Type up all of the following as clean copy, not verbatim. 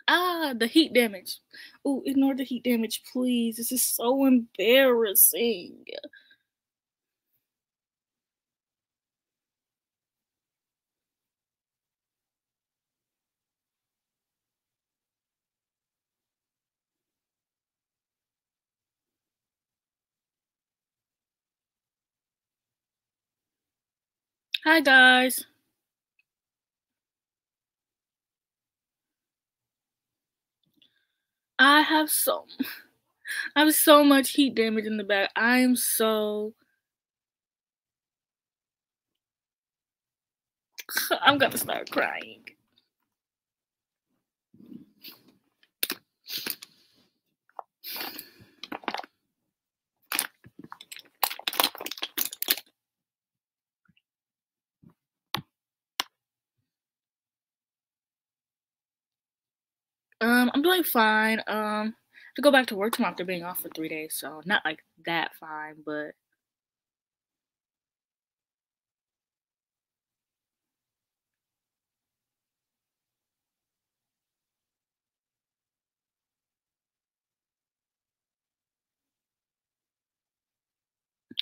Ah, the heat damage. Oh, ignore the heat damage, please. This is so embarrassing. Hi, guys. I have so I have so much heat damage in the back. I am so I'm gonna start crying. I'm doing fine. To go back to work tomorrow after being off for 3 days, so not like that fine, but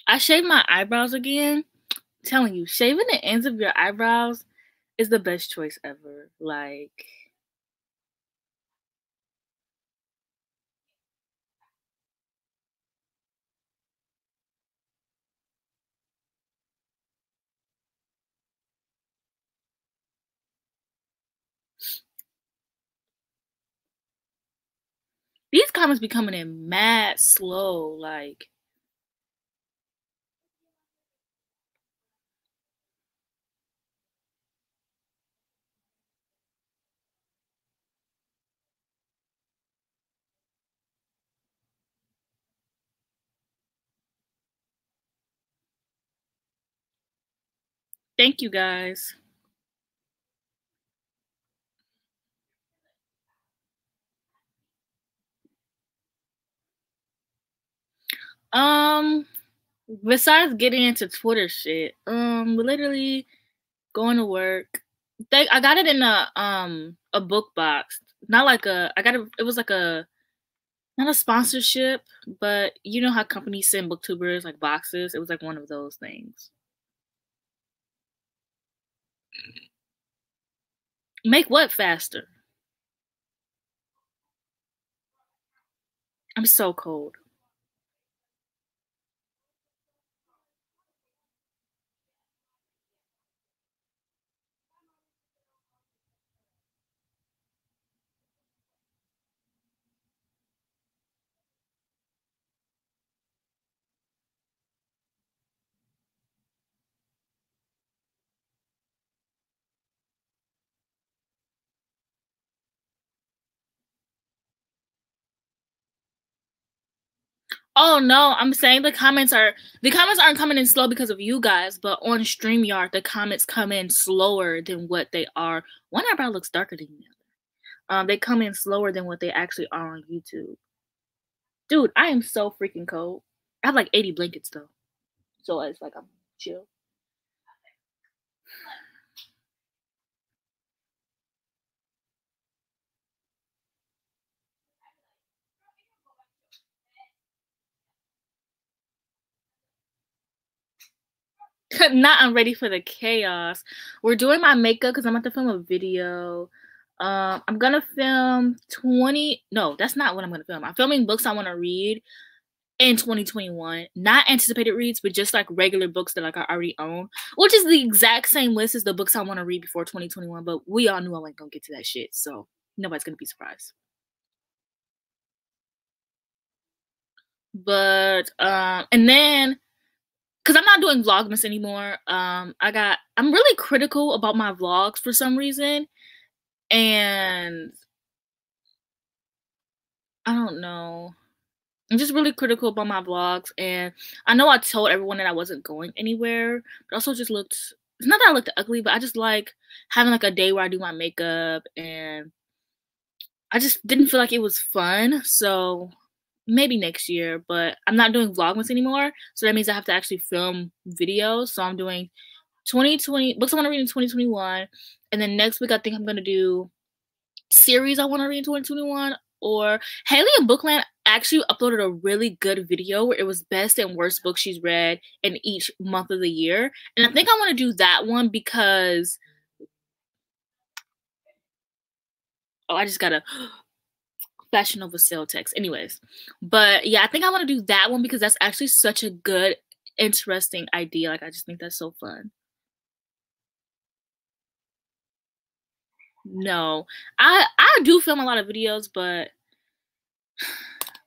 I shaved my eyebrows again. I'm telling you, shaving the ends of your eyebrows is the best choice ever. Like, these comments be coming in mad slow. Like, thank you guys. Um, besides getting into Twitter shit, literally going to work. I got it in a book box. Not like a I got it it was like a not a sponsorship, but you know how companies send booktubers like boxes? It was like one of those things. Make what faster? I'm so cold. Oh no, I'm saying the comments aren't coming in slow because of you guys, but on StreamYard the comments come in slower than what they are. One eyebrow looks darker than the other. They come in slower than what they actually are on YouTube. Dude, I am so freaking cold. I have like 80 blankets though. So it's like I'm chill. Not I'm ready for the chaos. We're doing my makeup because I'm about to film a video. I'm gonna film 20. No, that's not what I'm gonna film. I'm filming books I want to read in 2021. Not anticipated reads, but just like regular books that like I already own, which is the exact same list as the books I want to read before 2021. But we all knew I wasn't gonna get to that shit, so nobody's gonna be surprised. But and then because I'm not doing Vlogmas anymore. I'm really critical about my vlogs for some reason, and I don't know. I'm just really critical about my vlogs, and I know I told everyone that I wasn't going anywhere, but also just looked. It's not that I looked ugly, but I just like having like a day where I do my makeup, and I just didn't feel like it was fun. So maybe next year, but I'm not doing Vlogmas anymore. So that means I have to actually film videos. So I'm doing 2020 books I want to read in 2021, and then next week I think I'm gonna do series I want to read in 2021. Or Haley and Bookland actually uploaded a really good video where it was best and worst books she's read in each month of the year. And I think I want to do that one because... Oh, I just got a Fashion Nova sale text. Anyways. But yeah, I think I want to do that one because that's actually such a good, interesting idea. Like, I just think that's so fun. No. I do film a lot of videos, but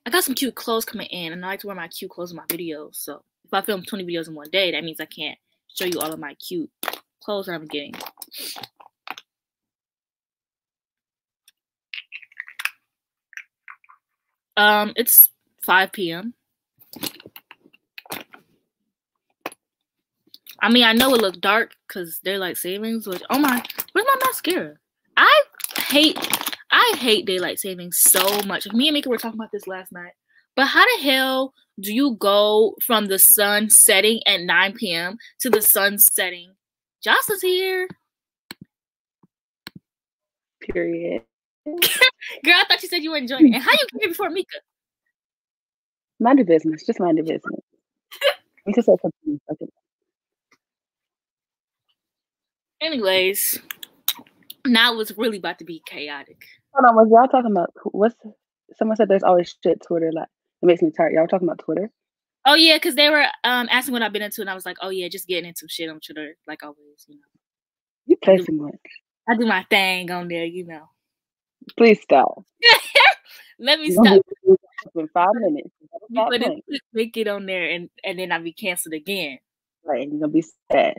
I got some cute clothes coming in, and I like to wear my cute clothes in my videos. So if I film 20 videos in one day, that means I can't show you all of my cute clothes that I'm getting. It's 5 p.m. I mean, I know it looked dark because daylight savings, which, oh my, where's my mascara? I hate daylight savings so much. Me and Mika were talking about this last night. But how the hell do you go from the sun setting at 9 p.m. to the sun setting? Jocelyn's here. Period. Girl, I thought you said you were enjoying it. And how you get here before Mika? Mind your business. Just mind your business. Mika said something. Anyways, now it's really about to be chaotic. Hold on, was y'all talking about someone said there's always shit Twitter, like it makes me tired. Y'all talking about Twitter? Oh yeah, because they were asking what I've been into, and I was like, oh yeah, just getting into shit on Twitter, like always, you know. You play too much. I do my thing on there, you know. Please stop. Let me stop. In 5 minutes. You put a quick wicket on there, and then I'll be canceled again. Right, and you're gonna be sad.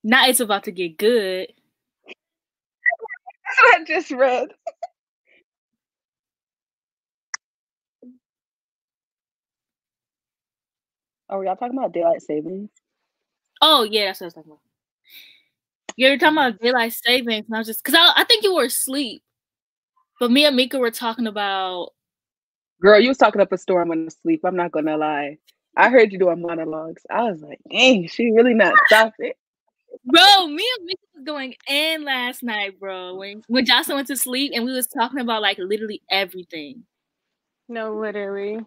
Now it's about to get good. That's what I just read. Oh, y'all talking about daylight savings? Oh yeah, that's what I was talking about. You were talking about daylight savings, and I was just because I think you were asleep. But me and Mika were talking about. Girl, you was talking up a storm when I was asleep. I'm not gonna lie. I heard you doing monologues. I was like, dang, she really not stopping. Bro, me and Mika was going in last night, bro. When Jocelyn went to sleep, and we was talking about like literally everything. No, literally.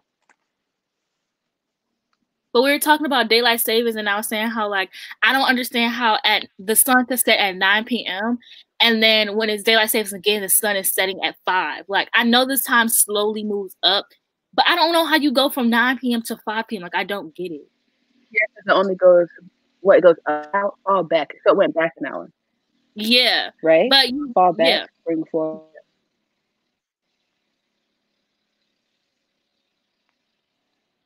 But we were talking about daylight savings, and I was saying how like I don't understand how at the sun could set at 9 p.m. and then when it's daylight savings again, the sun is setting at 5. Like I know this time slowly moves up, but I don't know how you go from 9 p.m. to 5 p.m. Like I don't get it. Yeah, because it only goes it goes out, fall back. So it went back an hour. Yeah. Right? But you fall back, bring forward.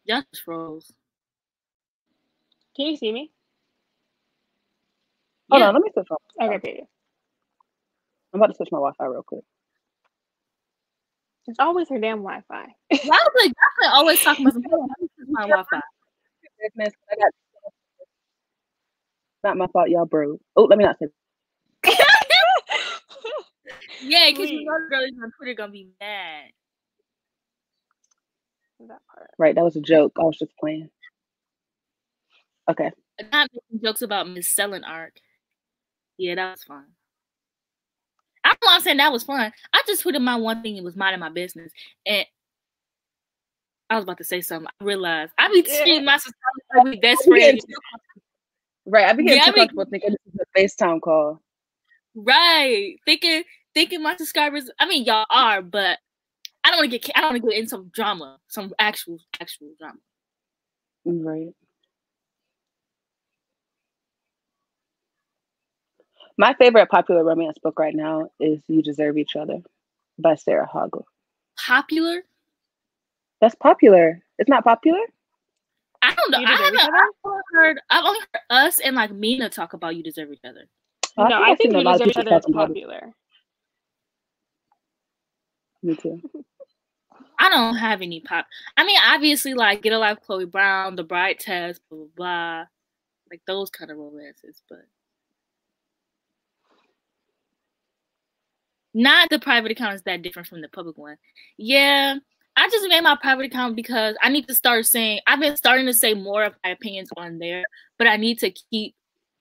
Y'all just froze. Can you see me? Hold on, let me switch my Wi-Fi. Okay, I'm about to switch my Wi-Fi real quick. It's always her damn Wi-Fi. Why was like always talking about my Wi-Fi? Not my fault, y'all bro. Oh, let me not say yeah, because you know girls on Twitter gonna be mad. That part. Right, that was a joke. I was just playing. Okay. I'm not making jokes about Miss Selling Arc. Yeah, that was fun. I'm not saying that was fun. I just tweeted my one thing and was minding my business. And I was about to say something. I realized I be treating my sister like best friend. Right, I became too comfortable thinking this is a FaceTime call. Right, thinking my subscribers. I mean, y'all are, but I don't want to get in some drama, some actual drama. Right. My favorite popular romance book right now is You Deserve Each Other by Sarah Hoggle. Popular? That's popular. It's not popular? I don't know. I've only heard us and like Mina talk about You Deserve Each Other. No, I think You Deserve Each Other is popular. Me too. I don't have any pop. I mean, obviously, like Get a Life, Chloe Brown, The Bride Test, blah, blah, blah. Like those kind of romances, but not the private account is that different from the public one. Yeah, I just made my private account because I need to start saying, I've been starting to say more of my opinions on there, but I need to keep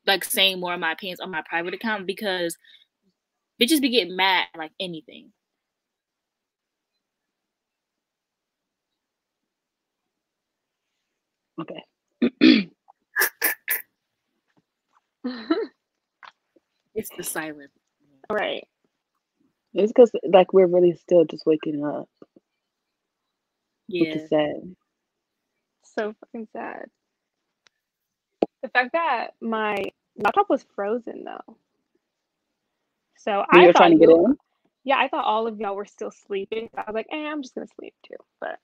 like saying more of my opinions on my private account because bitches be getting mad at, like, anything. Okay. It's the silence. Right. It's because like we're really still just waking up. Yeah. Which is sad. So fucking sad. The fact that my laptop was frozen though. So When I you're thought trying to get in? Yeah, I thought all of y'all were still sleeping. So I was like, I'm just gonna sleep too. But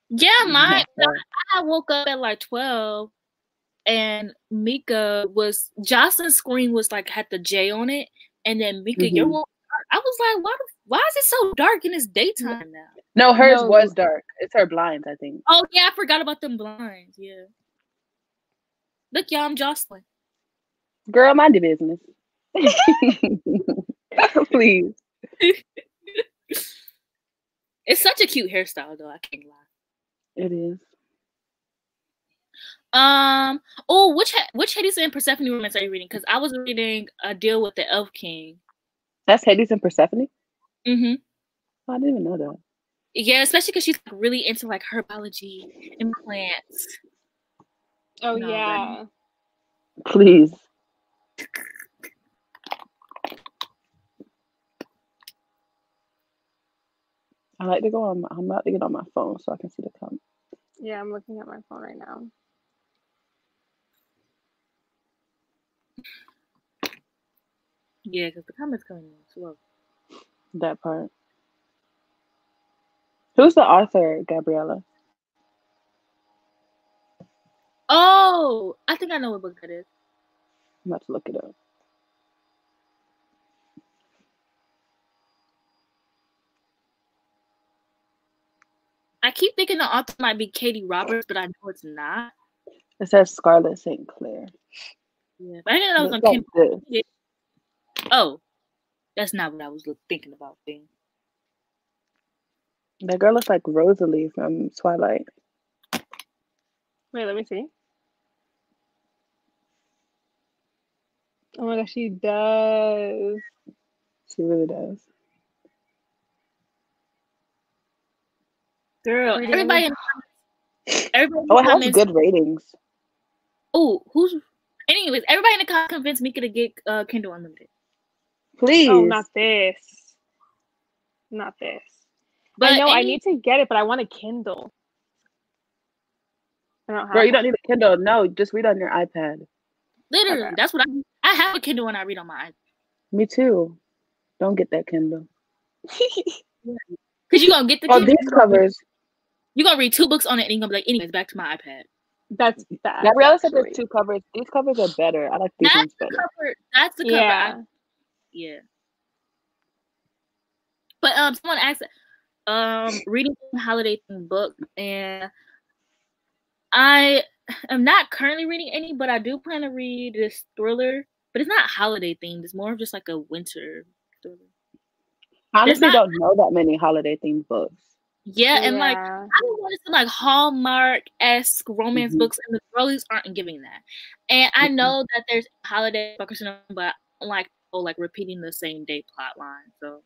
yeah, I woke up at like 12 and Mika was Jocelyn's screen was like had the J on it, and then Mika, your one, I was like, why is it so dark in this daytime now? No, hers was dark. It's her blinds, I think. Oh yeah, I forgot about them blinds. Yeah. Look, y'all, I'm Jocelyn. Girl, mind your business. Please. It's such a cute hairstyle, though. I can't lie. It is. Oh, which Hades and Persephone romance are you reading? Because I was reading A Deal with the Elf King. That's Hades and Persephone? Mm-hmm. Oh, I didn't even know that. Yeah, especially because she's really into like herbology and plants. Oh yeah. Please. I like to go on. I'm about to get on my phone so I can see the comments. Yeah, I'm looking at my phone right now. Yeah, because the comments coming in slow. That part. Who's the author, Gabriella? Oh, I think I know what book that is. I'm about to look it up. I keep thinking the author might be Katie Roberts, but I know it's not. It says Scarlett St. Clair. Yeah, but I didn't know it was on Kim. Oh, that's not what I was thinking about. Thing. That girl looks like Rosalie from Twilight. Wait, let me see. Oh my gosh, she does. She really does. Girl, everybody oh, it has good ratings. Oh, anyways, everybody in the comments convinced Mika to get Kindle Unlimited. Please. Oh, not this. Not this. But I know I need to get it, but I want a Kindle. I don't have Girl, you don't need a Kindle. No, just read on your iPad. Literally, okay. That's what I have a Kindle when I read on my iPad. Me too. Don't get that Kindle. Because you're going to get the Kindle. Oh, these covers. You're going to read 2 books on it and you're going to be like, anyways, back to my iPad. That's bad. Gabriella said there's 2 covers. These covers are better. I like these ones better. That's the cover. Yeah. But someone asked, reading a holiday themed book, and I am not currently reading any, but I do plan to read this thriller. But it's not holiday themed. It's more of just like a winter thriller. Honestly, don't know that many holiday themed books. Yeah, and like I wanted some like Hallmark-esque romance books, and the girlies aren't giving that. And I know that there's holiday books, but I don't like repeating the same day plot line. So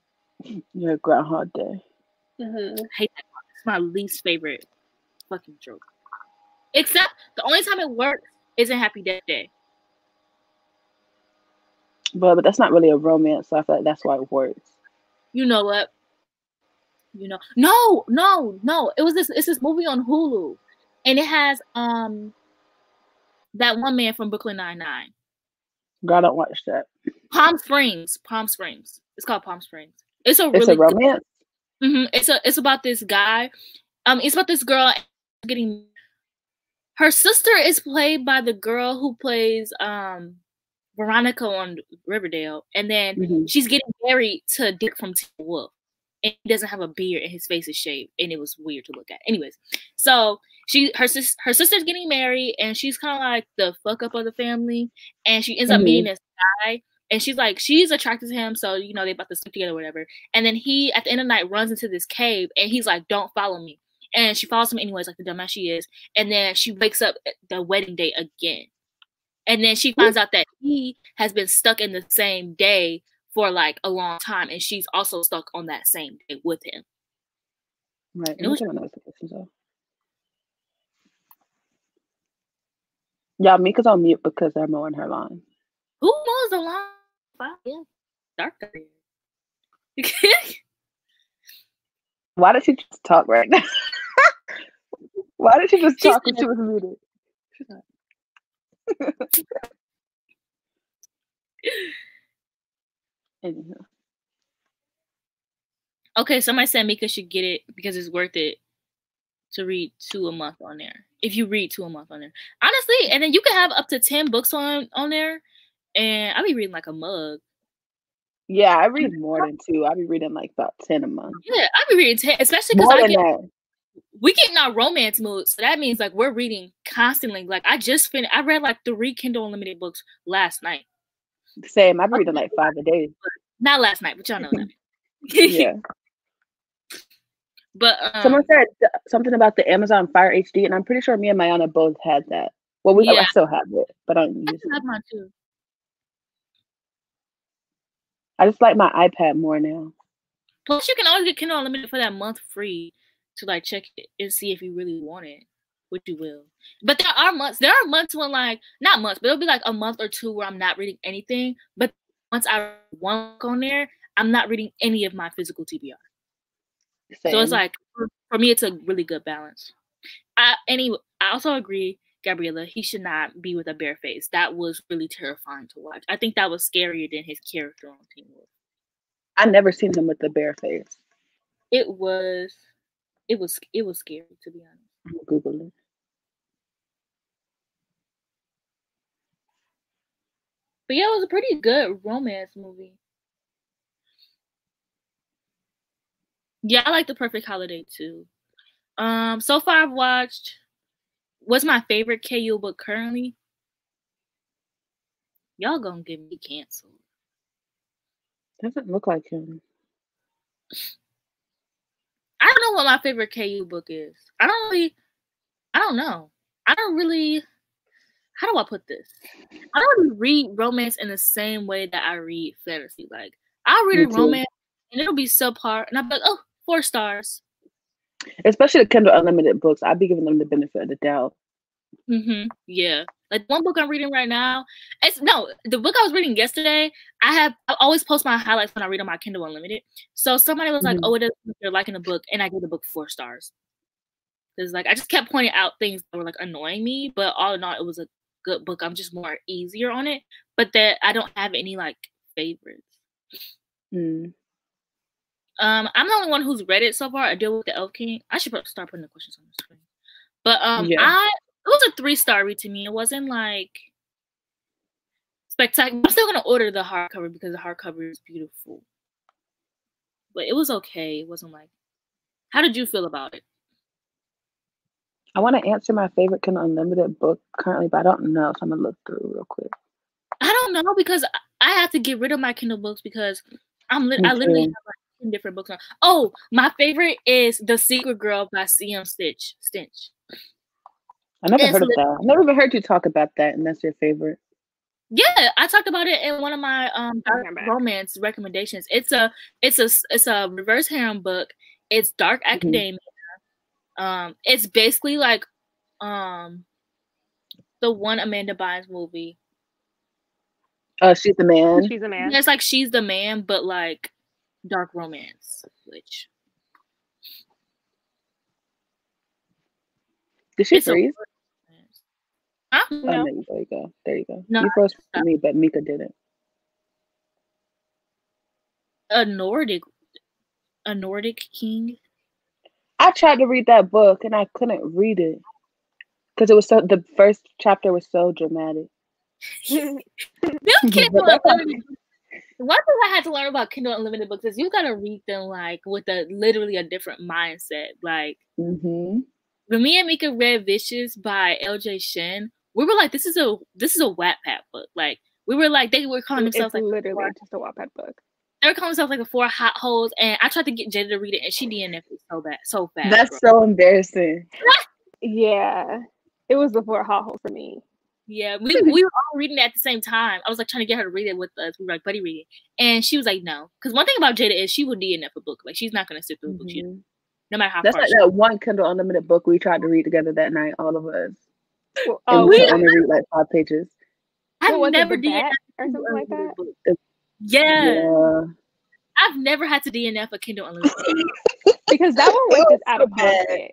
yeah, Groundhog Day. I hate that. It's my least favorite fucking trope. Except the only time it works is in Happy Death Day. But that's not really a romance, so I feel like that's why it works. You know what? No. It's this movie on Hulu, and it has that one man from Brooklyn Nine-Nine. Girl, I don't watch that. Palm Springs. It's called Palm Springs. It's a romance. It's about this guy. It's about this girl getting. Her sister is played by the girl who plays Veronica on Riverdale, and then she's getting married to Dick from Teen Wolf. And he doesn't have a beard and his face is shaved, and it was weird to look at. Anyways, so her sister's getting married, and she's kind of like the fuck up of the family, and she ends up meeting this guy, and she's attracted to him, so they about to sleep together or whatever. And then he at the end of the night runs into this cave, and he's like, "Don't follow me," and she follows him anyways, like the dumbass she is. And then she wakes up the wedding day again, And then she finds out that he has been stuck in the same day for like a long time, and she's also stuck on that same day with him. Right. Y'all, Mika's on mute because they're mowing her lawn. Who mows the lawn? Yeah. Dark. Why did she just talk right now? Why did she just talk when she was muted? Okay, somebody said Mika should get it because it's worth it to read 2 a month on there. If you read 2 a month on there, honestly, and then you can have up to 10 books on there, and I'll be reading like a mug. Yeah, I read more than 2. I'll be reading like about 10 a month. Yeah, I'll be reading 10, especially because we get in our romance mood, so that means like we're reading constantly. Like I read like 3 Kindle Unlimited books last night. Same. I've been reading like 5 a day. Not last night, but y'all know that. Yeah. But someone said something about the Amazon Fire HD, and I'm pretty sure me and Mayana both had that. Well, I still have it, but I don't use it. I have mine too. I just like my iPad more now. Plus, you can always get Kindle Unlimited for that month free to like check it and see if you really want it, which you will. But there are months when like not months, but it'll be like a month or 2 where I'm not reading anything. But once I read one book on there, I'm not reading any of my physical TBR. Same. So it's like for me, it's a really good balance. I also agree, Gabriella. He should not be with a bare face. That was really terrifying to watch. I think that was scarier than his character on Teen Wolf. I never seen him with the bare face. It was scary, to be honest. I'm gonna Google it. But yeah, it was a pretty good romance movie. Yeah, I like The Perfect Holiday too. So far I've watched. What's my favorite KU book currently? Y'all gonna get me canceled. Doesn't look like him. I don't know what my favorite KU book is. I don't know. How do I put this? I don't really read romance in the same way that I read fantasy. Like, I'll read a romance and it'll be subpar, and I'll be like, oh, 4 stars. Especially the Kindle Unlimited books, I'd be giving them the benefit of the doubt. Yeah. Like one book I'm reading right now, the book I was reading yesterday, I always post my highlights when I read on my Kindle Unlimited. So somebody was like, oh, it doesn't look like they're liking the book, and I gave the book 4 stars. Because like I just kept pointing out things that were like annoying me, but all in all, it was a good book. I'm just more easier on it, but that I don't have any like favorites. I'm the only one who's read it so far. I deal with the Elf King. I should start putting the questions on the screen. But it was a 3-star read to me. It wasn't like spectacular. I'm still gonna order the hardcover because the hardcover is beautiful. But it was okay. It wasn't like. How did you feel about it? I want to answer my favorite Kindle Unlimited book currently, but I don't know, so I'm gonna look through real quick. I don't know because I have to get rid of my Kindle books because I literally have like 10 different books on. Oh, my favorite is The Secret Girl by C.M. Stitch. I never heard of that. I never even heard you talk about that, and that's your favorite. Yeah, I talked about it in one of my romance recommendations. It's a reverse harem book. It's dark academia. It's basically like the one Amanda Bynes movie. She's the man. She's a man. Yeah, it's like She's the Man, but like dark romance. Which did she freeze? Huh? No. There you go. No, you froze for me, but Mika didn't. A Nordic king. I tried to read that book and I couldn't read it because the first chapter was so dramatic. One thing I had to learn about Kindle Unlimited books is you gotta read them like with literally a different mindset. Like when me and Mika read Vicious by L.J. Shin, we were like, this is a Wattpad book. Like we were like, they were calling themselves like literally just a Wattpad book. They were calling themselves like the 4 hot holes, and I tried to get Jada to read it, and she DNF'd it so fast. That's so embarrassing. Yeah, it was the 4 hot holes for me. Yeah, we were all reading it at the same time. I was like trying to get her to read it with us. We were like buddy reading, and she was like, "No," because one thing about Jada is she will DNF a book. Like she's not gonna sit through a book, no matter how. That's far like that one Kindle Unlimited book we tried to read together that night, all of us. And we only read like 5 pages. I've never DNF or something like that. Yeah. I've never had to DNF a Kindle Unlimited because that one was just out of pocket.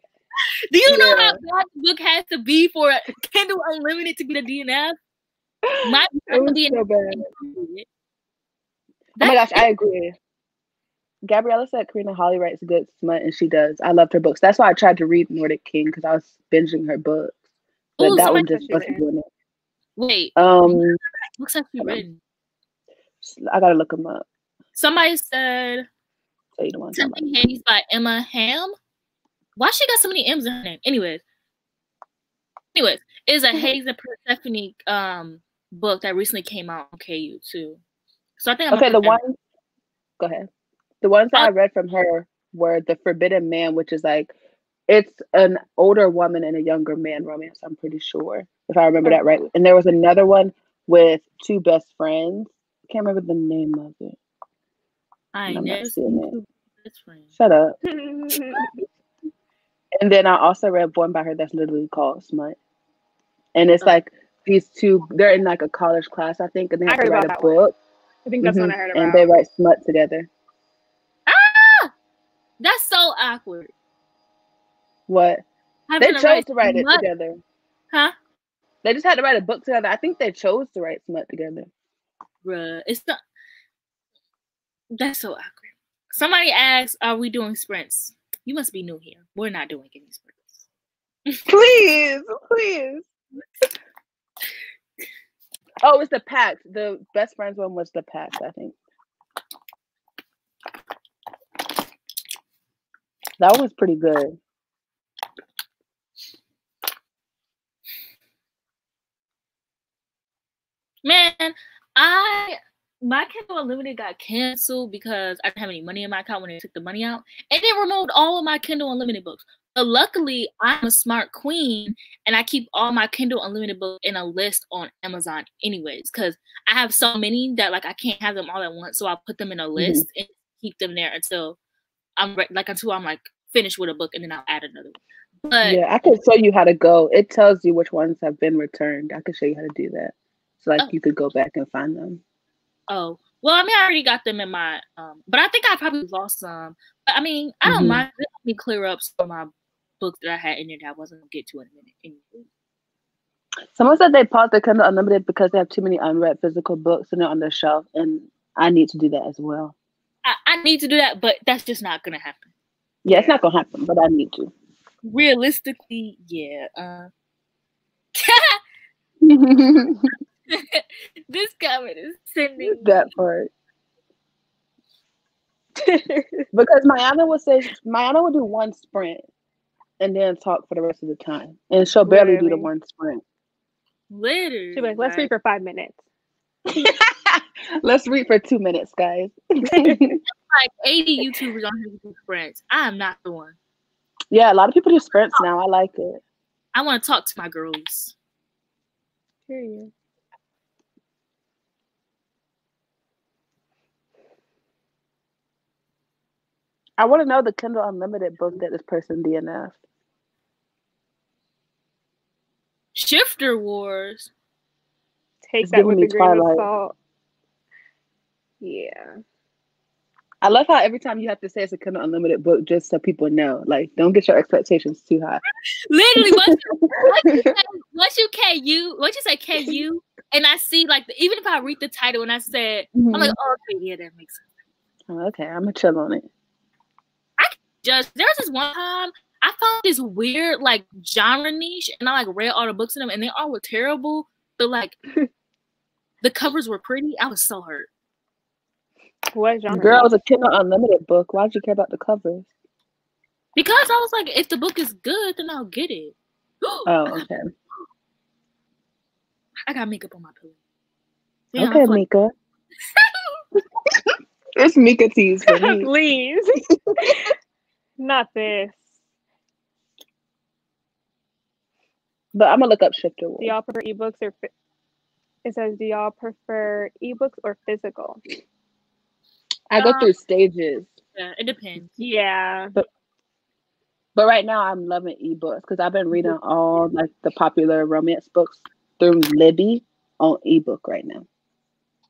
Do you know how bad the book has to be for a Kindle Unlimited to be the DNF? My it was so bad. Oh my gosh, I agree. Gabriella said Karina Holly writes good smut, and she does. I loved her books. That's why I tried to read Nordic King, because I was binging her books. But that one just wasn't doing it. Wait. Looks like she written. I gotta look them up. Somebody said Something Haze by Emma Ham. Why she got so many M's in her name? Anyways, it's a Haze and Persephone book that recently came out on KU too. So I think go ahead. The ones that I read from her were The Forbidden Man, which is like it's an older woman and a younger man romance, I'm pretty sure, if I remember that right. And there was another one with 2 best friends. I can't remember the name of it. I never seen it. Best friends. Shut up. And then I also read one by her that's literally called Smut. And it's like these 2, they're in like a college class, I think, and they have to write a book. I think that's what I heard about. And they write smut together. Ah! That's so awkward. What? They chose to write it together. Huh? They just had to write a book together. I think they chose to write smut together. Bruh, it's not. That's so awkward. Somebody asked, "Are we doing sprints?" You must be new here. We're not doing any sprints. Please. Oh, it's the pact. The best friends one was the pact, I think. That one was pretty good. Man, my Kindle Unlimited got canceled because I didn't have any money in my account when they took the money out. And they removed all of my Kindle Unlimited books. But luckily, I'm a smart queen, and I keep all my Kindle Unlimited books in a list on Amazon anyways, because I have so many that like I can't have them all at once. So I'll put them in a list and keep them there until I'm like finished with a book, and then I'll add another one. But yeah, I can show you how to go. It tells you which ones have been returned. I can show you how to do that. So like you could go back and find them. Oh, well, I mean, I already got them in my, but I think I probably lost some. But I mean, I don't mind. Let me clear up some of my books that I had in there that I wasn't going to get to in a minute. Anyway. Someone said they paused their Kindle Unlimited because they have too many unread physical books and they're on their shelf. And I need to do that as well. I need to do that, but that's just not going to happen. Yeah, it's not going to happen, but I need to. Realistically, yeah. This comment is sending that part. Because Mayana will do one sprint and then talk for the rest of the time. And she'll barely do the one sprint. Literally. She'll be like, let's read for 5 minutes. Let's read for 2 minutes, guys. Like 80 YouTubers on here do sprints. I am not the one. Yeah, a lot of people do sprints now. I like it. I want to talk to my girlies. Period. I want to know the Kindle Unlimited book that this person DNF'd. Shifter Wars. Take that with a grain of salt. Yeah. I love how every time you have to say it's a Kindle Unlimited book just so people know. Like, don't get your expectations too high. Literally, once you say KU, and I see, like, even if I read the title and I said, I'm like, oh, okay, yeah, that makes sense. Oh, okay, I'm going to chill on it. There was this one time I found this weird like genre niche, and I like read all the books in them, and they all were terrible. But like the covers were pretty. I was so hurt. What genre? Girl, it was a Kindle Unlimited book. Why'd you care about the covers? Because I was like, if the book is good, then I'll get it. Oh, okay. I got makeup on my pillow. Yeah, okay, Mika. It's Mika tease for me. Please. Not this. But I'm gonna look up Shifter Wolf. Do y'all prefer ebooks or? It says, do y'all prefer ebooks or physical? I go through stages. Yeah, it depends. Yeah. But right now I'm loving ebooks because I've been reading all like the popular romance books through Libby on ebook right now.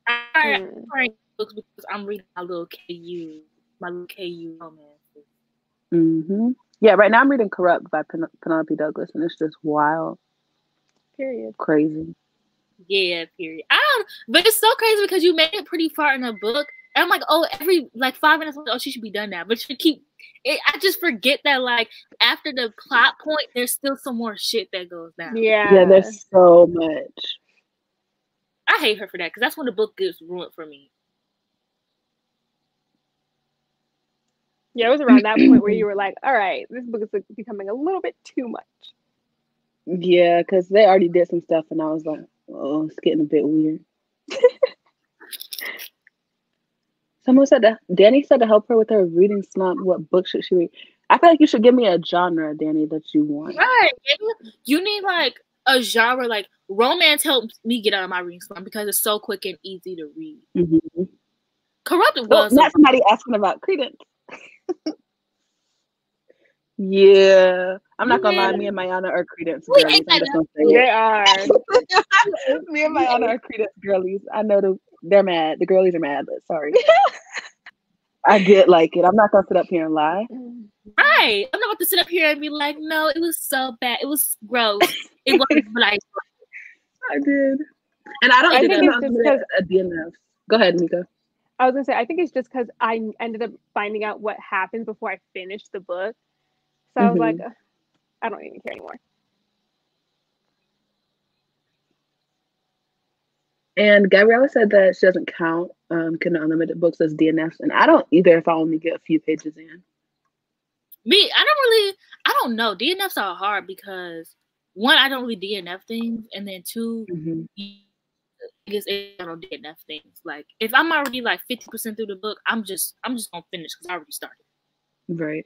I read books because I'm reading my little KU romances. Mm-hmm. Yeah, right now I'm reading Corrupt by Penelope Douglas, and it's just wild. Period. Crazy. Yeah, period. But it's so crazy because you made it pretty far in a book. And I'm like, oh, every like 5 minutes, oh, she should be done now. But you keep it. I just forget that like after the plot point, there's still some more shit that goes down. Yeah, there's so much. I hate her for that because that's when the book gets ruined for me. Yeah, it was around that point where you were like, all right, this book is becoming a little bit too much. Yeah, because they already did some stuff, and I was like, oh, it's getting a bit weird. Someone said that Danny said to help her with her reading slump. What book should she read? I feel like you should give me a genre, Danny, that you want. Right. You need like a genre, like romance helps me get out of my reading slump because it's so quick and easy to read. Mm-hmm. Corrupted was not somebody asking about Credence. Yeah, I'm not gonna lie. Me and Mayana are Credence girlies. I'm just gonna say they are. Me and Mayana are Credence girlies. I know they're mad. The girlies are mad, but sorry. I get like it. I'm not gonna sit up here and lie. Right. I'm not about to sit up here and be like, no, it was so bad. It was gross. It wasn't what I did. And I don't think it's a DNF. Go ahead, Mika. I was gonna say, I think it's just because I ended up finding out what happens before I finished the book. So I was like, I don't even care anymore. And Gabriella said that she doesn't count Kindle Unlimited books as DNFs, and I don't either if I only get a few pages in. Me, I don't know. DNFs are hard because one, I don't read DNF things, and then two, I guess I don't DNF things. Like if I'm already like 50% through the book, I'm just gonna finish because I already started. Right.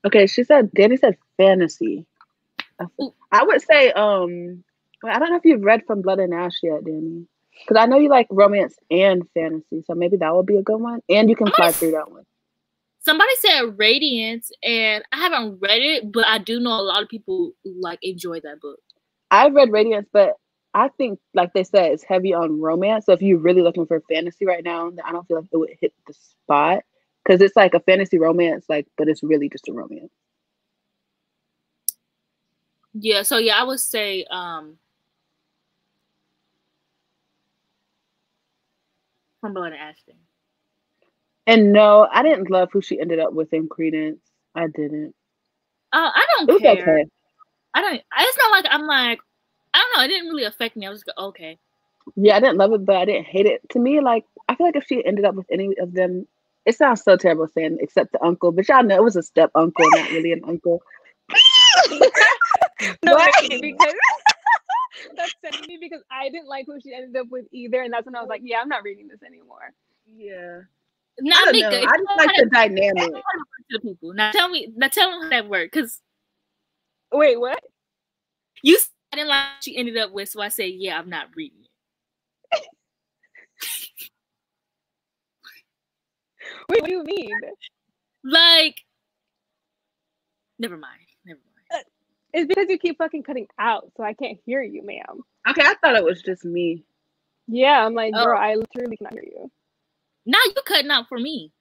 Okay, Danny said fantasy. I would say, well, I don't know if you've read From Blood and Ash yet, Danny. Because I know you like romance and fantasy, so maybe that would be a good one. And you can fly through that one. Somebody said Radiance, and I haven't read it, but I do know a lot of people like enjoy that book. I've read Radiance, but I think, like they said, it's heavy on romance. So if you're really looking for fantasy right now, I don't feel like it would hit the spot. Because it's like a fantasy romance, like, but it's really just a romance. Yeah, so yeah, I would say From Blood and Ash. And no, I didn't love who she ended up with in Credence. I didn't. I don't care. Okay. I don't. It's not like I'm like, I don't know. It didn't really affect me. I was just okay. Yeah, I didn't love it, but I didn't hate it. To me, like, I feel like if she ended up with any of them, it sounds so terrible saying except the uncle, but y'all know it was a step uncle, not really an uncle. No, because that's sending me because I didn't like who she ended up with either, and that's when I was like, yeah, I'm not reading this anymore. Yeah. Not Mika. I just like the dynamic. To the people. Now tell me how that worked. Cause wait, what? You said I didn't like what she ended up with, so I said, yeah, I'm not reading it. Wait, what do you mean? Like, never mind. It's because you keep fucking cutting out, so I can't hear you, ma'am. Okay, I thought it was just me. Yeah, I'm like, girl, I literally cannot hear you. Now you cutting out for me.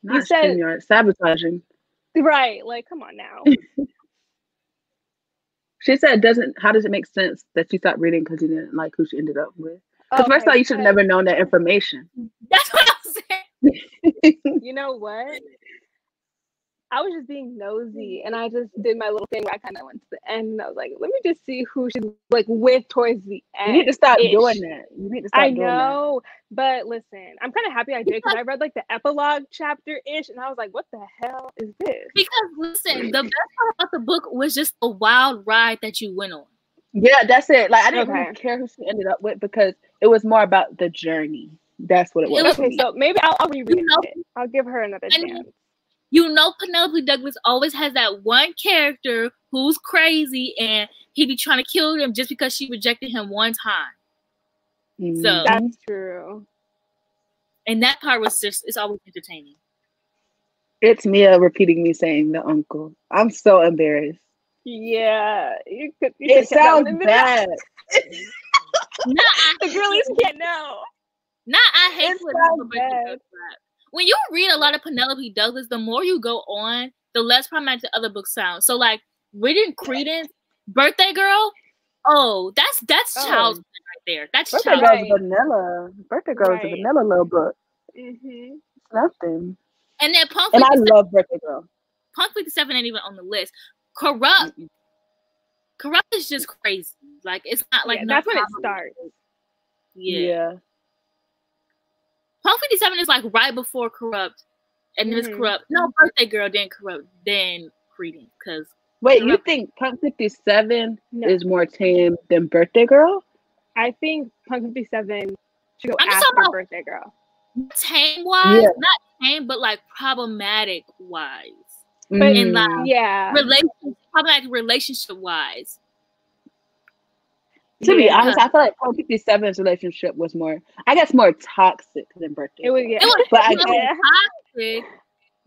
You said you're sabotaging. Right, like, come on now. She said, how does it make sense that you stopped reading because you didn't like who she ended up with? Because first of all, you should have never known that information. That's what I'm saying. You know what? I was just being nosy, and I just did my little thing where I kind of went to the end, and I was like, let me just see who she's like with towards the end. You need to stop doing that. You need to stop doing that. I know, but listen, I'm kind of happy I did because I read like the epilogue chapter-ish, and I was like, what the hell is this? Because listen, the best part about the book was just the wild ride that you went on. Yeah, that's it. Like, I didn't really care who she ended up with because it was more about the journey. That's what it was. Okay, so maybe I'll reread You know- it. I'll give her another And- chance. You know, Penelope Douglas always has that one character who's crazy and he be trying to kill them just because she rejected him one time. So, That's true. and that part was just, it's always entertaining. It's Mia repeating me saying the uncle. I'm so embarrassed. Yeah, you could It kept that one sounds in the bad. The girlies can't know. I hate It when sounds people break bad. the that. When you read a lot of Penelope Douglas, the more you go on, the less problematic the other books sound. So, like, reading Credence, Birthday Girl, oh, that's child's right there. That's Birthday child. Girl is vanilla. Birthday Girl is a Right. vanilla little book. Mm-hmm. It's nothing. And then Punk And I 57, love Birthday Girl. Punk 57 ain't even on the list. Corrupt is just crazy. Like, it's not like Yeah, no that's when it problem. starts. Yeah. Punk 57 is like right before Corrupt, and then it's Corrupt. No, Birthday Girl, then Corrupt, then Credence. Because Wait, you think Punk 57 No. is more tame than Birthday Girl? I think Punk 57 should go I'm just after talking about- Birthday Girl. tame wise, Yeah. not tame, but like problematic wise, But and like yeah, problematic relationship wise. To be Yeah. honest, I feel like Punk 57's relationship was more, I guess, more toxic than Birthday it was. Girl. Yeah. It was, But I it was guess- toxic.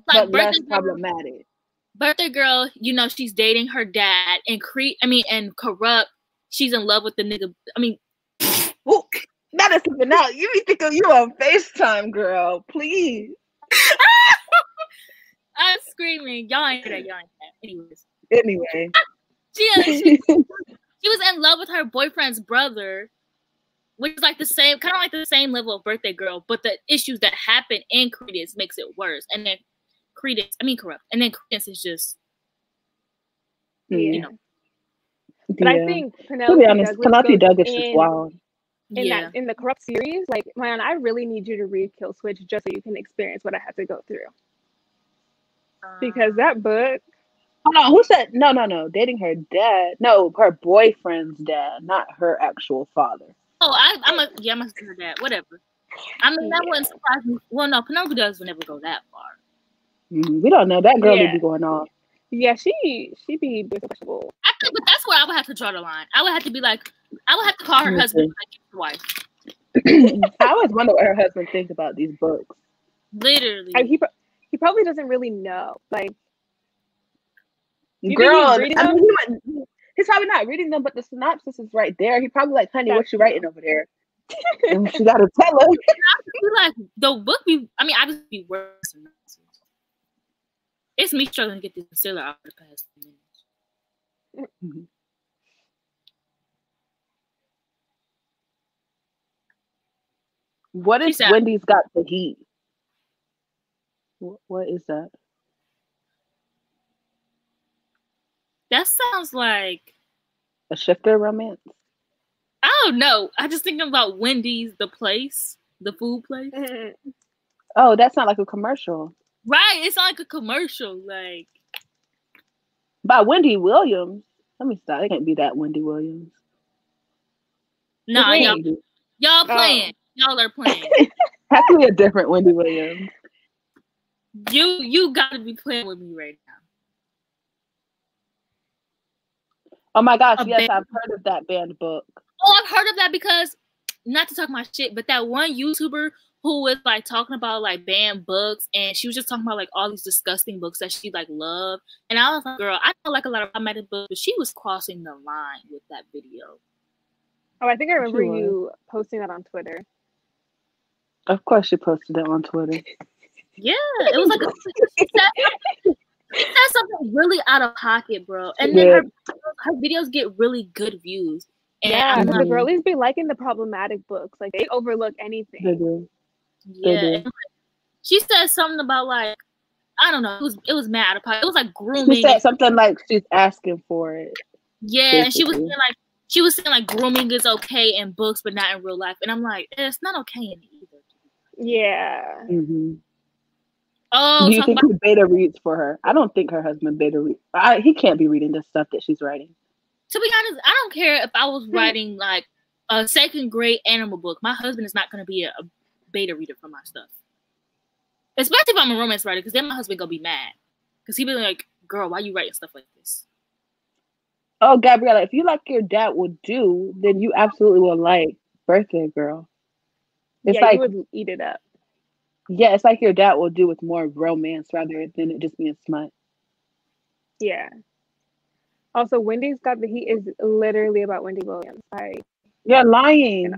Like but less Birthday Girl, problematic. Birthday Girl, you know, she's dating her dad, and and Corrupt, she's in love with the nigga. I mean, Ooh, that is something else. You be thinking you on FaceTime, girl. Please. I'm screaming. Y'all ain't that. Y'all ain't that. Anyways, Anyway. she was in love with her boyfriend's brother, which is like the same, kind of like the same level of Birthday Girl, but the issues that happen in Credence makes it worse. And then Corrupt. And then Credence is just, Yeah. know. But I Yeah. think To Penelope be honest, Douglas Penelope goes Douglas is wild. in the Corrupt series. Like, man, I really need you to read Kill Switch just so you can experience what I had to go through. Because that book, Hold on, who said no? Dating her dad. No, her boyfriend's dad, not her actual father. Oh, I must have heard that. Whatever. I mean, that wouldn't surprise me. Well, no, Penelope Douglas would never go that far. We don't know. That girl Yeah. would be going off. yeah, she be questionable. Actually, but that's where I would have to draw the line. I would have to be like, I would have to call her husband like his wife. I always wonder what her husband thinks about these books. Literally. He probably doesn't really know. Like, you think Girl, he's reading them? he's probably not reading them, but the synopsis is right there. He probably like, honey, what That's you writing over there? And she got to tell her. I feel like the book I just be worse. It's me struggling to get this concealer out the past 2 minutes. What if said- Wendy's got the heat? What is that? That sounds like, A shifter romance? I don't know. I just thinking about Wendy's, the place, the food place. Oh, that's not like a commercial. Right. It's like a commercial. Like, By Wendy Williams. Let me stop. It can't be that Wendy Williams. nah, It y'all can't be. playing. Y'all are playing. Has to be a different Wendy Williams. You gotta be playing with me right now. Oh my gosh, A yes, band- I've heard of that banned book. Oh, I've heard of that because, not to talk my shit, but that one YouTuber who was like talking about like banned books, and she was just talking about like all these disgusting books that she like loved. And I was like, girl, I don't like a lot of problematic books, but she was crossing the line with that video. Oh, I think I remember She was. you posting that on Twitter. Of course, she posted it on Twitter. Yeah, it was like she said something really out of pocket, bro. And then her videos get really good views. And Yeah, I'm but like, the girlies be liking the problematic books. Like, they overlook anything. They do. yeah. do. And, like, she said something about like, I don't know. It was mad out of pocket. It was like She grooming. said something like she's asking for it. Yeah, and she was basically. saying like grooming is okay in books, but not in real life. And I'm like, it's not okay in either. Yeah. Mm-hmm. Oh, Do you talk think about, he beta reads for her? I don't think her husband beta reads. He can't be reading the stuff that she's writing. to be honest, I don't care if I was writing like a second grade animal book. My husband is not going to be beta reader for my stuff. Especially if I'm a romance writer, because then my husband gonna be mad. Because he be like, girl, why you writing stuff like this? Oh, Gabriella, if you like your dad will do, then you absolutely will like Birthday Girl. It's yeah, like, you would eat it up. yeah, it's like your dad will do with more romance rather than it just being smut. Yeah. Also, Wendy's Got the Heat is literally about Wendy Williams. You're lying.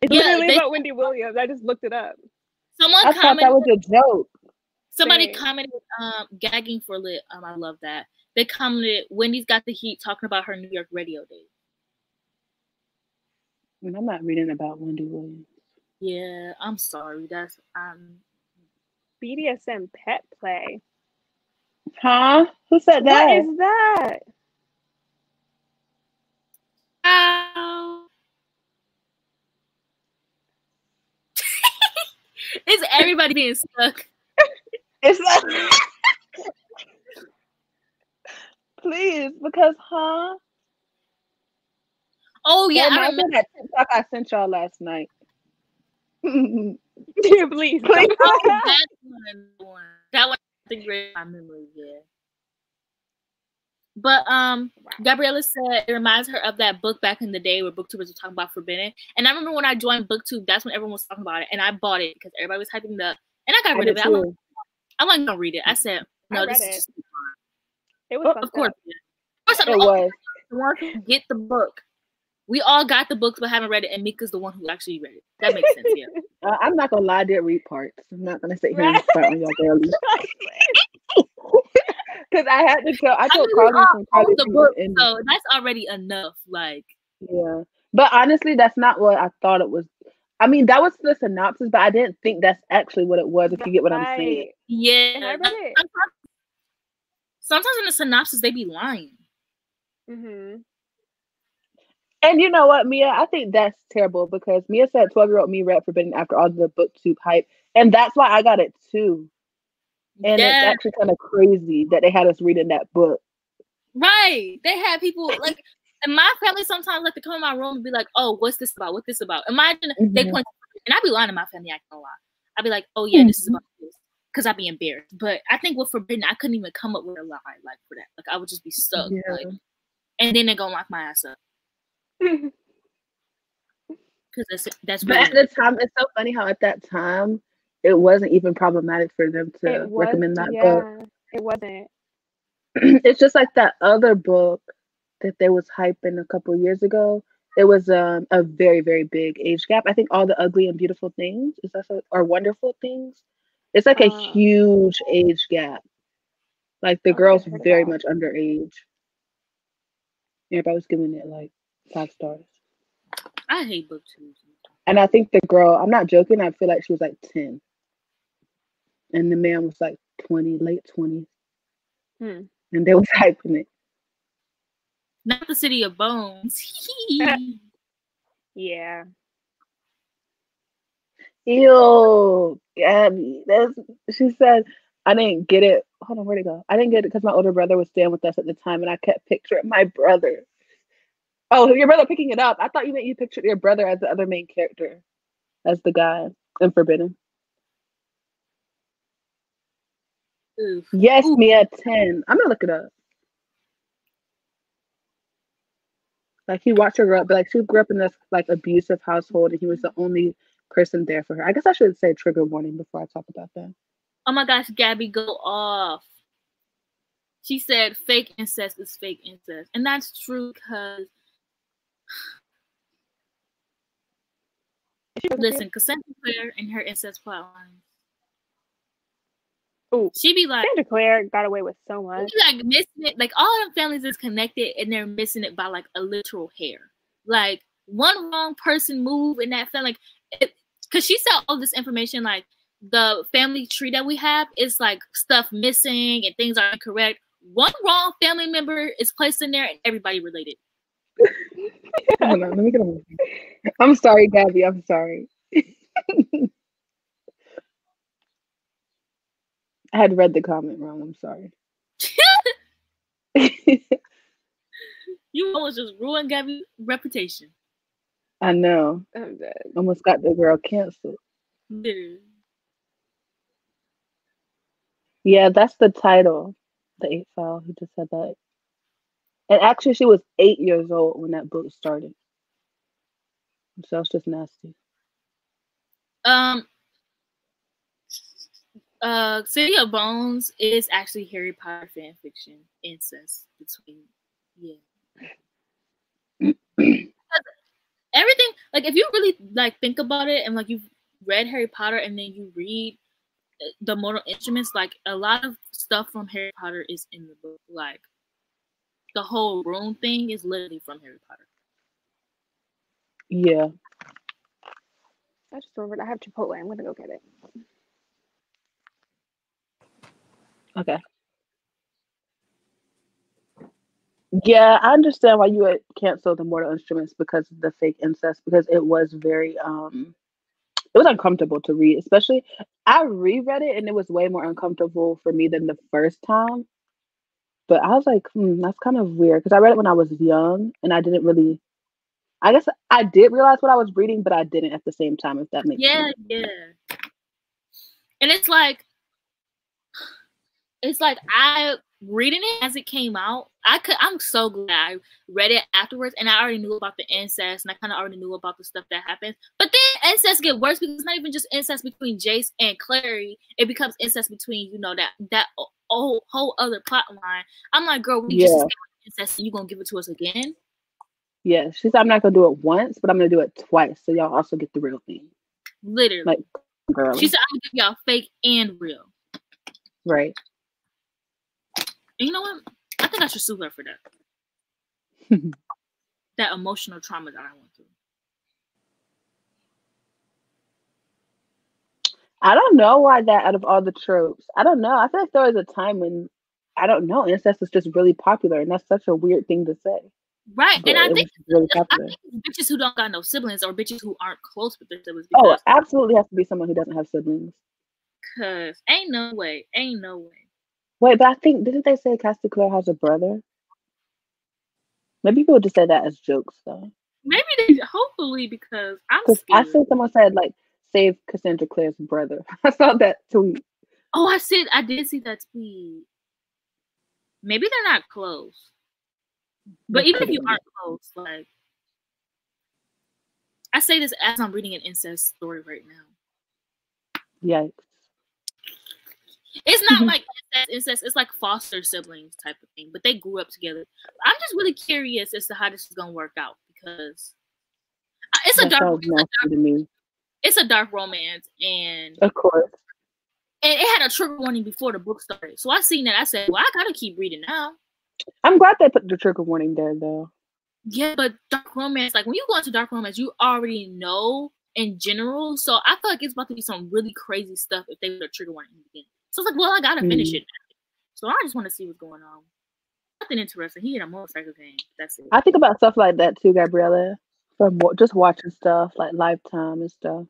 It's literally about Wendy Williams. I just looked it up. Someone I thought that was a joke. Somebody commented, gagging for lit. I love that. They commented, Wendy's Got the Heat, talking about her New York radio days. I'm not reading about Wendy Williams. Yeah, I'm sorry. That's BDSM pet play. Huh? Who said that? What is that? Ow. It's everybody being stuck. It's like, please, because Oh yeah, I remember that TikTok I sent y'all last night. Yeah, please. Oh, that one I think great my memory, yeah. But Gabriella said it reminds her of that book back in the day where booktubers were talking about Forbidden. And I remember when I joined BookTube, that's when everyone was talking about it, and I bought it because everybody was hyping it up. And I got rid of it. I'm not gonna read it. I said, no, this is just fun. It was of course. It was. The one who get the book. We all got the books but haven't read it, and Mika's the one who actually read it. That makes sense, yeah. I'm not gonna lie, I did read parts. I'm not gonna sit here and start on y'all girlies. Because I had to tell. I told Carly from Carly the book, so that's already enough. Like, yeah, but honestly, that's not what I thought it was. I mean, that was the synopsis, but I didn't think that's actually what it was. If you get what I'm saying, yeah. And I read it. Sometimes in the synopsis they be lying. Mm-hmm. And you know what, Mia? I think that's terrible because Mia said 12-year-old me read Forbidden after all the BookTube hype, and that's why I got it too. And it's actually kind of crazy that they had us reading that book. Right. They had people like in my family sometimes like to come in my room and be like, oh, what's this about? What's this about? Imagine they point and I'd be lying to my family, I can't lie. I'd be like, oh yeah, this is about this. Because I'd be embarrassed. But I think with Forbidden, I couldn't even come up with a lie like for that. Like I would just be stuck. Yeah. Like, and then they're gonna lock my ass up. Because that's but at the time, it's so funny how at that time it wasn't even problematic for them to recommend that book. It wasn't. It's just like that other book that they was hyping a couple years ago. It was a very, very big age gap. I think All the Ugly and Beautiful Things or Wonderful Things. It's like a huge age gap. Like the girl's very much underage. Everybody was giving it like 5 stars. I hate BookTube. And I think the girl, I'm not joking, I feel like she was like 10. And the man was like 20, late 20s. And they was hyping it. Not the City of Bones. Yeah. Ew, Gabby. She said, I didn't get it. Hold on, where'd it go? I didn't get it because my older brother was staying with us at the time and I kept picturing my brother. Oh, your brother picking it up. I thought you meant you pictured your brother as the other main character, as the guy in Forbidden. Oof. Yes, Oof. Mia, 10. I'm gonna look it up. Like he watched her grow up, but like she grew up in this like abusive household, and he was the only person there for her. I guess I should say trigger warning before I talk about that. Oh my gosh, Gabby, go off. She said fake incest is fake incest, and that's true because. Listen, Cassandra Clare and her incest plotline. Oh, she be like, Cassandra Clare got away with so much. She be like missing it. Like all them families is connected, and they're missing it by like a literal hair. Like one wrong person move in that family, because she said all this information. Like the family tree that we have is like stuff missing and things are incorrect. One wrong family member is placed in there, and everybody related. Hold on, let me get on. I'm sorry, Gabby. I'm sorry. I had read the comment wrong. I'm sorry. You almost just ruined Gabby's reputation. I know. I'm dead. Almost got the girl canceled. Literally. Yeah, that's the title. The 8 File. He just said that. And actually, she was 8 years old when that book started. So it's just nasty. City of Bones is actually Harry Potter fan fiction incest between everything. Like if you really like think about it and like you've read Harry Potter and then you read the Mortal Instruments, like a lot of stuff from Harry Potter is in the book. Like the whole room thing is literally from Harry Potter. Yeah. I just remembered I have Chipotle. I'm gonna go get it. Okay. Yeah, I understand why you would cancel the Mortal Instruments because of the fake incest, because it was very it was uncomfortable to read, especially I reread it and it was way more uncomfortable for me than the first time. But I was like, that's kind of weird because I read it when I was young and I didn't really I guess I did realize what I was reading, but I didn't at the same time, if that makes sense. Yeah. And it's like I reading it as it came out. I'm so glad I read it afterwards, and I already knew about the incest, and I kind of already knew about the stuff that happens. But then incest get worse because it's not even just incest between Jace and Clary. It becomes incest between that whole other plot line. I'm like, girl, we just incest, and you gonna give it to us again? Yeah, she said I'm not gonna do it once, but I'm gonna do it twice, so y'all also get the real thing. Literally, like, girl. She said I'm gonna give y'all fake and real. Right. And you know what? I think I should sue her for that. That emotional trauma that I went through. I don't know why that out of all the tropes. I don't know. I feel like there was a time when, I don't know, incest was just really popular, and that's such a weird thing to say. Right. But and I think really popular. Bitches who don't got no siblings or bitches who aren't close with their siblings. Oh, absolutely has to be someone who doesn't have siblings. Cause ain't no way. Wait, but I think, didn't they say Cassie Clare has a brother? Maybe people just say that as jokes, though. Maybe they, hopefully, because I'm scared. I see someone said, like, save Cassandra Clare's brother. I saw that tweet. Oh, I did see that tweet. Maybe they're not close. But even if you aren't close, like, I say this as I'm reading an incest story right now. Yikes. It's not like incest, it's like foster siblings type of thing, but they grew up together. I'm just really curious as to how this is gonna work out because it's a dark romance, and of course, and it had a trigger warning before the book started. So I seen that, I said, well, I gotta keep reading now. I'm glad they put the trigger warning there, though. Yeah, but dark romance, like when you go into dark romance, you already know in general. So I feel like it's about to be some really crazy stuff if they put a trigger warning in the beginning. So it's like, well, I gotta finish it. So I just want to see what's going on. Nothing interesting. He had a motorcycle game. That's it. I think about stuff like that too, Gabriella. From just watching stuff like Lifetime and stuff.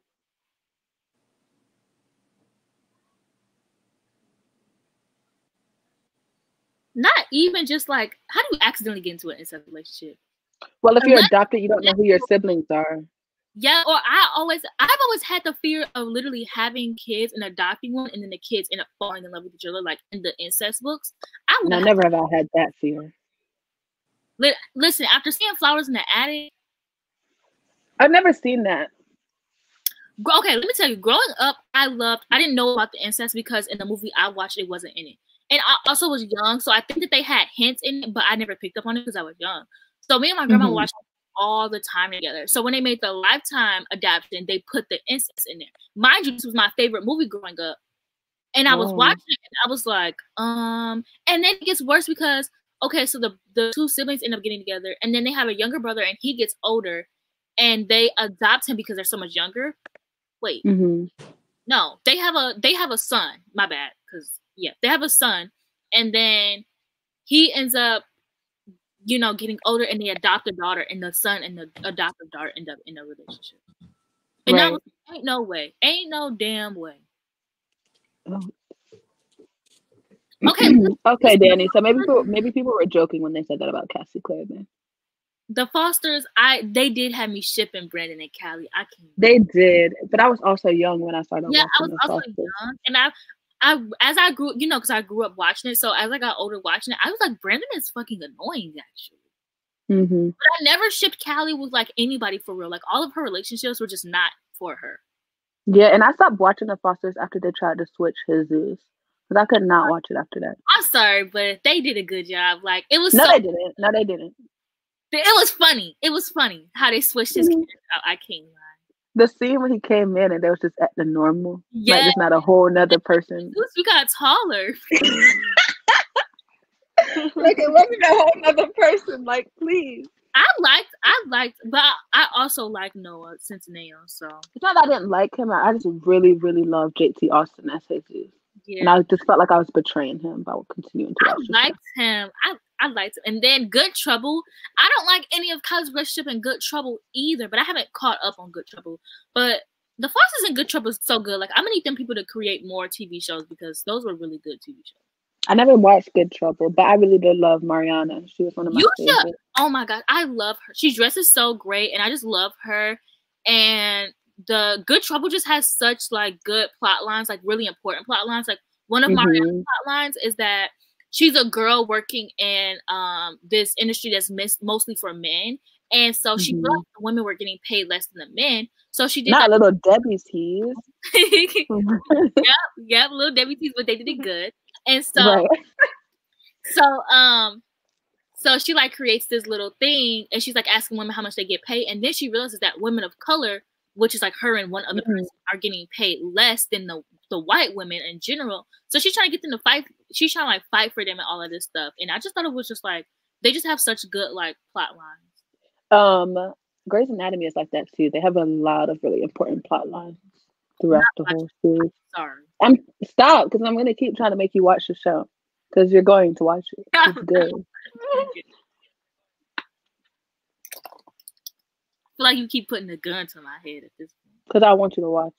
Not even just like, how do you accidentally get into an incest relationship? Well, if you're adopted, you don't know who your siblings are. Yeah, or I've always had the fear of literally having kids and adopting one, and then the kids end up falling in love with each other, like in the incest books. I never have I had that fear. Listen, after seeing Flowers in the Attic, I've never seen that. Okay, let me tell you. Growing up, I didn't know about the incest because in the movie I watched, it wasn't in it, and I also was young, so I think that they had hints in it, but I never picked up on it because I was young. So me and my grandma watched all the time together. So when they made the Lifetime adaptation, they put the incest in there. Mind you, this was my favorite movie growing up. And I was watching it and I was like, and then it gets worse because, okay, so the two siblings end up getting together and then they have a younger brother and he gets older and they adopt him because they're so much younger. Wait. No, they have a son. My bad. Because, yeah, they have a son and then he ends up getting older, and they adopt a daughter, and the son and the adoptive daughter end up in a relationship. And that was, ain't no way. Ain't no damn way. Okay, Danny. So maybe people were joking when they said that about Cassie Clare then. The Fosters, they did have me shipping Brandon and Callie. I can't. They did, but I was also young when I started watching I was The also Fosters. young, and as I grew, because I grew up watching it. So as I got older watching it, I was like, Brandon is fucking annoying, actually. Mm-hmm. But I never shipped Callie with like anybody for real. Like all of her relationships were just not for her. Yeah, and I stopped watching The Fosters after they tried to switch Jesus, because I could not watch it after that. I'm sorry, but they did a good job. Like it was. No, they didn't. No, they didn't. It was funny. It was funny how they switched his character out. I can't lie. The scene when he came in and they was just acting normal. Yeah. Like, just not a whole nother person. We got taller. Like, it wasn't a whole nother person. Like, please. I liked, but I also like Noah Centineo. So it's not that I didn't like him. I just really, really love JT Austin as Jesus. Yeah. And I just felt like I was betraying him by continuing to watch the show. I liked him. I liked him. And then Good Trouble. I don't like any of Kylie's relationship in Good Trouble either, but I haven't caught up on Good Trouble. But The Fosters in Good Trouble is so good. Like, I'm gonna need them people to create more TV shows because those were really good TV shows. I never watched Good Trouble, but I really did love Mariana. She was one of my favorites. Oh my God, I love her. She dresses so great, and I just love her. And the Good Trouble just has such like good plot lines, like really important plot lines. Like one of Mariana's plot lines is that she's a girl working in this industry that's mostly for men, and so she realized the women were getting paid less than the men. So she did not little Debbie's teas. Yep, little Debbie teas, but they did it good. And so, so she like creates this little thing, and she's like asking women how much they get paid, and then she realizes that women of color, which is like her and one other person, are getting paid less than the white women in general. So she's trying to get them to fight. She's trying to like fight for them and all of this stuff. And I just thought it was just like they just have such good like plot lines. Grey's Anatomy is like that too. They have a lot of really important plot lines throughout the whole series. Sorry. Stop, because I'm going to keep trying to make you watch the show. Because you're going to watch it. It's good. I feel like you keep putting a gun to my head at this point. Because I want you to watch.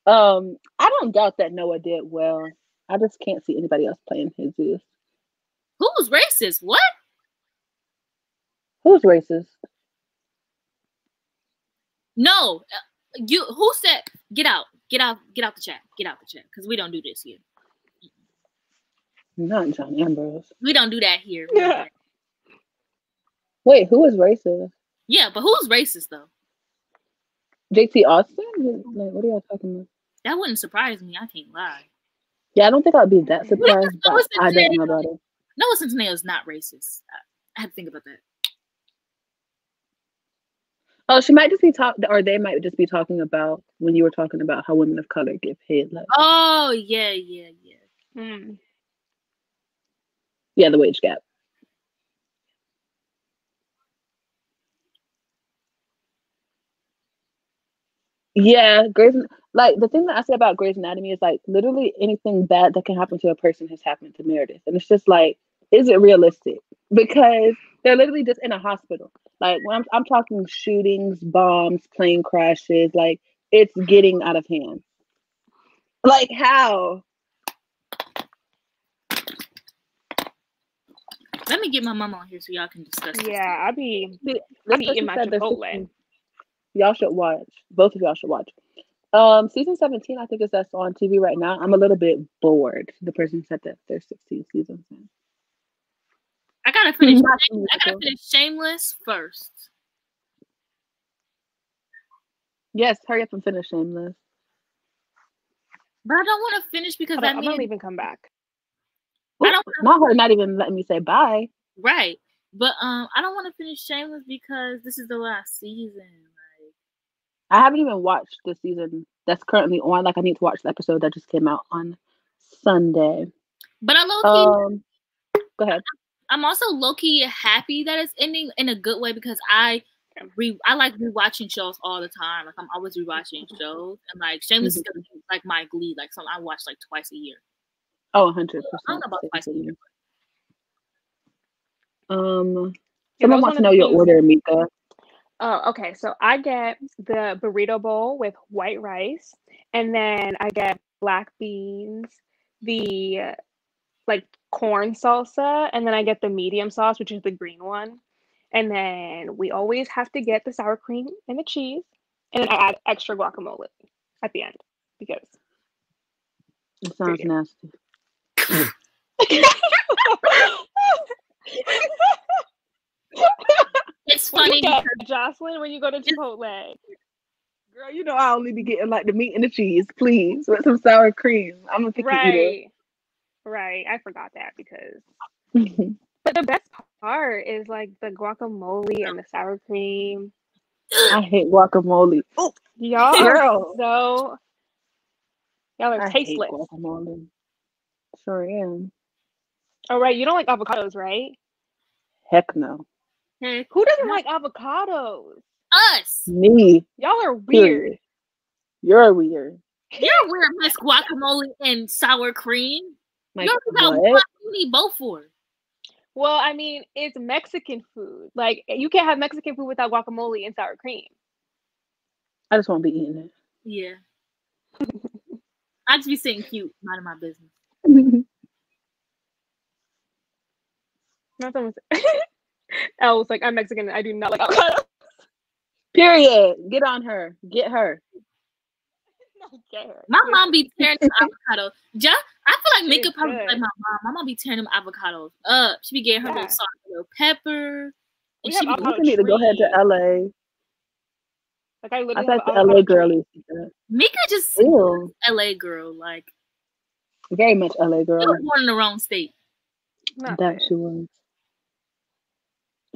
I don't doubt that Noah did well. I just can't see anybody else playing Jesus. Who's racist? What? Who's racist? No. Who said get out the chat, because we don't do this here. Not John Ambrose. We don't do that here. Yeah. Wait, who is racist? Yeah, but who's racist though? JT Austin? Like, what are y'all talking about? That wouldn't surprise me. I can't lie. Yeah, I don't think I'd be that surprised, but I don't know about it. Noah Centineo is not racist. I had to think about that. Oh, she might just be or they might just be talking about when you were talking about how women of color get paid less. Oh, yeah. Yeah, the wage gap. Yeah, like the thing that I say about Grey's Anatomy is like literally anything bad that can happen to a person has happened to Meredith, and it's just like, is it realistic? Because they're literally just in a hospital. Like when I'm talking shootings, bombs, plane crashes, like it's getting out of hand. Like how? Let me get my mama on here so y'all can discuss this. Yeah, I'll be eating my Chipotle. Y'all should watch. Both of y'all should watch. Season 17, I think that's on TV right now. I'm a little bit bored. The person said that there's 16 seasons. I gotta finish Shameless first. Yes, hurry up and finish Shameless. But I don't want to finish because I don't even come back. Not her not even letting me say bye. Right. But I don't want to finish Shameless because this is the last season. Like, I haven't even watched the season that's currently on. Like I need to watch the episode that just came out on Sunday. But I low-key go ahead. I'm also low-key happy that it's ending in a good way because I like rewatching shows all the time. Like I'm always rewatching shows, and like Shameless is gonna be like my Glee, like something I watch like twice a year. Oh, 100%. I don't know about twice a year. Someone wants to know your order, Mika. Oh, okay. So I get the burrito bowl with white rice, and then I get black beans, the like corn salsa, and then I get the medium sauce, which is the green one. And then we always have to get the sour cream and the cheese. And then I add extra guacamole at the end because it sounds nasty. It's funny because Jocelyn, when you go to Chipotle, girl, you know I only be getting like the meat and the cheese, please, with some sour cream. I'm a picky eater. Right. I forgot that because. But the best part is like the guacamole and the sour cream. I hate guacamole. Oh, y'all girl. Y'all are tasteless. I hate guacamole. Sure am. Oh, right. You don't like avocados, right? Heck no. Who doesn't like avocados? Us. Me. Y'all are weird. Period. You're weird. You're weird, Miss Guacamole and sour cream. Like, what you need both for? Well, I mean, it's Mexican food. Like, you can't have Mexican food without guacamole and sour cream. I just won't be eating it. Yeah. I just be sitting cute, minding my business. I was like, I'm Mexican. I do not like avocados. Period. Get on her. Get her. My mom be tearing them avocados. I feel like Mika probably like my mom. My mom be tearing them avocados up. She be getting her little salt, little pepper. And she need to go ahead to LA. Like I thought the LA girl is Mika just LA girl, like very much LA girl. She was born in the wrong state. That she was.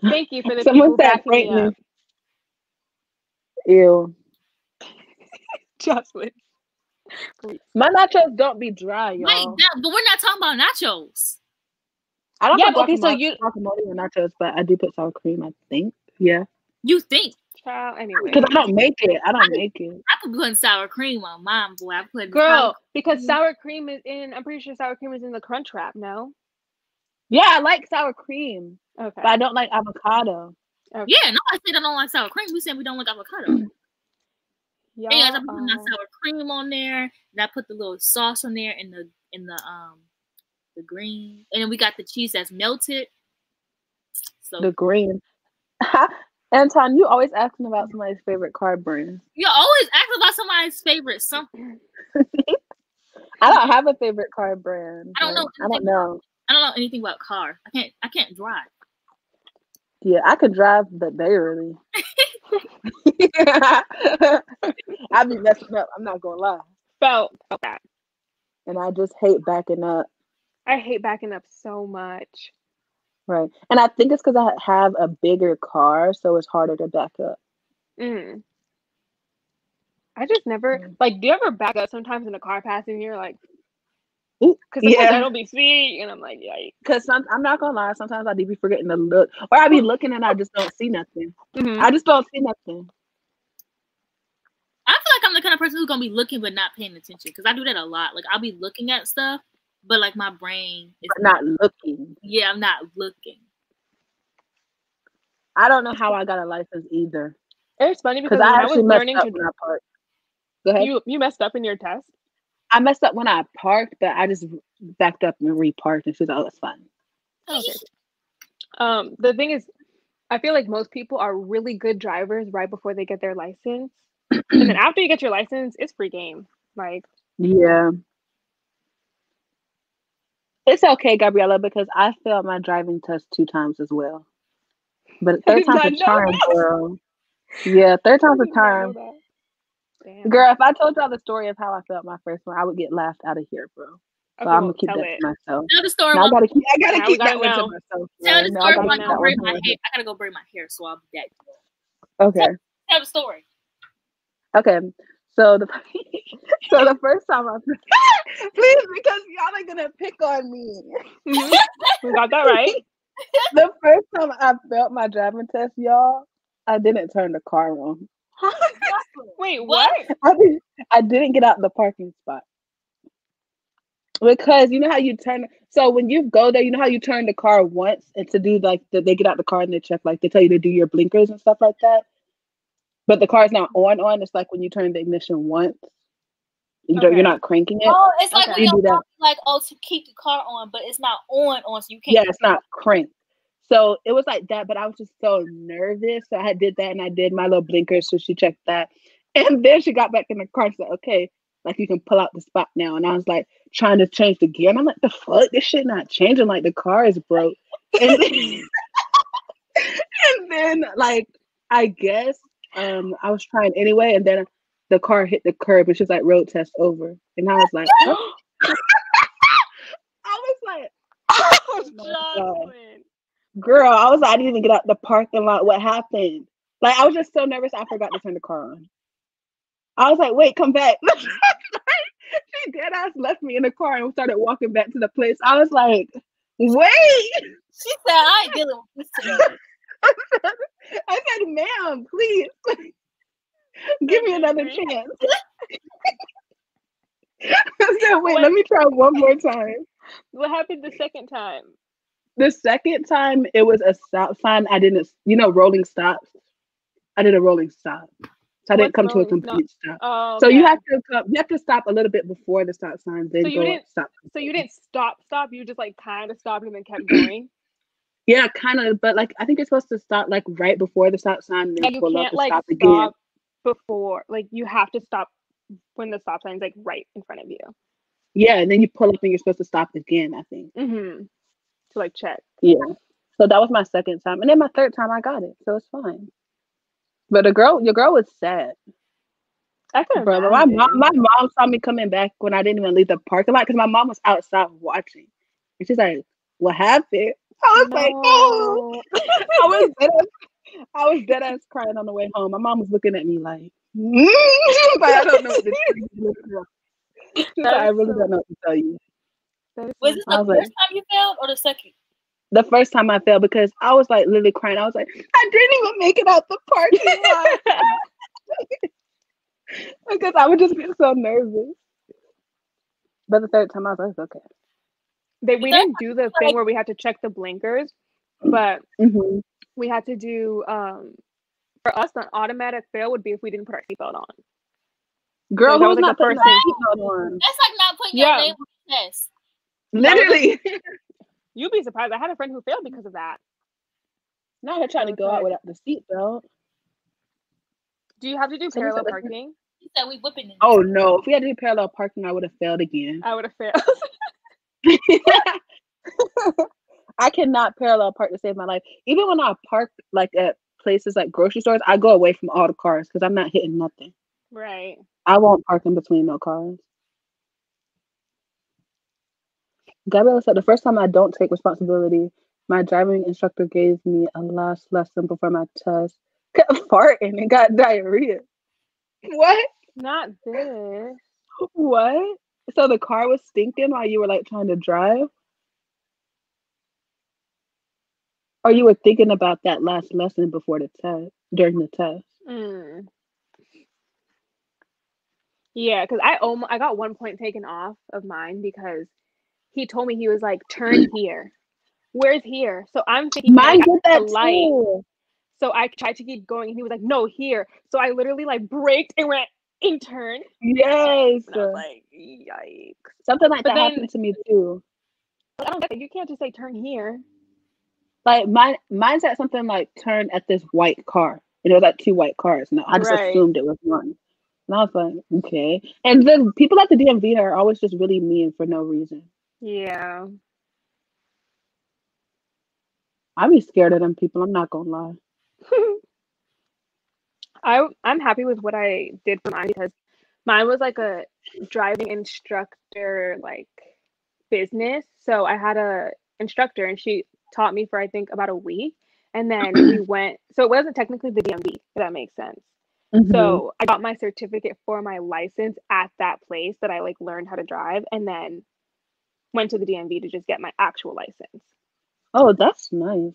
Thank you for the people backing me up. Ew. Jocelyn. My nachos don't be dry, y'all. Wait, but we're not talking about nachos. I don't put guacamole on nachos, but I do put sour cream, I think. Yeah. You think? Anyway. Because I don't make it. I put putting sour cream on mine, boy. I put because sour cream is in. I'm pretty sure sour cream is in the Crunch Wrap. No. Yeah, I like sour cream. Okay. But I don't like avocado. Okay. Yeah, no, I said I don't like sour cream. We said we don't like avocado. Yeah, I put my sour cream on there, and I put the little sauce on there in the green, and then we got the cheese that's melted. So the green. Anton, you always asking about somebody's favorite car brand. You always ask about somebody's favorite something. I don't have a favorite car brand. I don't know. I don't know anything about cars. I can't drive. Yeah, I could drive, but barely. I be messing up. I'm not gonna lie. Felt that. And I just hate backing up. I hate backing up so much. Right. And I think it's because I have a bigger car, so it's harder to back up. I just never like. Do you ever back up sometimes in a car passing? You're like, because I don't be seeing, and I'm like, yikes. Because I'm not gonna lie. Sometimes I do be forgetting to look, or I be looking and I just don't see nothing. I just don't see nothing. I feel like I'm the kind of person who's gonna be looking but not paying attention because I do that a lot. Like I'll be looking at stuff, but like my brain is not looking. Yeah, I'm not looking. I don't know how I got a license either. It's funny because I was learning to park. Go ahead. You messed up in your test. I messed up when I parked, but I just backed up and reparked, and she was like, "Oh, it's fine." Okay. The thing is, I feel like most people are really good drivers right before they get their license, and then after you get your license, it's free game. Like, yeah, it's okay, Gabriella, because I failed my driving test 2 times as well. But third time's a charm, girl. Yeah, third time's a charm. Girl, if I told y'all the story of how I felt my first one, I would get laughed out of here, bro. So I'm gonna keep that to myself. Tell the story. I gotta keep that one to myself. Tell the story. I gotta go braid my hair, so I'll be back. Okay. Tell the story. Okay. So the first time please, because y'all are gonna pick on me. We got that right. The first time I felt my driving test, y'all, I didn't turn the car on. Wait, what? I didn't get out in the parking spot. Because you know how you turn, so when you go there, you know how you turn the car once and to do like they get out the car and they check, like they tell you to do your blinkers and stuff like that. But the car's not on. It's like when you turn the ignition once, you're not cranking it. Oh, it's like when you do that. Like to keep the car on, but it's not on, so you can't. Yeah, it's not cranked. So it was like that, but I was just so nervous. So I did that and I did my little blinker. So she checked that. And then she got back in the car and said, okay, like you can pull out the spot now. And I was like trying to change the gear. And I'm like, the fuck? This shit not changing. Like the car is broke. And then, and then like, I guess I was trying anyway. And then the car hit the curb and she's like, road test over. And I was like, oh. I was like, oh my God. Girl, I was like, I didn't even get out the parking lot. What happened? Like, I was just so nervous, I forgot to turn the car on. I was like, wait, come back. She dead ass left me in the car and started walking back to the place. I was like, wait. She said, I ain't dealing with this today. I said, ma'am, please. Give me another chance. I said, wait, let me try one more time. What happened the second time? The second time, it was a stop sign. I didn't, rolling stops. I did a rolling stop. So I didn't come to a complete stop. Oh, so okay. you have to stop a little bit before the stop sign, then stop. So you didn't stop. You just like kind of stopped and then kept going. Yeah, kind of. But like I think you're supposed to stop like right before the stop sign, and then you pull can't up and like stop again. Before. Like you have to stop when the stop sign's like right in front of you. Yeah, and then you pull up and you're supposed to stop again, I think. Mm-hmm. To like check. Yeah. So that was my second time. And then my third time I got it. So it's fine. But your girl was sad. I could Brother, my mom saw me coming back when I didn't even leave the parking lot because my mom was outside watching. And she's like, what happened? I was like, oh. I was dead ass crying on the way home. My mom was looking at me like, but I don't know what to tell you. I really don't know what to tell you. Was it the first time you failed or the second? The first time I failed because I was like literally crying. I was like, I didn't even make it out the parking lot. Because I would just get so nervous. But the third time I was like, okay. We didn't do the thing where we had to check the blinkers, but we had to do for us an automatic fail would be if we didn't put our seatbelt on. Girl, so who was like not putting their seatbelt on? That's like not putting your name on the test. Literally. You'd be surprised. I had a friend who failed because of that. Now they're trying to go out without the seatbelt. Do you have to do parallel parking? He said we whipping it. Oh no! If we had to do parallel parking, I would have failed again. I would have failed. I cannot parallel park to save my life. Even when I park like at places like grocery stores, I go away from all the cars because I'm not hitting nothing. Right. I won't park in between no cars. Gabriella said, the first time I don't take responsibility, my driving instructor gave me a last lesson before my test. Kept farting and got diarrhea. What? Not this. What? So the car was stinking while you were like trying to drive? Or you were thinking about that last lesson before the test, during the test? Yeah, because I got 1 point taken off of mine because he told me, he was like, turn here. Where's here? So I'm thinking mine did that too. So I tried to keep going and he was like, no, here. So I literally like braked and went in turn. Yes. And I was like, yikes. Something like that happened to me too. I don't get it. You can't just say turn here. Like mine's at something like turn at this white car. And it was like two white cars. And I just assumed it was one. And I was like, okay. And then people at the DMV are always just really mean for no reason. Yeah. I'd be scared of them people. I'm not gonna lie. I'm happy with what I did for mine because mine was like a driving instructor like business. So I had a instructor and she taught me for I think about a week. And then we went, so it wasn't technically the DMV, if that makes sense. So I got my certificate for my license at that place that I like learned how to drive and then went to the DMV to just get my actual license. Oh, that's nice.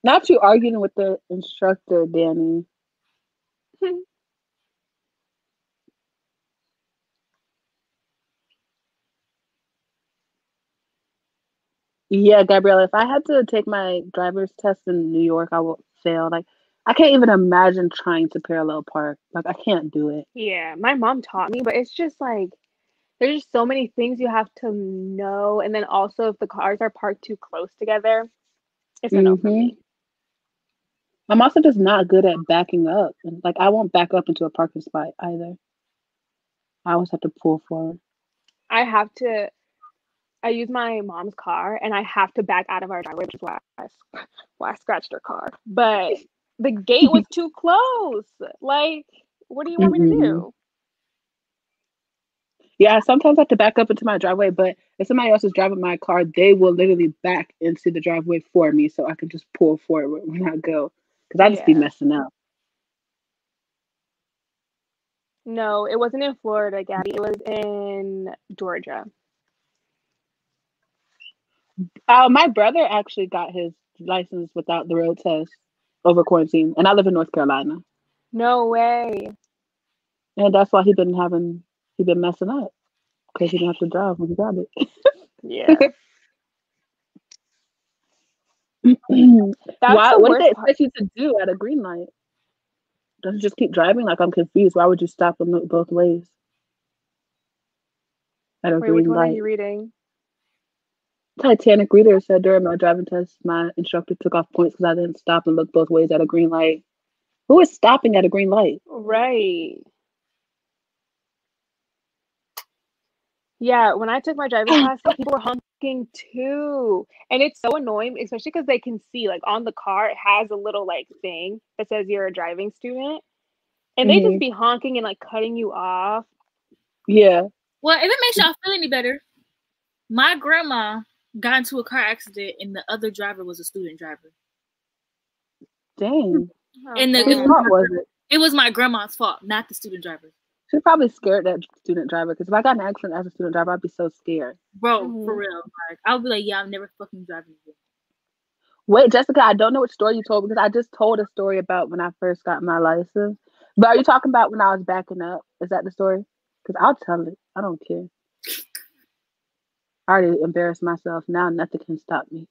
Not you arguing with the instructor, Danny. Yeah, Gabriella, if I had to take my driver's test in New York, I would fail. Like, I can't even imagine trying to parallel park. Like, I can't do it. Yeah, my mom taught me, but it's just like, there's just so many things you have to know, and then also if the cars are parked too close together, it's a no for me. I'm also just not good at backing up. And like I won't back up into a parking spot either. I always have to pull forward. I use my mom's car and I have to back out of our driveway, which is why I scratched her car. But the gate was too close. Like, what do you want me to do? Yeah, sometimes I have to back up into my driveway, but if somebody else is driving my car, they will literally back into the driveway for me so I can just pull forward when I go. Because I just be messing up. No, it wasn't in Florida, Gabby. It was in Georgia. My brother actually got his license without the road test over quarantine, and I live in North Carolina. No way. And that's why he been messing up because he didn't have to drive when he got it. Yeah. What did they expect you to do at a green light? Don't you just keep driving? Like, I'm confused. Why would you stop and look both ways at a green which one light? are you reading? Titanic reader said during my driving test, my instructor took off points because I didn't stop and look both ways at a green light. Who is stopping at a green light? Right. Yeah, when I took my driving class, people were honking too. And it's so annoying, especially because they can see, like, on the car, it has a little, like, thing that says you're a driving student. And they just be honking and, like, cutting you off. Yeah. Well, if it makes y'all feel any better, my grandma got into a car accident and the other driver was a student driver. Dang. And whose fault was it? It was my grandma's fault, not the student driver. She's probably scared that student driver because if I got in an accident as a student driver, I'd be so scared. Bro, for real. Like, I would be like, yeah, I'm never fucking driving again. Wait, Jessica, I don't know which story you told because I just told a story about when I first got my license. But are you talking about when I was backing up? Is that the story? Because I'll tell it. I don't care. I already embarrassed myself. Now nothing can stop me.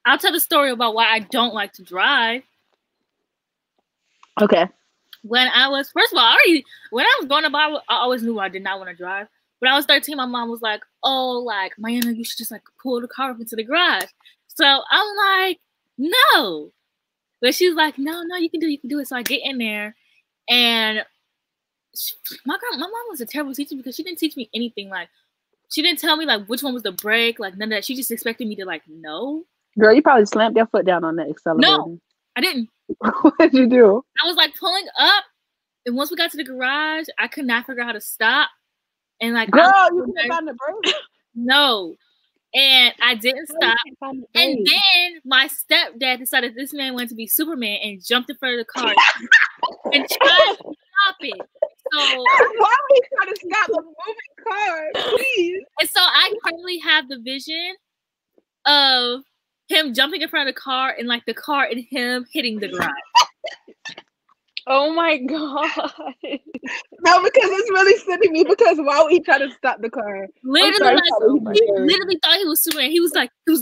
I'll tell the story about why I don't like to drive. Okay. When I was, first of all, when I was growing up, I always knew I did not want to drive. When I was 13, my mom was like, oh, like, Mayana, you should just, like, pull the car up into the garage. So I'm like, no. But she's like, no, you can do it. So I get in there, and my mom was a terrible teacher because she didn't teach me anything. Like, she didn't tell me, like, which one was the brake, like, none of that. She just expected me to, like, know. Girl, you probably slammed your foot down on that accelerator. No, I didn't. What did you do? I was, like, pulling up, and once we got to the garage, I could not figure out how to stop. And, like, girl, you couldn't find the brake? No. And I didn't stop. And then my stepdad decided this man wanted to be Superman and jumped in front of the car and tried to stop it. So why would he try to stop a moving car? Please. And so I currently have the vision of him jumping in front of the car and, like, the car and him hitting the garage. Oh my god. No, because it's really sending me because why would he try to stop the car? Literally, he literally thought he was Superman. He was like. Because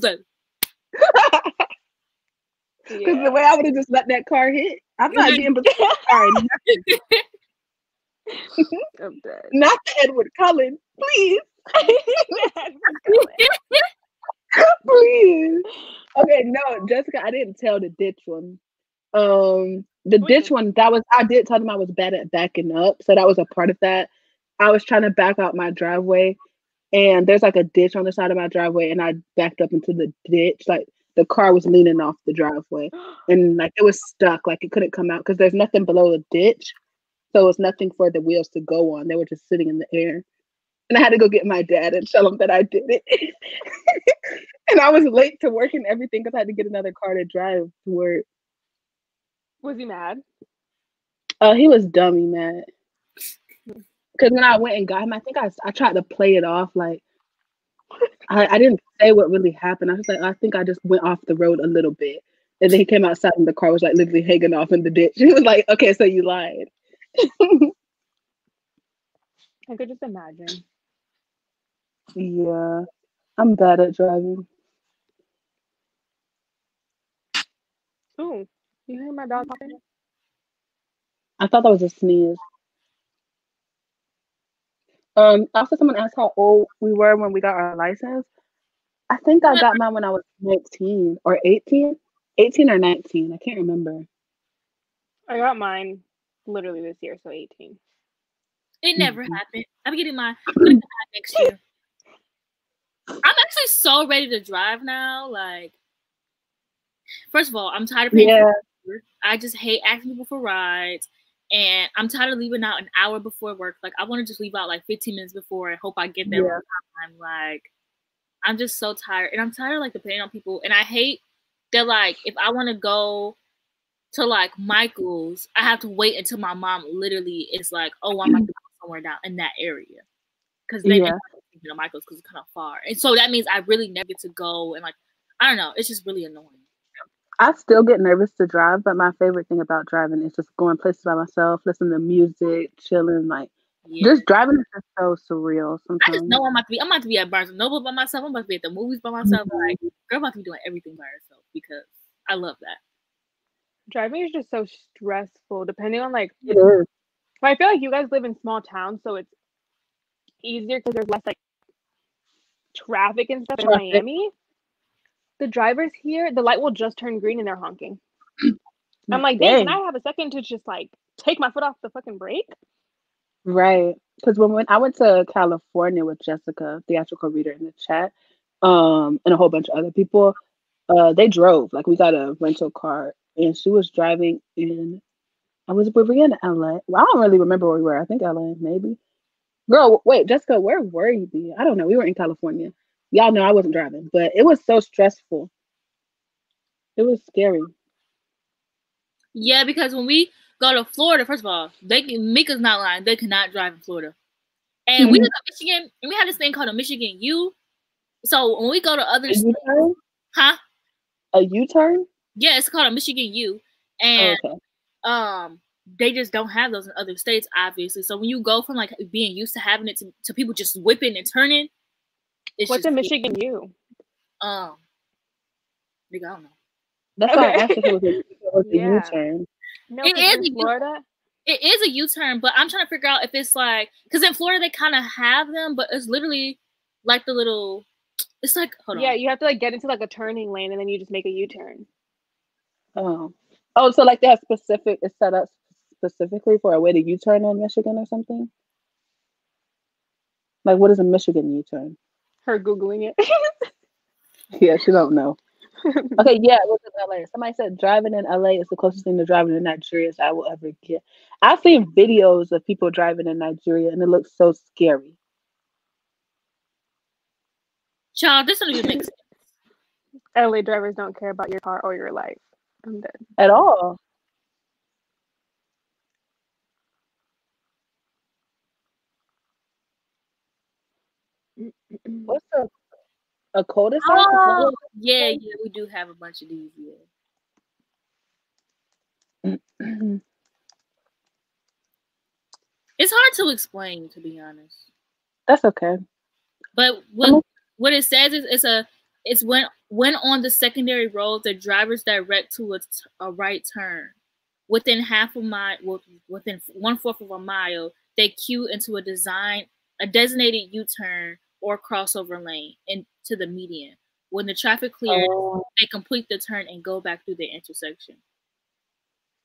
the way I would have just let that car hit. I'm not getting between the car and I'm dead. Not the Edward Cullen, please. Please. Okay, no, Jessica, I didn't tell the ditch one. The ditch one, I did tell them I was bad at backing up, so that was a part of that. I was trying to back out my driveway, and there's like a ditch on the side of my driveway, and I backed up into the ditch. Like, the car was leaning off the driveway, and like it was stuck, like it couldn't come out because there's nothing below the ditch, so it's nothing for the wheels to go on. They were just sitting in the air, and I had to go get my dad and tell him that I did it. And I was late to work and everything because I had to get another car to drive to work. Was he mad? He was dummy mad. Because when I went and got him, I think I tried to play it off like I didn't say what really happened. I was like, I think I just went off the road a little bit. And then he came outside and the car was like literally hanging off in the ditch. He was like, okay, so you lied. I could just imagine. Yeah. I'm bad at driving. Oh, you hear my dog talking? I thought that was a sneeze. Also, someone asked how old we were when we got our license. I think I got mine when I was 19 or 18. 18 or 19. I can't remember. I got mine literally this year, so 18. It never happened. I'm getting mine next year. I'm actually so ready to drive now. Like, first of all, I'm tired of paying for work. I just hate asking people for rides. And I'm tired of leaving out an hour before work. Like, I want to just leave out like 15 minutes before and hope I get there on time. Like, I'm just so tired. And I'm tired of like depending on people. And I hate that, like, if I want to go to like Michael's, I have to wait until my mom literally is like, oh, I'm about to go somewhere down in that area. Because then thinking of Michael's because it's kind of far. And so that means I really never get to go. And like, I don't know. It's just really annoying. I still get nervous to drive, but my favorite thing about driving is just going places by myself, listening to music, chilling. Like, just driving is just so surreal sometimes. I just know I'm about to be at Barnes & Noble by myself. I'm about to be at the movies by myself. Like, girl, I'm about to be doing everything by herself because I love that. Driving is just so stressful, depending on like. It is. But I feel like you guys live in small towns, so it's easier because there's less like traffic and stuff in Miami. The drivers here, the light will just turn green and they're honking. I'm like, dang, can I have a second to just like take my foot off the fucking brake? Right. Because when I went to California with Jessica, theatrical reader in the chat, and a whole bunch of other people, they drove. Like, we got a rental car and she was driving in, were we in LA? Well, I don't really remember where we were. I think LA, maybe. Girl, wait, Jessica, where were you? I don't know. We were in California. Y'all know I wasn't driving, but it was so stressful. It was scary. Yeah, because when we go to Florida, first of all, Mika's not lying. They cannot drive in Florida. And we live in Michigan, and we have this thing called a Michigan U. So when we go to other states, a U-turn? Yeah, it's called a Michigan U. And they just don't have those in other states, obviously. So when you go from like being used to having it to people just whipping and turning, what's a Michigan U? Nigga, I don't know. That's why I asked if it was a U-turn. No, it is in Florida. It is a U-turn, but I'm trying to figure out if it's like, because in Florida they kind of have them, but it's literally like the little. It's like, hold on. Yeah, you have to like get into like a turning lane and then you just make a U-turn. Oh, so like they have it's set up specifically for a way to U-turn in Michigan or something? Like, what is a Michigan U-turn? Her Googling it. Yeah, she don't know. Okay, yeah, it was in LA. Somebody said driving in LA is the closest thing to driving in Nigeria as I will ever get. I've seen videos of people driving in Nigeria and it looks so scary. Child, this doesn't even make sense. LA drivers don't care about your car or your life. I'm dead. At all. What's a cul-de-sac? Oh, yeah, we do have a bunch of these. Yeah. It's hard to explain, to be honest. That's okay. But what it says is it's when on the secondary road, the drivers direct to a right turn. Within half a mile, within 1/4 of a mile, they queue into a designated U-turn or crossover lane into the median. When the traffic clears, they complete the turn and go back through the intersection.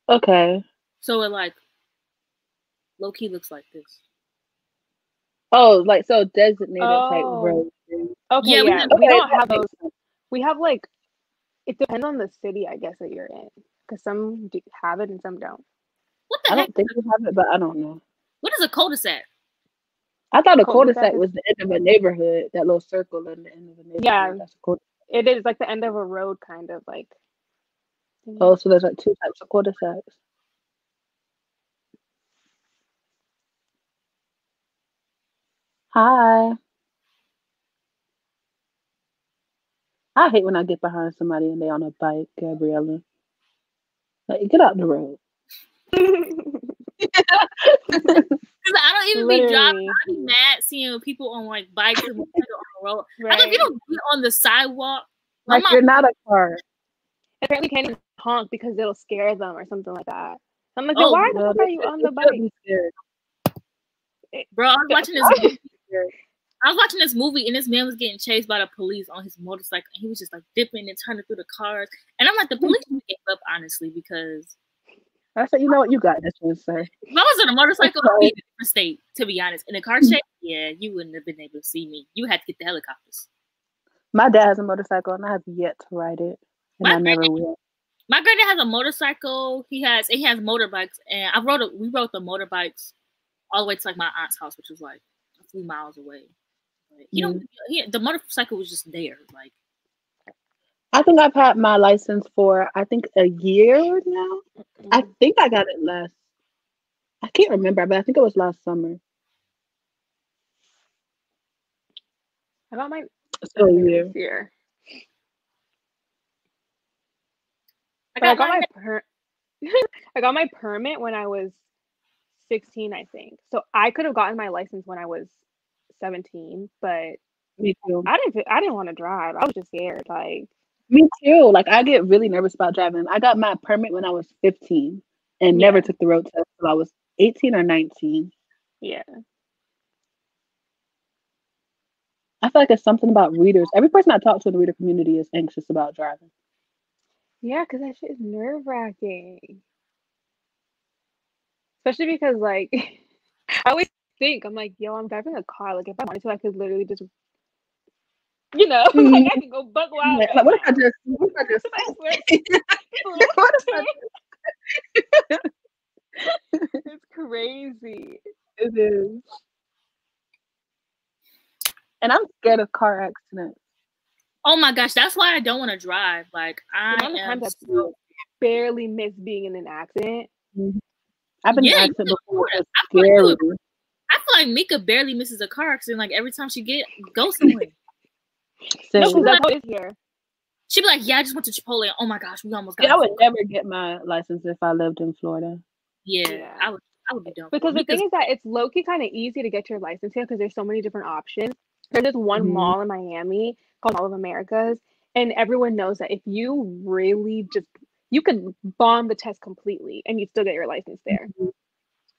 Okay. So it like low-key looks like this. Oh, like so designated type road. Okay, yeah. We don't have those. We have like, it depends on the city, I guess, that you're in. Because some have it and some don't. What the heck? I don't think we have it, but I don't know. What is a cul-de-sac? I thought a cul-de-sac was the end of a neighborhood, that little circle in the end of a neighborhood. Yeah, that's a cul-de-sac. It is like the end of a road, kind of like. Oh, so there's like two types of cul-de-sacs. Hi. I hate when I get behind somebody and they on a bike, Gabriella. Like, get out the road. Because I don't even be driving. I be mad seeing people on like bikes and on the road. Right. I think you don't be on the sidewalk. Like you're not a car. Apparently, can't even honk because it'll scare them or something like that. I'm like, then why the fuck are you on the bike? Bro, I was watching this movie. I was watching this movie, and this man was getting chased by the police on his motorcycle. And he was just like dipping and turning through the cars. And I'm like, the police gave up, honestly, because I said, you know what, you got this one, sir. if I was on a motorcycle, I'd be in a different state, to be honest. In a car chase, yeah, you wouldn't have been able to see me. You had to get the helicopters. My dad has a motorcycle, and I have yet to ride it, and I never will. My granddad has a motorcycle. He has motorbikes, and we rode the motorbikes all the way to like my aunt's house, which was like a few miles away. The motorcycle was just there. Like, I think I've had my license for a year now. I think I got it last. I can't remember, but I think it was last summer. I got mine this year. I got my permit when I was 16, I think. So I could have gotten my license when I was 17, but me too. I didn't want to drive. I was just scared. Like, me too. Like, I get really nervous about driving. I got my permit when I was 15 and never took the road test until I was 18 or 19. Yeah. I feel like it's something about readers. Every person I talk to in the reader community is anxious about driving. Yeah, because that shit is nerve-wracking. Especially because, like, I always think, I'm like, yo, I'm driving a car. Like, if I wanted to, I could literally just, like, I could go buck wild. Like, what if I just It's crazy. It is. And I'm scared of car accidents. Oh my gosh, that's why I don't want to drive. Like, I barely miss being in an accident. Mm-hmm. I've been in an accident before. It's scary. I feel like Mika barely misses a car accident. Like, every time she goes somewhere. No, because that's how it is here. She'd be like, yeah, I just went to Chipotle. Oh my gosh, we almost got I would never get my license if I lived in Florida. Yeah. I would be done. Because the thing is that it's low-key kind of easy to get your license here because there's so many different options. There's this one mall in Miami called Mall of Americas, and everyone knows that if you really you could bomb the test completely and you'd still get your license there.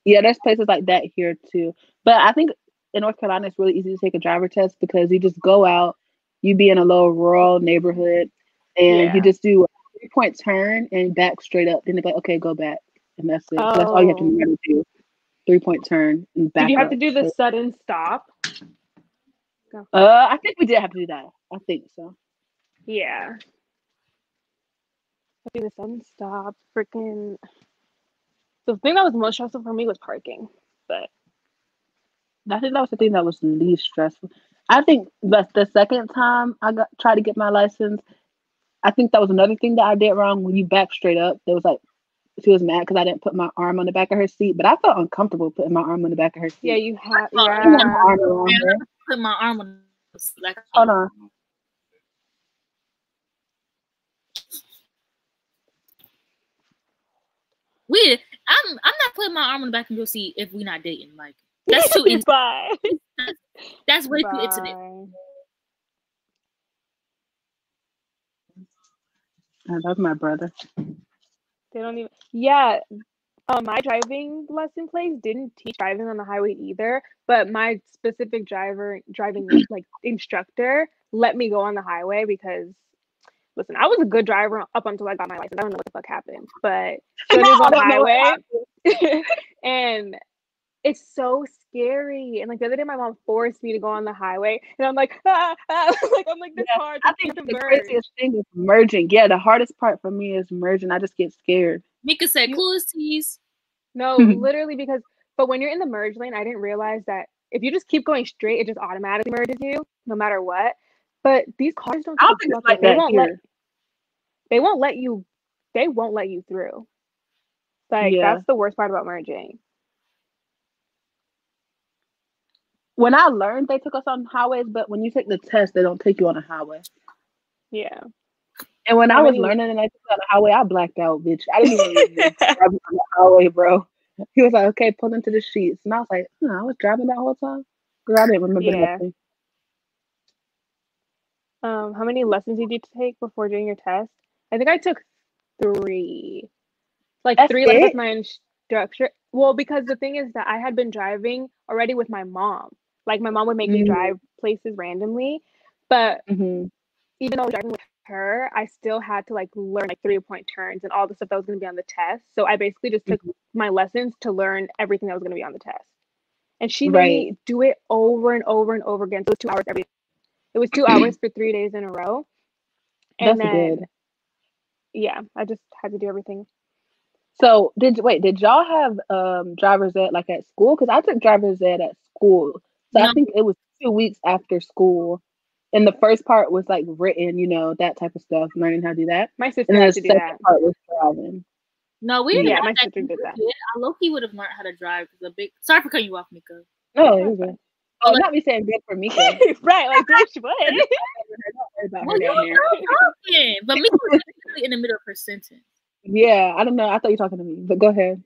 Yeah, there's places like that here too. But I think in North Carolina, it's really easy to take a driver test because you just go out, you be in a little rural neighborhood, and you just do a 3-point turn and back straight up. Then they're like, okay, go back. And that's it. So that's all you have to remember to do. 3-point turn and back. Did you have to do the sudden stop? I think we did have to do that. I think so. Yeah. I do the sudden stop. Freaking. The thing that was most stressful for me was parking, but I think that was the thing that was the least stressful. I think the second time I tried to get my license, I think that was another thing that I did wrong. When you back straight up, there was like, she was mad because I didn't put my arm on the back of her seat, but I felt uncomfortable putting my arm on the back of her seat. Yeah, you have. Put my arm on. Like, hold on. Weird. I'm not putting my arm on the back of your seat if we're not dating. Like, that's too intimate. Bye. That's way too intimate. That's my brother. They don't even. Yeah. My driving lesson place didn't teach driving on the highway either, but my specific driving like instructor let me go on the highway because, listen, I was a good driver up until I got my license. I don't know what the fuck happened, but so I was on the highway, and it's so scary. And like the other day, my mom forced me to go on the highway, and I'm like, like I'm like, this hard. I think the craziest thing is merging. Yeah, the hardest part for me is merging. I just get scared. Mika said, "Coolesties." No, literally, but when you're in the merge lane, I didn't realize that if you just keep going straight, it just automatically merges you, no matter what. But these cars don't. I don't think it's like that here. They won't let you through. Like that's the worst part about merging. When I learned, they took us on highways, but when you take the test, they don't take you on a highway. Yeah. And when I was learning and I took on the highway, I blacked out, bitch. I didn't even drive on the highway, bro. He was like, okay, pull into the sheets. And I was like, I was driving that whole time? Because I didn't remember nothing. How many lessons did you take before doing your test? I think I took 3. Like, that's 3 lessons. structure. Well, because the thing is that I had been driving already with my mom. Like my mom would make me drive places randomly, but even though I was driving with her, I still had to like learn like 3-point turns and all the stuff that was going to be on the test. So I basically just took my lessons to learn everything that was going to be on the test. And she made me do it over and over and over again. So it was 2 hours every day. It was 2 hours for 3 days in a row. And That's then, good. yeah, I just had to do everything. So did y'all have driver's ed like at school? Because I took driver's ed at school. So I think it was 2 weeks after school. And the first part was like written, you know, that type of stuff, learning how to do that. My sister and then had the to do second that. part was driving. No, we didn't. Yeah, my sister did that. I low-key would have learned how to drive. Sorry for cutting you off, Mika. No, it was good. Oh, not me saying good for Mika. Right, like bitch, what? Don't worry about her down here. But Mika was literally in the middle of her sentence. Yeah, I don't know. I thought you were talking to me, but go ahead.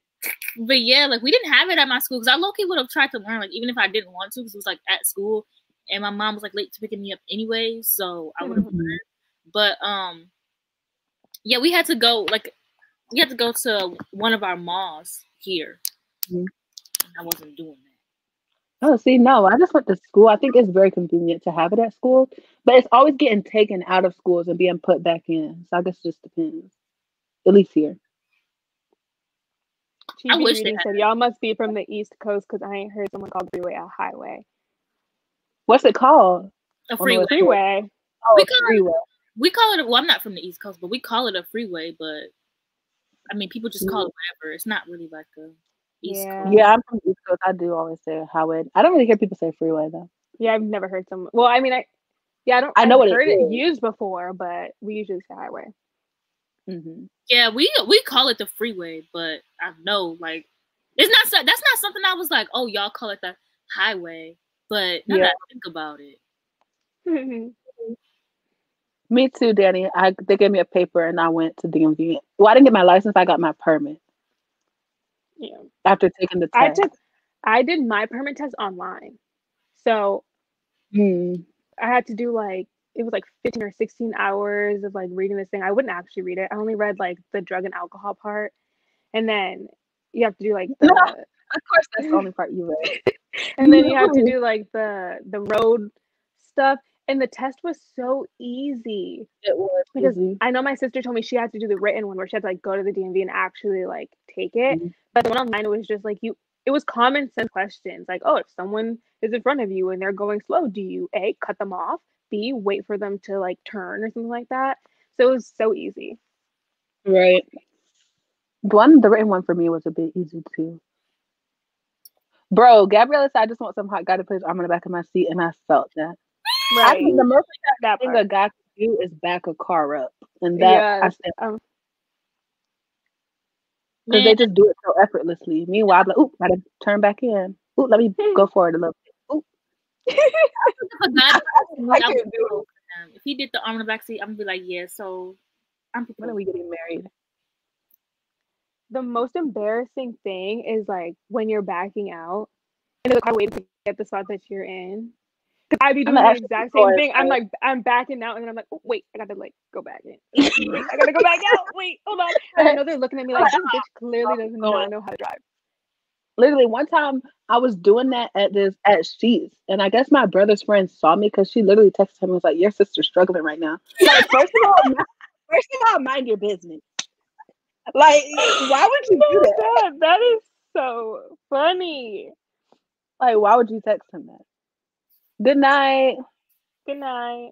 But yeah, like we didn't have it at my school because I low-key would have tried to learn, like even if I didn't want to, because it was like at school, and my mom was like late to picking me up anyway, so I would have learned. But yeah, we had to go to one of our malls here. And I wasn't doing that. Oh, see, no, I just went to school. I think it's very convenient to have it at school, but it's always getting taken out of schools and being put back in. So I guess it just depends. At least here. I wish they said y'all must be from the East Coast because I ain't heard someone call the freeway a highway. What's it called? A freeway. Oh, we call it. Well, I'm not from the East Coast, but we call it a freeway. But I mean, people just call it whatever. It's not really like a East Coast. Yeah, I'm from the East Coast. I do always say a highway. I don't really hear people say freeway though. Yeah, I've never heard someone. Well, I mean, I know I've heard it used before, but we usually say highway. Yeah, we call it the freeway, but I know like that's not something I was like, oh, y'all call it the highway. But now that I think about it. Me too, Danny. They gave me a paper and I went to DMV. Well, I didn't get my license. I got my permit. Yeah. After taking the test. I did my permit test online. So I had to do like, it was like 15 or 16 hours of like reading this thing. I wouldn't actually read it. I only read like the drug and alcohol part. And then you have to do like of course that's the only part you read. And then you have to do like the road stuff. And the test was so easy. It was because easy. I know my sister told me she had to do the written one where she had to like go to the DMV and actually like take it. But the one online, it was just like it was common sense questions. Like, oh, if someone is in front of you and they're going slow, do you A, cut them off? B, wait for them to like turn or something like that? So it was so easy. Right. The written one for me was a bit easy too. Bro, Gabriella said, I just want some hot guy to put his arm on the back of my seat, and I felt that. Right. I think the most that thing a guy can do is back a car up. And that I said, because they just do it so effortlessly. Meanwhile, I'm like, oop, gotta turn back in. Oop, let me go forward a little bit. Oop. I can't do it. If he did the arm on the back seat, I'm gonna be like, yeah, so when are we getting married? The most embarrassing thing is like when you're backing out and the car waiting to get the spot that you're in. Because I'd be doing the exact same thing. I'm like, I'm backing out and then I'm like, oh, wait, I gotta like go back in. Wait, I gotta go back out. Wait, hold on. And I know they're looking at me like, this bitch clearly does not know how to drive. Literally, one time I was doing that at Sheetz, and I guess my brother's friend saw me because she literally texted him and was like, "Your sister's struggling right now." Like, first of all, mind your business. Like, why would you do that? That is so funny. Like, why would you text him that? Good night. Good night.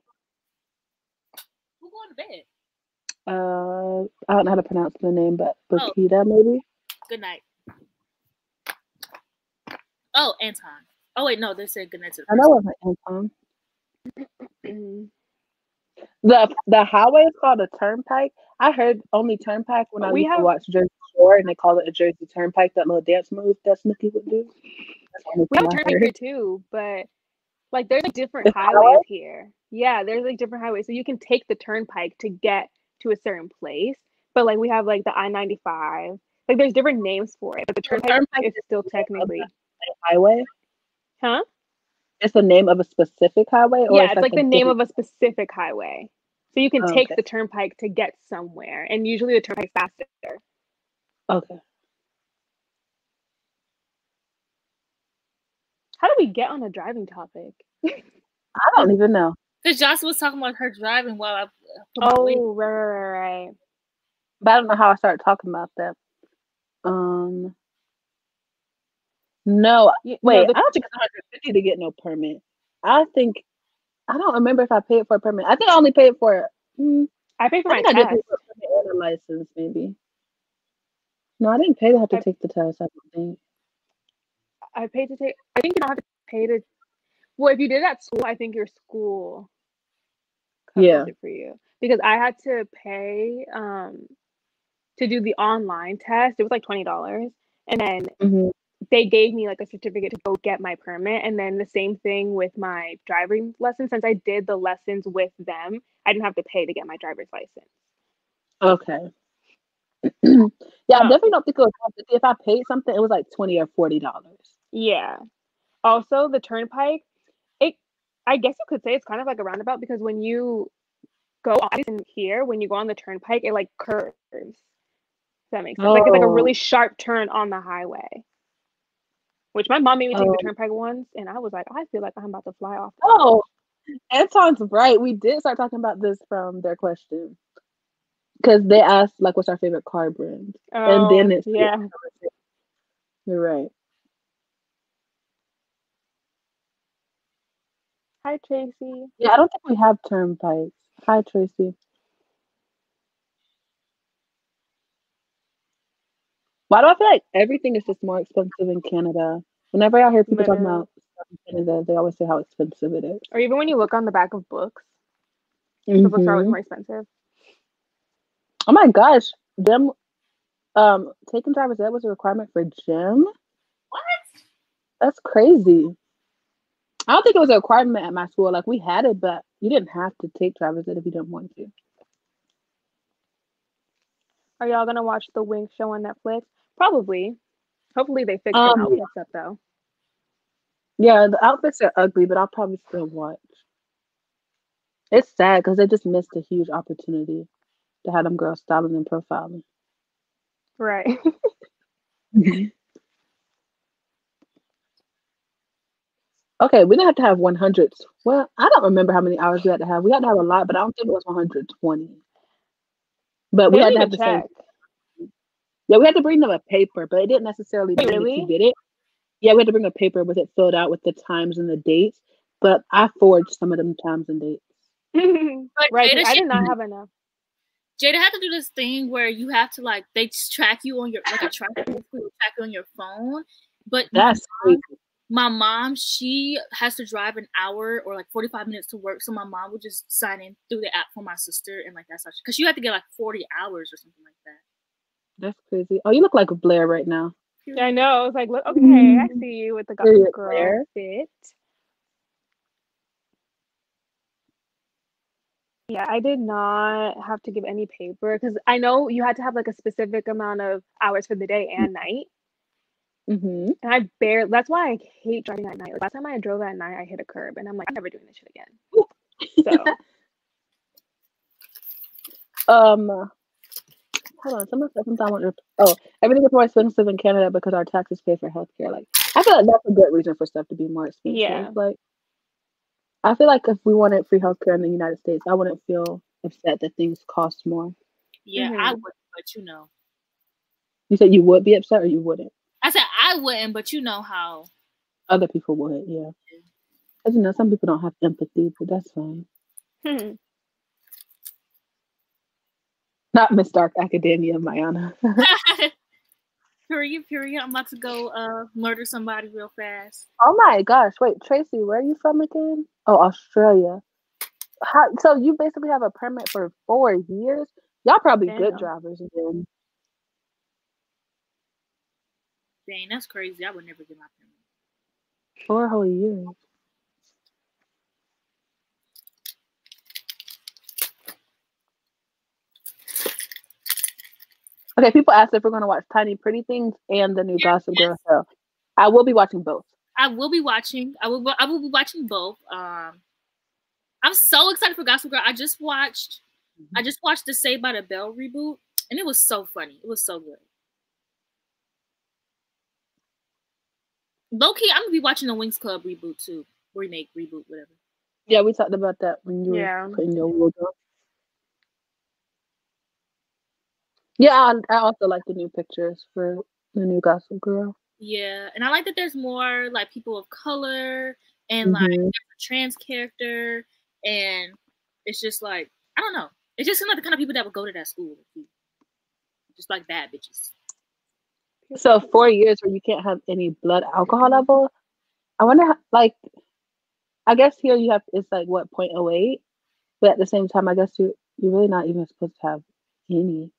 Who going to bed? I don't know how to pronounce the name, but Bakita, maybe. Good night. Oh, Anton. Oh wait, no, they said good night to the person. I know it was Anton. The highway is called a turnpike. I heard only turnpike when I used to watch Jersey Shore, and they call it a Jersey Turnpike. That little dance move that Snooki would do. We have a turnpike here too, but like there's like different highways here. Yeah, there's like different highways, so you can take the turnpike to get to a certain place. But like we have like the I-95. Like there's different names for it, but the turnpike is still technically highway. Huh? It's the name of a specific highway, or yeah, it's like the name of a specific highway. So you can take the turnpike to get somewhere, and usually the turnpike's faster. Okay. How do we get on a driving topic? I don't even know. Because Jocelyn was talking about her driving while I put my weight. Oh, right. But I don't know how I started talking about that. No, wait. I don't think it's 150 to get no permit. I don't remember if I paid for a permit. I think I only paid for. I paid for my test. I did pay for a permit and a license, maybe. No, I didn't pay to have to take the test. I don't think. I paid to take. I think you don't have to pay to. Well, if you did it at school, I think your school covers it for you, because I had to pay to do the online test. It was like $20, and then they gave me like a certificate to go get my permit. And then the same thing with my driving lesson. Since I did the lessons with them, I didn't have to pay to get my driver's license. Okay. Yeah, I definitely don't think it was 150. If I paid something, it was like $20 or $40. Yeah. Also, the turnpike, I guess you could say it's kind of like a roundabout, because when you go on here, when you go on the turnpike, it like curves. Does that make sense? Like it's like a really sharp turn on the highway. Which my mom made me take the turnpike once, and I was like, I feel like I'm about to fly off. Oh, Anton's right. We did start talking about this from their question. Because they asked, like, what's our favorite car brand? And then it's... Yeah. You're right. Hi, Tracy. Yeah, I don't think we have turnpikes. Hi, Tracy. Why do I feel like everything is just more expensive in Canada? Whenever I hear people talking about stuff in Canada, they always say how expensive it is. Or even when you look on the back of books, the books are always more expensive. Oh my gosh, them taking driver's ed was a requirement for gym? What? That's crazy. I don't think it was a requirement at my school. Like, we had it, but you didn't have to take driver's ed if you didn't want to. Are y'all gonna watch the Wink show on Netflix? Probably. Hopefully they fix the outfits up though. Yeah, the outfits are ugly, but I'll probably still watch. It's sad because they just missed a huge opportunity to have them girls styling and profiling. Right. Okay, we didn't have to have 100. Well, I don't remember how many hours we had to have. We had to have a lot, but I don't think it was 120. But we had to have the same. Yeah, we had to bring them a paper, but it didn't necessarily mean that you did it. Yeah, we had to bring a paper with it filled out with the times and the dates. But I forged some of them times and dates. Right, Jada, I did not have enough. Jada had to do this thing where you have to, like, they track you on your, like, a track you on your phone. But that's crazy. My mom, she has to drive an hour or like 45 minutes to work. So my mom would just sign in through the app for my sister. And like, that's how because you had to get like 40 hours or something like that. That's crazy. Oh, you look like Blair right now. Yeah, I know. I was like, look, okay, I see you with the Gossip Girl fit. Yeah, I did not have to give any paper because I know you had to have like a specific amount of hours for the day and night. And I that's why I hate driving at night. Like, last time I drove at night, I hit a curb, and I'm like, I'm never doing this shit again. So, hold on. Sometimes I want to. Everything is more expensive in Canada because our taxes pay for healthcare. Like, I feel like that's a good reason for stuff to be more expensive. Yeah. Like, I feel like if we wanted free healthcare in the United States, I wouldn't feel upset that things cost more. Yeah, I would, but you know. You said you would be upset, or you wouldn't? I said I wouldn't, but you know how other people would, yeah. Because, you know, some people don't have empathy, but that's fine. Not Miss Dark Academia, Mayana. Period. I'm about to go murder somebody real fast. Oh my gosh. Wait, Tracy, where are you from again? Oh, Australia. So you basically have a permit for 4 years? Y'all probably good drivers again. Dang, that's crazy. I would never get my permit. 4 whole years. Okay, people asked if we're going to watch Tiny Pretty Things and the new Gossip Girl show. I will be watching both. I will be watching both. I'm so excited for Gossip Girl. I just watched the Saved by the Bell reboot, and it was so funny. It was so good. Low key, I'm gonna be watching the Wings Club reboot too. Remake, reboot, whatever. Yeah, we talked about that when you were putting your wig on. Yeah, I also like the new pictures for the new Gossip Girl. Yeah, and I like that there's more like people of color and like different trans character, and it's just like I don't know. It just seems like the kind of people that would go to that school, just like bad bitches. So 4 years where you can't have any blood alcohol level. I wonder, how, like, I guess here you have it's like what 0.08, but at the same time, I guess you're really not even supposed to have any.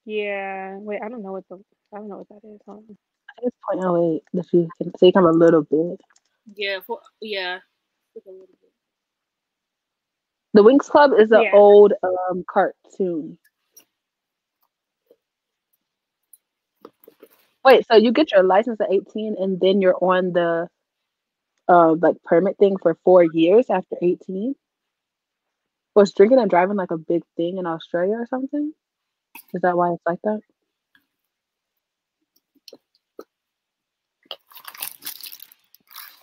Yeah. Wait, I don't know what that is. I think it's 0.08 that you can so you come a little bit. Yeah, like a little bit. The Winx Club is an old cartoon. Wait, so you get your license at 18 and then you're on the like permit thing for 4 years after 18? Was drinking and driving like a big thing in Australia or something? Is that why it's like that?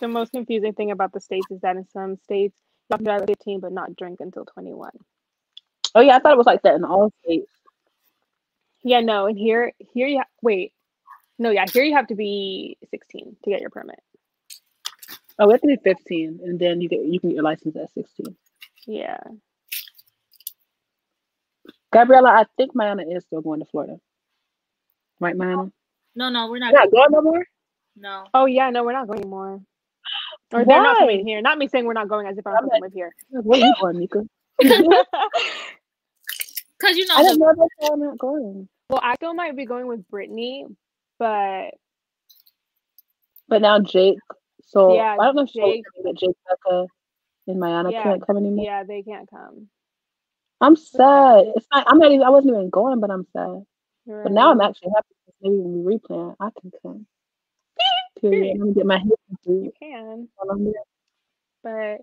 The most confusing thing about the states is that in some states you have to drive at 15 but not drink until 21. Oh yeah, I thought it was like that in all states. Yeah, no, and here you here you have to be 16 to get your permit. Oh, we have to be 15, and then you can get your license at 16. Yeah. Gabriella, I think Mayana is still going to Florida. Right, Mayana? No, we're not. You're not going no more? No. Oh yeah, no, we're not going anymore. Or they're not coming here. Not me saying we're not going as if I'm supposed to live here. Where are you going, Nika? Because I didn't know that's why I'm not going. Well, I still might be going with Brittany, but now Jake. So yeah, I don't know if Jake, Becca, and Mayana can't come anymore. Yeah, they can't come. I'm sad. It's not. I wasn't even going, but I'm sad. Right. But now I'm actually happy because maybe when we replan, I can come. Period. I'm gonna get my hands through. You can. But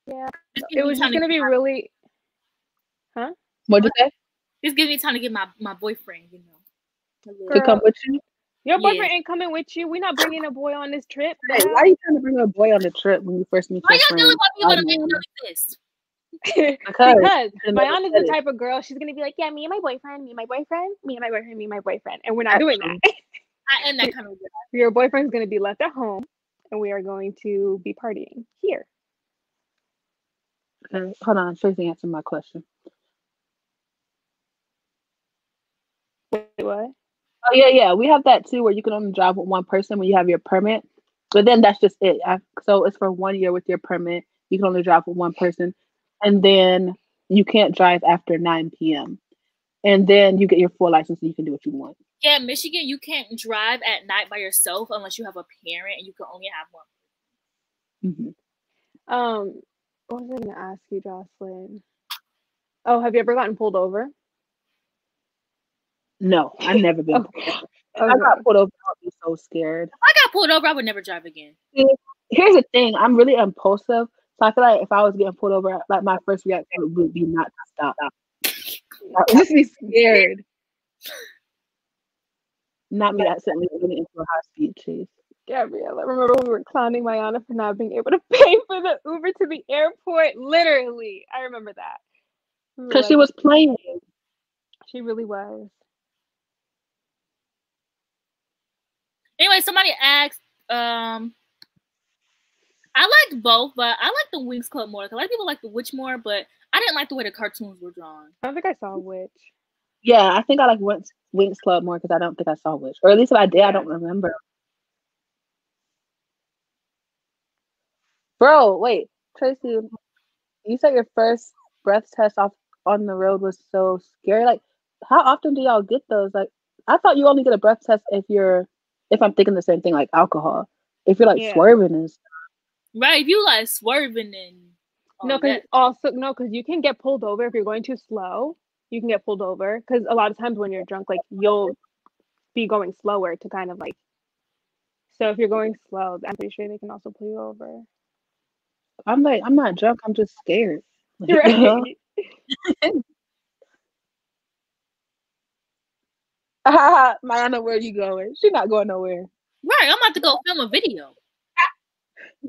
yeah, it was just gonna be really. Huh? What'd you say? Just give me time to get my boyfriend. To come with you. Your boyfriend ain't coming with you. We're not bringing a boy on this trip. Hey, why are you trying to bring a boy on the trip when you first meet your friend? Why y'all want to make me this? Because Mayana's the type of girl, she's gonna be like, yeah, me and my boyfriend, and we're not doing that. I am that kind of girl. Your boyfriend's gonna be left at home, and we are going to be partying here. Okay, hold on, Tracy answered my question. Wait, what? Oh yeah, we have that too, where you can only drive with one person when you have your permit, but then that's just it. So it's for 1 year with your permit. You can only drive with one person, and then you can't drive after 9 p.m. And then you get your full license and you can do what you want. Yeah, Michigan, you can't drive at night by yourself unless you have a parent, and you can only have one. Mm-hmm. What was I going to ask you, Jocelyn? Oh, have you ever gotten pulled over? No, I've never been. If I got pulled over, I'd be so scared. If I got pulled over, I would never drive again. Here's the thing: I'm really impulsive, so I feel like if I was getting pulled over, like my first reaction would be not to stop. I would just be scared. Not me accidentally getting into a high-speed chase. Gabriella, remember when we were clowning Mayana for not being able to pay for the Uber to the airport? Literally, I remember that. Because she was playing. She really was. Anyway, somebody asked, I liked both, but I like the Winx Club more. A lot of people like the Witch more, but I didn't like the way the cartoons were drawn. I don't think I saw Witch. Yeah, I think I like Winx Club more because I don't think I saw Witch. Or at least if I did, I don't remember. Bro, wait. Tracy, you said your first breath test on the road was so scary. Like, how often do y'all get those? Like, I thought you only get a breath test if I'm thinking the same thing, like alcohol. If you're like swerving and stuff. Right, if you like swerving and because you can get pulled over if you're going too slow. You can get pulled over because a lot of times when you're drunk, like you'll be going slower to kind of like. So if you're going slow, I'm pretty sure they can also pull you over. I'm like, I'm not drunk. I'm just scared. Right. Mayana, where are you going? She's not going nowhere. Right, I'm about to go film a video.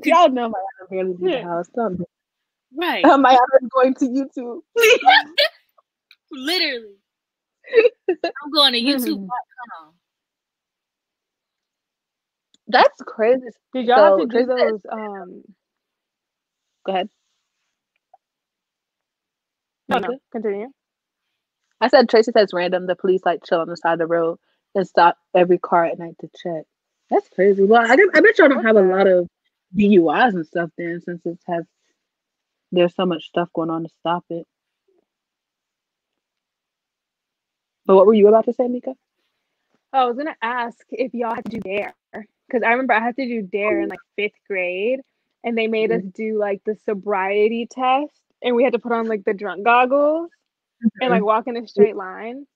Y'all know my other barely leave the house. Right. My other going to YouTube. Literally. I'm going to YouTube.com. That's crazy. Did y'all have to do those? Go ahead. No, continue. I said Tracy says random. The police like chill on the side of the road and stop every car at night to check. That's crazy. Well, I bet y'all don't have a lot of DUIs and stuff then, since there's so much stuff going on to stop it. But what were you about to say, Mika? Oh, I was gonna ask if y'all had to do DARE, because I remember I had to do DARE in like 5th grade, and they made us do like the sobriety test, and we had to put on like the drunk goggles and like walk in a straight line.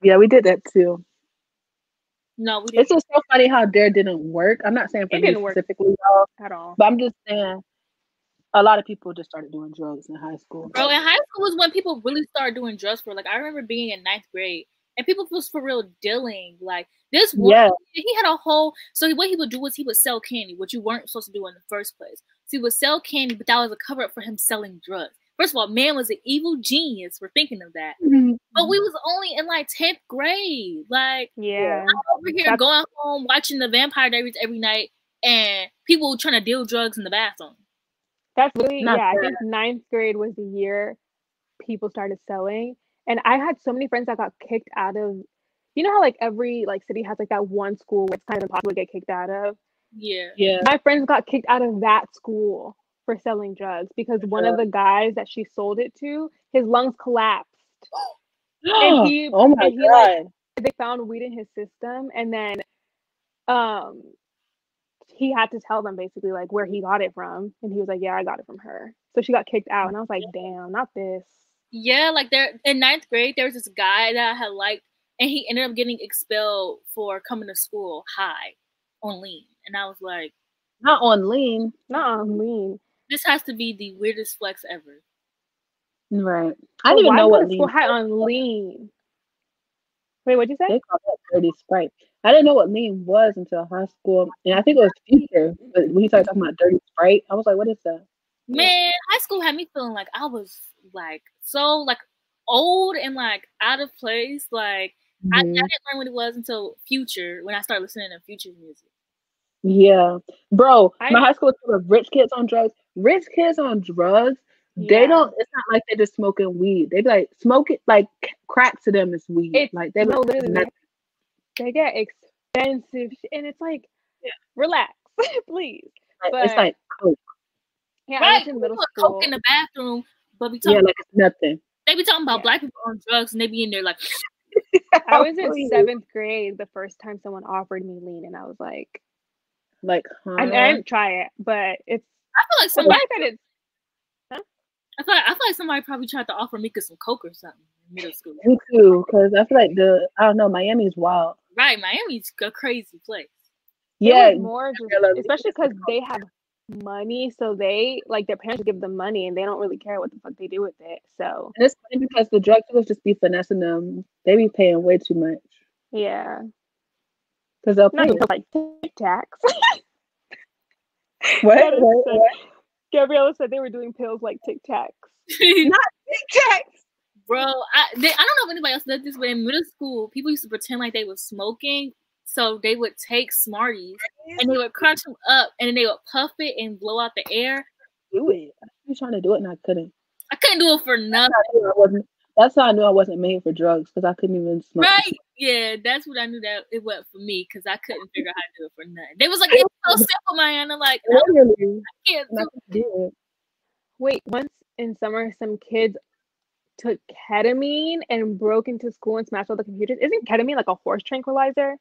Yeah, we did that too. No, we didn't. It's just so funny how DARE didn't work. I'm not saying for me specifically at all, but I'm just saying a lot of people just started doing drugs in high school. Bro, in high school was when people really started doing drugs for. Like, I remember being in 9th grade and people was for real dealing. Like, this one, he had a whole. So what he would do was he would sell candy, which you weren't supposed to do in the first place. So he would sell candy, but that was a cover up for him selling drugs. First of all, man was an evil genius for thinking of that. But we was only in like 10th grade. Like, yeah, I'm over here going home watching the Vampire Diaries every night, and people trying to deal drugs in the bathroom. That's really I think 9th grade was the year people started selling, and I had so many friends that got kicked out of. You know how like every like city has like that one school where it's kind of impossible to get kicked out of. Yeah. My friends got kicked out of that school for selling drugs because one of the guys that she sold it to, his lungs collapsed. And he, like, they found weed in his system, and then he had to tell them basically like where he got it from, and he was like, yeah, I got it from her. So she got kicked out, and I was like, damn, not this. Yeah, like there in 9th grade there was this guy that I had liked, and he ended up getting expelled for coming to school high on lean, and I was like, not on lean. This has to be the weirdest flex ever. Right. I didn't even know what lean. High on lean. Wait, what'd you say? They call that dirty Sprite. I didn't know what lean was until high school, and I think it was Future. But when he started talking about dirty Sprite, I was like, "What is that?" Man, high school had me feeling like I was like so like old and like out of place. Like I didn't learn what it was until Future, when I started listening to Future's music. Yeah, bro, my high school was full of rich kids on drugs. Rich kids on drugs. They don't. It's not like they're just smoking weed. They be like smoke it like crack to them is weed. Like they literally they get expensive, and it's like, relax, please. But it's like coke. Yeah, right. In middle school. Coke in the bathroom, but we talking like it's nothing. They be talking about black people on drugs, and they be in there like. I was in 7th grade the first time someone offered me lean, and I was like, huh? I didn't try it, but it's. I feel like somebody. I feel like somebody probably tried to offer Mika some coke or something in middle school. Me too, because I feel like I don't know, Miami's wild. Right, Miami's a crazy place. Yeah, more just, especially because they have money, so they like their parents give them money, and they don't really care what the fuck they do with it. So and it's funny because the drug dealers just be finessing them. They be paying way too much. Yeah, because they'll pay like Tic Tacs. What? Gabriella said they were doing pills like Tic Tacs. Not Tic Tacs. Bro, I don't know if anybody else did this, but in middle school, people used to pretend like they were smoking. So they would take Smarties and they would crunch them up, and then they would puff it and blow out the air. Do it. I was trying to do it and I couldn't. I couldn't do it for nothing. That's how I knew I wasn't made for drugs, because I couldn't even smoke. Right? Yeah, that's what I knew that it wasn't for me, because I couldn't figure out how to do it for nothing. They was like, it's so simple, Mariana. Like, really? I can't do it. Wait, once in summer, some kids took ketamine and broke into school and smashed all the computers. Isn't ketamine like a horse tranquilizer?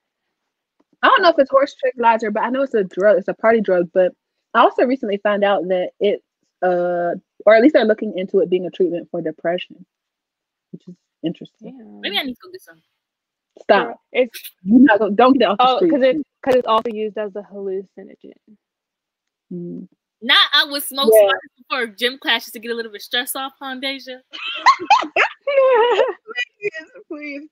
I don't know if it's horse tranquilizer, but I know it's a drug. It's a party drug. But I also recently found out that it's or at least they're looking into it being a treatment for depression, which is interesting. Yeah. Maybe I need to go get some. Stop. Don't get off the street. because it's also used as a hallucinogen. Not I would smoke before gym classes to get a little bit stress off, Deja. Please.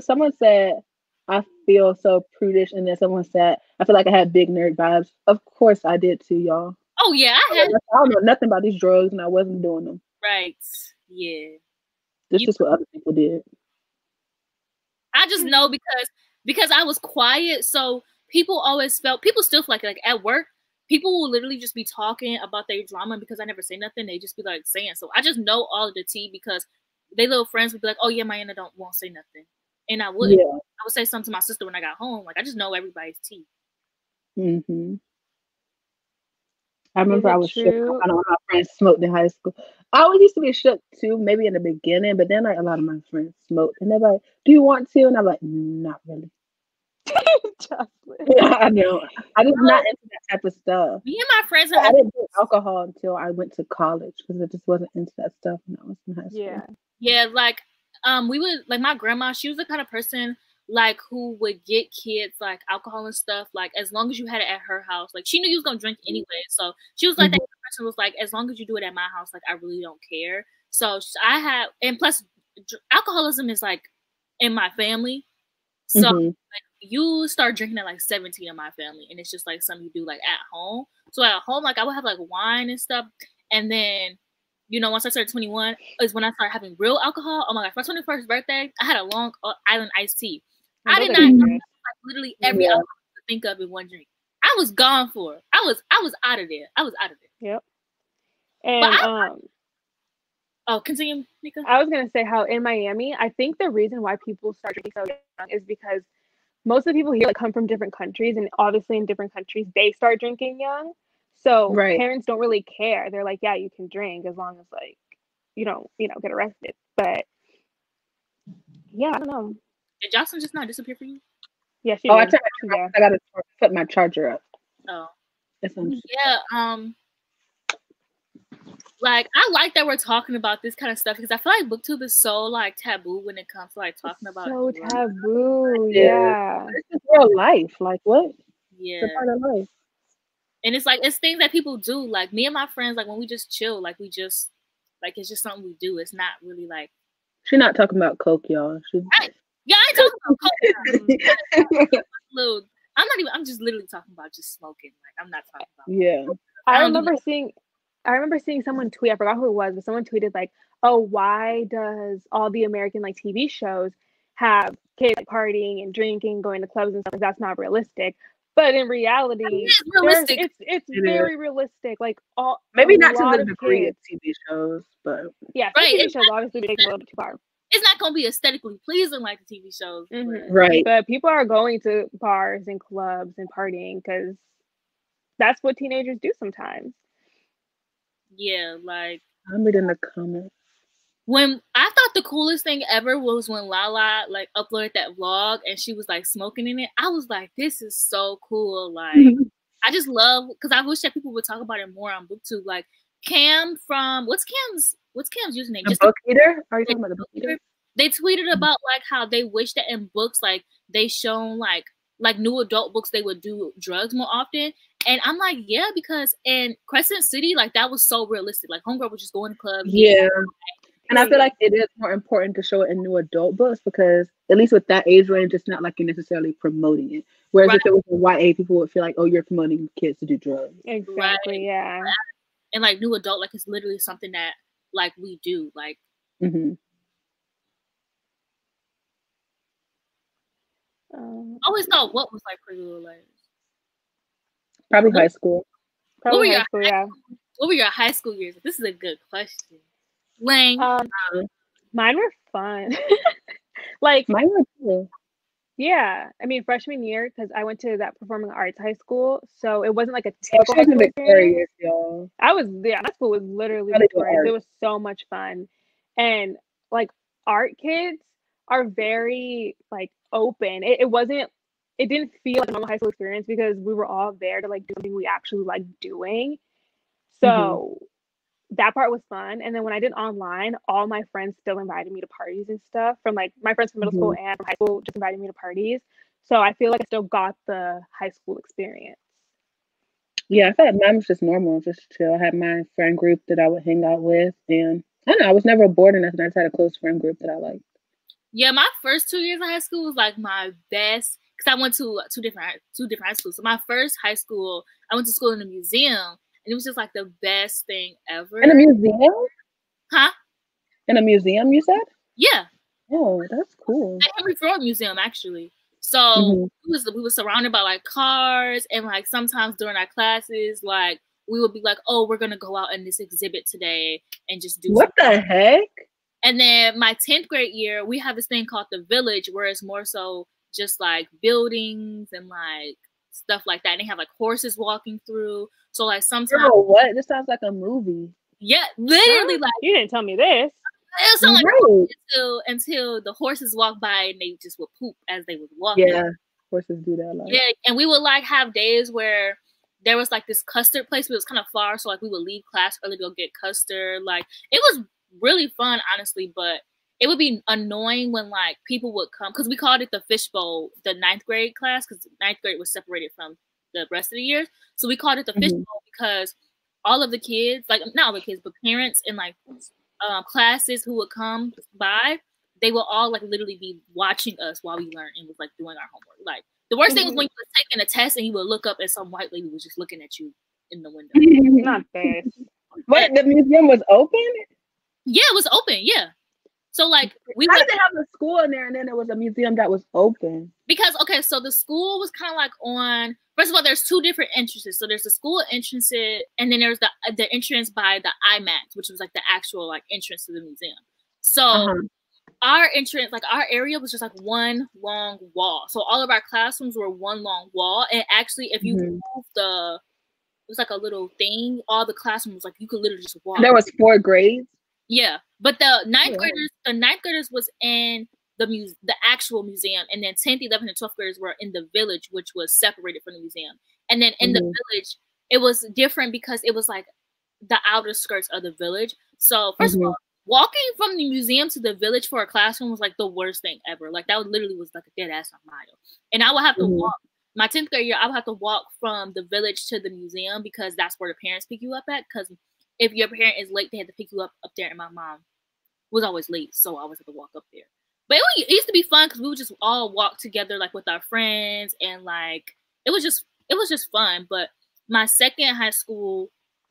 Someone said, I feel so prudish, and then someone said, I feel like I had big nerd vibes. Of course I did too, y'all. Oh yeah, I don't know nothing about these drugs, and I wasn't doing them. Right. Yeah. This is what other people did. I just know because I was quiet, so people still feel like at work, people will literally just be talking about their drama because I never say nothing. They just be like saying, so I just know all of the tea because they little friends would be like, oh yeah, Mayana won't say nothing. And I wouldn't. Yeah. I would say something to my sister when I got home. Like I just know everybody's tea. Mm-hmm. I remember I was shook. I don't know, my friends smoked in high school. I always used to be shook too, maybe in the beginning, but then like a lot of my friends smoked, and they're like, "Do you want to?" And I'm like, "Not really." Yeah, I know. I just not into that type of stuff. Me and my friends, I didn't do alcohol until I went to college because I just wasn't into that stuff when I was in high school. Yeah, like we would like my grandma. She was the kind of person like who would get kids like alcohol and stuff like as long as you had it at her house. Like she knew you was gonna drink anyway, so she was like that person was like as long as you do it at my house, like I really don't care. So I have, and plus alcoholism is like in my family, so like you start drinking at like 17 in my family, and it's just like something you do like at home. So at home, like I would have like wine and stuff, and then you know once I started 21 is when I started having real alcohol. Oh my gosh, my 21st birthday, I had a Long Island iced tea. I did not know like literally every alcohol to think of in one drink. I was gone for it. I was out of there. I was out of there. Yep. And oh, continue, Nika. I was gonna say how in Miami, I think the reason why people start drinking so young is because most of the people here like come from different countries, and obviously in different countries they start drinking young. So parents don't really care. They're like, yeah, you can drink as long as like you don't, get arrested. But yeah, I don't know. Did Jocelyn just not disappear for you? Yeah, she did. I gotta put my charger up. Oh. Yeah, like I like that we're talking about this kind of stuff because I feel like booktube is so like taboo when it comes to like talking about so taboo. Yeah. It's real life. Like what? Yeah. It's a part of life. And it's like it's things that people do. Like me and my friends, like when we just chill, like we just like it's just something we do. It's not really like she's not talking about coke, y'all. Yeah, I ain't talking about coke. I'm just literally talking about just smoking. Like I'm not talking about coke. I remember seeing someone tweet, I forgot who it was, but someone tweeted like, oh, why does all the American like TV shows have kids like partying and drinking, going to clubs and stuff? That's not realistic. But in reality, it's very realistic. Like maybe not to the degree of TV shows, but yeah, TV shows obviously take a little bit too far. It's not gonna be aesthetically pleasing like the TV shows, right? But people are going to bars and clubs and partying because that's what teenagers do sometimes. Yeah, like I'm reading the comments. When I thought the coolest thing ever was when Lala like uploaded that vlog and she was like smoking in it. I was like, this is so cool. Like I just love because I wish that people would talk about it more on BookTube. Like Cam from what's Cam's username? The Book Eater? Are you talking about the Book Eater? They tweeted about like how they wish that in books like they shown like new adult books they would do drugs more often. And I'm like, yeah, because in Crescent City, like that was so realistic. Like homegirl would just go in the club. Yeah. And I feel like it is more important to show it in new adult books because at least with that age range, it's not like you're necessarily promoting it. Whereas if it was a YA, people would feel like, oh, you're promoting kids to do drugs. Exactly, yeah. And like new adult, like it's literally something that like we do. Like I always thought what was like Pretty Little Liars? Probably high school. What were your high school years? This is a good question. Lang. Mine were fun. Like mine were cool. Yeah, I mean freshman year because I went to that performing arts high school, so it wasn't like a typical. High school experience, y'all. My school was literally victorious. It was so much fun, and like art kids are very like open. It didn't feel like a normal high school experience because we were all there to like do something we actually like doing. So that part was fun. And then when I did online, all my friends still invited me to parties and stuff from like my friends from middle school and from high school just invited me to parties. So I feel like I still got the high school experience. Yeah, I felt like mine was just normal, just chill. I had my friend group that I would hang out with. And I don't know, I was never bored or nothing. I just had a close friend group that I liked. Yeah, my first 2 years of high school was like my best because I went to two different high schools. So my first high school, I went to school in a museum, and it was just like the best thing ever. In a museum? Huh? In a museum, you said? Yeah. Oh, that's cool. The Henry Ford Museum, actually. So we were surrounded by like cars, and like sometimes during our classes, like we would be like, "Oh, we're gonna go out in this exhibit today and just do." What the heck? And then my 10th grade year, we have this thing called the Village, where it's more so just like buildings and like stuff like that. And they have like horses walking through. So like sometimes, Girl, what? This sounds like a movie. yeah, literally like you didn't tell me this. it sounded Right. like until the horses walk by and they just would poop as they was walking. Yeah, horses do that a lot. Yeah, and we would like have days where there was like this custard place, but it was kind of far, so like we would leave class early to go get custard. Like it was really fun, honestly, but it would be annoying when like people would come because we called it the fishbowl, the 9th grade class, because 9th grade was separated from the rest of the years. So we called it the fishbowl because all of the kids, like not all the kids, but parents and like classes who would come by, they will all like literally be watching us while we learn and was like doing our homework. Like the worst thing was when you were taking a test and you would look up and some white lady was just looking at you in the window. Not bad. But the museum was open? Yeah, it was open. Yeah. So like we How did they have a school in there and then there was a museum that was open? Because okay, so the school was kind of like on. First of all, there's two different entrances. So there's the school entrance, and then there's the entrance by the IMAX, which was like the actual like entrance to the museum. So our entrance, like our area, was just like one long wall. So all of our classrooms were one long wall, and actually, if you move it was like a little thing. All the classrooms, like you could literally just walk. There was 4 grades. Yeah, but the ninth graders was in the actual museum, and then 10th, 11th, and 12th graders were in the village, which was separated from the museum. And then in the village, it was different because it was like the outer skirts of the village. So first of all, walking from the museum to the village for a classroom was like the worst thing ever. Like that literally was like a dead ass mile. And I would have to walk. My 10th grade year, I would have to walk from the village to the museum because that's where the parents pick you up at. Because if your parent is late, they had to pick you up there, and my mom was always late, so I always had to walk up there. But it used to be fun because we would just all walk together, like with our friends, and like it was just fun. But my second high school,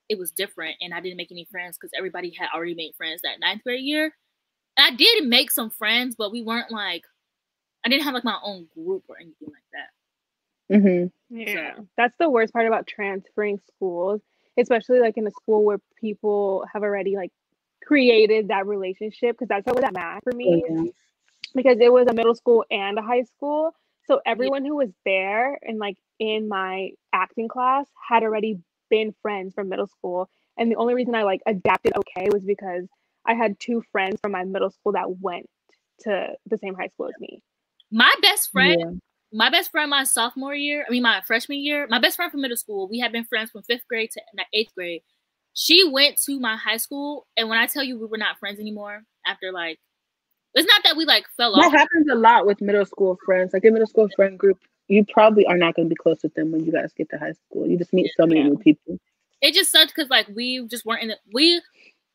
it was different, and I didn't make any friends because everybody had already made friends that 9th grade year. And I did make some friends, but we weren't like, I didn't have like my own group or anything like that. Yeah, that's the worst part about transferring schools, especially like in a school where people have already like created that relationship, because that's what was at Mac for me, because it was a middle school and a high school. So everyone who was there and like in my acting class had already been friends from middle school. And the only reason I like adapted okay was because I had 2 friends from my middle school that went to the same high school as me. My best friend, my sophomore year, my freshman year, my best friend from middle school, we had been friends from 5th grade to 8th grade. She went to my high school, and when I tell you we were not friends anymore after like, it's not that we like fell off. That happens a lot with middle school friends. Like a middle school friend group, you probably are not going to be close with them when you guys get to high school. You just meet so many new people. It just sucked because like we just weren't in the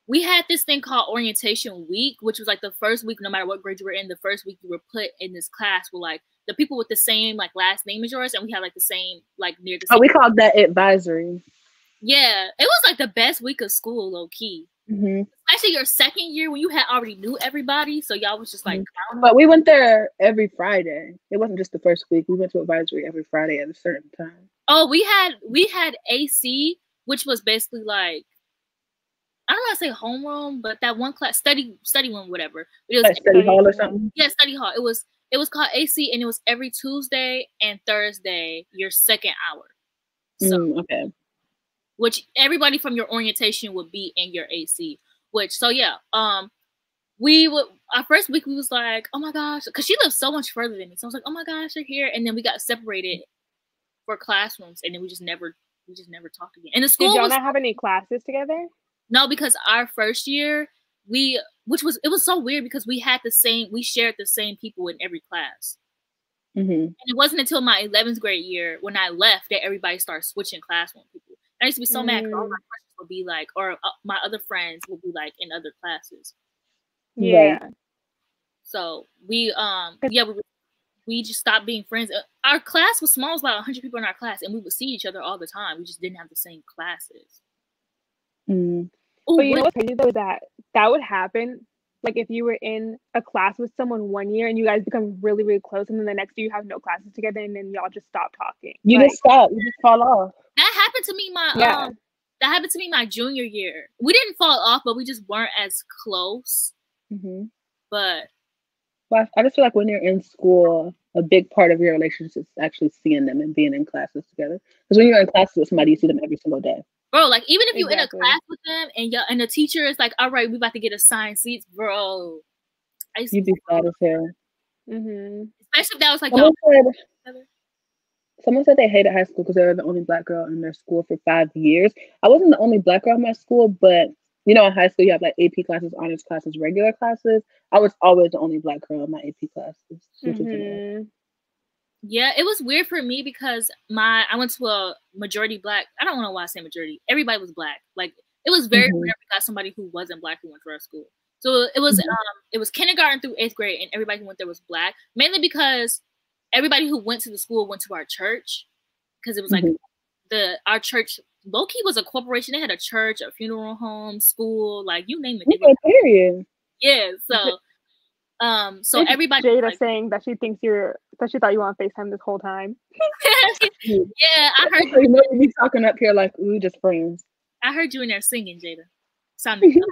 we had this thing called orientation week, which was like the first week, no matter what grade you were in, the first week you were put in this class with like the people with the same like last name as yours, and we had like the same like near the same. Oh, we called that advisory. Yeah, it was like the best week of school, low key. Especially your second year when you had already knew everybody, so y'all was just like. But we went there every Friday. It wasn't just the first week. We went to advisory every Friday at a certain time. Oh, we had AC, which was basically like, I don't want to say homeroom, but that one class, study room, whatever. It was like study hall or something. Yeah, study hall. It was called AC, and it was every Tuesday and Thursday, your second hour. So okay. Which everybody from your orientation would be in your AC. We would, our first week we was like, oh my gosh, because she lived so much further than me. So I was like, oh my gosh, you're here. And then we got separated for classrooms, and then we just never talked again. And the school Did y'all not have any classes together? No, because our first year it was so weird because we shared the same people in every class. And it wasn't until my 11th grade year when I left that everybody started switching classroom people. I used to be so mad because all my friends would be like, or my other friends would be like in other classes. Yeah. So we we just stopped being friends. Our class was small. It was about 100 people in our class, and we would see each other all the time. We just didn't have the same classes. Mm. Ooh, but you know what's crazy though is that would happen. Like if you were in a class with someone one year and you guys become really, really close, and then the next year you have no classes together, and then y'all just stop talking. You just stop. You just fall off. That happened to me that happened to me my junior year. We didn't fall off, but we just weren't as close. Mm-hmm. But I just feel like when you're in school, a big part of your relationship is actually seeing them and being in classes together. Because when you're in classes with somebody, you see them every single day. Bro, like even if you're in a class with them and the teacher is like, all right, we about to get assigned seats, bro. You'd be sad as hell. Mm-hmm. Especially if that was like someone said they hated high school because they were the only Black girl in their school for 5 years. I wasn't the only Black girl in my school, but you know, in high school you have like AP classes, honors classes, regular classes. I was always the only Black girl in my AP classes. Mm-hmm. Yeah, it was weird for me because I went to a majority Black. I don't know why I say majority. Everybody was Black. Like it was very rare we got somebody who wasn't Black who went to our school. So it was kindergarten through 8th grade, and everybody who went there was Black. Mainly because everybody who went to the school went to our church, because it was like our church low-key was a corporation. They had a church, a funeral home, school, like you name it. Period. Yeah, so everybody Jada like, saying that she thinks that she thought you were on FaceTime this whole time. Yeah, I heard you. Know we be talking up here like we just friends. I heard you in there singing, Jada. Sounding good.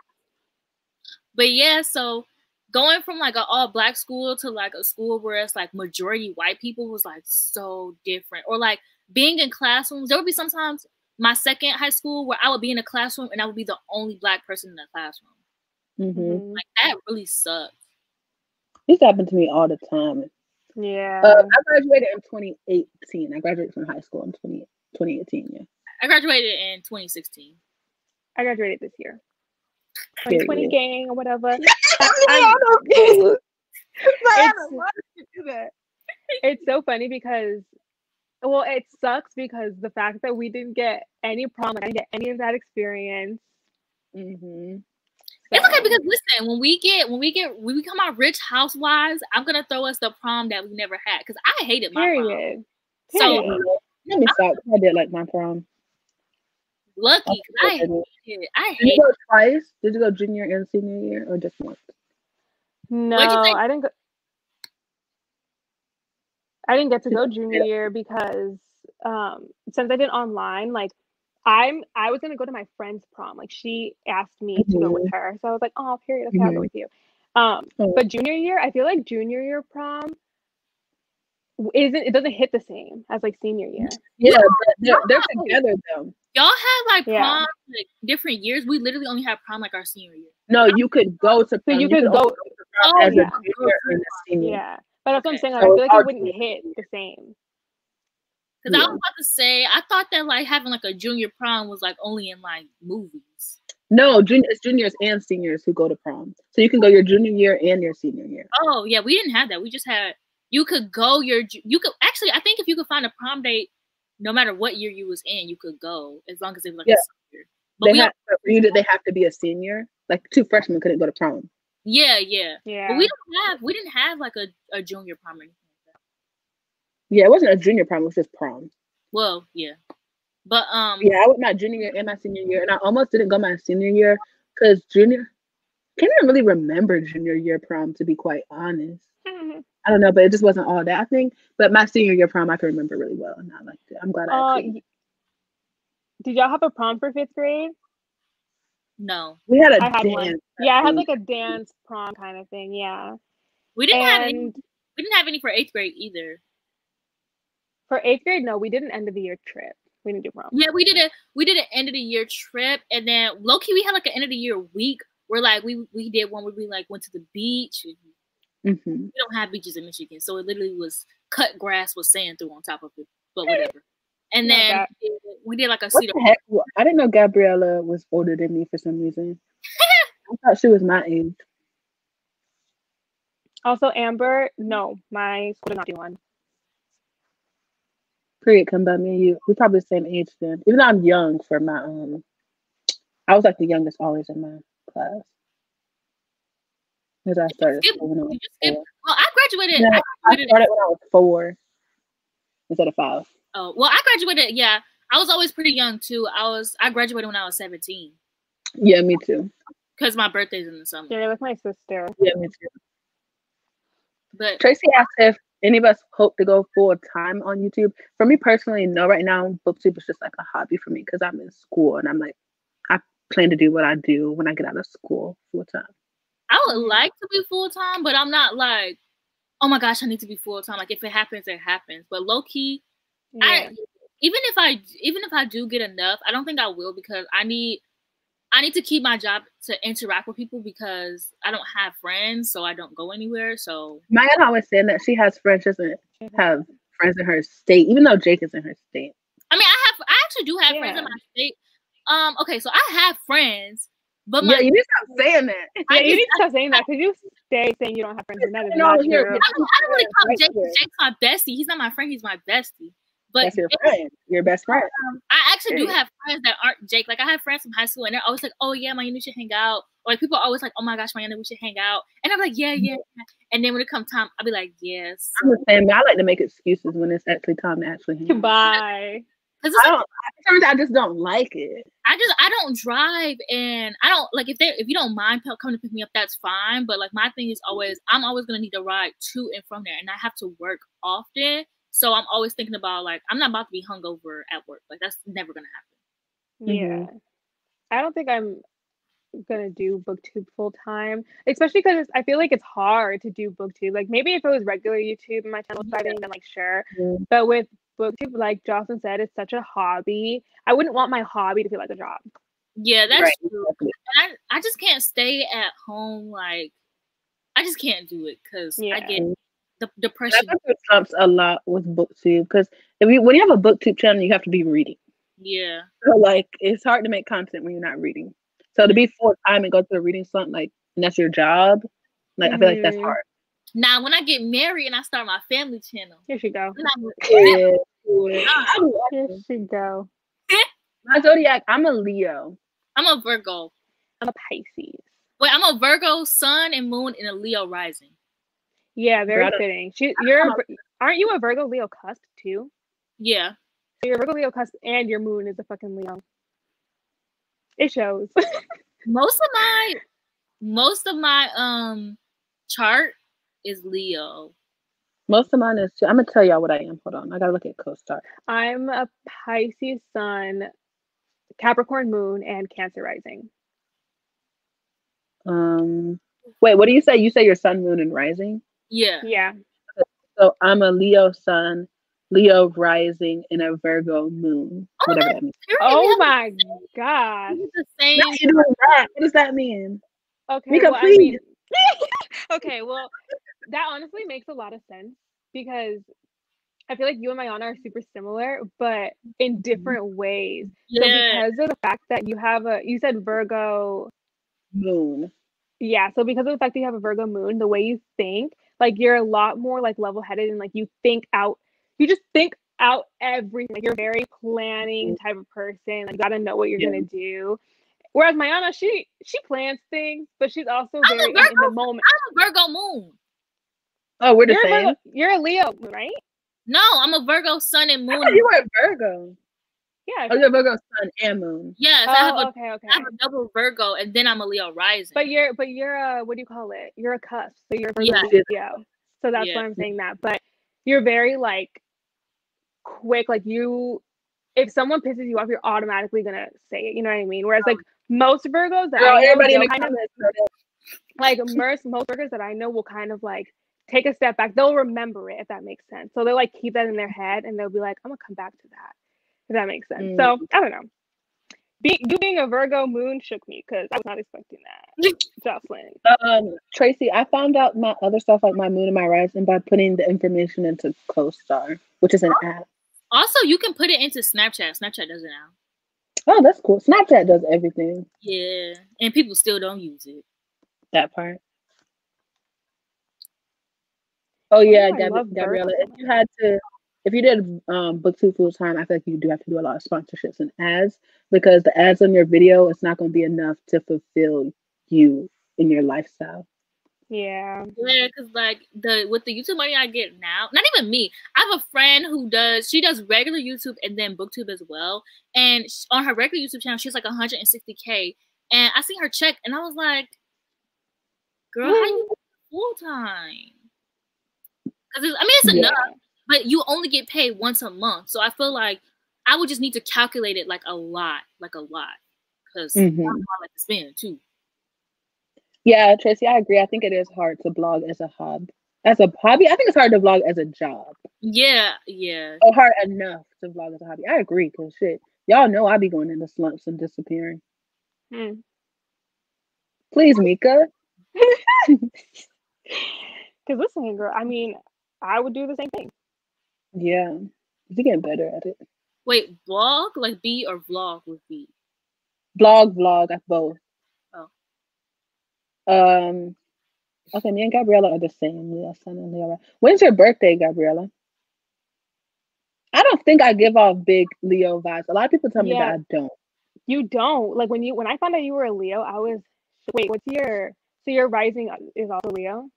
But yeah, so going from like an all Black school to like a school where it's like majority white people was like so different. Or like being in classrooms, there would be sometimes my second high school where I would be in a classroom and I would be the only Black person in the classroom. Mm-hmm. Like that really sucked. This happened to me all the time. Yeah. I graduated in 2018. I graduated from high school in 2018. Yeah. I graduated in 2016. I graduated this year. 2020 gang or whatever. It's so funny because, well, it sucks because the fact that we didn't get any prom, like I didn't get any of that experience. Mm-hmm. It's okay because listen, when we become our rich housewives, I'm gonna throw us the prom that we never had because I hated my prom. So let me stop. I did like my prom. Lucky, I hate it. Did you go twice? Did you go junior and senior year, or just once? No, I didn't go. I didn't get to go junior year because since I did online, like I was gonna go to my friend's prom. Like she asked me to go with her, so I was like, "Oh, period. Okay, I'll go with you." But junior year, I feel like junior year prom doesn't hit the same as like senior year. Yeah, but they're together though. Y'all have like prom like different years. We literally only have prom like our senior year. No, you could go to prom. So you could go as a junior and a senior. Yeah, but that's what I'm saying. Like, I feel like it wouldn't hit the same. Because I was about to say, I thought that like having like a junior prom was like only in like movies. No, it's juniors and seniors who go to prom. So you can go your junior year and your senior year. Oh yeah, we didn't have that. We just had you could actually I think if you could find a prom date, no matter what year you was in, you could go as long as it was like a senior. But they have to be a senior. Like 2 freshmen couldn't go to prom. Yeah. But we didn't have like a junior prom or anything like that. Yeah, it wasn't a junior prom, it was just prom. Well, yeah. But yeah, I went my junior year and my senior year, and I almost didn't go my senior year because can't even really remember junior year prom, to be quite honest. I don't know, but it just wasn't all that, I think. But my senior year prom I can remember really well, and I liked it. I'm glad Did y'all have a prom for 5th grade? No. We had a dance. One. Yeah, I had like a dance prom kind of thing, yeah. We didn't have any for 8th grade either. For 8th grade, no, we did an end of the year trip. We didn't do prom. Yeah, we did an end of the year trip, and then low key we had like an end of the year week where like we did one where we like went to the beach. We don't have beaches in Michigan, so it literally was cut grass with sand through on top of it, but whatever. And then we did like a cedar. I didn't know Gabriella was older than me for some reason. I thought she was my age. Also, Amber, no, my school did not do one. Period. Come by me and you. We're probably the same age then. Even though I'm young for my I was like the youngest always in my class. Because I started Skip, school when I was did you skip? 4. Well, I graduated. No, I I graduated. started when I was 4 instead of 5. Oh, well, I graduated. Yeah, I was always pretty young too. I graduated when I was 17 Yeah, me too. because my birthday's in the summer. Yeah, you're like my sister. Yeah, me too. But Tracy asked if any of us hope to go full time on YouTube. For me personally, no. Right now, BookTube is just like a hobby for me because I'm in school and I'm like, I plan to do what I do when I get out of school full time. I would like to be full time, but I'm not like, oh my gosh, I need to be full time. Like if it happens, it happens. But low key, Yeah. even if I do get enough, I don't think I will because I need to keep my job to interact with people because I don't have friends, so I don't go anywhere. So Maya always saying that she has friends, she doesn't have friends in her state, even though Jake is in her state. I mean, I actually do have friends in my state. Okay, so I have friends, but yeah, you need to stop saying that. Yeah, you need to stop saying that because you stay saying you don't have friends, and that is not true. I don't really call Jake. Jake's my bestie. He's not my friend. He's my bestie. But that's your friend, your best friend. I actually do have friends that aren't Jake. Like I have friends from high school, and they're always like, "Oh yeah, Mayana, we should hang out." Or like people are always like, "Oh my gosh, Mayana, we should hang out." And I'm like, "Yeah." And then when it comes time, I'll be like, "Yes." I'm the same. I like to make excuses when it's actually time to actually hang out. Goodbye. I just don't like it. I don't drive, and I don't like if you don't mind coming to pick me up, that's fine. But like my thing is always I'm always gonna need a ride to and from there, and I have to work often. So I'm always thinking about like I'm not about to be hungover at work. Like that's never gonna happen. Yeah, I don't think I'm gonna do BookTube full time, especially because I feel like it's hard to do BookTube. Like maybe if it was regular YouTube and my channel was thriving, then like sure. But with BookTube, like Jocelyn said, it's such a hobby. I wouldn't want my hobby to feel like a job. Yeah, that's true. And I just can't stay at home. Like I just can't do it because I get the depression. That helps a lot with BookTube because when you have a BookTube channel, you have to be reading. Yeah. So like it's hard to make content when you're not reading. So to be full time and go through a reading slump, like and that's your job, like I feel like that's hard. Now when I get married and I start my family channel, here she go. Here she go. My zodiac, I'm a Leo. I'm a Virgo. I'm a Pisces. Wait, I'm a Virgo sun and moon and a Leo rising. Yeah, very fitting. Aren't you a Virgo Leo cusp too? Yeah. So you're a Virgo Leo cusp and your moon is a fucking Leo. It shows. most of my chart is Leo. Most of mine is too. I'm gonna tell y'all what I am. Hold on, I gotta look at CoStar. I'm a Pisces sun, Capricorn moon, and Cancer rising. Wait, what do you say? You say your sun, moon, and rising? Yeah. Yeah. So I'm a Leo sun, Leo rising, and a Virgo moon. Whatever that means. Oh my god. The same. What does that mean? Okay. Mika, well, please. Okay, well, that honestly makes a lot of sense because I feel like you and Mayana are super similar, but in different ways. Yeah. So because of the fact that you said Virgo moon. Yeah, so because of the fact that you have a Virgo moon, the way you think, like you're a lot more like level-headed and like you just think out everything. Like you're a very planning type of person. Like you gotta know what you're gonna do. Whereas Mayana, she plans things, but she's also very in the moment. I'm a Virgo moon. Oh, we're the same. You're a Leo, right? No, I'm a Virgo sun and moon. You were a Virgo. Yeah. Oh, you're Virgo sun and moon. Yes, I have a double Virgo, and then I'm a Leo rising. But you're a what do you call it? You're a cusp, so you're a Virgo Leo. So that's why I'm saying that. But you're very like quick, like if someone pisses you off, you're automatically gonna say it. You know what I mean? Whereas like most Virgos that I know, everybody in the kind of, like most Virgos that I know will kind of like take a step back. They'll remember it if that makes sense. So they'll like keep that in their head and they'll be like, I'm gonna come back to that. If that makes sense. So I don't know. You being a Virgo moon shook me because I was not expecting that. Jocelyn. Tracy, I found out my other stuff like my moon and my rising by putting the information into CoStar, which is an app. Also, you can put it into Snapchat. Snapchat does it now. Oh, that's cool. Snapchat does everything. Yeah, and people still don't use it. That part. Oh yeah, Gabriella. If you did BookTube full time, I feel like you do have to do a lot of sponsorships and ads because the ads on your video, it's not going to be enough to fulfill you in your lifestyle. Yeah. Yeah, because like with the YouTube money I get now, not even me. I have a friend who does regular YouTube and then BookTube as well. And on her regular YouTube channel, she's like 160K. And I seen her check, and I was like, "Girl, how you full time?" Because it's enough, but you only get paid once a month. So I feel like I would just need to calculate it like a lot, because I like to spend too. Yeah, Tracy, I agree. I think it is hard to vlog as a hobby. As a hobby, I think it's hard to vlog as a job. Yeah, yeah. Or hard enough to vlog as a hobby. I agree, because shit, y'all know I be going into slumps and disappearing. Please, Mika. Because listen, girl, I mean, I would do the same thing. Yeah. You're getting better at it. Wait, vlog? Like B or vlog with B? Vlog, that's both. Oh. Okay, me and Gabriella are the same. Leo, Sun, and Leo. When's your birthday, Gabriella? I don't think I give off big Leo vibes. A lot of people tell me that I don't. You don't. Like when I found out you were a Leo, I was what's your your rising is also Leo?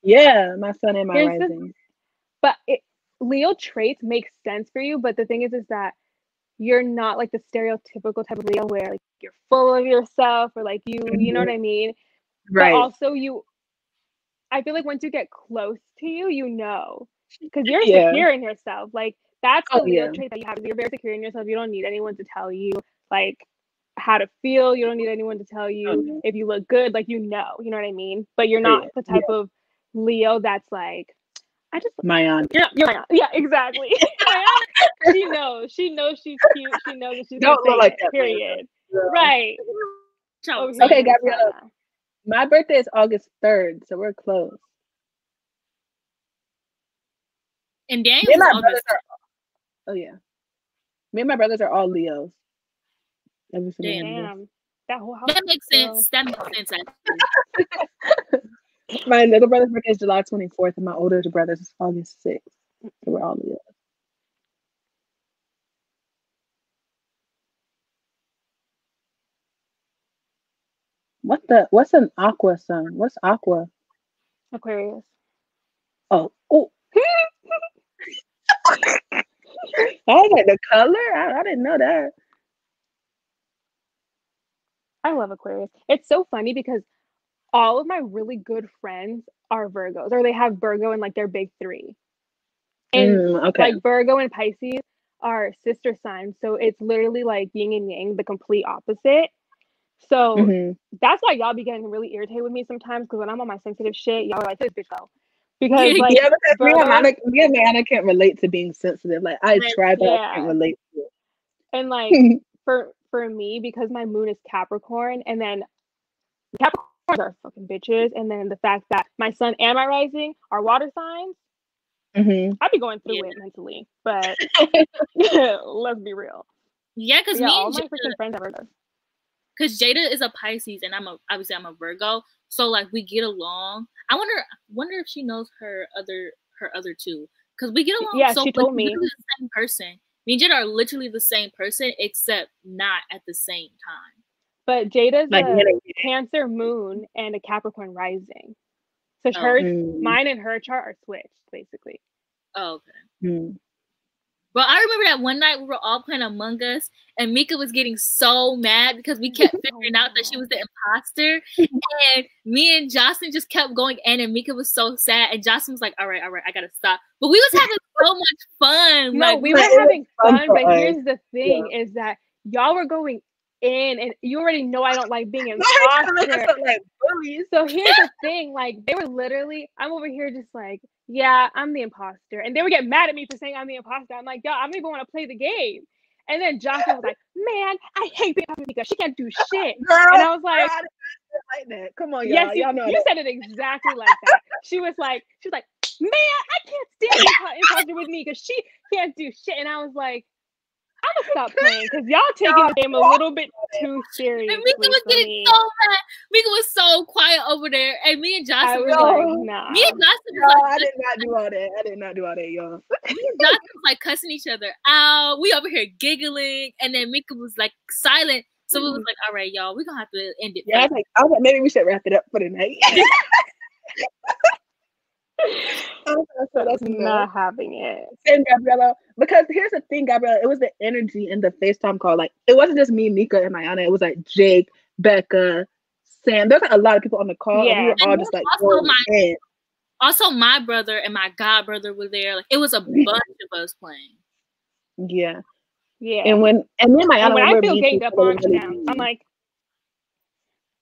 Yeah, my sun and my rising. But Leo traits make sense for you, but the thing is that you're not like the stereotypical type of Leo where like you're full of yourself or like you know what I mean? Right. But also I feel like once you get close to you know, because you're secure in yourself. Like that's the Leo trait that you have. You're very secure in yourself. You don't need anyone to tell you like how to feel. You don't need anyone to tell you if you look good. Like you know what I mean? But you're not the type of Leo that's like, I just Mayan. You're Mayan. Yeah, exactly. Mayan, she knows she's cute. She knows that she's don't look like that. Period. Right. Okay, Gabriella. My birthday is August 3rd, so we're close. And Daniel's August. Oh yeah. Me and my brothers are all Leos. Damn. That makes sense. That makes sense, actually. My little brother's birthday is July 24th, and my older brother's is August 6th. So we're all Leos. What's an aqua sun? What's aqua? Aquarius. Oh. I was like, the color? I didn't know that. I love Aquarius. It's so funny because all of my really good friends are Virgos, or they have Virgo in like their big three. And like Virgo and Pisces are sister signs. So it's literally like yin and yang, the complete opposite. So that's why y'all be getting really irritated with me sometimes, because when I'm on my sensitive shit, y'all are like, this bitch go. Because like because me and Anna can't relate to being sensitive. Like I try, but I can't relate to it. And like for me, because my moon is Capricorn, and then Capricorns are fucking bitches, and then the fact that my sun and my rising are water signs, I'd be going through it mentally. But let's be real. Yeah, because all my freaking friends are Virgos. Because Jada is a Pisces and I'm a Virgo, so like we get along. I wonder if she knows her other two, because we get along. Yeah, so she told me. The same person. Me and Jada are literally the same person, except not at the same time. But Jada's a Cancer moon and a Capricorn rising, so mine and her chart are switched basically. Oh, okay. But I remember that one night we were all playing Among Us, and Mika was getting so mad because we kept figuring out that she was the imposter. And me and Jocelyn just kept going in, and Mika was so sad. And Jocelyn was like, all right, I gotta stop. But we was having so much fun. No, we were having fun, but here's the thing is that y'all were going in, and you already know I don't like being an imposter. So here's the thing, like they were literally, I'm over here just like, yeah, I'm the imposter. And they would get mad at me for saying I'm the imposter. I'm like, y'all, I don't even want to play the game. And then Jocelyn was like, man, I hate being imposter because she can't do shit. Girl, and I was like, that. Come on, y'all. Yes, y'all know you said it exactly like that. She was like, man, I can't stand imposter with me because she can't do shit. And I was like, I'm gonna stop playing because y'all taking the game a little bit too seriously. And Mika was getting so mad. Mika was so quiet over there, and me and Jocelyn were like, nah. Me and Jocelyn was like, I did not do all that, y'all. Me and Jocelyn was like cussing each other out. We over here giggling, and then Mika was like silent. So we was like, all right, y'all, we're gonna have to end it. Yeah, I was like, maybe we should wrap it up for the night. That's not having it. Same, Gabriella. Because here's the thing, Gabriella. It was the energy in the FaceTime call. Like, it wasn't just me, Mika, and Mayana. It was like Jake, Becca, Sam. There's like a lot of people on the call. Yeah. And we were all just like, also, my brother and my god brother were there. Like, it was a bunch of us playing. Yeah. Yeah. And me and Mayana, when I feel ganged up on now, I'm like,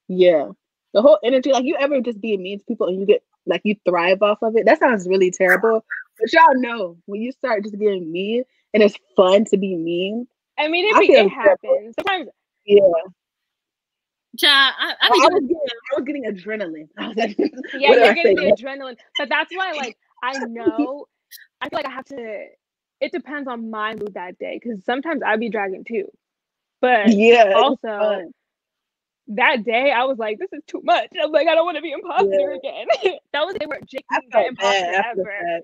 yeah. The whole energy, like, you ever just be mean to people and you get, like, you thrive off of it? That sounds really terrible. But y'all know, when you start just getting mean and it's fun to be mean. I mean, it happens. Sometimes. Yeah. Child, I was getting adrenaline. I was like, yeah, you're getting the adrenaline. But that's why, like, I feel like I have to, it depends on my mood that day. Because sometimes I'd be dragging too. But yeah, also, that day, I was like, this is too much. I'm like, I don't want to be imposter again. That was the day where Jake was the imposter ever.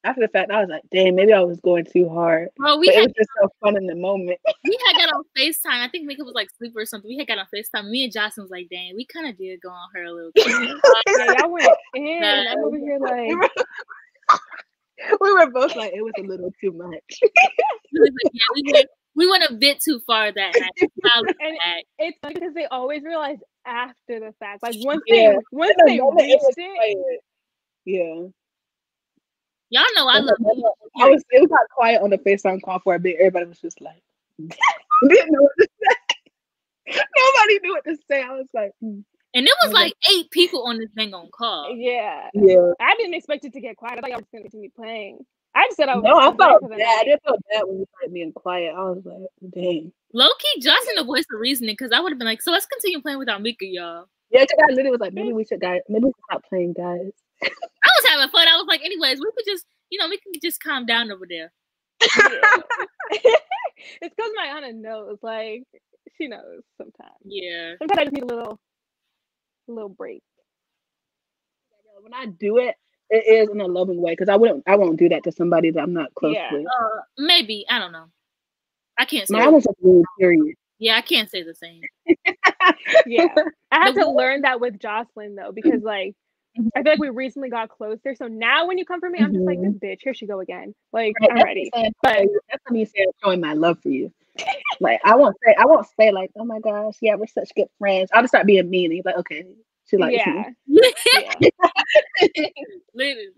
After the fact, I was like, dang, maybe I was going too hard. Well, it was just so fun in the moment. We had got on FaceTime. I think Mika was like sleep or something. We had got on FaceTime. Me and Jocelyn was like, dang, we kind of did go on her a little bit. Yeah, y'all went in. I'm over here like... We were both like, it was a little too much. We went a bit too far that night. It's funny because they always realize after the fact. Like, once they reached it. Yeah. Y'all know I love you. It got quiet on the FaceTime call for a bit. Everybody was just like, didn't know what to say. Nobody knew what to say. I was like, And it was like 8 people on this thing on call. Yeah. Yeah. I didn't expect it to get quiet. I thought y'all was going to be playing. I just said I was. No, I felt bad. I didn't feel bad when you started being quiet. I was like, dang. Low key, just in the voice of reasoning, because I would have been like, so let's continue playing without Mika, y'all. Yeah, because I literally was like, maybe we should stop playing, guys. I was having fun. I was like, anyways, we could just, we can just calm down over there. Yeah. It's because Mayana knows, like, she knows sometimes. Yeah. Sometimes I just need a little break. When I do it, it is in a loving way, because I won't do that to somebody that I'm not close with. Maybe, I don't know. I can't say. Mayana's just really serious. Yeah, I can't say the same. Yeah, I had to learn that with Jocelyn though, because like I feel like we recently got closer. So now when you come for me, I'm just like, this bitch, here she go again. Like, right, I'm ready. But that's what you said, showing my love for you. Like, I won't say like, oh my gosh, yeah, we're such good friends. I'll just start being mean. And he's like, okay, she likes me. Yeah. Literally.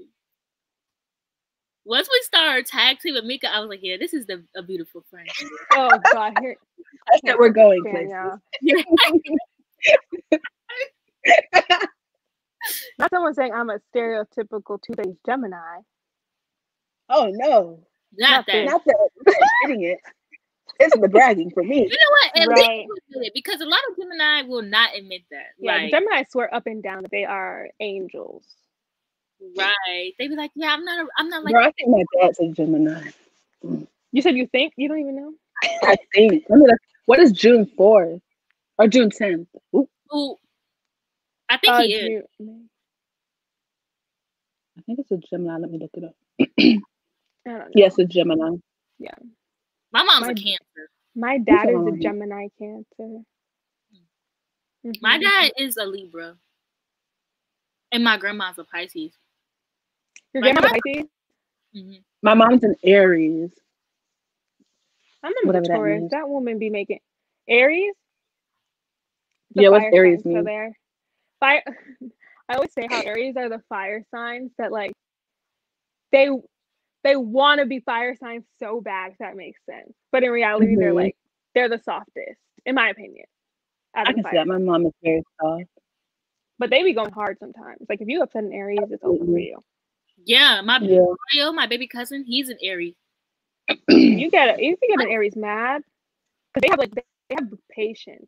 Once we started tag team with Mika, I was like, yeah, this is a beautiful friend. Oh God, here. That's that we're going places. Not someone saying I'm a stereotypical two-faced Gemini. Oh no, not that. Not that. Getting it. It's the bragging for me. You know what? Right. Because a lot of Gemini will not admit that. Yeah, like, Gemini swear up and down that they are angels. Right. They be like, yeah, I'm not like. Bro, I think my dad's a Gemini. You said you think? You don't even know? I think. What is June 4th? Or June 10th? Ooh. I think he is. I think it's a Gemini. Let me look it up. I don't know. Yes, a Gemini. Yeah. My mom's a Cancer. My dad is a Gemini Cancer. Mm-hmm. My dad is a Libra. And my grandma's a Pisces. Your grandma's a Pisces? Mm-hmm. My mom's an Aries. I'm a Taurus. That woman be making Aries? Yeah, what's Aries mean? Fire. I always say how Aries are the fire signs that like they want to be fire signs so bad, if that makes sense. But in reality, they're the softest, in my opinion. I can see that. My mom is very soft. But they be going hard sometimes. Like if you upset an Aries, it's over for you. Yeah, my baby cousin, he's an Aries. You get an Aries mad, because they have patience.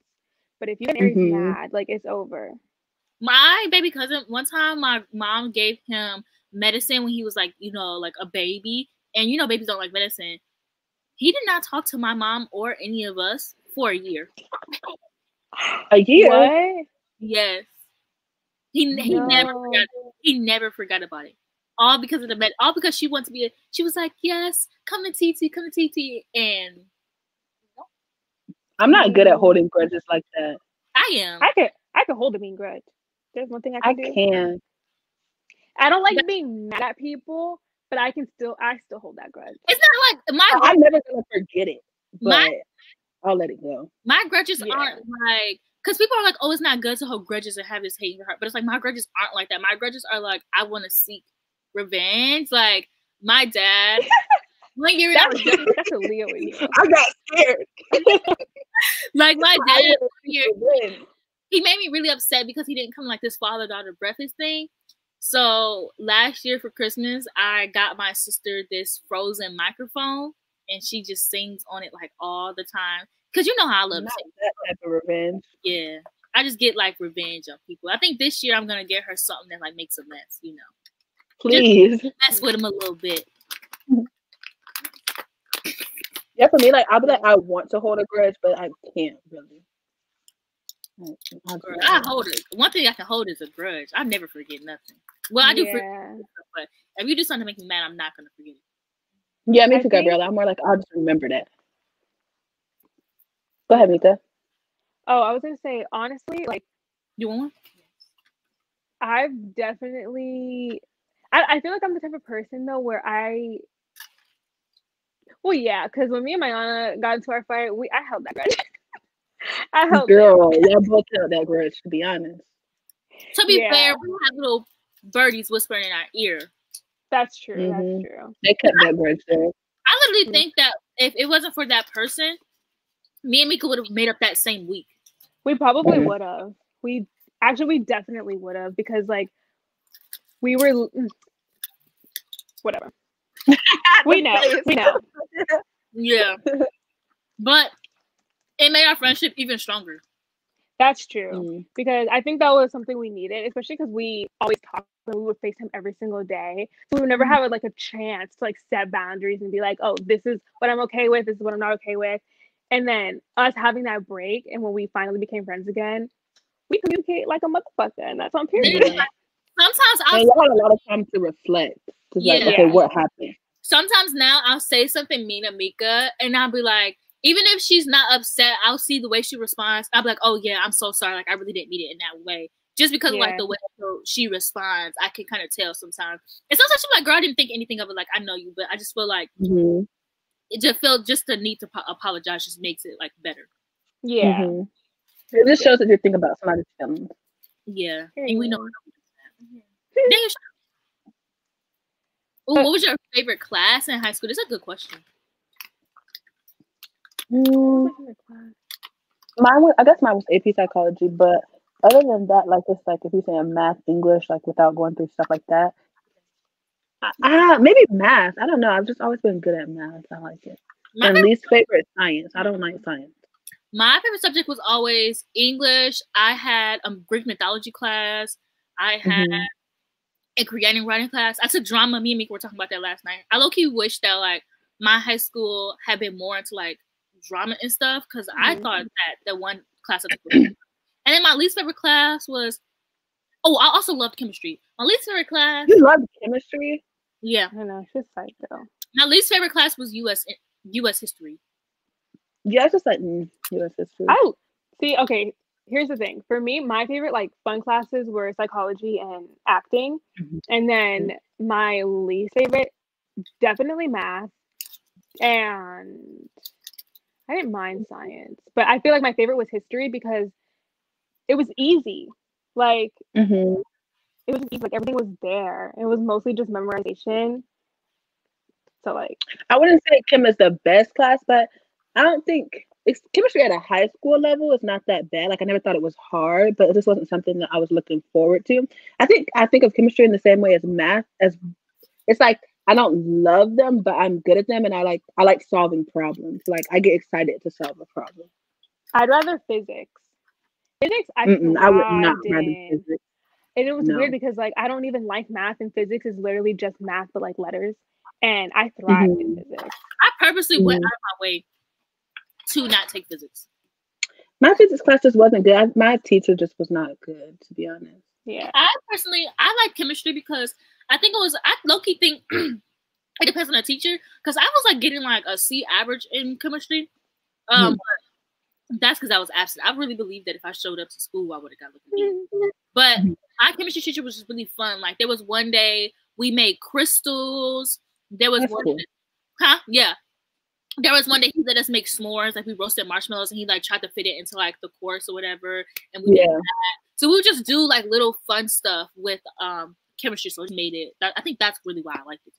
But if you get an Aries mad, like it's over. My baby cousin, one time my mom gave him medicine when he was like, like a baby. And babies don't like medicine. He did not talk to my mom or any of us for a year. A year? What? Yes. He never forgot about it. All because of all because she wanted to be she was like, yes, come to TT. And I'm not good at holding grudges like that. I am. I could hold a mean grudge. There's one thing I I can do. can. I don't like being mad at people, but I still hold that grudge. It's not like I'm never gonna forget it, but I'll let it go. My grudges aren't like, because people are like, oh, it's not good to hold grudges and have this hate in your heart. But it's like, my grudges aren't like that. My grudges are like, I want to seek revenge. Like, my dad, 1 year that's a Leo in you. I got scared. Like, my dad, he made me really upset because he didn't come like this father-daughter breakfast thing. So last year for Christmas, I got my sister this Frozen microphone, and she just sings on it like all the time. Cause you know how I love that type of revenge. Yeah, I just get like revenge on people. I think this year I'm gonna get her something that like makes a mess. You know, please just mess with him a little bit. Yeah, for me, like I'll be like, I want to hold a grudge, but I can't really. I hold it. One thing I can hold is a grudge. I never forget nothing. Well, I do forget, but if you do something to make me mad, I'm not gonna forget it. Yeah, me too, Gabriella. I'm more like, I'll just remember that. Go ahead, Mika. Oh, I was gonna say, honestly, like, you want one? I've definitely, I feel like I'm the type of person though where well, yeah, because when me and my Anna got into our fight, I held that grudge. Girl, y'all both held that grudge, to be honest. To be fair, we have little birdies whispering in our ear. That's true. That's true. They kept that grudge there. I literally think that if it wasn't for that person, me and Mika would have made up that same week. We probably would have. We definitely would have, because like we were whatever. we know. Yeah. But it made our friendship even stronger. That's true. Because I think that was something we needed, especially because we always talked, and we would FaceTime every single day. So we would never have like a chance to like set boundaries and be like, oh, this is what I'm okay with, this is what I'm not okay with. And then us having that break, and when we finally became friends again, we communicate like a motherfucker, and that's on period. Sometimes I'll had a lot of time to reflect. Like, okay, what happened? Sometimes now I'll say something mean to Mika, and I'll be like, even if she's not upset, I'll see the way she responds. I'll be like, oh yeah, I'm so sorry. Like, I really didn't mean it in that way. Just because of like the way she responds, I can kind of tell sometimes. And sometimes she's like, girl, I didn't think anything of it. Like, I know you, but I just feel like it just the need to apologize just makes it like better. Yeah. It just shows that you think about somebody's feelings. Yeah. And we know. What was your favorite class in high school? That's a good question. I guess mine was AP Psychology, but other than that, like it's like if you're saying math, English, like without going through stuff like that, maybe math. I don't know. I've just always been good at math. I like it. And least favorite science. I don't like science. My favorite subject was always English. I had a Greek mythology class. I had a creating writing class. I took drama. Me and Mika were talking about that last night. I low-key wish that like my high school had been more into like drama and stuff, because I thought that the one class I took was and then my least favorite class was I also loved chemistry. My least favorite class. You loved chemistry? Yeah. I know, she's psych though. My least favorite class was US history. Yeah, it's just like US history. Oh, see, okay. Here's the thing. For me, my favorite like fun classes were psychology and acting, and then my least favorite, definitely math, and I didn't mind science, but I feel like my favorite was history because it was easy. Like it was easy. Like everything was there. It was mostly just memorization. So like, I wouldn't say chem is the best class, but I don't think chemistry at a high school level is not that bad. Like I never thought it was hard, but it just wasn't something that I was looking forward to. I think of chemistry in the same way as math. As it's like I don't love them, but I'm good at them, and I like solving problems. Like I get excited to solve a problem. I'd rather physics. I would not rather physics. And it was weird because like I don't even like math, and physics is literally just math but like letters. And I thrived in physics. I purposely went out of my way to not take physics. My physics class just wasn't good. My teacher just was not good, to be honest. Yeah. I like chemistry because I low-key think it depends on the teacher, because I was like getting like a C average in chemistry. But That's because I was absent. I really believe that if I showed up to school, I would have got looked at. But my chemistry teacher was just really fun. Like there was one day we made crystals. There was one, yeah. There was one day he let us make s'mores. Like we roasted marshmallows, and he like tried to fit it into like the course or whatever. And we did that. So we would just do like little fun stuff with chemistry. So it made it. I think that's really why I liked it.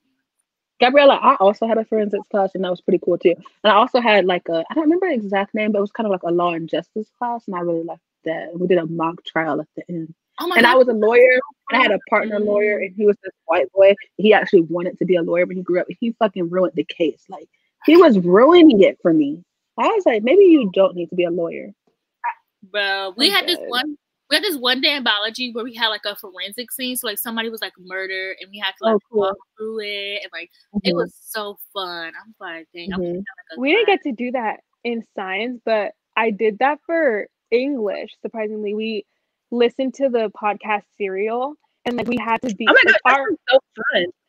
Gabriella, I also had a forensics class, and that was pretty cool too. And I also had like I don't remember the exact name, but it was kind of like a law and justice class, and I really liked that. We did a mock trial at the end. Oh my God. I was a lawyer, and I had a partner lawyer, and he was this white boy. He actually wanted to be a lawyer when he grew up. He fucking ruined the case. Like he was ruining it for me. I was like, maybe you don't need to be a lawyer. Bro, we had this one day in biology where we had like a forensic scene. So like somebody was like murdered, and we had to like walk through it, and like it was so fun. I'm like, dang, we didn't get to do that in science, but I did that for English. Surprisingly, we listened to the podcast Serial, and like we had to be so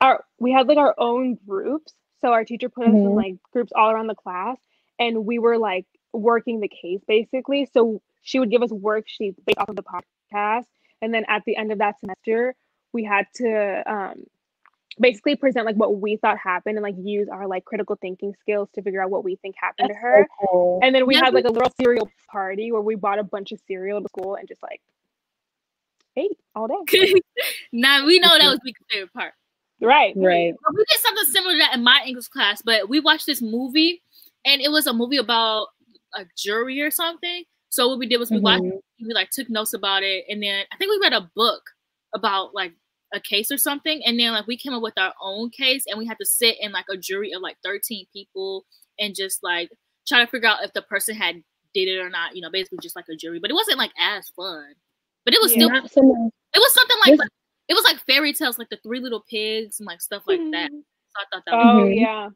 fun. We had like our own groups. So our teacher put us in like groups all around the class, and we were like working the case basically. So she would give us worksheets based off of the podcast, and then at the end of that semester, we had to basically present like what we thought happened and like use our like critical thinking skills to figure out what we think happened to her. So cool. And then we had like a little cereal party where we bought a bunch of cereal to school and just like ate all day. Nah, we know that was Mika's favorite part. Right. But we did something similar to that in my English class, but we watched this movie, and it was a movie about a jury or something. So what we did was we watched, we like took notes about it, and then I think we read a book about like a case or something, and then like we came up with our own case, and we had to sit in like a jury of like 13 people and just like try to figure out if the person had did it or not. You know, basically just like a jury, but it wasn't like as fun. But it was still. It was something like it was like fairy tales, like the Three Little Pigs and like stuff like that. So I thought that. Was yeah.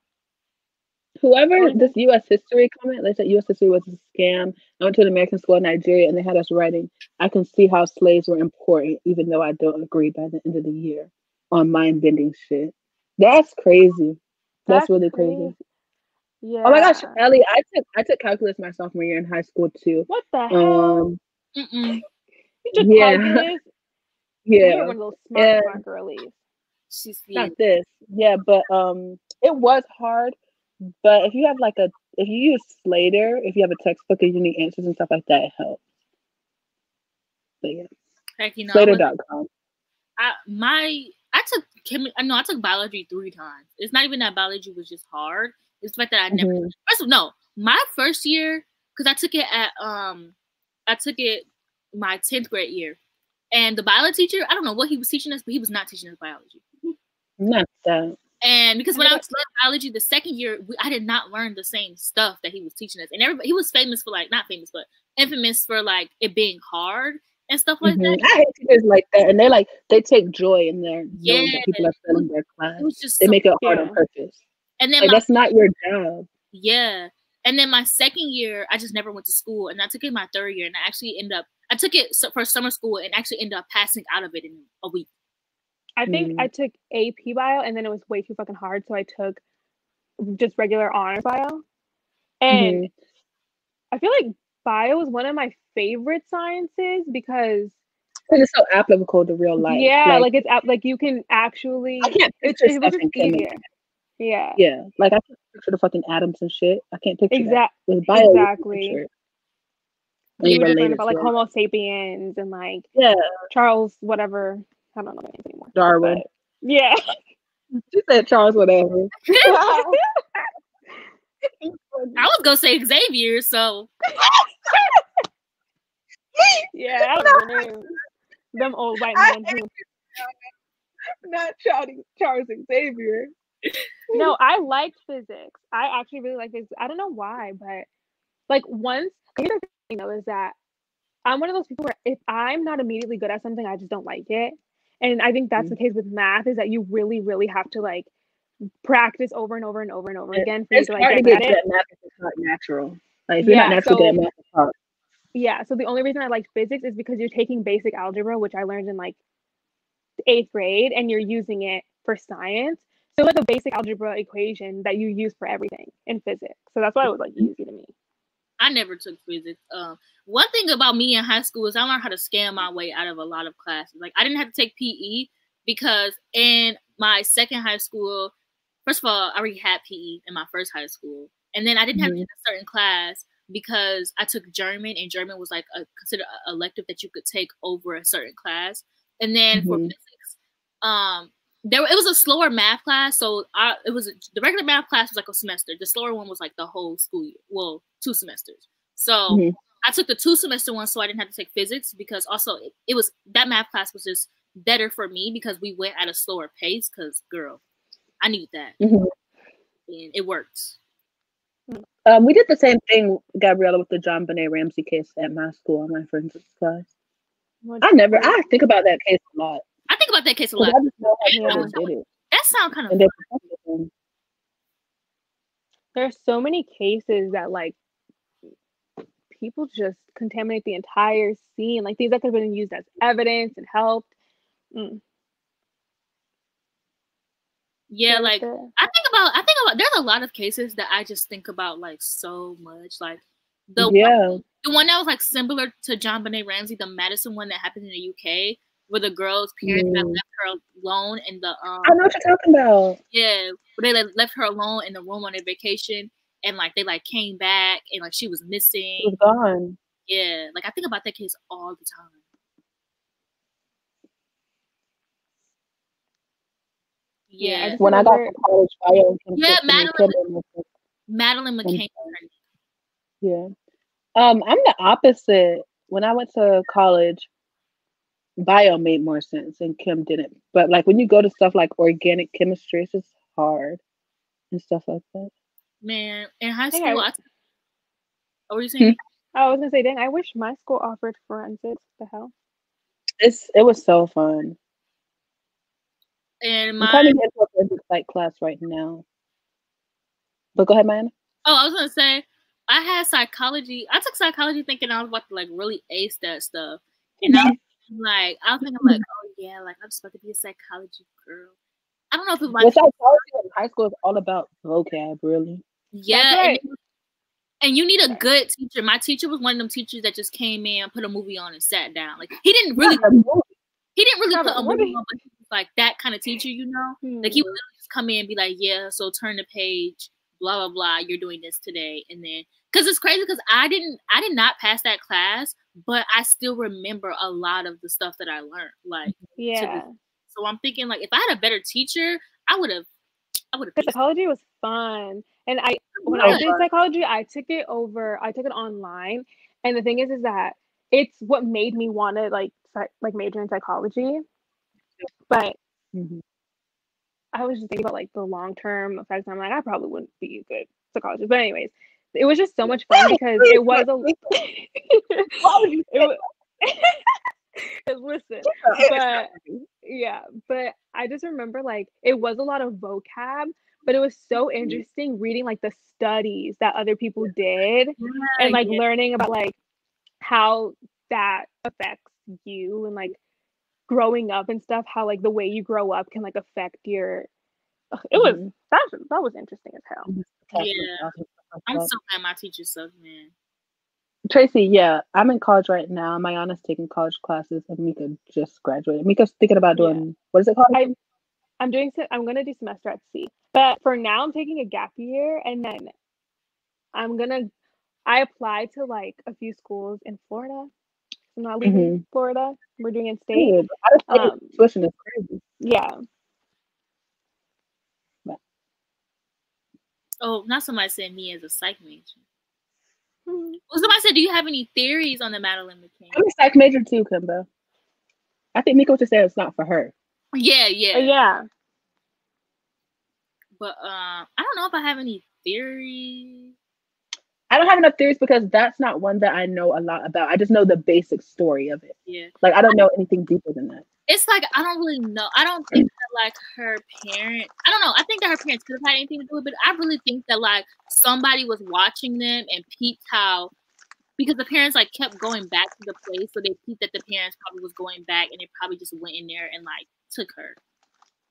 Whoever this U.S. history comment, they said U.S. history was a scam. I went to an American school in Nigeria, and they had us writing, I can see how slaves were important, even though I don't agree by the end of the year on mind-bending shit. That's crazy. That's really crazy. Yeah. Oh my gosh, Ellie, I took calculus my sophomore year in high school too. What the hell? Mm-mm. You took calculus? Yeah. You're one of those smart girlies. She's not this. Yeah, but it was hard. But if you have if you use Slater, if you have a textbook and you need answers and stuff like that, it helps. But yeah. Heck, you know, Slater.com. I took biology 3 times. It's not even that biology was just hard. It's the fact that I never my first year, because I took it my 10th grade year. And the biology teacher, I don't know what he was teaching us, but he was not teaching us biology. Not that. And because when I was learning biology the second year, I did not learn the same stuff that he was teaching us. And everybody, he was famous for not famous, but infamous for it being hard and stuff like that. I hate teachers like that, and they take joy in their knowing that people are failing their class. They make it hard on purpose. And then that's not your job. Yeah. And then my second year, I just never went to school, and I took it my third year, and I actually I took it for summer school and actually ended up passing out of it in a week. I think I took AP bio, and then it was way too fucking hard, so I took just regular honors bio. And I feel like bio is one of my favorite sciences because it's so applicable to real life. Yeah, it's you can actually. I can't picture stuff in chemistry. Yeah. Yeah, I can picture the fucking atoms and shit. I can't picture that. With bio, exactly. We were learning about Homo sapiens and Charles whatever. I don't know the names anymore. Darwin. But, yeah. She said Charles whatever. I was gonna say Xavier, so. Yeah, I don't know. Them old white men who. Not Charles Xavier. No, I liked physics. I actually really like physics. I don't know why, but once the other thing though is that I'm one of those people where if I'm not immediately good at something, I just don't like it. And I think that's the case with math, is that you really, really have to practice over and over and over and over again for you to get good at math if it's not natural. If you're not naturally good at math, it's hard. Yeah, so the only reason I liked physics is because you're taking basic algebra, which I learned in 8th grade, and you're using it for science. So a basic algebra equation that you use for everything in physics. So that's why it was easy to me. I never took physics. One thing about me in high school is I learned how to scam my way out of a lot of classes. Like I didn't have to take PE because in my second high school, first of all, I already had PE in my first high school, and then I didn't have to take a certain class because I took German, and German was like considered an elective that you could take over a certain class. And then for physics, it was a slower math class, so the regular math class was like a semester. The slower one was like the whole school year. Well, 2 semesters. So I took the 2 semester one, so I didn't have to take physics because also it was that math class was just better for me because we went at a slower pace. Because girl, I need that, and it worked. We did the same thing, Gabriella, with the JonBenet Ramsey case at my school on my forensics class. I think about that case a lot. I think about that case a lot. I just know how did it. That sounds kind of funny. There's so many cases that like people just contaminate the entire scene, like things that could have been used as evidence and helped. Yeah, like I think about there's a lot of cases that I just think about like so much. Like the one that was like similar to JonBenet Ramsey, the Madison one that happened in the UK, where the girl's parents had left her alone in the I know what you're talking about. Yeah, where they left her alone in the room on their vacation, and like they like came back and like she was missing. She was gone. Yeah, like I think about that case all the time. Yeah. When I got to college, Madeline McCain. Yeah. I'm the opposite. When I went to college, bio made more sense and chem didn't. But like when you go to stuff like organic chemistry, it's just hard and stuff like that. Man, in high school, what were you saying? I was gonna say, dang, I wish my school offered forensics. The hell? It was so fun. And I'm trying to get into a forensics psych class right now. But go ahead, Maya. Oh, I was gonna say I had psychology. I took psychology thinking I was about to like really ace that stuff, and I was thinking like, oh yeah, like I'm just about to be a psychology girl. I don't know if it's like psychology in high school is all about vocab, really. Yeah, right. And you need a good teacher. My teacher was one of them teachers that just came in, put a movie on, and sat down. Like he didn't really put a movie on, but he was like that kind of teacher, you know. Like he would literally just come in and be like, "Yeah, so turn the page, blah blah blah. You're doing this today," and then because it's crazy because I did not pass that class, but I still remember a lot of the stuff that I learned. Like so I'm thinking like if I had a better teacher, I would have. Psychology was fun, and when I did psychology, I took it online, and the thing is that it's what made me want to like major in psychology, but I was just thinking about like the long term effects. I'm like, I probably wouldn't be a good psychologist, but anyways, it was just so much fun because it was listen, but I just remember like it was a lot of vocab, but it was so interesting reading like the studies that other people did and like learning about like how that affects you and like growing up and stuff, how like the way you grow up can like affect your that was interesting as hell. Yeah, I'm so glad my teacher sucked, man. Tracy, I'm in college right now. Mayana's taking college classes, and Mika just graduated. Mika's thinking about doing what is it called? I'm gonna do semester at sea, but for now I'm taking a gap year, and then I applied to like a few schools in Florida. I'm not leaving Florida. We're doing in-state. Tuition is crazy. Yeah. Oh, not somebody said me as a psych major. Well, somebody said, do you have any theories on the Madeline McCain? I'm a psych major too, Kimbo. I think Mika just said it's not for her. Yeah. But I don't know if I have any theories. I don't have enough theories because that's not one that I know a lot about. I just know the basic story of it. Yeah. Like I don't know anything deeper than that. It's like I don't really know. I don't think that like her parents. I don't know. I think that her parents could have had anything to do with it, but I really think that like somebody was watching them and peeped how, because the parents like kept going back to the place, so they peeped that the parents probably was going back, and they probably just went in there and like took her.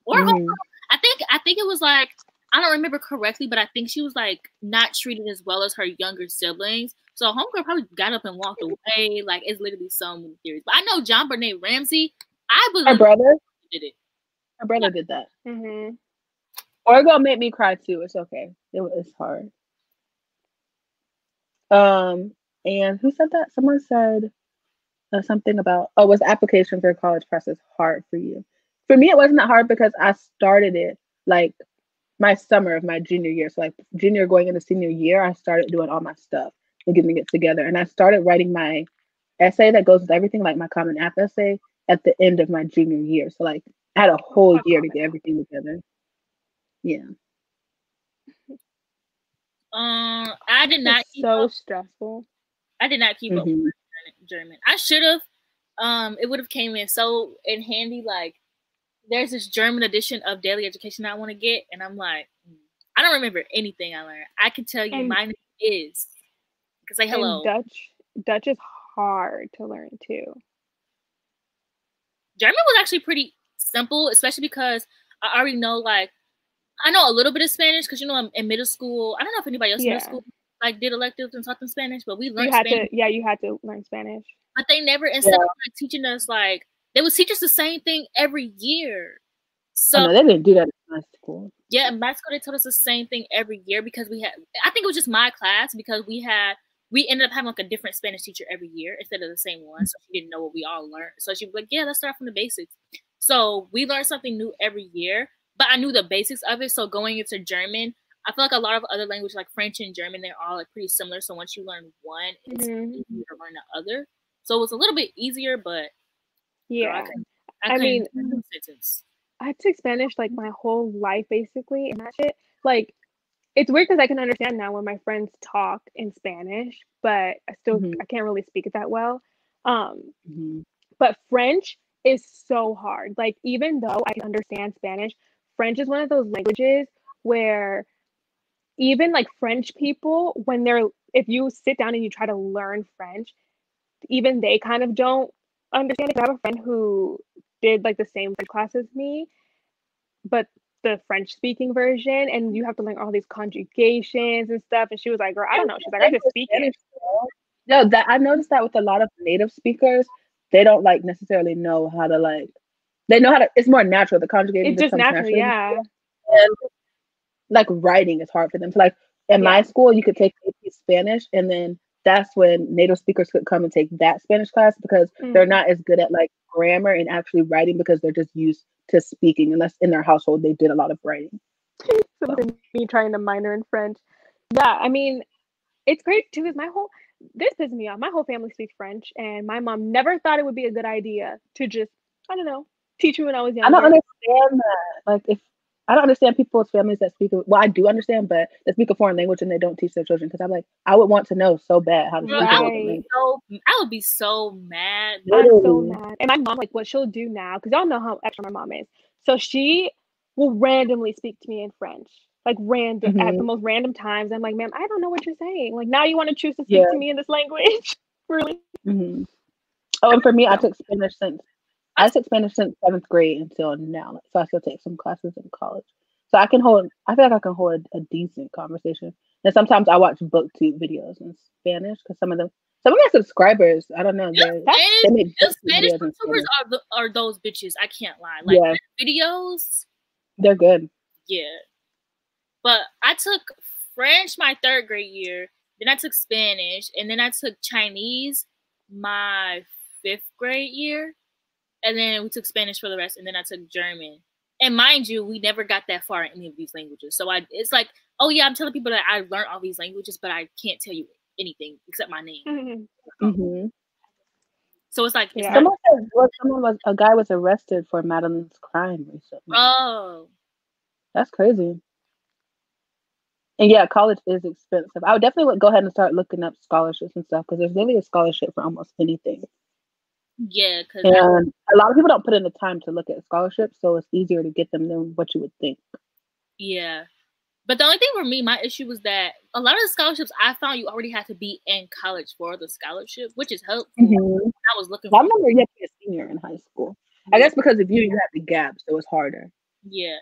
Or I think it was like I don't remember correctly, but I think she was like not treated as well as her younger siblings. So homegirl probably got up and walked away. Like, it's literally so many theories. But I know John Benet Ramsey, I believe her brother did it. Her brother did that. Mm-hmm. Orgo made me cry too. It's okay. It's hard. And who said that? Someone said something about, was application for college process hard for you? For me, it wasn't that hard because I started it like my summer of my junior year. So like junior going into senior year, I started doing all my stuff and getting it together. And I started writing my essay that goes with everything, like my Common App essay, at the end of my junior year. So like I had a whole year to get everything together. Yeah. I did not keep so up. Stressful. I did not keep up with German. I should have. It would have came in so in handy. Like, there's this German edition of Daily Education I want to get, and I'm like, I don't remember anything I learned. I can tell you mine is. Because say hello. Dutch is hard to learn too. German was actually pretty simple, especially because I already know, like, I know a little bit of Spanish because, you know, I'm in middle school. I don't know if anybody else in middle school like did electives and taught them Spanish, but we learned Spanish. You had to learn Spanish. But they never, instead of like teaching us, like, they would teach us the same thing every year. So no, they didn't do that in my school. Yeah, in my school they taught us the same thing every year because we had, I think it was just my class because we ended up having like a different Spanish teacher every year instead of the same one. So she didn't know what we all learned. So she was like, yeah, let's start from the basics. So we learned something new every year, but I knew the basics of it. So going into German, I feel like a lot of other languages like French and German, they're all like pretty similar. So once you learn one, it's easier to learn the other. So it was a little bit easier, but yeah, I mean, I took Spanish like my whole life basically, and that shit, like, it's weird because I can understand now when my friends talk in Spanish, but I still I can't really speak it that well. But French is so hard. Like, even though I can understand Spanish, French is one of those languages where even like French people, if you sit down and you try to learn French, even they kind of don't understand it. I have a friend who did like the same French class as me, but the French speaking version, and you have to learn all these conjugations and stuff. And she was like, girl, I don't know. She's like, I just speak it. No, that I noticed that with a lot of native speakers, they don't like necessarily know how to like, they know how to, it's more natural. The conjugation it's just natural, yeah. And like writing is hard for them. So like in my school, you could take AP Spanish, and then that's when native speakers could come and take that Spanish class because they're not as good at like grammar and actually writing because they're just used to speaking, unless in their household they did a lot of writing. Me trying to minor in French. Yeah, I mean, it's great too because this pisses me off. My whole family speaks French, and my mom never thought it would be a good idea to just, I don't know, teach me when I was younger. I don't understand that. Like, I don't understand people's families that speak, well, I do understand, but they speak a foreign language and they don't teach their children, because I'm like, I would want to know so bad how to speak a language. I would be so mad. I'm so mad. And my mom, like, what she'll do now, because y'all know how extra my mom is, so she will randomly speak to me in French, like random at the most random times. I'm like, ma'am, I don't know what you're saying. Like, now you want to choose to speak to me in this language? Really? Oh, and for me, I took Spanish since 7th grade until now. So I still take some classes in college. So I feel like I can hold a decent conversation. And sometimes I watch booktube videos in Spanish because some of my subscribers, I don't know, they make Spanish YouTubers are those bitches. I can't lie. Like, videos, they're good. Yeah. But I took French my 3rd grade year, then I took Spanish, and then I took Chinese my 5th grade year. And then we took Spanish for the rest, and then I took German. And mind you, we never got that far in any of these languages. So it's like, oh yeah, I'm telling people that I learned all these languages, but I can't tell you anything except my name. So it's like, a guy was arrested for Madeline's crime recently. Oh, that's crazy. And yeah, college is expensive. I would definitely go ahead and start looking up scholarships and stuff, because there's really a scholarship for almost anything. Yeah, because a lot of people don't put in the time to look at scholarships, so it's easier to get them than what you would think. Yeah, but the only thing for me, my issue was that a lot of the scholarships I found you already had to be in college for the scholarship, which is helpful. I was looking. I remember you had to be a senior in high school. I guess because of you had the gap, so it was harder. Yeah,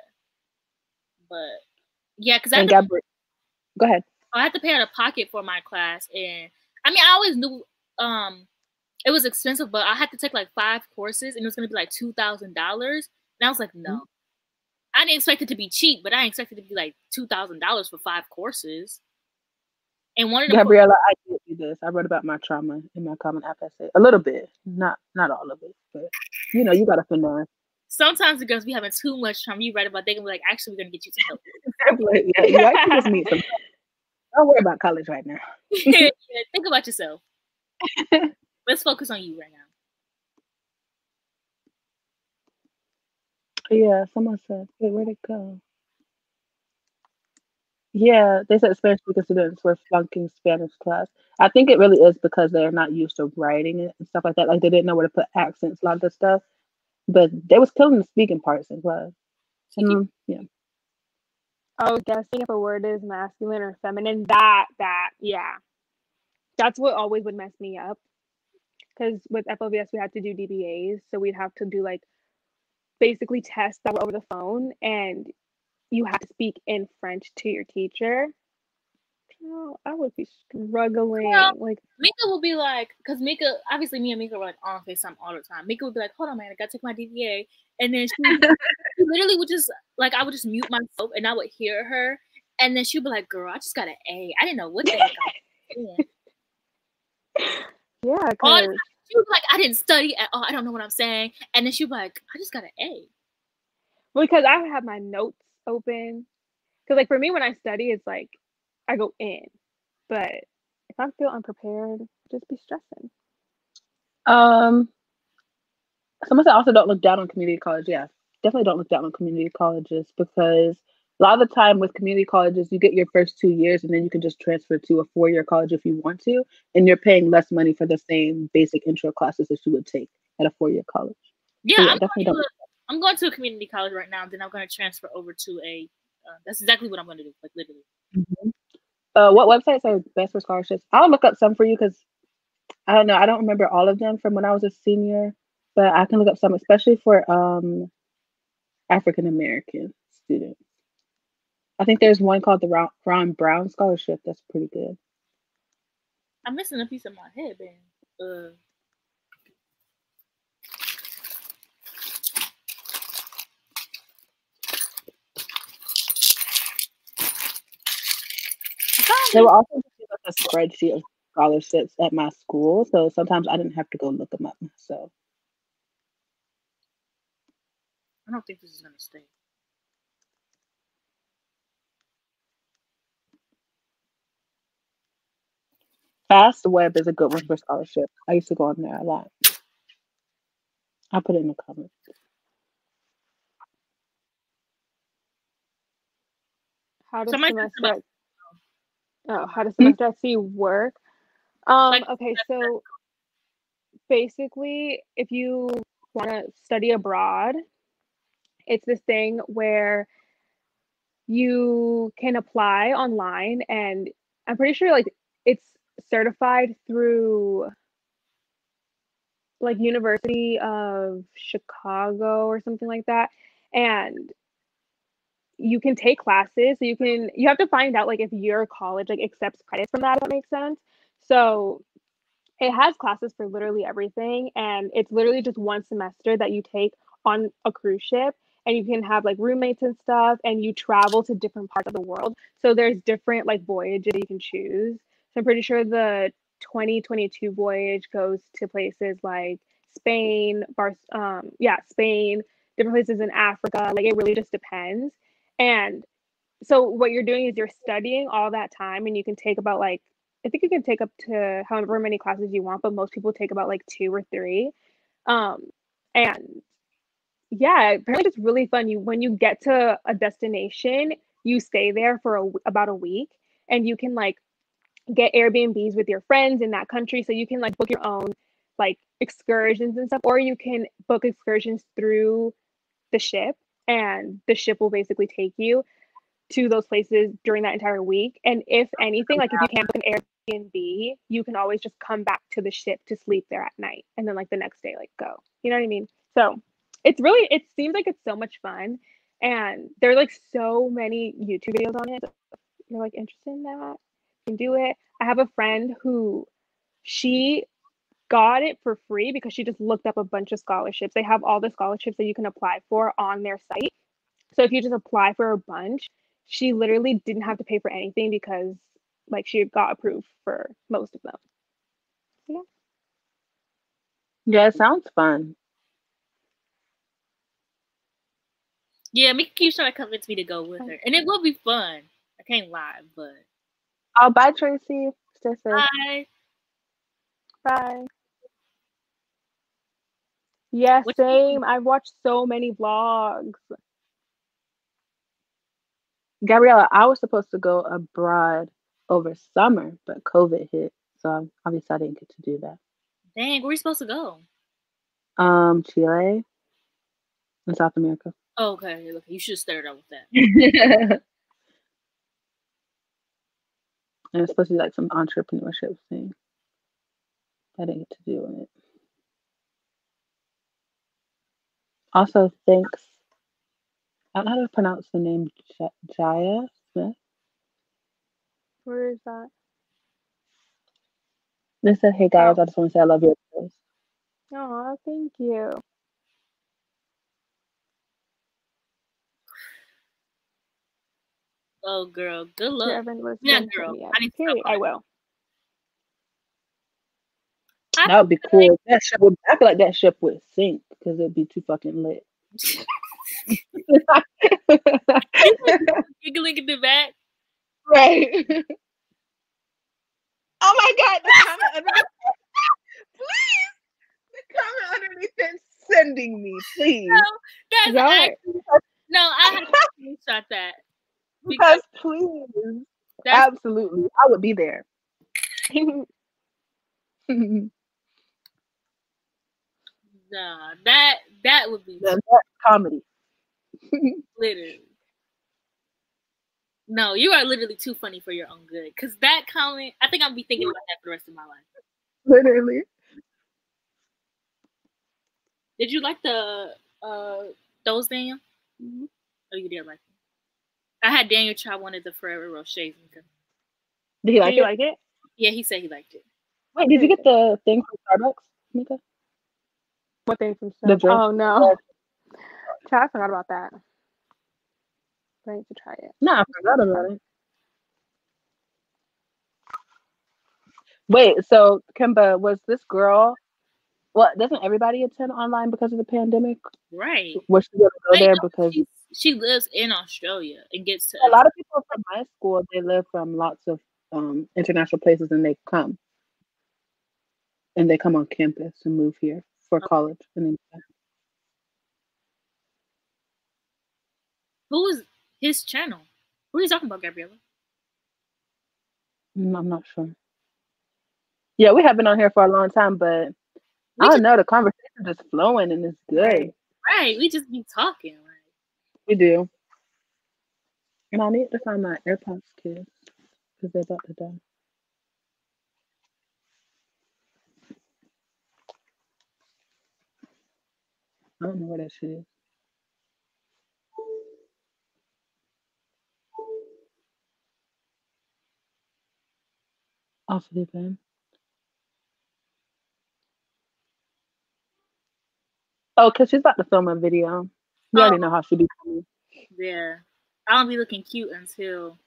but Yeah, because And Gabrielle, go ahead. I had to pay out of pocket for my class, and I mean, I always knew it was expensive, but I had to take like 5 courses, and it was gonna be like $2,000. And I was like, no, I didn't expect it to be cheap, but I didn't expect it to be like $2,000 for 5 courses. And one of them, Gabriella, I did do this. I wrote about my trauma in my Common App essay a little bit, not all of it, but you know, you gotta finesse. Sometimes the girls be having too much trauma. You read about, they can be like, actually, we're gonna get you some help. Yeah, you actually just need some help. Don't worry about college right now. Yeah, think about yourself. Let's focus on you right now. Yeah, someone said, wait, where'd it go? Yeah, they said Spanish speaking students were flunking Spanish class. I think it really is because they're not used to writing it and stuff like that. Like they didn't know where to put accents, a lot of this stuff. But they was killing the speaking parts in class. Yeah. Oh, guessing if a word is masculine or feminine. Yeah. That's what always would mess me up. Because with FLVS, we had to do DBAs. So we'd have to do like basically tests that were over the phone. And you have to speak in French to your teacher. Oh, I would be struggling. Well, like Mika will be like, because Mika, obviously me and Mika were like on FaceTime all the time. Mika would be like, hold on, man, I gotta take my DBA. And then she literally would just, like, I would just mute myself and I would hear her. And then she'd be like, girl, I just got an A. I didn't know what the heck I was doing. Yeah, she would be like, I didn't study at all. I don't know what I'm saying. And then she'd be like, I just got an A. Because I have my notes open. Because, like, for me, when I study, it's like I go in. But if I feel unprepared, just be stressing. Someone said also don't look down on community college. Yeah, definitely don't look down on community colleges because a lot of the time with community colleges, you get your first 2 years and then you can just transfer to a 4-year college if you want to, and you're paying less money for the same basic intro classes that you would take at a 4-year college. Yeah, so yeah, I'm going to a community college right now. Then I'm going to transfer over to a. That's exactly what I'm going to do, like literally. Mm-hmm. What websites are best for scholarships? I'll look up some for you because I don't know. I don't remember all of them from when I was a senior, but I can look up some, especially for African American students. I think there's one called the Ron Brown Scholarship. That's pretty good. I'm missing a piece of my headband. They will also give us a spreadsheet of scholarships at my school, so sometimes I didn't have to go look them up myself. I don't think this is gonna stay. Fast Web is a good one for scholarship. I used to go on there a lot. I'll put it in the comments. How does semester at sea work? Okay, so basically, if you want to study abroad, it's this thing where you can apply online, and I'm pretty sure like it's certified through like University of Chicago or something like that, and you can take classes. So you have to find out like if your college like accepts credits from that, if that makes sense. So it has classes for literally everything, and it's literally just one semester that you take on a cruise ship, and you can have like roommates and stuff, and you travel to different parts of the world. So there's different like voyages you can choose. So I'm pretty sure the 2022 voyage goes to places like Spain, Spain, different places in Africa. Like it really just depends. And so what you're doing is you're studying all that time, and you can take about like, I think you can take up to however many classes you want, but most people take about like 2 or 3. And yeah, apparently it's really fun. When you get to a destination, you stay there for about a week, and you can like get Airbnbs with your friends in that country. So you can like book your own like excursions and stuff, or you can book excursions through the ship, and the ship will basically take you to those places during that entire week. And if anything, like if you can't book an Airbnb, you can always just come back to the ship to sleep there at night, and then like the next day like go. You know what I mean? So it seems like it's so much fun. And there are like so many YouTube videos on it. If you're like interested in that, you can do it. I have a friend who she got it for free because she just looked up a bunch of scholarships. They have all the scholarships that you can apply for on their site. So if you just apply for a bunch, she literally didn't have to pay for anything because like she got approved for most of them. Yeah. Yeah, it sounds fun. Yeah, Mika keeps trying to convince me to go with her, and it will be fun. I can't lie, but. Oh, bye, Tracy. Stay safe. Bye. Bye. Yeah, same. I've watched so many vlogs. Gabriella, I was supposed to go abroad over summer, but COVID hit, so obviously I didn't get to do that. Dang, where are you supposed to go? Chile and South America. Oh, okay, you should start out with that. And it's supposed to be like some entrepreneurship thing. I didn't get to do it. Also, thanks. I don't know how to pronounce the name Jaya Smith. Where is that? They said, "Hey guys, I just want to say I love your videos." Oh, thank you. Oh, girl, good luck. Yeah, girl. I will. That would be cool. That ship would, I feel like that ship would sink because it'd be too fucking lit. Giggling in the back. Right. Oh my God, the comment underneath. Please. The comment underneath is sending me, please. No, that's actually, no, I have to screenshot that. Because please. Absolutely. I would be there. Nah, that would be that's comedy. Literally. No, you are literally too funny for your own good. Cause that comment, I think I'll be thinking about that for the rest of my life. Literally. Did you like the those Daniel? Mm-hmm. Oh, you did like it. I had Daniel try one of the Ferrero Rochers. Did he like like it? Yeah, he said he liked it. Wait, did you get the thing from Starbucks, Mika? What thing from Starbucks? Oh no. I forgot about that. I need to try it. No, I forgot about it. Wait, so Kimba, was this girl? Well, doesn't everybody attend online because of the pandemic? Right. Was she able to go there because she lives in Australia and gets to a lot of people from my school? They live from lots of international places, and they come on campus and move here for college. And then, who is his channel? Who are you talking about, Gabriella? I'm not sure. Yeah, we have been on here for a long time, but I don't know. The conversation just flowing and it's good. Right. We just be talking. Right? We do. And I need to find my AirPods case because they're about to die. I don't know where that shit is. Off of it, man. Oh, because she's about to film a video. You already know how she be coming. Yeah. I don't be looking cute until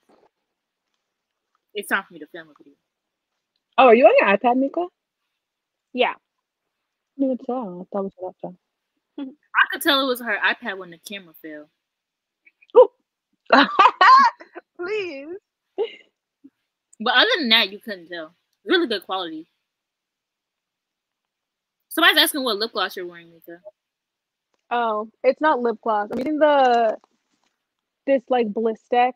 it's time for me to film a video. Oh, are you on your iPad, Mika? Yeah. I didn't even tell. I thought it was your laptop. I could tell it was her iPad when the camera fell. Please. But other than that, you couldn't tell. Really good quality. Somebody's asking what lip gloss you're wearing, Mika. Oh, it's not lip gloss. I'm using this like Blistex.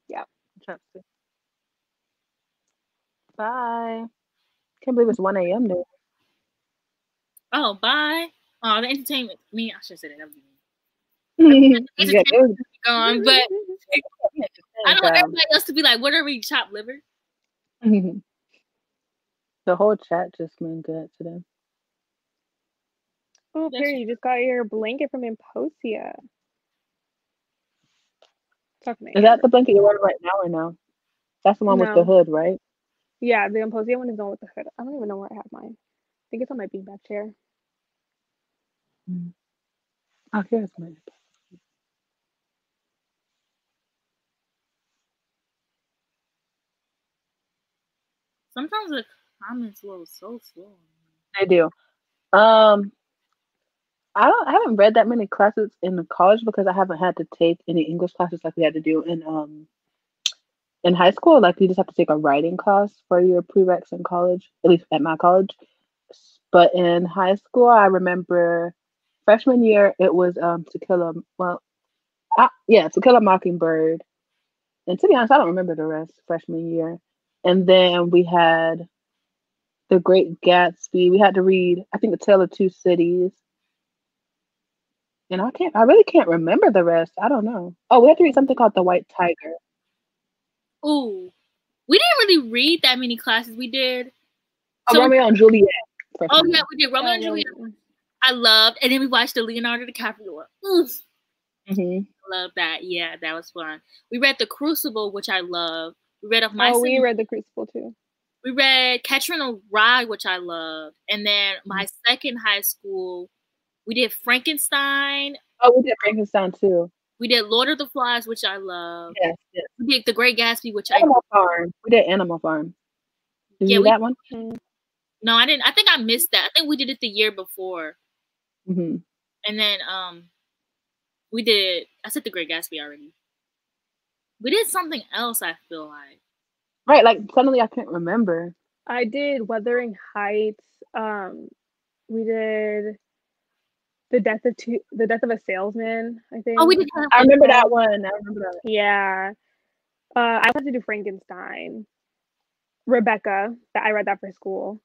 Yeah. Bye. Can't believe it's 1 a.m. there. Oh, bye. Oh, the entertainment. Me, I should say that. That would be me. Entertainment gone, but I don't want everybody else to be like, what are we, chopped liver? The whole chat just went good today. Oh, Perry, you just got your blanket from Imposia. Is that the blanket you're wearing right now or no? That's the one with the hood, right? Yeah, the Imposia one is the one with the hood. I don't even know where I have mine. I think it's on my beanbag chair. Oh, here's mine. Sometimes the comments load so slow. They do. I haven't read that many classes in college because I haven't had to take any English classes like we had to do in high school. Like you just have to take a writing class for your prereqs in college, at least at my college. But in high school, I remember freshman year it was To Kill a To Kill a Mockingbird. And to be honest, I don't remember the rest freshman year. And then we had The Great Gatsby. We had to read, I think, A Tale of Two Cities. And I really can't remember the rest. I don't know. Oh, we had to read something called The White Tiger. Ooh. We didn't really read that many classes. We did. Romeo and Juliet. Oh, yeah, we did Romeo and Juliet. I loved. And then we watched the Leonardo DiCaprio one. Oof. Mm-hmm. I love that. Yeah, that was fun. We read The Crucible, which I love. We read we read The Crucible too. We read Catcher in a Rye, which I loved. And then my second high school, we did Frankenstein. Oh, we did Frankenstein too. We did Lord of the Flies, which I love. Yes. We did The Great Gatsby, which Animal Farm. We did Animal Farm. Did you do that one? No, I didn't. I think I missed that. I think we did it the year before. Mm-hmm. And then we did. I said The Great Gatsby already. We did something else. I feel like. Right, like suddenly I can't remember. I did Wuthering Heights. We did the death of a salesman. I think. Oh, we did. I remember that one. Yeah. I wanted to do Frankenstein. Rebecca. I read that for school.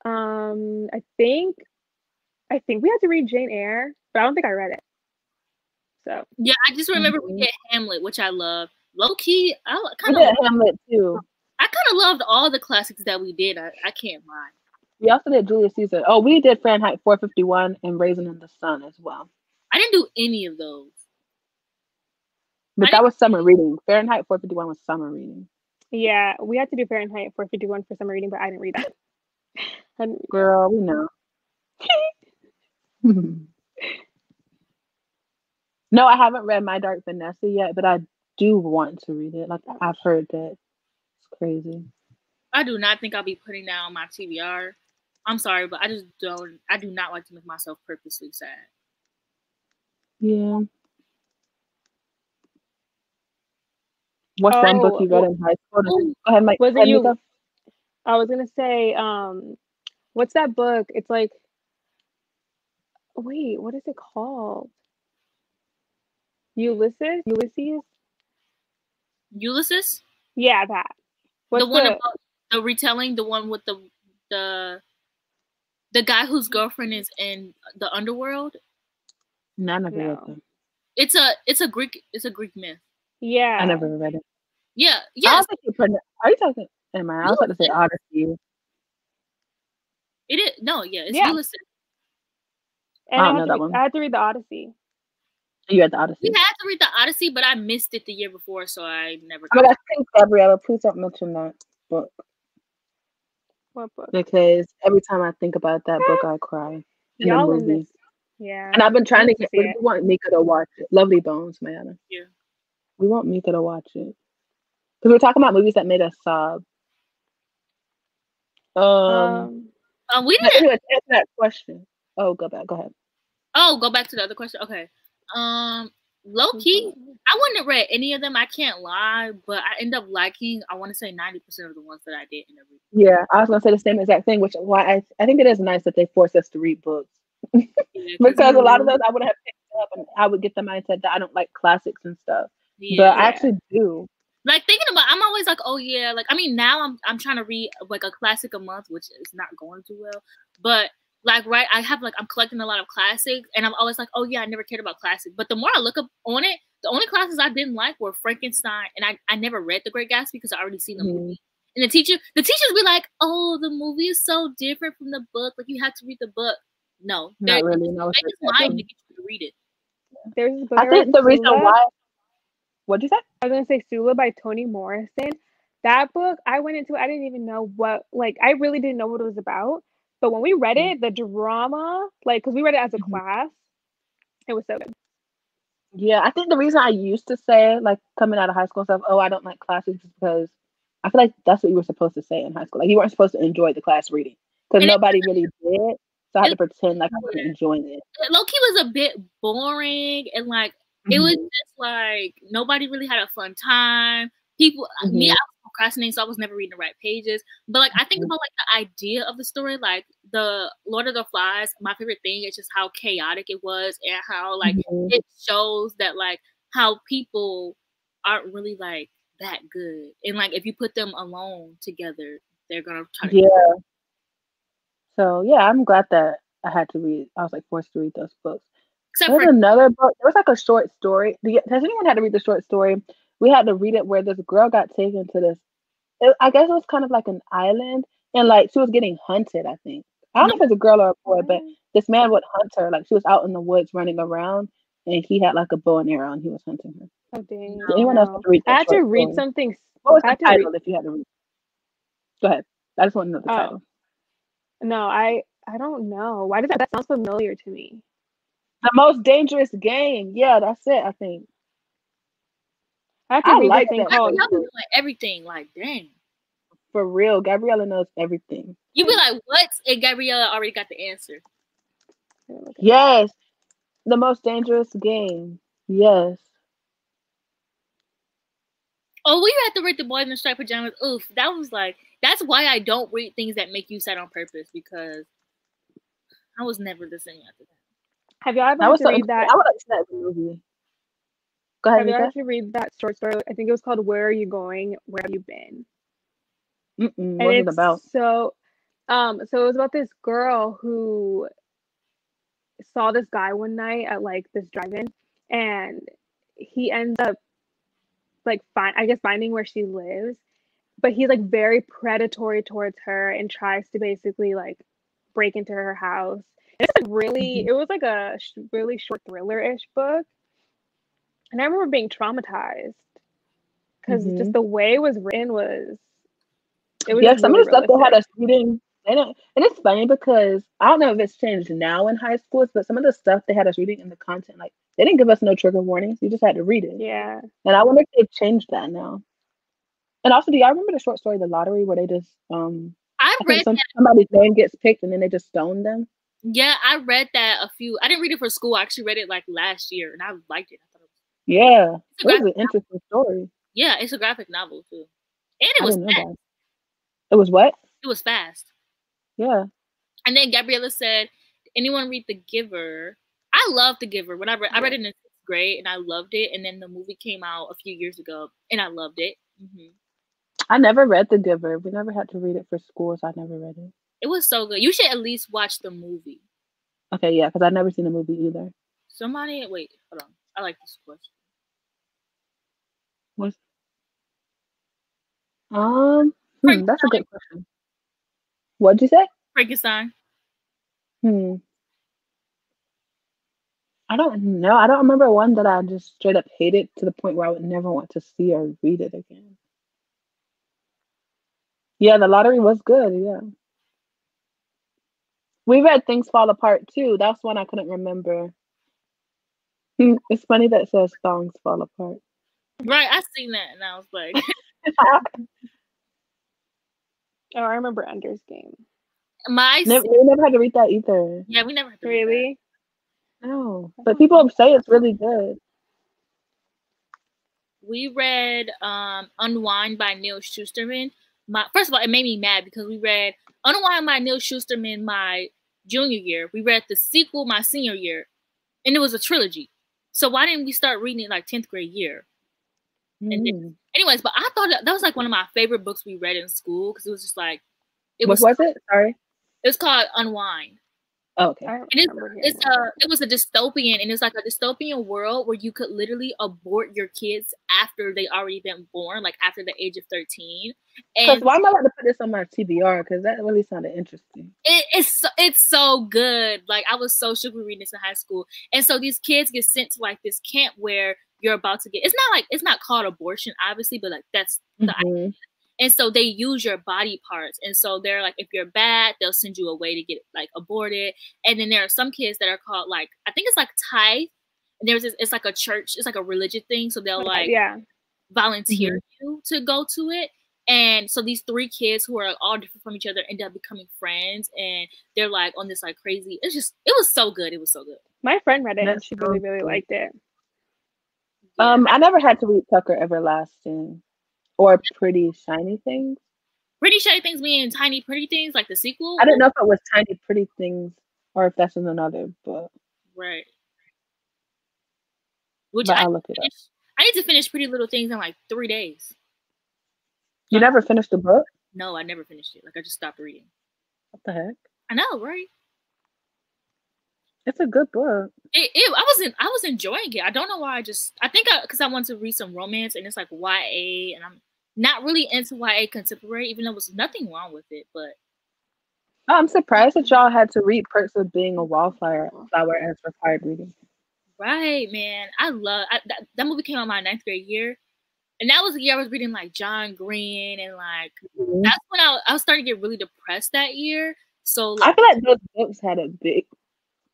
I think we had to read Jane Eyre, but I don't think I read it. So yeah, I just remember we did Hamlet, which I love. Low key, I kind of Hamlet too. I kind of loved all the classics that we did. I can't lie. We also did Julius Caesar. Oh, we did Fahrenheit 451 and Raisin in the Sun as well. I didn't do any of those. But that was summer reading. Fahrenheit 451 was summer reading. Yeah, we had to do Fahrenheit 451 for summer reading, but I didn't read that. Girl, we know. No, I haven't read My Dark Vanessa yet, but I do want to read it. Like I've heard that it's crazy. I do not think I'll be putting that on my TBR. I'm sorry, but I do not like to make myself purposely sad. Yeah. What's one book you read in high school? Go ahead, Mike. Was it you? I was gonna say, what's that book? It's like, wait, what is it called? Ulysses? Yeah, that. What's the one about the retelling, the one with the guy whose girlfriend is in the underworld? No, I never read them. It's a Greek myth. Yeah. I never read it. Yeah. Are you talking? Am I was about to say Odyssey. It is it's Ulysses. And I don't know that one. I had to read the Odyssey. You read the Odyssey? We had to read the Odyssey, but I missed it the year before, so I never. Oh my gosh, thanks, Gabriella. Please don't mention that book. What book? Because every time I think about that book, I cry. In the movie. Yeah. And I've been trying to get. We want Mika to watch it. Lovely Bones, man. Yeah. We want Mika to watch it because we're talking about movies that made us sob. We didn't answer that question. Oh, go ahead. Oh, go back to the other question. Okay. Low key, I wouldn't have read any of them. I can't lie, but I end up liking. I want to say 90% of the ones that I did in every. Yeah, I was gonna say the same exact thing, which why I think it is nice that they force us to read books because a lot of those I would have picked up and I would get the mindset that I don't like classics and stuff, but I actually do. Like thinking about, I'm always like, oh yeah, like I mean now I'm trying to read like a classic a month, which is not going too well, but. Like, right, I'm collecting a lot of classics, and I'm always like, oh, yeah, I never cared about classics. But the more I look up on it, the only classes I didn't like were Frankenstein, and I never read The Great Gatsby because I already seen the movie. And the teachers be like, oh, the movie is so different from the book. Like, you have to read the book. No, Not really. No, they just lying to get you to read it. There's this book I think the reason why. What'd you say? I was gonna say Sula by Toni Morrison. That book, I went into, I didn't even know what, like, I really didn't know what it was about. But when we read it, the drama, like, because we read it as a class, it was so good. Yeah, I think the reason I used to say, like, coming out of high school stuff, oh, I don't like classes, is because I feel like that's what you were supposed to say in high school. Like, you weren't supposed to enjoy the class reading because nobody really did. So I had to pretend like I wasn't enjoying it. Low-key was a bit boring, and like it was just like nobody really had a fun time. People, me, I was procrastinating, so I was never reading the right pages. But like I think about like the idea of the story, like the Lord of the Flies. My favorite thing is just how chaotic it was, and how like it shows that like how people aren't really like that good, and like if you put them alone together, they're gonna try to. So yeah, I'm glad that I had to read. I was like forced to read those books. Except There's another book. There was like a short story. Has anyone had to read the short story? We had to read it where this girl got taken to this. I guess it was kind of like an island, and like she was getting hunted. I think I don't know if it's a girl or a boy, but this man would hunt her. Like she was out in the woods running around, and he had like a bow and arrow, and he was hunting her. Oh dang! Did anyone else have to read? I had to read something. What was the title? If you had to read, go ahead. I just want to know the title. No, I don't know. Why does that sound familiar to me? The Most Dangerous Game. Yeah, that's it. I think. I have to read like this thing called everything. Like, dang. For real, Gabriella knows everything. You be like, what? And Gabriella already got the answer. Yes. The Most Dangerous Game. Yes. Oh, we had to read The Boy in the Striped Pajamas. Oof, that was like, that's why I don't read things that make you sad on purpose, because I was never the same after that. Have y'all ever read that? I would like to see that movie. Go ahead. Have you ever read that short story? I think it was called "Where Are You Going? Where Have You Been?" What's it about? So it was about this girl who saw this guy one night at like this drive-in, and he ends up like finding where she lives, but he's like very predatory towards her and tries to basically like break into her house. It's like really, it was like a really short thriller-ish book, and I remember being traumatized because just the way it was written was. It was some really of the stuff they had us reading. And it's funny because I don't know if it's changed now in high schools, but some of the stuff they had us reading in the content, like they didn't give us no trigger warnings. You just had to read it. Yeah. And I wonder if they've changed that now. And also, do y'all remember the short story The Lottery, where they just I read somebody's name gets picked and then they just stone them? Yeah, I read that I didn't read it for school. I actually read it like last year, and I liked it. I thought it was an interesting story. Yeah, it's a graphic novel too, and it was fast. It was what? It was fast. Yeah. And then Gabriella said, "Anyone read The Giver?" I loved The Giver. When I read it in 6th grade, and I loved it. And then the movie came out a few years ago, and I loved it. I never read The Giver. We never had to read it for school, so I never read it. It was so good. You should at least watch the movie. Okay, yeah, because I've never seen the movie either. Wait, hold on. I like this question. That's a good question. What'd you say? Frankenstein. I don't know. I don't remember one that I just straight up hated to the point where I would never want to see or read it again. Yeah, The Lottery was good. Yeah. We read Things Fall Apart too. That's one I couldn't remember. It's funny that it says Songs Fall Apart. Right, I seen that and I was like, oh, I remember Ender's Game. We never had to read that either. Yeah, we never had to read that. No, but people say it's really good. We read Unwind by Neal Shusterman. First of all, it made me mad because we read Unwind by Neal Shusterman my junior year. We read the sequel my senior year, and it was a trilogy. So why didn't we start reading it like 10th grade year? Anyways, but I thought that was like one of my favorite books we read in school because it was just like What was it? Sorry. It's called Unwind. Oh, okay. I And it's remember it's hearing that. it was a dystopian, and it's like a dystopian world where you could literally abort your kids after they already been born, like after the age of 13. Because And why am I about to put this on my TBR? Because that really sounded interesting. it's so good. Like I was so shook with reading this in high school. And so these kids get sent to like this camp where you're about to get, it's not called abortion, obviously, but like that's the idea. And so they use your body parts. And so they're like, if you're bad, they'll send you away to get like aborted. And then there are some kids that are called like, I think it's like tithe. And it's like a church, it's like a religious thing. So they'll like volunteer you to go to it. And so these 3 kids who are all different from each other end up becoming friends, and they're like on this like crazy. It was so good. It was so good. My friend read it and she really, really liked it. Yeah. I never had to read Tucker Everlasting or Pretty Shiny Things. Pretty Shiny Things mean Tiny Pretty Things, like the sequel? I didn't know if it was Tiny Pretty Things or if that's in another book. Right. Which but I'll look it up. I need to finish Pretty Little Things in like 3 days. You never finished the book? No, I never finished it. Like I just stopped reading. What the heck? I know, right? It's a good book. I was enjoying it. I don't know why. I think because I want to read some romance, and it's like YA, and I'm not really into YA contemporary, even though there's nothing wrong with it. But I'm surprised that y'all had to read Perks of Being a Wallflower as required reading. Right, man. I love that movie came out my 9th grade year. And that was the year I was reading like John Green, and like that's when I was starting to get really depressed that year. So like, I feel like those books had a big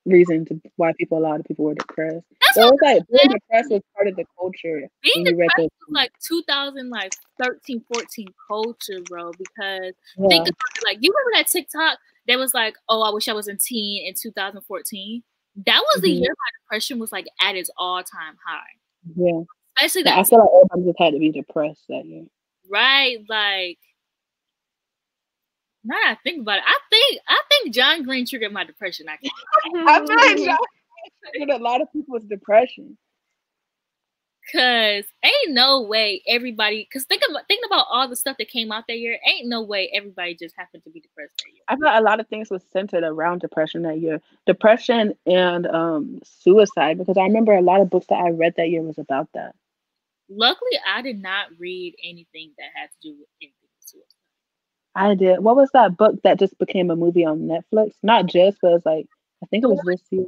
reason to why a lot of people were depressed. So it was like being depressed was part of the culture. Being depressed was like 2013, 14 culture, bro. Because think about it, like you remember that TikTok that was like, "Oh, I wish I was a teen in 2014." That was the year my depression was like at its all-time high. Yeah. Especially that I feel like everybody just had to be depressed that year. Right, like now that I think about it, I think John Green triggered my depression. I feel like John Green triggered a lot of people's depression. Cause ain't no way everybody. Cause think about all the stuff that came out that year. Ain't no way everybody just happened to be depressed that year. I thought a lot of things was centered around depression that year, depression and suicide. Because I remember a lot of books that I read that year was about that. Luckily, I did not read anything that had to do with anything with suicide. I did. What was that book that just became a movie on Netflix? Not just, but it's like I think it was this year.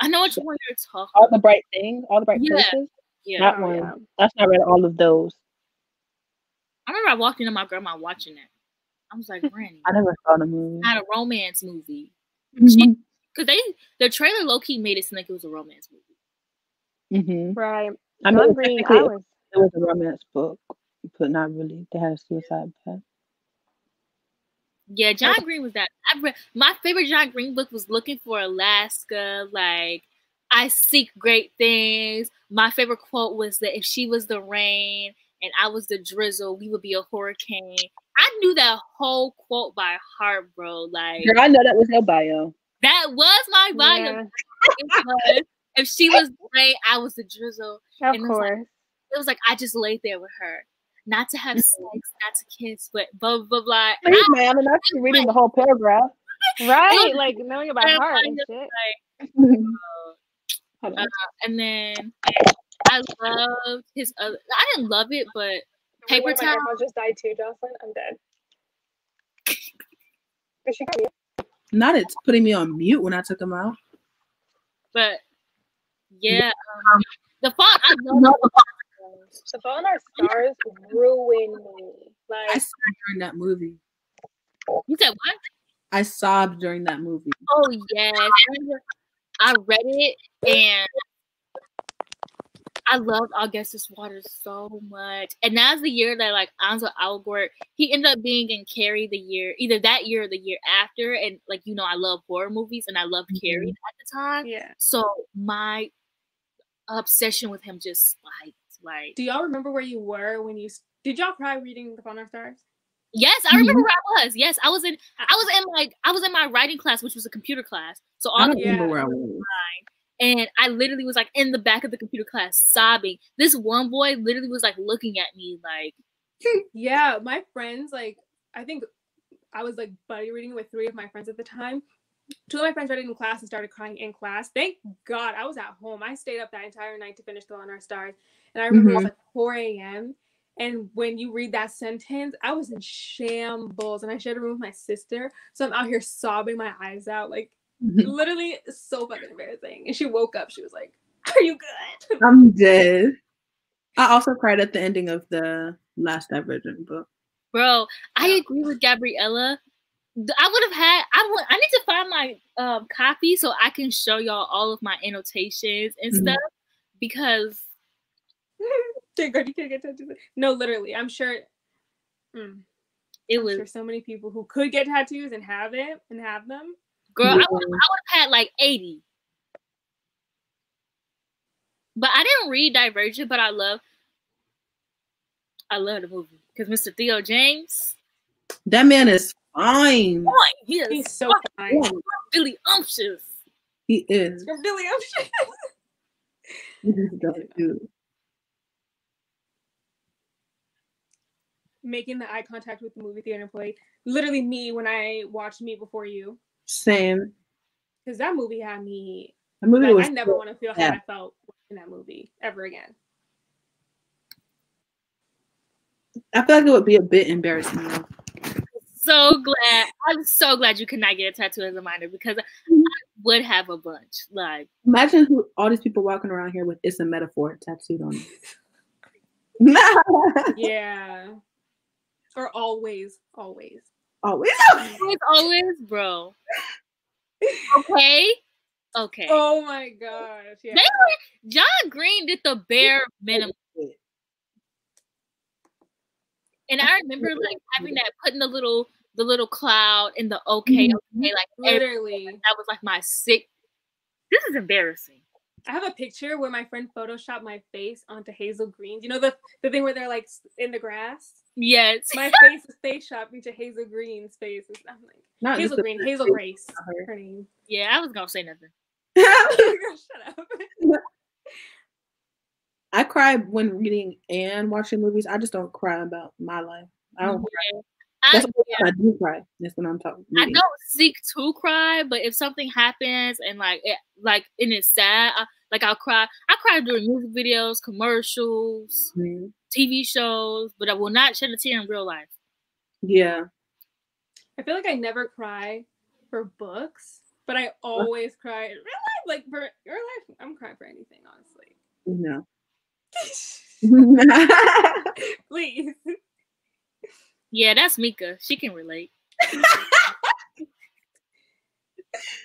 I know which one you're talking. All the Bright Things, All the Bright Places. Yeah, that one. Yeah. That's not read all of those. I remember I walked into my grandma watching that. I was like, Granny. I never saw the movie. Not a romance movie. Because the trailer low key made it seem like it was a romance movie. Right. I mean, it was a romance book, but not really. They had a suicide pact. Yeah, John Green was that. My favorite John Green book was Looking for Alaska. Like, I seek great things. My favorite quote was that if she was the rain and I was the drizzle, we would be a hurricane. I knew that whole quote by heart, bro. Like, girl, I know that was your bio. That was my bio. Yeah. It was. If she was the rain, I was the drizzle. Of course. It was like I just laid there with her. Not to have sex, not to kiss, but blah, blah, blah. Hey, man, I'm actually reading the whole paragraph. Right, like knowing about heart and shit. And then I loved his other. I didn't love it, but Paper Towel. My just died too, Jocelyn. I'm dead. Is she coming? Not it's putting me on mute when I took them out. But yeah, the font. I love The Fault in Our Stars ruined me. Like I sobbed during that movie. You said what? I sobbed during that movie. Oh yes, I read it and I loved Augustus Waters so much. And that's the year that like Ansel Elgort, he ended up being in Carrie the year, either that year or the year after. And like I love horror movies and I loved Carrie at the time. Yeah. So my obsession with him just spiked. Like, do y'all remember where you were when you did y'all cry reading The Fault in Our Stars? Yes, I remember where I was. Yes, I was in my writing class, which was a computer class. So I don't remember where I was. And I literally was like in the back of the computer class sobbing. This one boy literally was like looking at me like, yeah, my friends, like I think I was like buddy reading with 3 of my friends at the time. Two of my friends read it in class and started crying in class. Thank God I was at home. I stayed up that entire night to finish Fault in Our Stars. And I remember it was like 4 a.m. And when you read that sentence, I was in shambles. And I shared a room with my sister. So I'm out here sobbing my eyes out. Like, literally so fucking embarrassing. And she woke up. She was like, are you good? I'm dead. I also cried at the ending of the last Divergent book. Bro, I agree with Gabriella. I need to find my copy so I can show y'all all of my annotations and stuff, because Thank God you can't get tattoos. No, literally, I'm sure it was sure so many people who could get tattoos and have it and have them. Girl, I would have had like 80. But I didn't read Divergent, but I love the movie because Mr. Theo James. That man is fine. He's so fine. Really umptious. He is. You're really umptious. Making the eye contact with the movie theater employee. Literally me when I watched Me Before You. Same. Because that movie had me. That movie was I never want to feel how I felt in that movie ever again. I feel like it would be a bit embarrassing. I'm so glad you could not get a tattoo as a minor, because I would have a bunch. Like, imagine all these people walking around here with "It's a Metaphor" tattooed on them. Yeah. Or always, bro. Okay. Oh my gosh. Yeah. John Green did the bare minimum. And I remember like having that, putting the little cloud in the okay, like literally. That was like my sick. This is embarrassing. I have a picture where my friend photoshopped my face onto Hazel Green. You know the thing where they're like in the grass? Yes. My face is face shopped into Hazel Green's face. I'm like, not Hazel Green, Hazel Grace. Her name. Yeah, I was gonna say nothing. Shut up. I cry when reading and watching movies. I just don't cry about my life. I don't cry. I do cry. That's when I'm talking. I don't seek to cry, but if something happens and and it's sad, I'll cry. I cry during music videos, commercials, TV shows, but I will not shed a tear in real life. Yeah. I feel like I never cry for books, but I always cry in real life. Like for real life, I'm crying for anything, honestly. No. Please. Yeah, that's Mika. She can relate.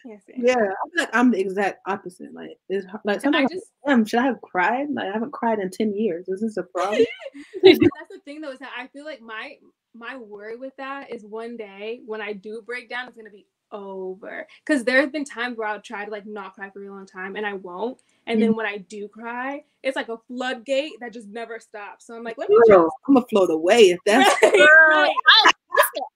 Yes, yeah, I feel like I'm the exact opposite. Like, it's like sometimes should I have cried? Like, I haven't cried in 10 years. Is this a problem? That's the thing, though, is that I feel like my worry with that is one day when I do break down, it's gonna be over. Because there have been times where I'll try to like not cry for a long time and I won't. And then when I do cry, it's like a floodgate that just never stops. So I'm like, let me I'm gonna float away if that's right.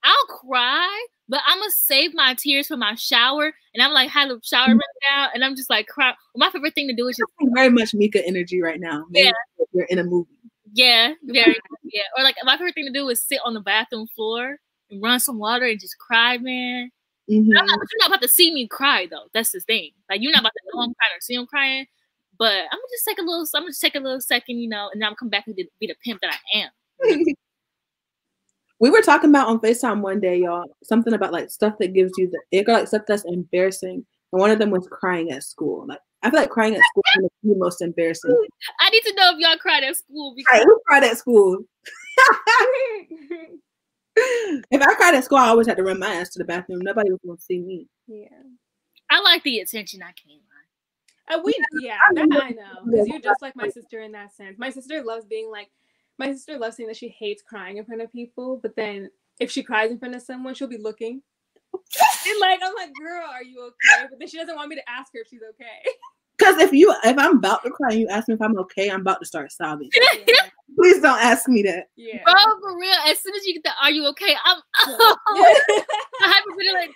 I'll cry, but I'm gonna save my tears for my shower. And I'm like, had a shower right now, and I'm just like cry. My favorite thing to do is just very much Mika energy right now. Maybe you're in a movie. Yeah, very yeah. Or like my favorite thing to do is sit on the bathroom floor and run some water and just cry, man. Mm-hmm. You're not about to see me cry though. That's the thing. Like, you're not about to know I'm crying or see I'm crying. But I'm gonna just take a little second, and then I'm gonna come back and be the pimp that I am. We were talking about on FaceTime one day, y'all, something about like stuff that gives you the ick, like stuff that's embarrassing. And one of them was crying at school. Like, I feel like crying at school is the most embarrassing. I need to know if y'all cried at school. Because we cried at school. If I cried at school, I always had to run my ass to the bathroom. Nobody was gonna see me. Yeah. I like the attention. I can't lie. I know, because you're just like my sister in that sense. My sister loves saying that she hates crying in front of people, but then if she cries in front of someone, she'll be looking. And I'm like, girl, are you okay? But then she doesn't want me to ask her if she's okay. Because if I'm about to cry and you ask me if I'm okay, I'm about to start sobbing. Yeah. Please don't ask me that. Yeah. Bro, for real, as soon as you get the "Are you okay?" I'm I haven't been like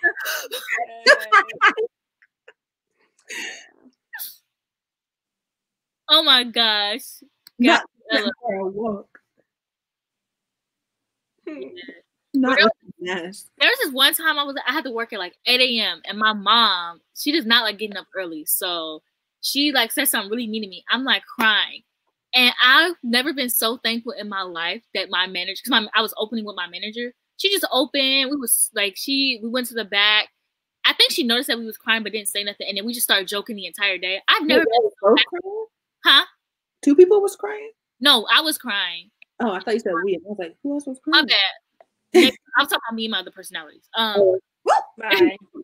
oh my gosh. Not for a walk. Yeah. Not Yes. There was this one time I had to work at like 8 a.m. and my mom, she does not like getting up early. So she like said something really mean to me. I'm like crying. And I've never been so thankful in my life that my manager, because I was opening with my manager. She just opened. We went to the back. I think she noticed that we was crying but didn't say nothing. And then we just started joking the entire day. I've never been both crying? Huh? 2 people was crying? No, I was crying. Oh, I thought you said we. I was like, who else was crying? My bad. I'm talking about me and my other personalities.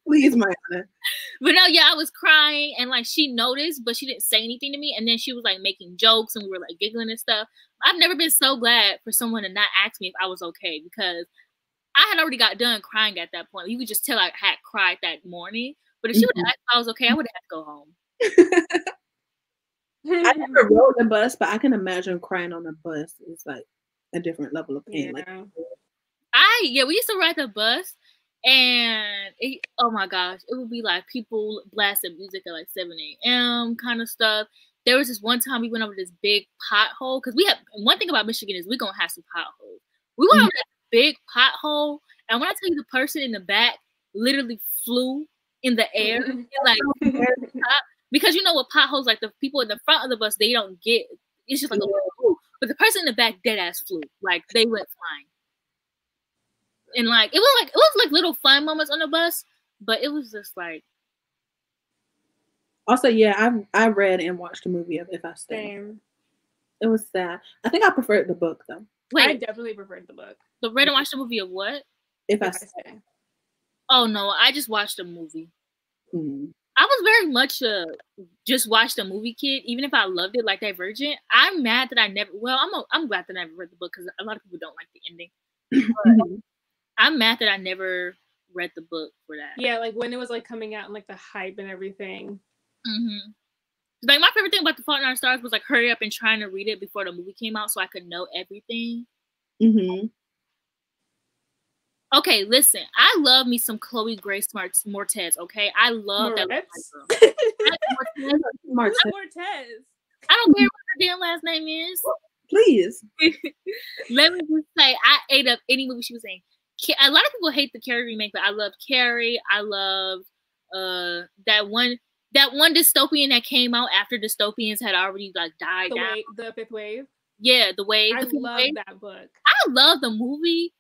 Please, Mayana. But no, yeah, I was crying and like she noticed, but she didn't say anything to me. And then she was like making jokes and we were like giggling and stuff. I've never been so glad for someone to not ask me if I was okay, because I had already got done crying at that point. You could just tell I had cried that morning. But if she would have asked if I was okay, I would have had to go home. I never rode the bus, but I can imagine crying on the bus is like a different level of pain. Yeah. We used to ride the bus, and oh my gosh, it would be like people blasting music at like 7 a.m. kind of stuff. There was this one time we went over this big pothole, because we have one thing about Michigan is we're gonna have some potholes. We went over this big pothole, and when I tell you the person in the back literally flew in the air, like because you know what potholes, like the people in the front of the bus, they don't get. It's just like a little, but the person in the back dead ass flew, like they went flying. And like it was like little fun moments on the bus, but it was just like. Also, yeah, I read and watched a movie of If I Stay. Same. It was sad. I think I preferred the book though. Wait, I definitely preferred the book. So read and watched the movie of what? If I Stay. Oh no, I just watched a movie. Mm-hmm. I was very much just watch the movie kid, even if I loved it like Divergent. I'm mad that I never. Well, I'm glad that I never read the book because a lot of people don't like the ending. But I'm mad that I never read the book for that. Yeah, like when it was like coming out and like the hype and everything. Mm-hmm. Like my favorite thing about The Fault in Our Stars was like hurry up and trying to read it before the movie came out so I could know everything. Mm-hmm. Okay, listen. I love me some Chloe Grace Moretz. Okay, I love that. Moretz. I don't care what her damn last name is. Please. Let me just say, I ate up any movie she was in. A lot of people hate the Carrie remake, but I love Carrie. I love that one dystopian that came out after dystopians had already like died down. The Fifth Wave. Yeah, The Wave. I love that book. I love the movie,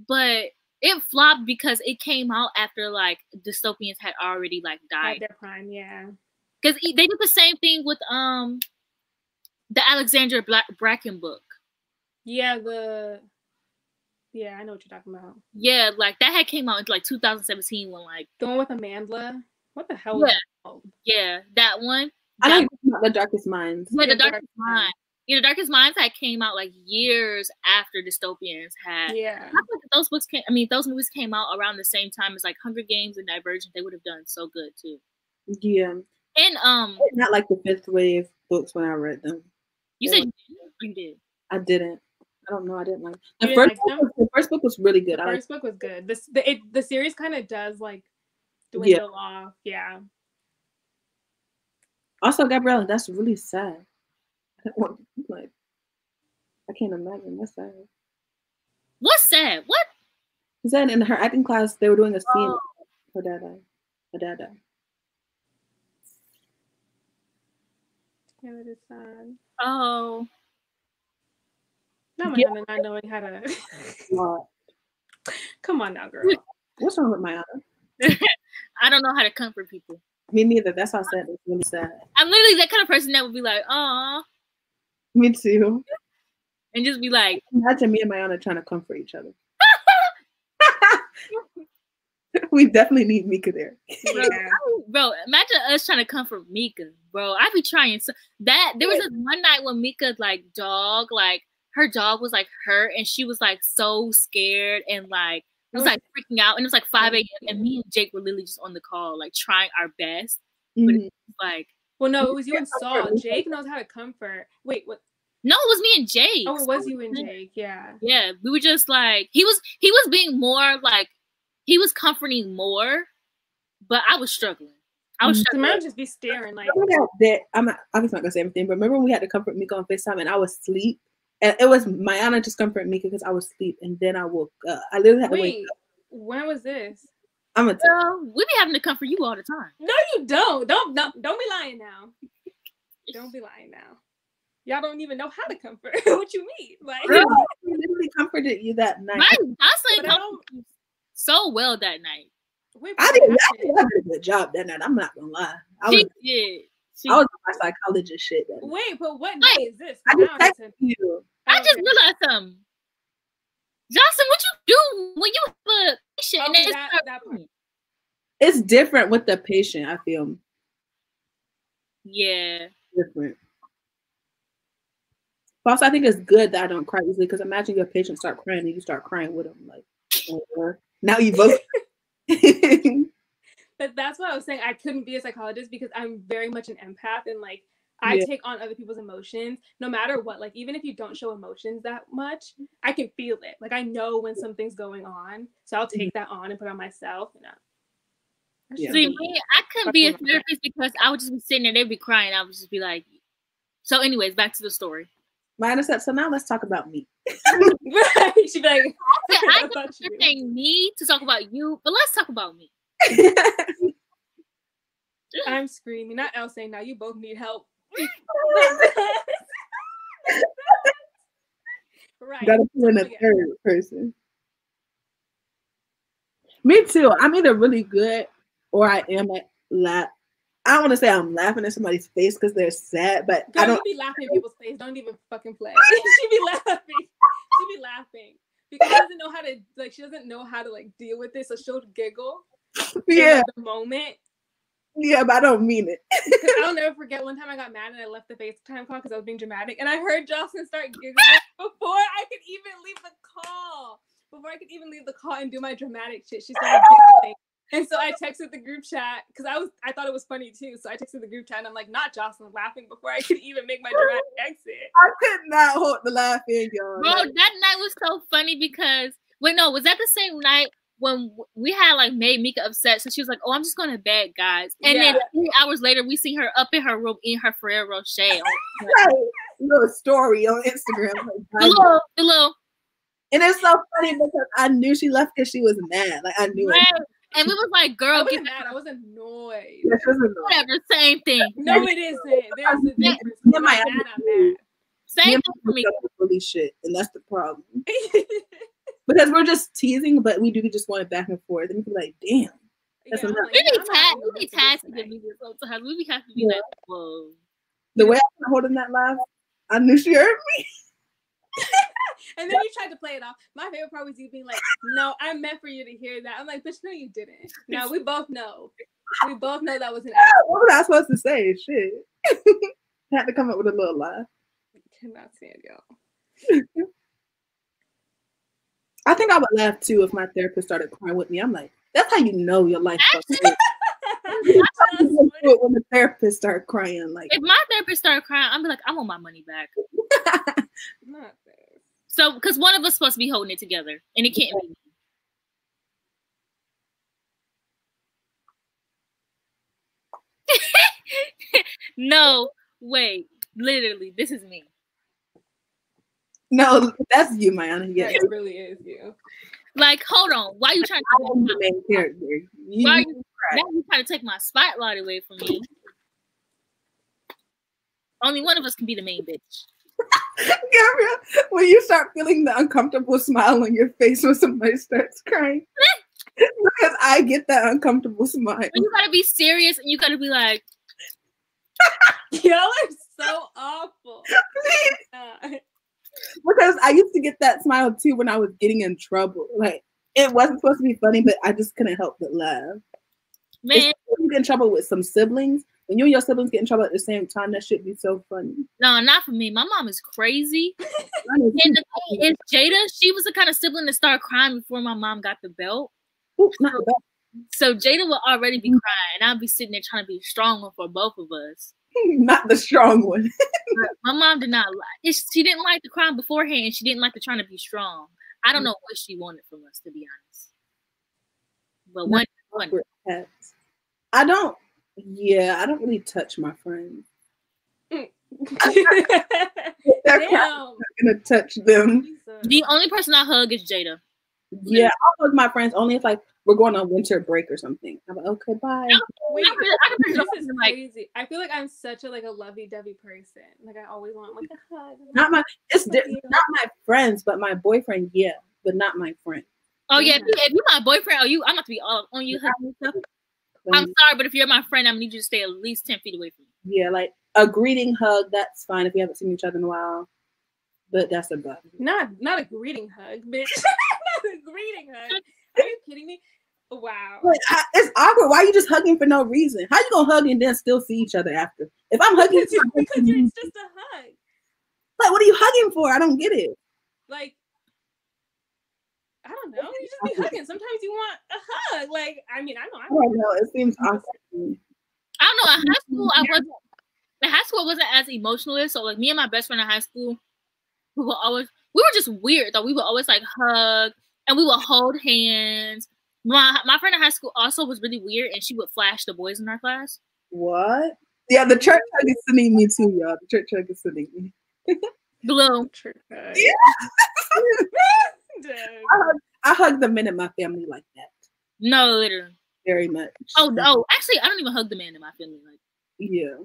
but it flopped because it came out after like dystopians had already like died. At their prime, yeah. Because they did the same thing with the Alexandra Bracken book. Yeah, I know what you're talking about. Yeah, like that had came out in like 2017 when like the one with Amandla. What the hell? Yeah, yeah, that one. I don't know about The Darkest Minds. Yeah, The Darkest Minds. Yeah, The Darkest Minds had came out like years after dystopians had. Yeah, I thought that those movies came out around the same time as like Hunger Games and Divergent. They would have done so good too. Yeah, and not like the Fifth Wave books when I read them. You said you did. I didn't. I don't know. I didn't like the first book was really good. The first book was good. The series kind of does like dwindle off. Yeah. Also, Gabriella, that's really sad. Like, I can't imagine. That's sad. What's sad? What? He said in her acting class they were doing a scene. Her dad died. Yeah, that is sad. Oh. Not Mayana not knowing how to. Come on now, girl. What's wrong with Mayana? I don't know how to comfort people. Me neither. That's how sad it's really sad. I'm literally that kind of person that would be like, "Aw." Me too. And just be like, imagine me and Mayana trying to comfort each other. We definitely need Mika there. Bro, imagine us trying to comfort Mika, bro. I be trying. So that there was this one night when Mika her dog was like hurt and she was like so scared and like it was like freaking out and it was like 5 a.m. and me and Jake were literally just on the call like trying our best. But it was like, well, no, it was you and Saul. Jake knows how to comfort. Wait, what? No, it was me and Jake. Oh, it was you and Jake. Yeah. Yeah, we were just like he was being more like he was comforting more, but I was struggling. I was struggling. I would just be staring like. I'm obviously not gonna say everything, but remember when we had to comfort Mika on FaceTime and I was asleep. And it was Mayana just comforting Mika because I was asleep, and then I woke up. I literally had to wake up. When was this? I'm gonna tell. We be having to comfort you all the time. No, you don't. Don't be lying now. Don't be lying now. Y'all don't even know how to comfort. What you mean? Like, Girl, we literally comforted you that night. My Jocelyn comforted you so well that night. Wait, I did a good job that night. I'm not gonna lie. I was on my psychologist shit. That night. Wait, but what day is this? I just texted you. I just realized something. Jocelyn, what you do when you have a patient and that part. It's different with the patient, I feel. Yeah. Different. Also, I think it's good that I don't cry easily because imagine your patient start crying and you start crying with them. Like, now you both. But that's what I was saying. I couldn't be a psychologist because I'm very much an empath and like I take on other people's emotions no matter what. Like even if you don't show emotions that much, I can feel it. Like I know when something's going on, so I'll take that on and put it on myself. See, me, I couldn't be a therapist because I would just be sitting there, they'd be crying. I would just be like, so anyways, back to the story. Mine said, so now let's talk about me. She'd be like, I know you're saying me to talk about you, but let's talk about me. I'm screaming, not Elle saying, now you both need help. Right. Gotta put in a third person. Me too. I'm either really good or I am at laugh. I don't want to say I'm laughing at somebody's face because they're sad, but Girl, I don't you be laughing at people's face. Don't even fucking play. She be laughing. She be laughing because she doesn't know how to she doesn't know how to like deal with it, so she'll giggle. Yeah. In the moment. Yeah, but I don't mean it. I'll never forget one time I got mad and I left the FaceTime call because I was being dramatic, and I heard Jocelyn start giggling before I could even leave the call. Before I could even leave the call and do my dramatic shit, she started giggling. And so I texted the group chat because I thought it was funny too. So I texted the group chat and I'm like, not Jocelyn laughing before I could even make my dramatic exit. I could not hold the laugh in, y'all. Bro, that night was so funny because was that the same night when we had like made Mika upset? So she was like, "Oh, I'm just going to bed, guys." And then 3 hours later, we seen her up in her room eating her Ferrero Rocher. Little story on Instagram. The little. And it's so funny because I knew she left because she was mad. Like I knew it. And we was like, girl, I wasn't mad. I was annoyed. Yeah, whatever, same thing. No, it isn't. There's a difference. I'm mad. Same thing for me. Bully shit, and that's the problem. Because we're just teasing, but we do just want it back and forth. And we be like, damn. That's enough. We be tasked to get me sometimes. We be have to be like, whoa. The way I was holding that laugh, I knew she heard me. And then you tried to play it off. My favorite part was you being like, no, I meant for you to hear that. I'm like, bitch, no, you didn't. Now we both know. We both know that was an accident. What was I supposed to say? Shit. I had to come up with a little laugh. I cannot stand y'all. I think I would laugh too if my therapist started crying with me. I'm like, that's how you know your life fucked up. When the therapist started crying, like if my therapist started crying, I'm like, I want my money back. Not this. So, because one of us supposed to be holding it together, and it can't be me. No, wait. Literally, this is me. No, that's you, Mayana. Yeah, it really is you. Like, hold on. Why are you trying to take the main character? Now you trying to take my spotlight away from me? Only one of us can be the main bitch. Gabrielle, when you start feeling the uncomfortable smile on your face when somebody starts crying, because I get that uncomfortable smile. You gotta be serious, and you gotta be like, y'all are so awful. Because I used to get that smile too when I was getting in trouble. Like it wasn't supposed to be funny, but I just couldn't help but laugh. Man, you get in trouble with some siblings. When you and your siblings get in trouble at the same time, that should be so funny. No, not for me. My mom is crazy. And the thing is, Jada, she was the kind of sibling that started crying before my mom got the belt. Ooh, not the belt. So Jada would already be crying, and I'd be sitting there trying to be strong for both of us. Not the strong one. My mom did not like. She didn't like the crying beforehand, and she didn't like the trying to be strong. I don't know what she wanted from us, to be honest. But one. I don't really touch my friends. Damn. I'm not gonna touch them. The only person I hug is Jada. Yeah, I'll hug my friends only if like we're going on winter break or something. I'm like, okay, bye. Wait, I this is crazy. I feel like I'm such a lovey-dovey person. Like I always want like a hug. Not my not my friends, but my boyfriend, yeah, but not my friend. Oh yeah, if you're my boyfriend, I'm about to be all on you hugging stuff. I'm sorry, but if you're my friend, I'm gonna need you to stay at least 10 feet away from me. Yeah, like a greeting hug, that's fine if we haven't seen each other in a while. But that's about it. Not a greeting hug, bitch. Not a greeting hug. Are you kidding me? Wow. Like, it's awkward. Why are you just hugging for no reason? How you gonna hug and then still see each other after? If I'm hugging because it's just a hug. Like, what are you hugging for? I don't get it. Like, I don't know. You just be hugging. Sometimes you want a hug. Like, I mean, I don't know. It seems awkward. I don't know. In high school, I wasn't as emotionalist. So, like, me and my best friend in high school, we were just weird, though. We would always, like, hug, and we would hold hands. My friend in high school also was really weird, and she would flash the boys in our class. What? Yeah, the church hug is sending me too, y'all. The church hug is sending me. Blue. Yeah. I hug the men in my family like that. No, literally. Very much. Oh, actually, I don't even hug the men in my family. Like, yeah.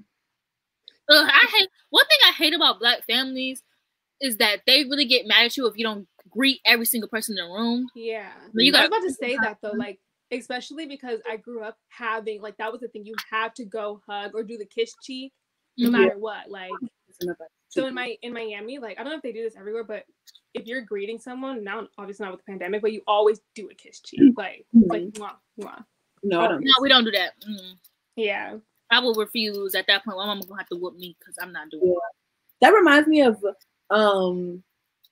One thing I hate about Black families is that they really get mad at you if you don't greet every single person in the room. Yeah. I was about to say that though, like, especially because I grew up having, like, that was the thing, you have to go hug or do the kiss cheek no matter what. Like, so in Miami, like, I don't know if they do this everywhere, but if you're greeting someone, now obviously not with the pandemic, but you always do a kiss cheek. Like mwah, mwah. No, we don't do that. Yeah. I will refuse at that point. My mama gonna have to whoop me because I'm not doing it. That reminds me of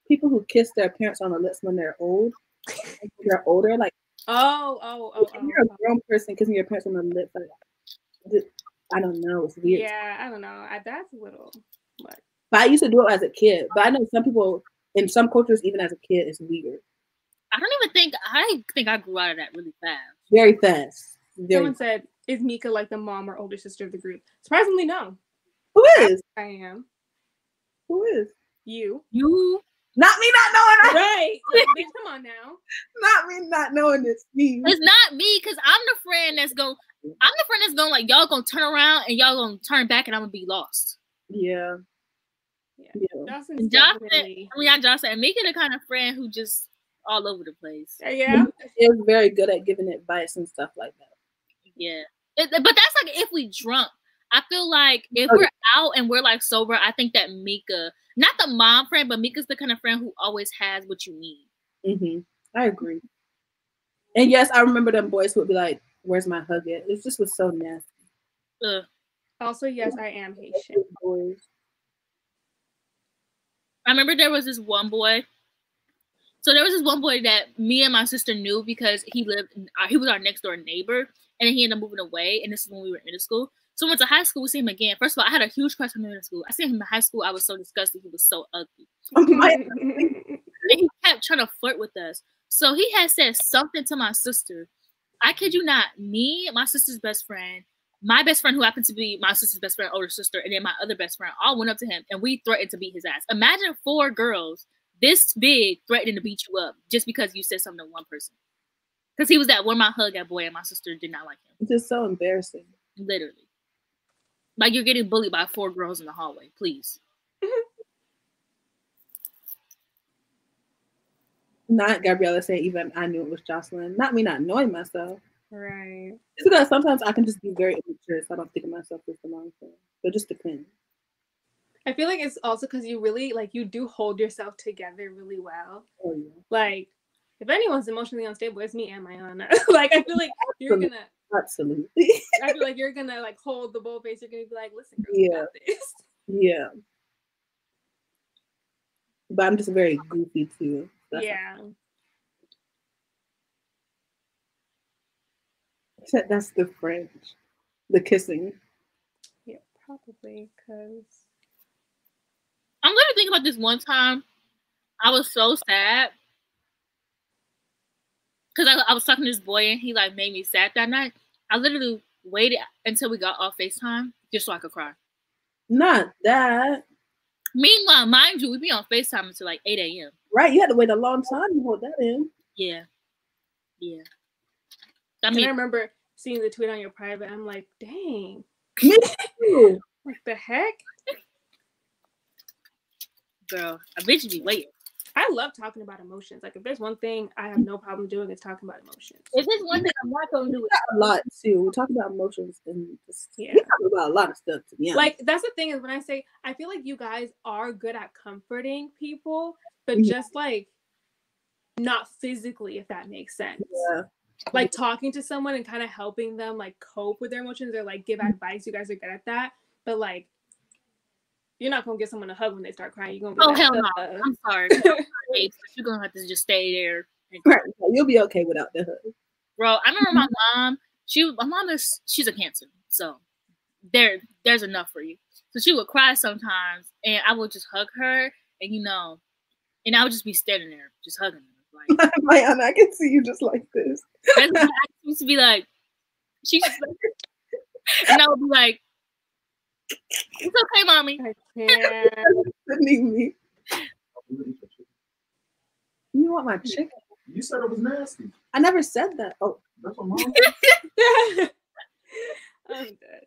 people who kiss their parents on the lips when they're old. When they're older, like if you're a grown person kissing your parents on the lips, like, I don't know, it's weird. Yeah, I don't know. That's a little much. But I used to do it as a kid. But I know some people in some cultures, even as a kid, it's weird. I think I grew out of that really fast. Very fast. Someone said, "Is Mika like the mom or older sister of the group?" Surprisingly, no. Who is? I am. Who is? You. Not me not knowing that. Right. Bitch, come on now. Not me not knowing this. Me. It's not me, because I'm the friend that's going like, y'all gonna turn around and y'all gonna turn back and I'm gonna be lost. Yeah. Jocelyn and Mika the kind of friend who just all over the place. Yeah. Is very good at giving advice and stuff like that. Yeah. But that's like if we drunk. I feel like if we're out and we're like sober, I think that Mika, not the mom friend, but Mika's the kind of friend who always has what you need. I agree. And yes, I remember them boys who would be like, "Where's my hug at?" It just was so nasty. Also, yes, I am Haitian. Boys. I remember there was this one boy. So there was this one boy that me and my sister knew because he was our next door neighbor, and then he ended up moving away. And this is when we were in middle school. So we went to high school, we see him again. First of all, I had a huge crush on him in middle school. I seen him in high school. I was so disgusted. He was so ugly. And he kept trying to flirt with us. So he had said something to my sister. I kid you not, me, my sister's best friend, my best friend who happened to be my sister's best friend, older sister, and then my other best friend all went up to him and we threatened to beat his ass. Imagine 4 girls this big threatening to beat you up just because you said something to one person. Because he was that one, my hug that boy, and my sister did not like him. It's just so embarrassing. Literally. Like you're getting bullied by 4 girls in the hallway, please. Not Gabriella saying even I knew it was Jocelyn. Not me not knowing myself. Right. It's because sometimes I can just be very immature, so I don't think of myself as the long term. But it just depends. I feel like it's also because you really, like, you do hold yourself together really well. Oh, yeah. Like, if anyone's emotionally unstable, it's me and Mayana. Like, I feel like you're gonna... Absolutely. I feel like you're gonna, like, hold the bull face. You're gonna be like, listen, girl, yeah. you got this. Yeah. But I'm just very goofy, too. That's the French. The kissing. Yeah, probably, because... I'm literally thinking about this one time. I was so sad. Because I was talking to this boy and he like made me sad that night. I literally waited until we got off FaceTime just so I could cry. Not that. Meanwhile, mind you, we'd be on FaceTime until like 8 a.m. Right, you had to wait a long time to hold that in. Yeah. Yeah. I mean, I remember seeing the tweet on your private. I'm like, dang. Me too. What the heck? Girl, a bitch be waiting. I love talking about emotions. Like, if there's one thing I have no problem doing, it's talking about emotions. If there's one thing I'm not going to do, a lot too. We talk about emotions and just, Yeah. we talk about a lot of stuff. To be honest. Like, that's the thing is when I say I feel like you guys are good at comforting people, but just like not physically, if that makes sense. Yeah. Like talking to someone and kind of helping them like cope with their emotions or like give advice. You guys are good at that, but like you're not gonna get someone a hug when they start crying. You're gonna be hell no. I'm sorry. You're gonna have to just stay there. Right. You'll be okay without the hug. Bro, I remember my mom. She's a Cancer, so there's enough for you. So she would cry sometimes, and I would just hug her, and and I would just be standing there, just hugging her. Like, Mayana, I can see you just like this. I used to be like, and I would be like, it's okay, mommy. I can't. Me. You want my chicken? You said it was nasty. I never said that. Oh, that's what mom said. I'm dead.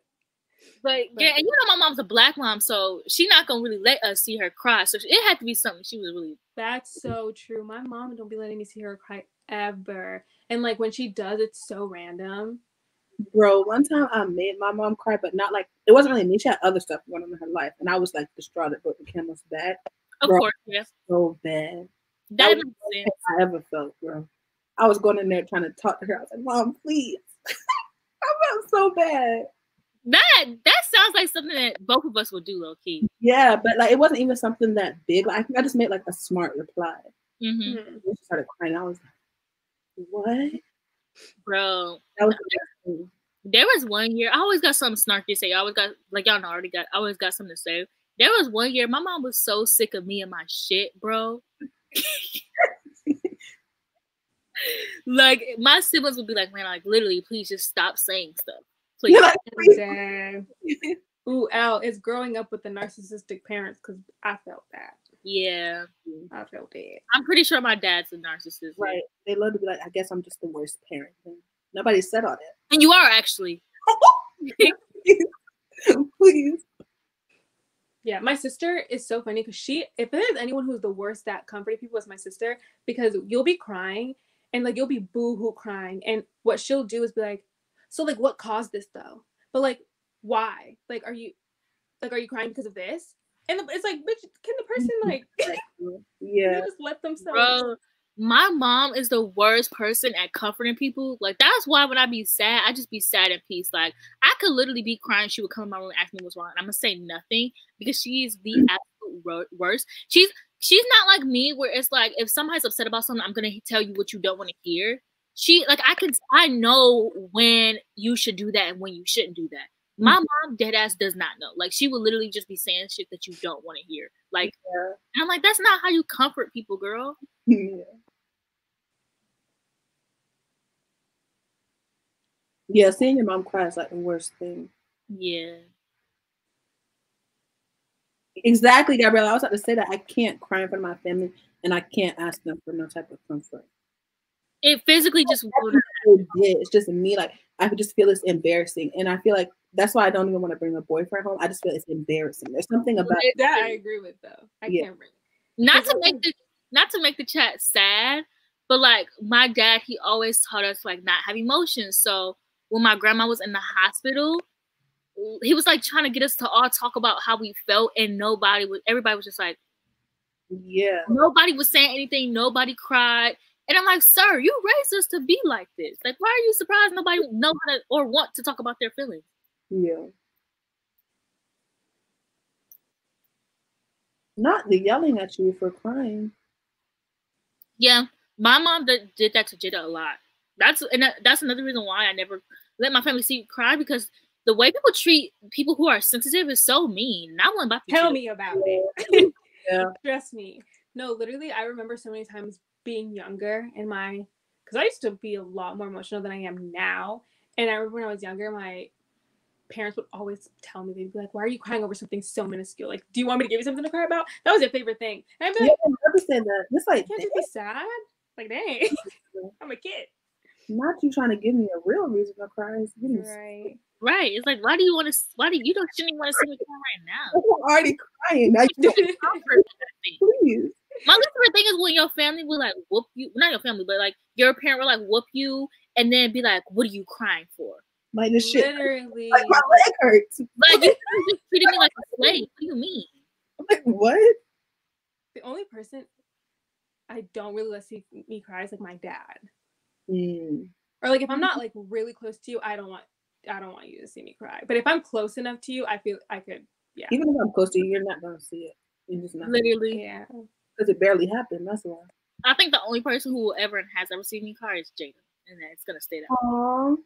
But yeah, and my mom's a black mom, so she's not gonna really let us see her cry. So it had to be something she was really. That's so true. My mom don't be letting me see her cry ever, and like when she does, it's so random. Bro, one time I made my mom cry, but not like it wasn't really me. She had other stuff going on in her life, and I was like distraught at what became was bad. Of Bro, course, yes. So bad. That was makes the sense. best I ever felt, bro. I was going in there trying to talk to her. I was like, "Mom, please." I felt so bad. That sounds like something that both of us would do, low key. Yeah, but like it wasn't even something that big. Like, I think I just made like a smart reply. Mm-hmm. She started crying. I was like, "What, bro?" That was the best thing. There was one year I always got something snarky to say. I always got I always got something to say. There was one year my mom was so sick of me and my shit, bro. Like my siblings would be like, "Man, like literally, please just stop saying stuff." Please. Damn. Ooh, Al, it's growing up with the narcissistic parents because I felt that. Yeah, I felt it. I'm pretty sure my dad's a narcissist. Right? They love to be like, "I guess I'm just the worst parent." Nobody said all that. And you are actually. Please. Yeah, my sister is so funny because if there's anyone who's the worst at comforting people, it's my sister, because you'll be crying and like you'll be boo-hoo crying, and what she'll do is be like, "So like what caused this though? But like why? Like are you crying because of this?" And it's like, bitch, can the person like yeah just let themselves? Bro, my mom is the worst person at comforting people. Like that's why when I be sad, I just be sad in peace. Like I could literally be crying. She would come in my room and ask me what's wrong, and I'm gonna say nothing because she's the absolute worst. She's not like me where it's like if somebody's upset about something, I'm gonna tell you what you don't want to hear. She like I know when you should do that and when you shouldn't do that. My mom dead ass does not know. Like she would literally just be saying shit that you don't want to hear. Like and I'm like, that's not how you comfort people, girl. Yeah, seeing your mom cry is like the worst thing. Yeah. Exactly, Gabrielle. I was about to say that I can't cry in front of my family and I can't ask them for no type of comfort. It physically just it's just me. Like I just feel it's embarrassing. And I feel like that's why I don't even want to bring a boyfriend home. I just feel it's embarrassing. There's something about that I agree with though. I can't bring it. Not to make the chat sad, but like my dad, he always taught us like not have emotions. So when my grandma was in the hospital, he was like trying to get us to all talk about how we felt, and everybody was just like, yeah. Nobody was saying anything. Nobody cried. And I'm like, sir, you raised us to be like this. Like, why are you surprised nobody know how to or want to talk about their feelings? Yeah. Not the yelling at you for crying. Yeah, my mom did that to Jada a lot. That's another reason why I never let my family see you cry, because the way people treat people who are sensitive is so mean. And I wasn't about to tell me about it. Yeah. Trust me. No, literally, I remember so many times being younger and because I used to be a lot more emotional than I am now. And I remember when I was younger, my parents would always tell me, they'd be like, "Why are you crying over something so minuscule? Like, do you want me to give you something to cry about?" That was your favorite thing. And I'd be like, I never said that. It's like, can't you be sad? Like, dang, I'm a kid. Not you trying to give me a real reason to cry. Right. Right. It's like, why do you want to? Why do you don't shouldn't want to see me cry right now? I'm already crying. Like, please. My favorite thing is when your family will like whoop you. Not your family, but like your parent will like whoop you, and then be like, "What are you crying for?" Like this shit. Literally. Like my leg hurts. Like you just treated me like a slave. What do you mean? I'm like, what? The only person I don't really let see me cry is like my dad. Or like if I'm not like really close to you, I don't want you to see me cry. But if I'm close enough to you, I feel I could. Yeah. Even if I'm close to you, you're not gonna see it. You're just not. Literally. Yeah. Because it barely happened. That's why. I think the only person who will ever has ever seen me cry is Jada, and that's gonna stay that. Aww.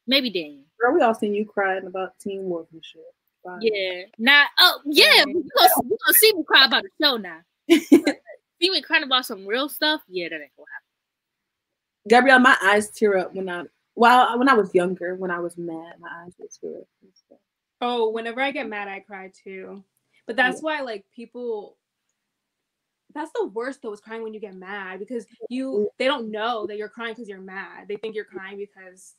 Maybe Daniel. Girl, we all seen you crying about Teen Wolf and shit. Bye. Yeah. Now, you gonna see me cry about the show now. See me crying about some real stuff? Yeah, that ain't gonna happen. Gabrielle, my eyes tear up when I was younger, when I was mad, my eyes would tear up. Oh, whenever I get mad, I cry too. But that's why like people. That's the worst though, is crying when you get mad because they don't know that you're crying because you're mad. They think you're crying because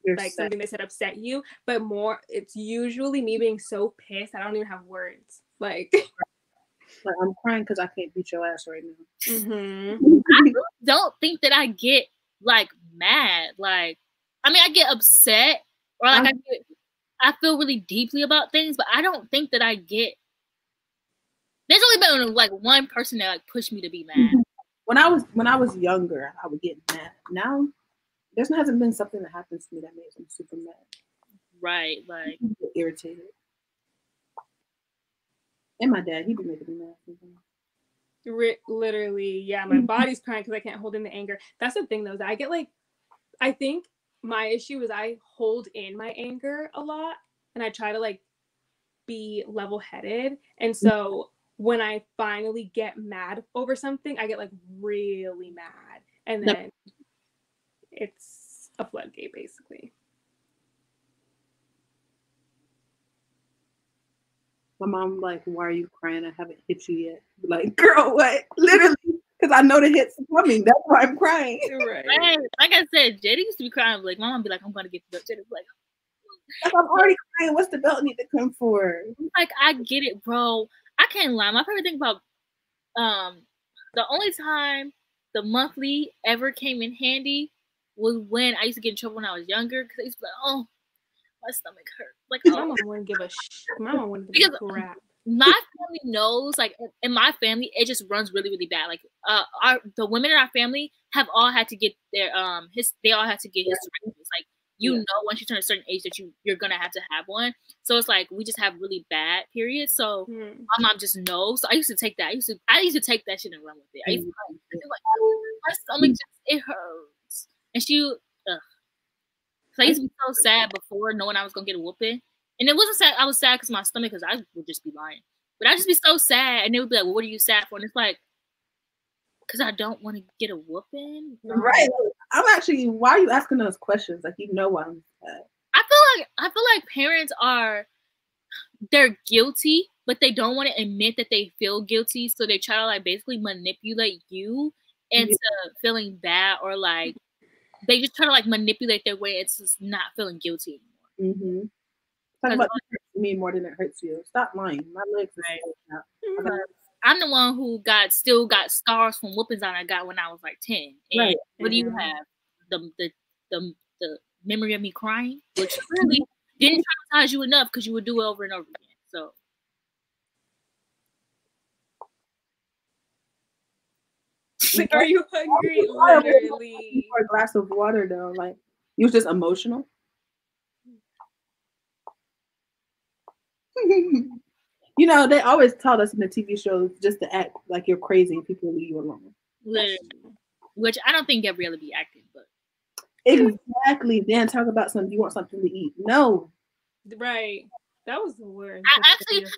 you're like something they said upset you. But more, it's usually me being so pissed I don't even have words. Like I'm crying because I can't beat your ass right now. Mm-hmm. I don't think that I get like mad. Like, I mean, I get upset or like I feel really deeply about things, but I don't think that I get. There's only been like one person that like pushed me to be mad. When I was younger, I would get mad. Now, there hasn't been something that happens to me that makes me super mad. Right, like I get irritated. And my dad, he be making me mad sometimes. Literally, yeah. My body's crying because I can't hold in the anger. That's the thing, though. Is I get like, I think my issue is I hold in my anger a lot, and I try to like be level-headed, and so. When I finally get mad over something, I get like really mad. And then it's a floodgate, basically. My mom like, why are you crying? I haven't hit you yet. Like, girl, what? Literally, because I know the hit's coming. That's why I'm crying. Right. Hey, like I said, Jada used to be crying. Like, my mom be like, I'm going to get the belt. Jada's like, I'm already crying. What's the belt need to come for? Like, I get it, bro. I can't lie. My favorite thing about the only time the monthly ever came in handy was when I used to get in trouble when I was younger because I used to be like, oh, my stomach hurt. Like, my mom wouldn't give a my mom wouldn't give a crap. My family knows, like in my family, it just runs really, really bad. Like the women in our family have all had to get their they all had to get hysterectomies. Like know, once you turn a certain age that you're gonna have to have one. So it's like we just have really bad periods. So my mom just knows. So I used to take that. I used to take that shit and run with it. I used to like, oh, my stomach just it hurts, and she. So I used to be so sad before knowing I was gonna get a whooping, and it wasn't sad. I was sad because my stomach, because I would just be lying. But I'd just be so sad, and they would be like, well, "What are you sad for?" And it's like, because I don't want to get a whooping. Right. I'm actually. Why are you asking those questions? Like, you know why I'm sad. I feel like parents they're guilty, but they don't want to admit that they feel guilty, so they try to like basically manipulate you into feeling bad, or like they just try to like manipulate their way into just not feeling guilty anymore. Mm-hmm. Talk about it hurts me more than it hurts you. Stop lying. My legs are out. I'm the one who still got scars from whoopings that I got when I was like 10. And what do you have? The memory of me crying, which really didn't traumatize you enough because you would do it over and over again. So like, are you hungry? Literally. For a glass of water though, like you was just emotional. You know, they always taught us in the TV shows just to act like you're crazy and people leave you alone. Literally. Which I don't think Gabriella be acting, but exactly. Then talk about something you want something to eat. No. Right. That was the worst. I used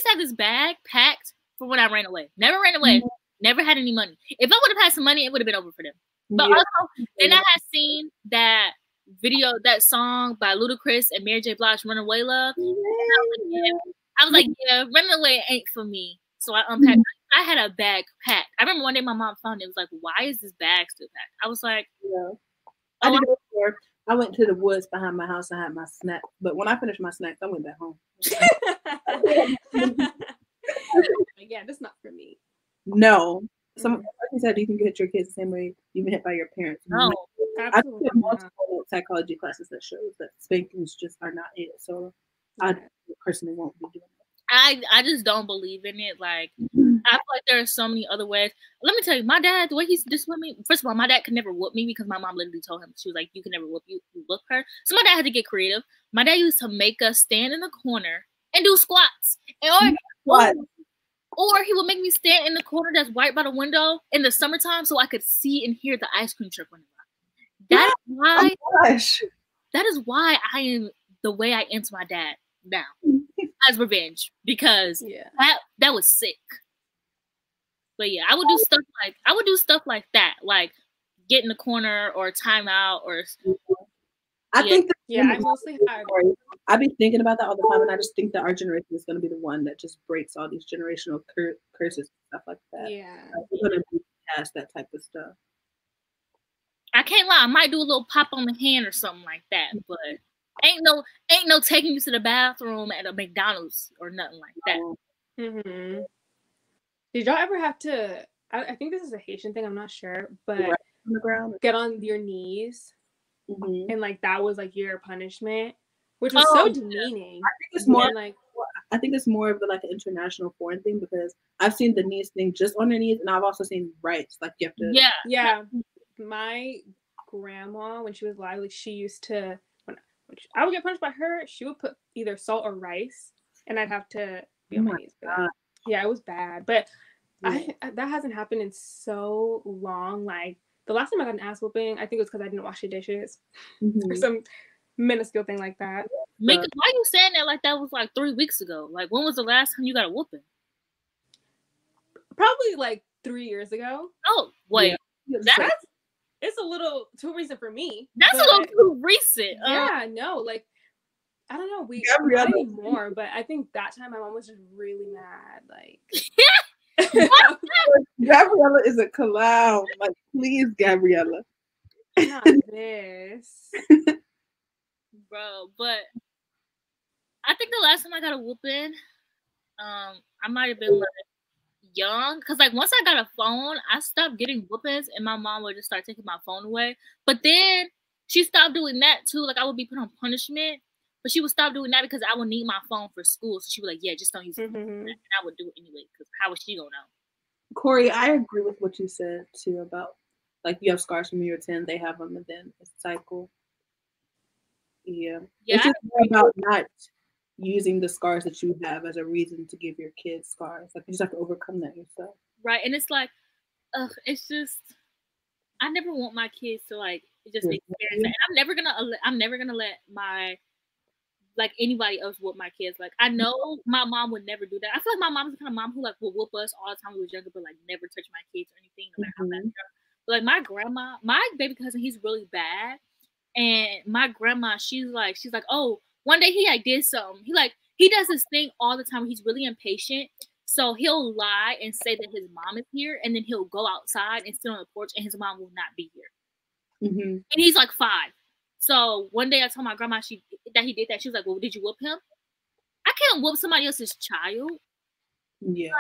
to have this bag packed for when I ran away. Never ran away. Mm-hmm. Never had any money. If I would have had some money, it would have been over for them. But also, then I had seen that video, that song by Ludacris and Mary J. Blige, "Runaway Love." I was like, yeah, running away ain't for me. So I unpacked. I had a bag packed. I remember one day my mom found it. It was like, why is this bag still packed? I was like, yeah. I did it before. I went to the woods behind my house and had my snack. But when I finished my snacks, I went back home. Yeah, that's not for me. No. Like you said, you can get your kids the same way you've been hit by your parents. no. Absolutely. I took multiple psychology classes that shows that spankings just are not it. So I personally won't be doing that. I just don't believe in it. Like, I feel like there are so many other ways. Let me tell you, my dad, the way he's disciplined me, first of all, my dad could never whoop me because my mom literally told him, she was like, you can never whoop you, whoop her. So my dad had to get creative. My dad used to make us stand in the corner and do squats. Or he would make me stand in the corner that's right by the window in the summertime so I could see and hear the ice cream truck running by. That is why I am the way I am to my dad now. As revenge. Because that was sick. But yeah, I would do stuff like that. Like get in the corner or time out or I think I mostly have. I've been thinking about that all the time, and I just think that our generation is going to be the one that just breaks all these generational curses and stuff like that. Yeah, we're going to be past that type of stuff. I can't lie. I might do a little pop on the hand or something like that, but ain't no taking you to the bathroom at a McDonald's or nothing like that. Mm-hmm. Did y'all ever have to? I think this is a Haitian thing. I'm not sure, but on the ground, get on your knees. Mm-hmm. And like that was like your punishment, which was so demeaning. I think it's more like I think it's more of like an international foreign thing because I've seen the knees thing just on their knees, and I've also seen rights like you have to. Yeah. My grandma, when she was alive, like she used to when I would get punished by her, she would put either salt or rice, and I'd have to be on my knees. Yeah, it was bad, but that hasn't happened in so long. Like. The last time I got an ass whooping, I think it was because I didn't wash the dishes or some minuscule thing like that. Why are you saying that like that was like 3 weeks ago? Like when was the last time you got a whooping? Probably like 3 years ago. Oh, wait. Yeah. It's a little too recent for me. That's a little too recent. Yeah, no, like I don't know. Not anymore, but I think that time my mom was just really mad. Like Gabriella is a clown. Like, please, Gabriella. Not this. Bro, but I think the last time I got a whooping, I might have been like young. Cause like once I got a phone, I stopped getting whoopings and my mom would just start taking my phone away. But then she stopped doing that too. Like I would be put on punishment. But she would stop doing that because I would need my phone for school. So she would like, yeah, just don't use it. And I would do it anyway because how was she going to know? Corey, I agree with what you said too about like you have scars from when you're 10, they have them, and then it's a cycle. Yeah. It's just more about not using the scars that you have as a reason to give your kids scars. Like you just have to overcome that yourself. Right. And it's like, it's just, I never want my kids to like just experience that. And I'm never gonna let my like anybody else whoop my kids. Like I know my mom would never do that. I feel like my mom's the kind of mom who like will whoop us all the time when we was younger, but like never touch my kids or anything, no matter how bad they are. But like my grandma, my baby cousin, he's really bad. And my grandma, she's like, oh, one day he like did something. He does this thing all the time. He's really impatient. So he'll lie and say that his mom is here, and then he'll go outside and sit on the porch, and his mom will not be here. And he's like 5. So one day I told my grandma that he did that. She was like, well, did you whoop him? I can't whoop somebody else's child. Yeah.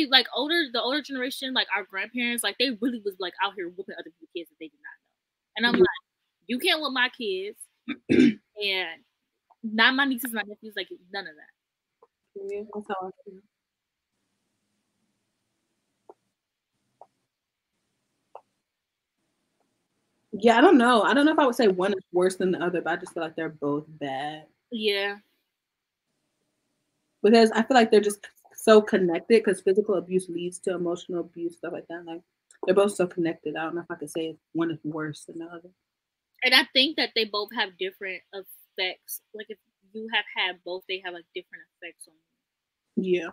Like the older generation, like our grandparents, like they really was like out here whooping other people's kids that they did not know. And I'm like, you can't whoop my kids. And not my nieces, my nephews, like none of that. Yeah, that's how I feel. Yeah, I don't know. I don't know if I would say one is worse than the other, but I just feel like they're both bad. Yeah. Because I feel like they're just so connected because physical abuse leads to emotional abuse, stuff like that. Like they're both so connected. I don't know if I could say one is worse than the other. And I think that they both have different effects. Like if you have had both, they have like different effects on you. Yeah.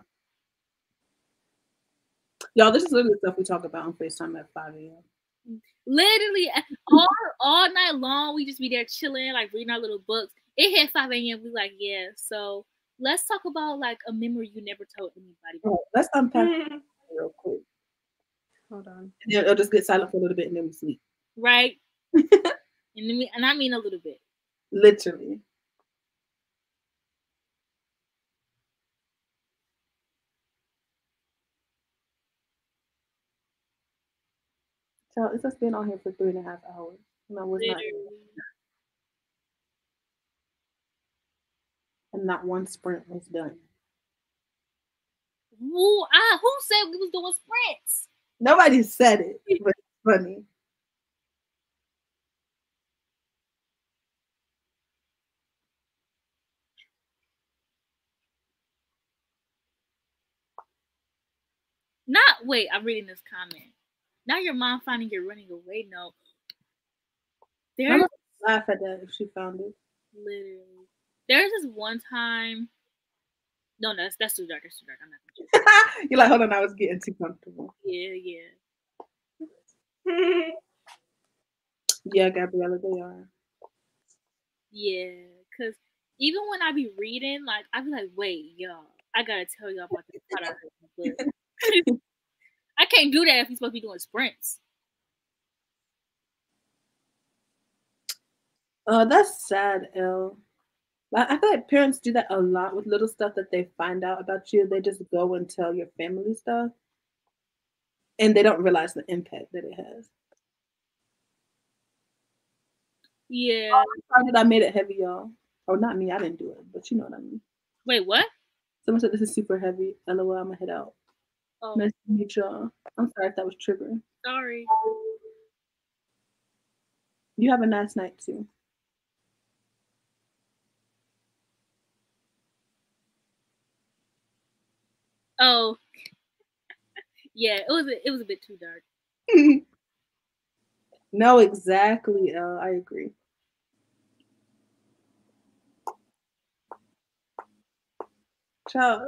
Y'all, this is literally stuff we talk about on FaceTime at 5 a.m. Literally all night long, we just be there chilling, like reading our little books. It hit 5 a.m. We like, yeah. So let's talk about like a memory you never told anybody. Oh, let's unpack real quick. Hold on. And then it'll just get silent for a little bit and then we sleep. Right. And I mean a little bit. Literally. So it's just been on here for 3.5 hours. And I was not. And not one sprint was done. Who said we was doing sprints? Nobody said it, but it's funny. Wait, I'm reading this comment. Now your mom finding you running away. No. I would laugh at that if she found it. Literally. There's this one time. No, that's too dark. That's too dark. I'm not gonna You're like, hold on, I was getting too comfortable. Yeah. Yeah, Gabriella, they are. Yeah, because even when I be reading, like, I be like, wait, y'all, I gotta tell y'all about this part I heard in the book. I can't do that if you're supposed to be doing sprints. That's sad, Elle. I feel like parents do that a lot with little stuff that they find out about you. They just go and tell your family stuff, and they don't realize the impact that it has. Yeah. Oh, I'm sorry that I made it heavy, y'all. Oh, not me. I didn't do it, but you know what I mean. Wait, what? Someone said this is super heavy. LOL, I'm gonna head out. Oh. Nice to meet y'all. I'm sorry if that was triggering. Sorry. You have a nice night too. Oh. Yeah, it was a bit too dark. No, exactly, Elle. I agree. Child,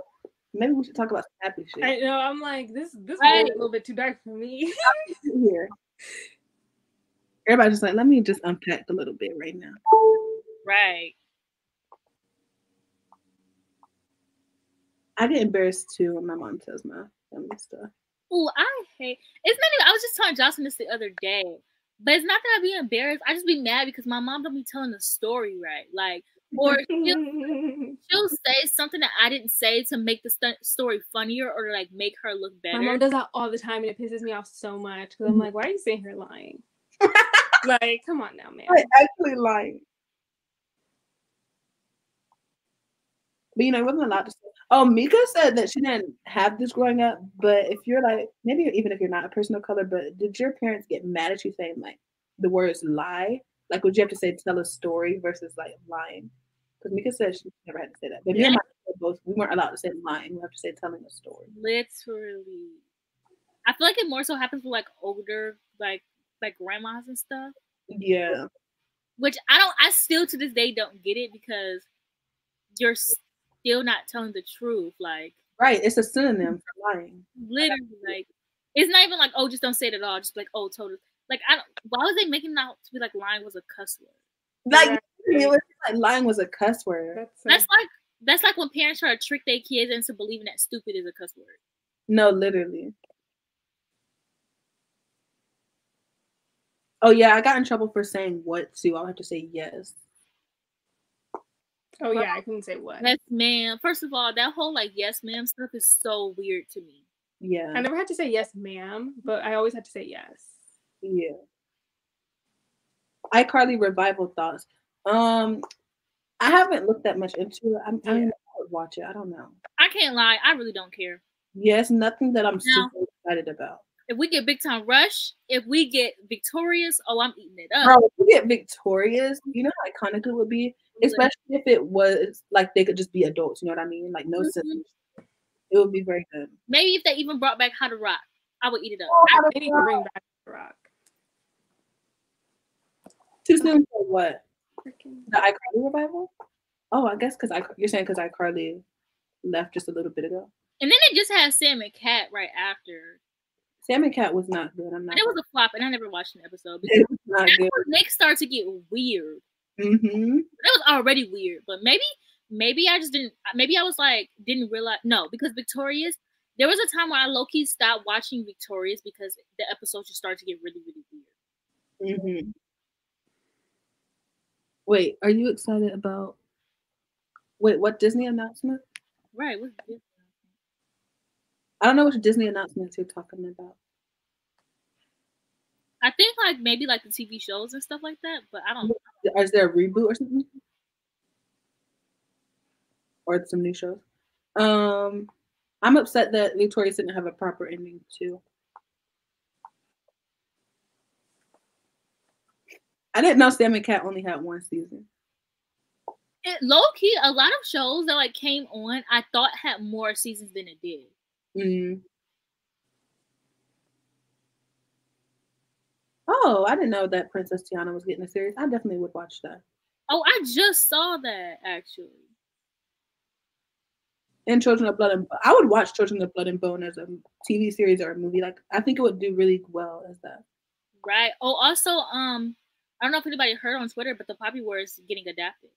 maybe we should talk about some happy shit. I know. I'm like, this Right. is a little bit too dark for me. Here. Everybody's just like, let me just unpack a little bit right now. Right. I get embarrassed too when my mom tells my family stuff. Oh, it's not even, I was just telling Jocelyn this the other day, but it's not that I be embarrassed. I just be mad because my mom don't be telling the story right. Like, or she'll say something that I didn't say to make the story funnier or to like make her look better. My mom does that all the time and it pisses me off so much because I'm like, why are you sitting here lying? Like, come on now, man. I'm actually lying. But you know, I wasn't allowed to say. Oh, Mika said that she didn't have this growing up, but if you're like, maybe even if you're not a person of color, but did your parents get mad at you saying like the words lie? Like, would you have to say tell a story versus like lying? Because Mika said she never had to say that. But me and my both, we weren't allowed to say lying. We have to say telling a story. Literally. I feel like it more so happens with like older, like grandmas and stuff. Yeah. Which I still to this day don't get it because you're still not telling the truth. Like, right, it's a synonym for lying. Literally, like, it's not even like, oh, just don't say it at all. Just like, oh, totally. Like, why was they making it out to be like lying was a cuss word? Like, it was like lying was a cuss word. That's like when parents try to trick their kids into believing that stupid is a cuss word. No, literally. Oh yeah, I got in trouble for saying what too. I'll have to say yes. Oh yeah, I couldn't say what. Yes, ma'am. First of all, that whole like yes, ma'am stuff is so weird to me. Yeah. I never had to say yes, ma'am, but I always had to say yes. Yeah. iCarly revival thoughts. I haven't looked that much into it. I would watch it. I don't know. I can't lie. I really don't care. Yes, nothing that I'm super excited about. If we get Big Time Rush, if we get Victorious, oh, I'm eating it up. Bro, if we get Victorious, you know how iconic it would be? Especially if it was like they could just be adults, you know what I mean? Like no sense. It would be very good. Maybe if they even brought back How to Rock, I would eat it up. They need to bring back How to Rock. Too soon for what? The iCarly revival? Oh, I guess because you're saying because iCarly left just a little bit ago. And then it just had Sam and Cat right after. Sam and Cat was not good. It was a flop, and I never watched an episode. It was not good. Nick started to get weird. Mm-hmm. It was already weird, but maybe I just didn't. Maybe I was like didn't realize. No, because Victorious, There was a time where I low-key stopped watching Victorious because the episodes just started to get really, really weird. Mm-hmm. Wait, are you excited about? Wait, what Disney announcement? Right. What's this? I don't know which Disney announcements you're talking about. I think like maybe like the TV shows and stuff like that, but I don't know. Is there a reboot or something? Or some new shows? I'm upset that Victorious didn't have a proper ending too. I didn't know Sam and Cat only had one season. Low key, a lot of shows that like came on, I thought had more seasons than it did. Mm-hmm. Oh, I didn't know that Princess Tiana was getting a series. I definitely would watch that. Oh, I just saw that actually. And Children of Blood and Bone. I would watch Children of Blood and Bone as a TV series or a movie. Like I think it would do really well as that. Right. Oh, also, I don't know if anybody heard on Twitter, but the Poppy War is getting adapted.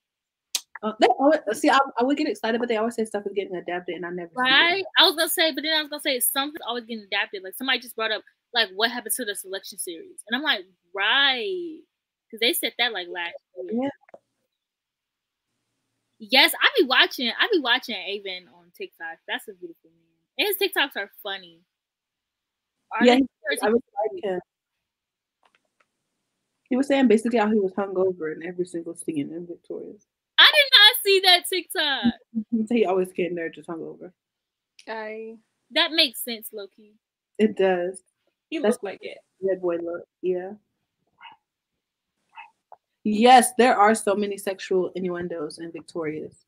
They always, see, I would get excited, but they always say stuff is getting adapted, and I never. Right. I was gonna say, but then I was gonna say something's always getting adapted. Like somebody just brought up like what happened to the selection series, and I'm like, right, because they said that like last year. Yeah. Yes, I be watching Avon on TikTok. That's a beautiful man. And his TikToks are funny. Yeah, I was like him. He was saying basically how he was hungover in every single scene in Victorious. I did not see that TikTok. He always came there just hungover. That makes sense, Loki. It does. He looked like it. Red boy look, yeah. Yes, there are so many sexual innuendos in Victorious.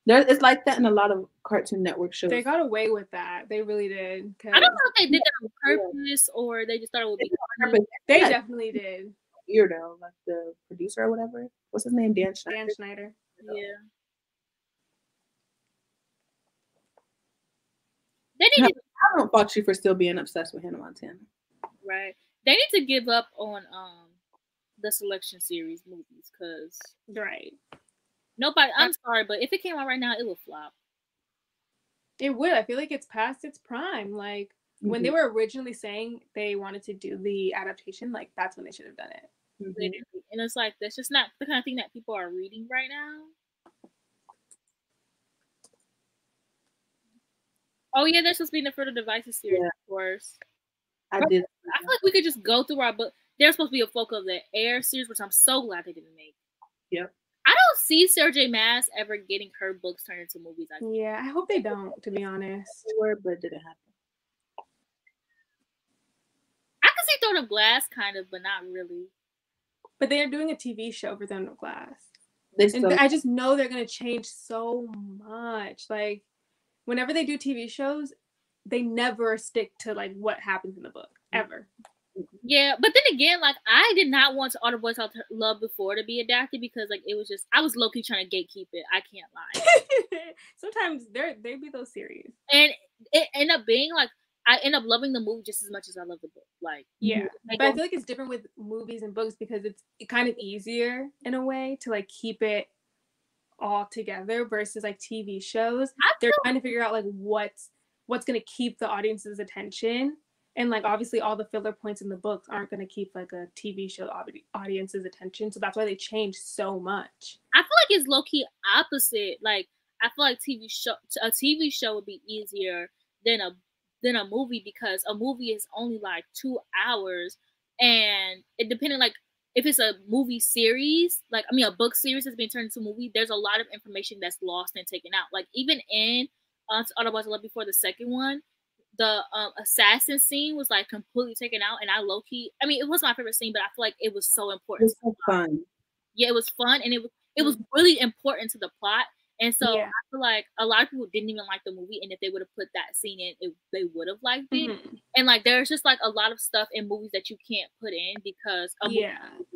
It's like that in a lot of Cartoon Network shows. They got away with that. They really did. I don't know if they did that on purpose or they just thought it would be funny. They definitely did. Weirdo, like the producer or whatever. What's his name? Dan Schneider. Dan Schneider. Yeah. They need to, I don't fault you for still being obsessed with Hannah Montana. Right. They need to give up on the selection series movies because right. Nobody. I'm sorry, but if it came out right now, it would flop. It would. I feel like it's past its prime. Like when they were originally saying they wanted to do the adaptation, like that's when they should have done it. Mm-hmm. And it's like that's just not the kind of thing that people are reading right now. Oh yeah, there's supposed to be the Fertile Devices series, of course. I did. I feel like we could just go through our book. There's supposed to be a Folk of the Air series, which I'm so glad they didn't make. Yep. I don't see Sarah J. Maas ever getting her books turned into movies. Yeah, I hope they don't, to be honest. They were, but it didn't happen. I could see Throne of Glass, kind of, but not really. But they are doing a TV show for Throne of Glass. And I just know they're going to change so much. Like, whenever they do TV shows, they never stick to, like, what happens in the book, ever. Yeah, but then again, like, I did not want All the Boys I Love Before to be adapted because, like, it was just, I was low-key trying to gatekeep it. I can't lie. Sometimes they be those series. And it ended up being, like, I end up loving the movie just as much as I love the book. Like, yeah. But I feel like it's different with movies and books because it's kind of easier in a way to, like, keep it all together versus, like, TV shows. They're trying to figure out, like, what's going to keep the audience's attention. And, like, obviously all the filler points in the books aren't going to keep, like, a TV show audience's attention. So that's why they change so much. I feel like it's low-key opposite. Like, I feel like a TV show would be easier than a movie because a movie is only, like, 2 hours. And it depending, like, if it's a movie series, like, I mean, a book series that's being turned into a movie, there's a lot of information that's lost and taken out. Like, even in All the Boys I Love Before, the second one, the assassin scene was like completely taken out, and I low-key, I mean, it was my favorite scene, but I feel like it was so important. It was so fun. Yeah, it was fun, and it was really important to the plot. And so yeah. I feel like a lot of people didn't even like the movie, and if they would have put that scene in, they would have liked it. Mm-hmm. And like there's just like a lot of stuff in movies that you can't put in because a movie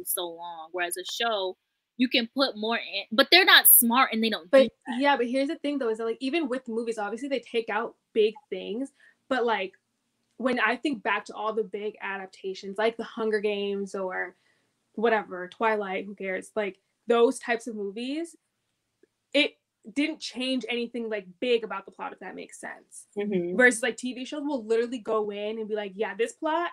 is so long, whereas a show you can put more in, but they're not smart and they don't. But yeah, but here's the thing though, is that like even with movies, obviously they take out big things. But, like, when I think back to all the big adaptations, like The Hunger Games or whatever, Twilight, who cares? Like, those types of movies, didn't change anything like big about the plot, if that makes sense. Mm-hmm. Versus like TV shows will literally go in and be like, yeah, this plot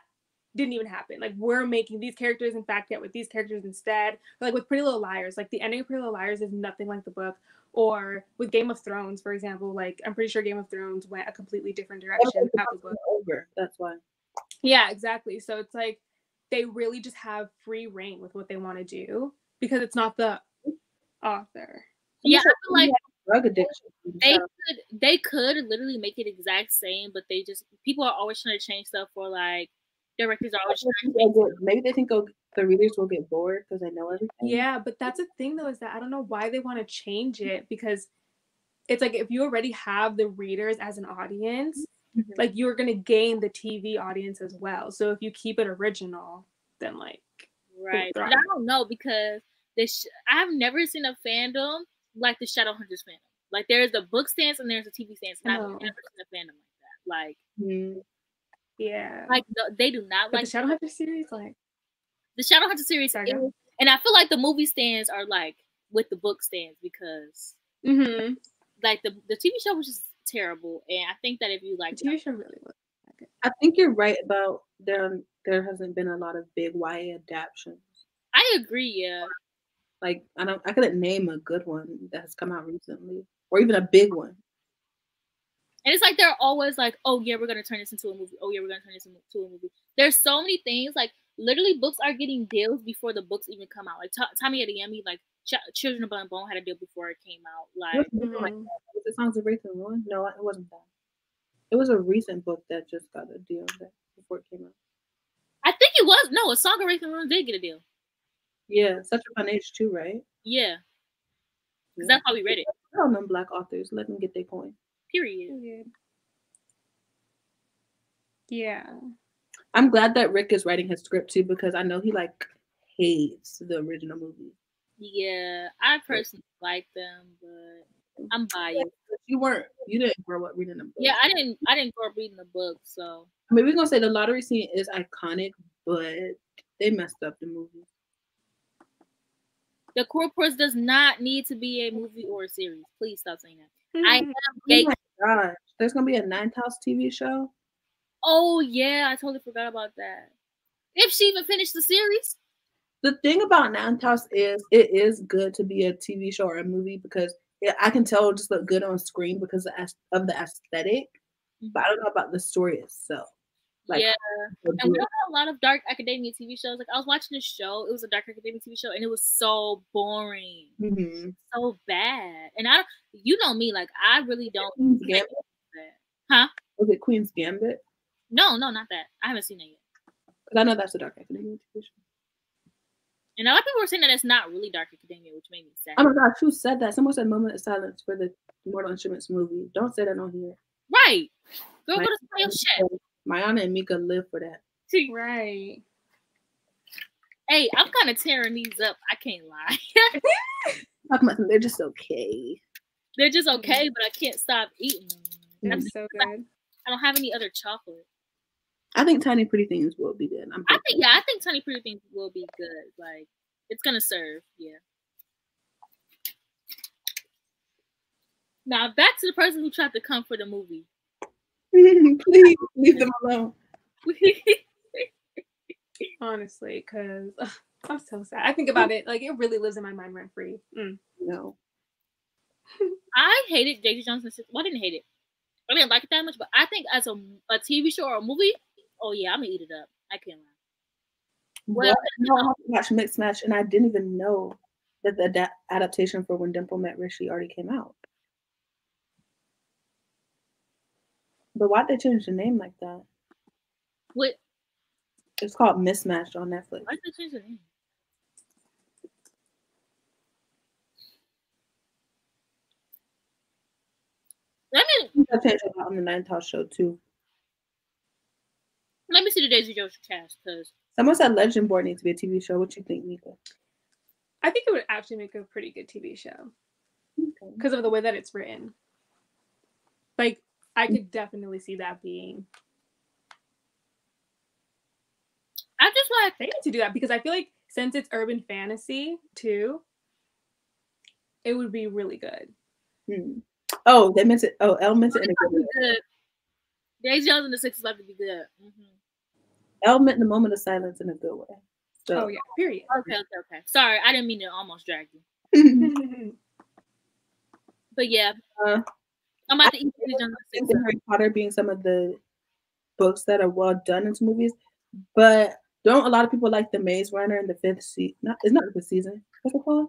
didn't even happen. Like, we're making these characters in fact get with these characters instead. Or, like with Pretty Little Liars, like the ending of Pretty Little Liars is nothing like the book. Or with Game of Thrones, for example, like I'm pretty sure Game of Thrones went a completely different direction out the book. Over. That's why. Yeah, exactly. So it's like they really just have free reign with what they want to do because it's not the author. Yeah, I feel like drug addiction. They could literally make it exact same, but people are always trying to change stuff for like directors are always trying to maybe they think the readers will get bored because they know everything. Yeah, but that's the thing though, is that I don't know why they want to change it, because it's like if you already have the readers as an audience, like you're gonna gain the TV audience as well. So if you keep it original, then like right. But I don't know, because I've never seen a fandom like the Shadowhunters fandom. Like there's a book stance and there's a TV stance, and I've never seen a fandom like that. Like yeah, like they do not like the Shadowhunters series. Like the Shadowhunters series, and I feel like the movie stands are like with the book stands, because like the TV show was just terrible, and I think that if you like the TV show really was. I think you're right about there hasn't been a lot of big YA adaptations. I agree, yeah. Like I couldn't name a good one that has come out recently, or even a big one. And it's like they're always like, oh yeah, we're gonna turn this into a movie. Oh yeah, we're gonna turn this into a movie. There's so many things, like literally books are getting deals before the books even come out. Like Tommy Adeyemi, like Children of Bone and Bone had a deal before it came out. Like was it Songs of Wraith and Ruin? No, it wasn't that. It was a recent book that just got a deal before it came out. I think it was. No, A Song of Wraith and Ruin did get a deal. Yeah, Such Upon Age 2, right? Yeah. Because that's how we read it. I don't know Black authors. Let them get their coin. Period. Yeah. I'm glad that Rick is writing his script too, because I know he like hates the original movie. Yeah, I personally like them, but I'm biased. You didn't grow up reading the book. Yeah, I didn't grow up reading the book, so I mean, we're gonna say the lottery scene is iconic, but they messed up the movie. The Corpus does not need to be a movie or a series. Please stop saying that. I am gay. Oh my gosh, there's gonna be a Ninth House TV show. Oh yeah, I totally forgot about that. If she even finished the series. The thing about Ninth House is it is good to be a TV show or a movie, because I can tell it just look good on screen because of the aesthetic, but I don't know about the story itself. Like, yeah, and we don't have a lot of dark academia TV shows. Like I was watching this show, it was a dark academia TV show, and it was so boring, so bad. And you know me, like I really don't. Queen's Gambit? Huh? Was it Queen's Gambit? No, not that. I haven't seen it yet. Because I know that's a dark academia TV show. And a lot of people were saying that it's not really dark academia, which made me sad. Oh my gosh, who said that? Someone said moment of silence for the Mortal Instruments movie. Don't say that on here. Right. Girl, go to your shit. Mayana and Mika live for that. Right. Hey, I'm kind of tearing these up. I can't lie. Talking about them, they're just okay. They're just okay, but I can't stop eating them. That's so good. I don't have any other chocolate. I think Tiny Pretty Things will be good. I think Tiny Pretty Things will be good. Like it's gonna serve. Yeah. Now back to the person who tried to come for the movie. Please leave them alone. Honestly, because I'm so sad. I think about it, like it really lives in my mind rent free. No. I hated Daisy Jones and Well, I didn't hate it. I didn't like it that much, but I think as a TV show or a movie, oh yeah, I'm gonna eat it up. I can't lie. Well, I have to watch Mixed Match, and I didn't even know that the adaptation for When Dimple Met Rishi already came out. But why'd they change the name like that? What? It's called Mismatched on Netflix. Why'd they change the name? Let me changed it on the Ninth House show too. Let me see the Daisy Jones cast, because someone said Legend Board needs to be a TV show. What you think, Mika? I think it would actually make a pretty good TV show because of the way that it's written. Like, I could definitely see that being. I just like they need to do that because I feel like since it's urban fantasy too, it would be really good. Oh, they meant it. Oh, Elle meant it in a good way. Good. Days Jones and the Six is about to be good. Elle meant the moment of silence in a good way. So. Oh yeah, period. Okay. Sorry, I didn't mean to almost drag you. But yeah, I'm about to eat Days Jones and the Six. Harry Potter being some of the books that are well done into movies, but don't a lot of people like The Maze Runner in the fifth season? It's not the fifth season. What's it called?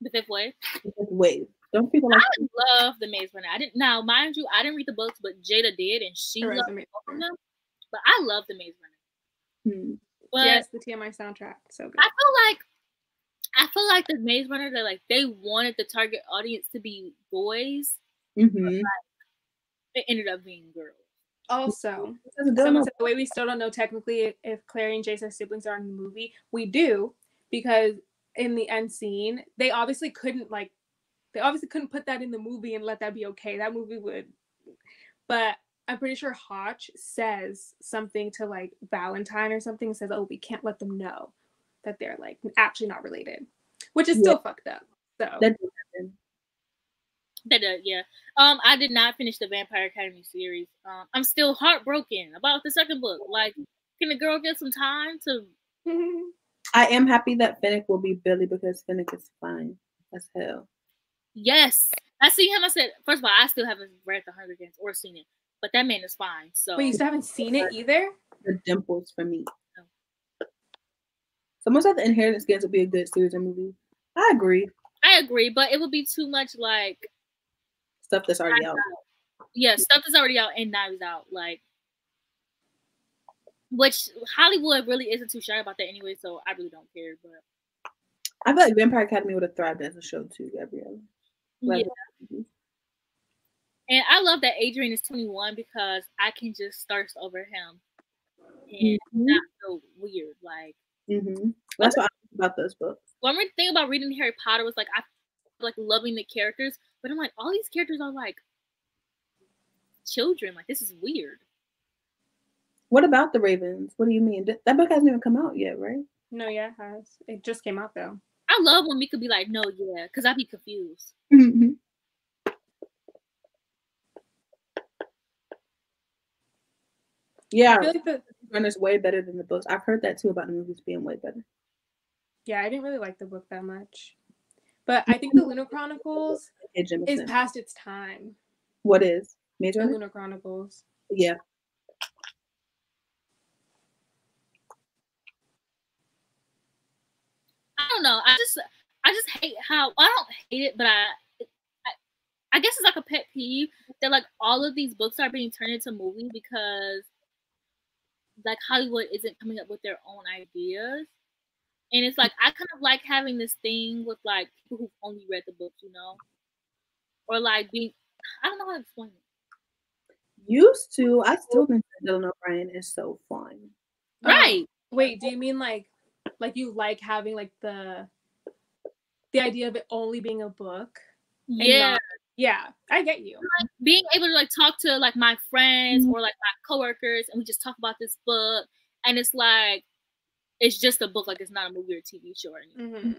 The Fifth Wave. The Fifth Wave. Don't people like? I love The Maze Runner. I didn't. Now, mind you, I didn't read the books, but Jada did, and she loved both of them. But I love The Maze Runner. But yes, the TMI soundtrack, so good. I feel like The Maze Runner, they wanted the target audience to be boys. Mm-hmm. But, like, it ended up being girls. Also, someone said the way we still don't know technically if Clary and Jason's siblings are in the movie. We do, because in the end scene, they obviously couldn't put that in the movie and let that be okay. That movie would, but I'm pretty sure Hotch says something to like Valentine or something, says, "Oh, we can't let them know that they're like actually not related," which is still fucked up. So that did happen. Yeah. I did not finish the Vampire Academy series. I'm still heartbroken about the second book. Like, can the girl get some time to? I am happy that Finnick will be Billy because Finnick is fine as hell. Yes, I see him. I said, first of all, I still haven't read The Hunger Games or seen it, but that man is fine. So, but you still haven't seen it either. The dimples for me. No. So most of the Inheritance Games would be a good series or movie. I agree, but it would be too much like stuff that's already out. Yeah, stuff that's already out and Knives Out, like, which Hollywood really isn't too shy about that anyway. So I really don't care. But I feel like Vampire Academy would have thrived as a show too, Gabrielle. Yeah. And I love that Adrian is 21 because I can just thirst over him and not so weird. Like, that's what I think about those books. One thing about reading Harry Potter was like I like loving the characters, but I'm like, all these characters are like children. Like, this is weird. What about the Ravens? What do you mean? That book hasn't even come out yet, right? No, yeah, it has. It just came out though. I love when Mika be like, no, yeah, because I'd be confused. Yeah, I feel like the runner's way better than the books. I've heard that too about the movies being way better. Yeah, I didn't really like the book that much. But I think the Lunar Chronicles is past its time. What is? Major Lunar Chronicles. Yeah. I don't know. I just hate how, I don't hate it, but I guess it's like a pet peeve that like all of these books are being turned into movies because like Hollywood isn't coming up with their own ideas. And it's like, I kind of like having this thing with like people who've only read the books, you know? Or like being, I don't know how to explain it. Used to, I still think Dylan O'Brien is so fun. Right. Wait, do you mean like you like having like the idea of it only being a book? Yeah. Yeah, I get you. Like being able to like talk to like my friends or like my coworkers and we just talk about this book and it's like, it's just a book, like it's not a movie or a TV show or anything.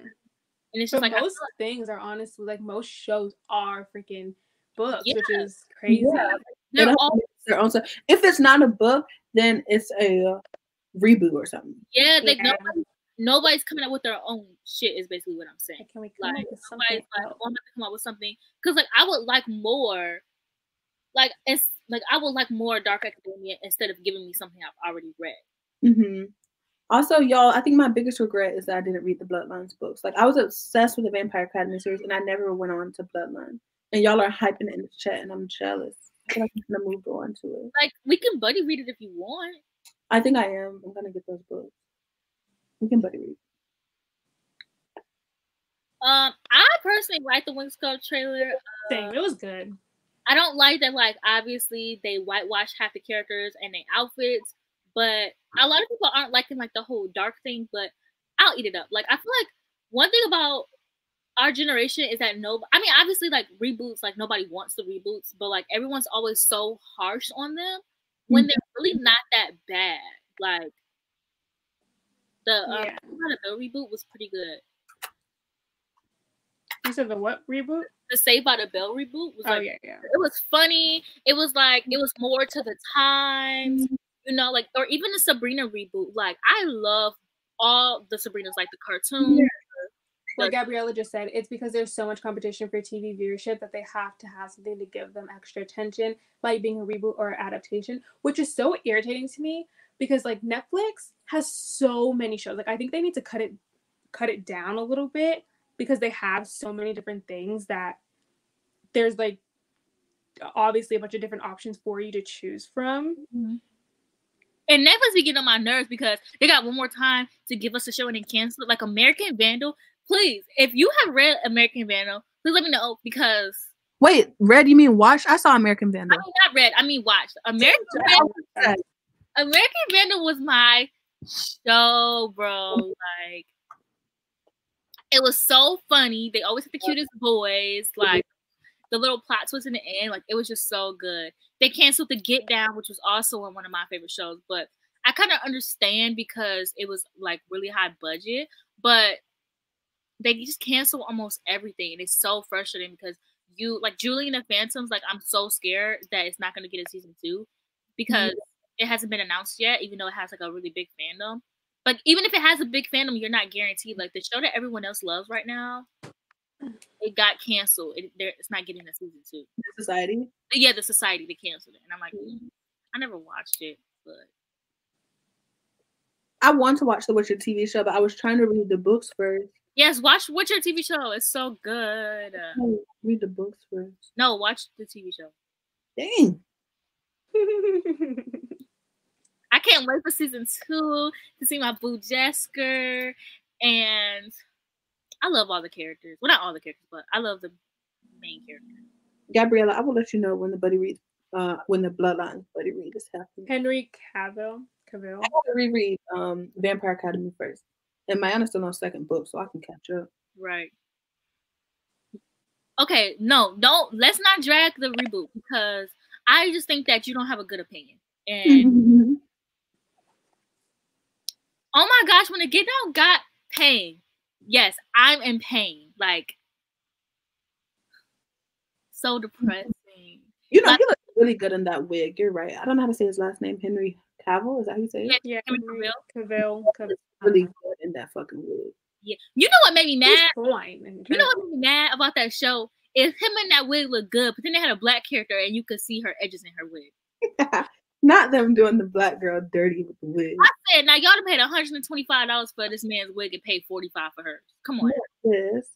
And it's just like most things are honestly like most shows are freaking books, which is crazy. Yeah. They're all their own stuff. If it's not a book, then it's a reboot or something. Yeah, like nobody's coming up with their own shit. Is basically what I'm saying. Can we come up with something? I'm about to come up with something because like I would like more. Like it's like I would like more Dark Academia instead of giving me something I've already read. Also, y'all, I think my biggest regret is that I didn't read the Bloodlines books. Like, I was obsessed with the Vampire Academy series, and I never went on to Bloodline. And y'all are hyping it in the chat, and I'm jealous. I feel like I'm gonna move on to it. Like, we can buddy read it if you want. I think I am. I'm gonna get those books. We can buddy read. I personally like the Winx Club trailer. Same, it was good. I don't like that. Like, obviously, they whitewash half the characters and their outfits. But a lot of people aren't liking like the whole dark thing, but I'll eat it up. Like I feel like one thing about our generation is that obviously like reboots, like nobody wants the reboots, but like everyone's always so harsh on them when they're really not that bad. Like the reboot was pretty good. You said the what reboot? The Saved by the Bell reboot was like, yeah. It was funny. It was like, it was more to the times, you know, like, or even the Sabrina reboot. Like, I love all the Sabrinas, like the cartoon. Yeah. Like Gabriella just said, it's because there's so much competition for TV viewership that they have to have something to give them extra attention, like being a reboot or adaptation, which is so irritating to me because like Netflix has so many shows. Like I think they need to cut it down a little bit because they have so many different things that there's like obviously a bunch of different options for you to choose from. Mm-hmm. And Netflix be getting on my nerves because they got one more time to give us a show and then cancel it. Like American Vandal. Please, if you have read American Vandal, please let me know because. Wait, read? You mean watched? I saw American Vandal. I mean, not read. I mean, watched. American Vandal was my show, bro. Like, it was so funny. They always had the cutest boys. Like, the little plot twist in the end. Like, it was just so good. They canceled The Get Down, which was also one of my favorite shows. But I kind of understand because it was, like, really high budget. But they just cancel almost everything, and it's so frustrating because like Julie and the Phantoms, like I'm so scared that it's not going to get a season 2 because it hasn't been announced yet, even though it has like a really big fandom. But even if it has a big fandom, you're not guaranteed. Like the show that everyone else loves right now, it got canceled. It's not getting a season 2. The Society? Yeah, The Society, they canceled it, and I'm like, I never watched it, but I want to watch the Witcher TV show, but I was trying to read the books first. Yes, watch Witcher TV show. It's so good. Read the books first. No, watch the TV show. Dang. I can't wait for season 2 to see my boo Jesker. And I love all the characters. Well, not all the characters, but I love the main character. Gabriella, I will let you know when the when the Bloodlines buddy read is happening. Henry Cavill. I have to reread Vampire Academy first. And Mayana's still on second book, so I can catch up. Right. Okay, let's not drag the reboot because I just think that you don't have a good opinion. And oh my gosh, when the Get Down got pain, yes, I'm in pain. Like, so depressing. You know, he looks really good in that wig. You're right. I don't know how to say his last name. Henry Cavill? Is that how you say it? Yeah, Henry Cavill. Really good in that fucking wig. Yeah. You know what made me mad? You know what made me mad about that show? Is him in that wig look good, but then they had a black character and you could see her edges in her wig. Not them doing the black girl dirty with the wig. I said, now y'all paid $125 for this man's wig and paid $45 for hers. Come on. Yes.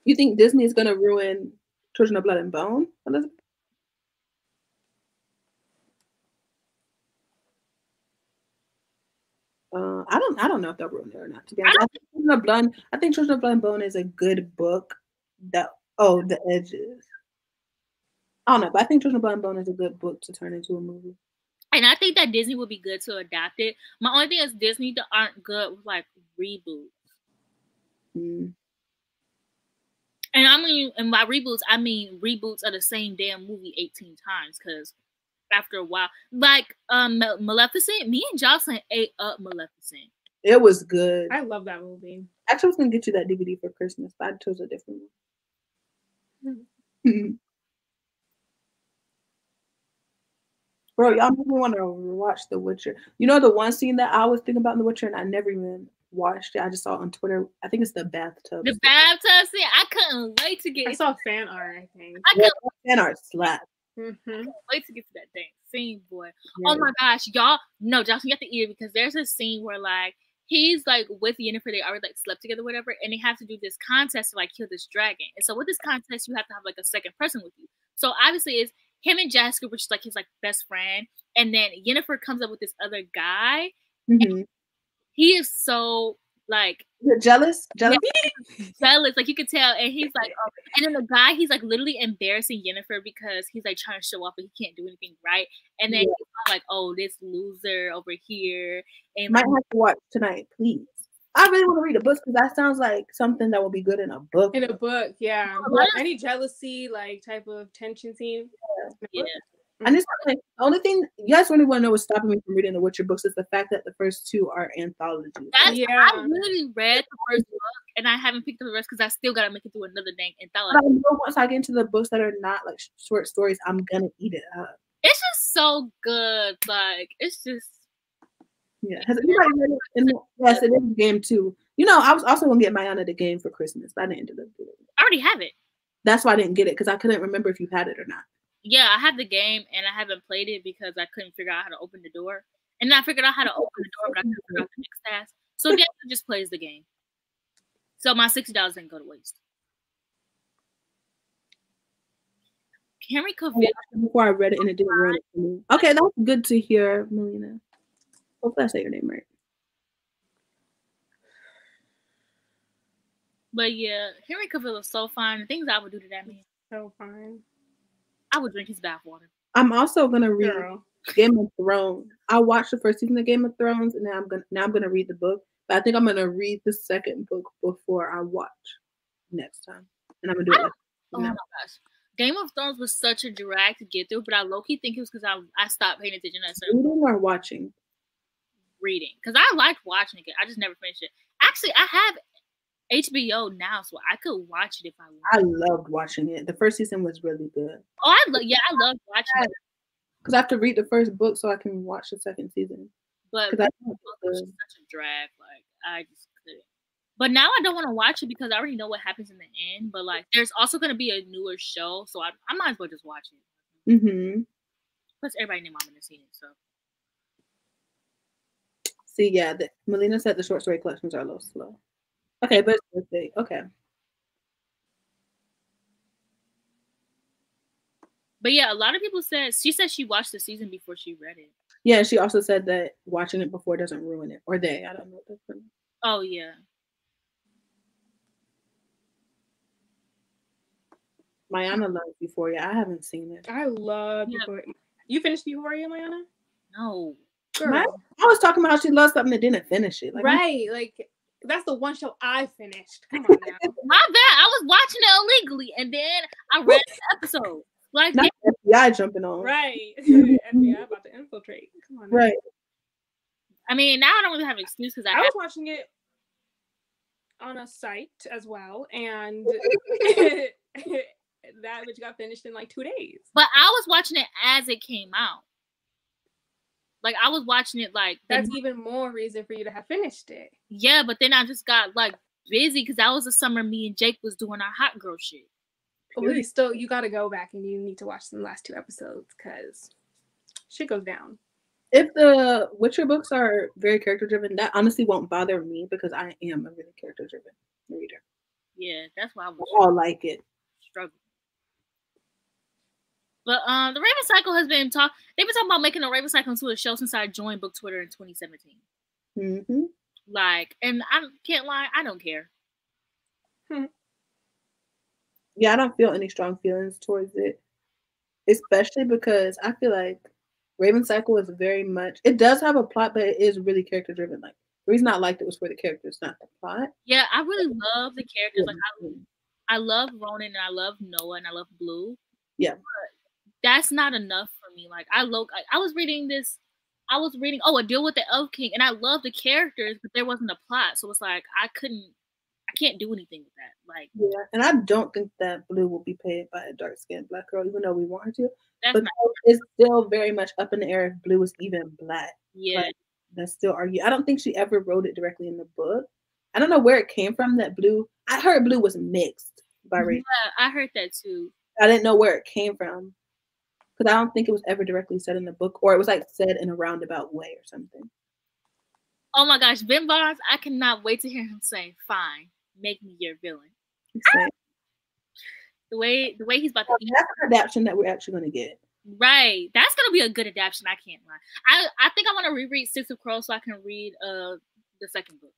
You think Disney is gonna ruin Children of Blood and Bone, Elizabeth? I don't know if they'll ruin it or not. To be honest, I think Children of Blood and Bone is a good book. The edges. I don't know, but I think Children of Blood and Bone is a good book to turn into a movie. And I think that Disney would be good to adapt it. My only thing is Disney aren't good with like reboots. And I mean, and by reboots, I mean reboots of the same damn movie 18 times because after a while, like Maleficent, me and Jocelyn ate up Maleficent. It was good. I love that movie. Actually, I was gonna get you that DVD for Christmas, but I chose a different one. Bro, y'all make me want to watch The Witcher. You know the one scene that I was thinking about in The Witcher, and I never even watched it. I just saw it on Twitter. I think it's the bathtub. The bathtub scene. I couldn't wait to get. I saw fan art. I think fan art slap. Wait to get to that thing. Scene, boy. Yeah. Oh my gosh, y'all. No, Jocelyn, you have to eat it because there's a scene where like he's like with Yennefer. They already like slept together, whatever, and they have to do this contest to like kill this dragon. And so with this contest, you have to have like a second person with you. So obviously, it's him and Jasker, which is like his like best friend, and then Yennefer comes up with this other guy. And he is so like jealous. Like you could tell, and he's like, oh. And then the guy, he's like literally embarrassing Yennefer because he's like trying to show off, but he can't do anything right. And then he's like, oh, this loser over here. And might have to watch tonight, please. I really want to read the books because that sounds like something that will be good in a book. In a book, yeah. Any jealousy, like type of tension scene. Yeah. I just like, the only thing you guys really want to know what's stopping me from reading the Witcher books is the fact that the first two are anthologies. I really read the first book and I haven't picked up the rest because I still gotta make it through another dang anthology. But I know once I get into the books that are not like short stories, I'm gonna eat it up. It's just so good. Like it's just Has anybody read it? Yes, it is a game too. You know, I was also gonna get Mayana the game for Christmas, but I didn't end up doing it. I already have it. That's why I didn't get it because I couldn't remember if you had it or not. Yeah, I have the game and I haven't played it because I couldn't figure out how to open the door. And then I figured out how to open the door, but I couldn't figure out the next task. So Dan just plays the game. So my $60 didn't go to waste. Henry Cavill. Before I read it and it didn't ruin it for me. Okay, that's good to hear, Melina. Hopefully I say your name right. But yeah, Henry Cavill is so fine. The things I would do to that man. So fine. I would drink his bathwater. I'm also gonna read Game of Thrones. I watched the first season of Game of Thrones, and now I'm gonna read the book. But I think I'm gonna read the second book before I watch next time, and I'm gonna do it. Oh my gosh, Game of Thrones was such a drag to get through, but I low-key think it was because I stopped paying attention to certain reading or watching. Reading, because I liked watching it. I just never finished it. Actually, I have HBO now, so I could watch it if I wanted. I loved watching it. The first season was really good. Oh, I loved watching it. Because I have to read the first book so I can watch the second season. But the book was such a drag. Like I just couldn't. But now I don't want to watch it because I already know what happens in the end. But like, there's also going to be a newer show, so I might as well just watch it. Mm-hmm. Plus, everybody named Mom in the scene, so. See, yeah, Melina said the short story collections are a little slow. Okay, but it's birthday. Okay. But yeah, a lot of people said she watched the season before she read it. Yeah, she also said that watching it before doesn't ruin it. Or I don't know. Oh yeah. Mayana loves Euphoria. I haven't seen it. I love Euphoria. You finished Euphoria, Mayana? No. Girl. I was talking about how she loves something that didn't finish it. Like, right. Like that's the one show I finished. Come on now. My bad. I was watching it illegally and then I read the episode. Like not FBI jumping on. Right. FBI about to infiltrate. Come on now. Right. I mean, now I don't really have an excuse because I was watching it on a site as well, and that which got finished in like 2 days. But I was watching it as it came out. Like I was watching it like that's even more reason for you to have finished it. Yeah, but then I just got like busy because that was the summer me and Jake was doing our hot girl shit. Well, you got to go back and you need to watch the last 2 episodes because shit goes down. If the Witcher books are very character driven, that honestly won't bother me because I am a really character driven reader. Yeah, that's why I all like it. Struggle. But the Raven Cycle has been they've been talking about making a Raven Cycle into a show since I joined Book Twitter in 2017. Mm-hmm. Like, and I can't lie, I don't care. Yeah, I don't feel any strong feelings towards it, especially because I feel like Raven Cycle is very much. It does have a plot, but it is really character driven. Like the reason I liked it was for the characters, not the plot. Yeah, I really love the characters. Like I love Ronan and I love Noah and I love Blue. Yeah. But that's not enough for me. Like I was reading A Deal with the Elf King, and I love the characters, but there wasn't a plot. So it's like I can't do anything with that. Like yeah, and I don't think that Blue will be paid by a dark skinned black girl, even though we want her to. But it's still very much up in the air if Blue is even black. Yeah. Like, that's still argue. I don't think she ever wrote it directly in the book. I don't know where it came from that Blue. I heard Blue was mixed by race. Yeah, I heard that too. I didn't know where it came from. Because I don't think it was ever directly said in the book, or it was like said in a roundabout way or something. Oh my gosh, Ben Barnes, I cannot wait to hear him say, "Fine, make me your villain." The way he's about to that's an adaptation that we're actually going to get. Right. That's going to be a good adaptation, I can't lie. I think I want to reread Six of Crows so I can read the second book.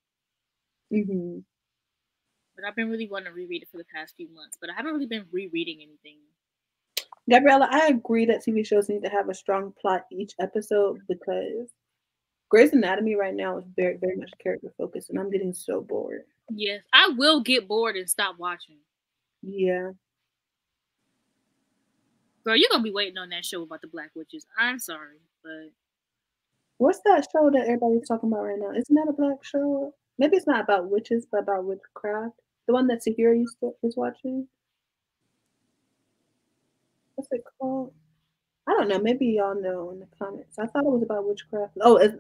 Mm-hmm. But I've been really wanting to reread it for the past few months, but I haven't really been rereading anything. Gabriella, I agree that TV shows need to have a strong plot each episode because Grey's Anatomy right now is very, very much character focused, and I'm getting so bored. Yes, I will get bored and stop watching. Yeah. Girl, you're gonna be waiting on that show about the Black Witches. I'm sorry, but What's that show that everybody's talking about right now? Isn't that a black show? Maybe it's not about witches, but about witchcraft. The one that Sahira is watching. What's it called? I don't know. Maybe y'all know in the comments. I thought it was about witchcraft. Oh, it's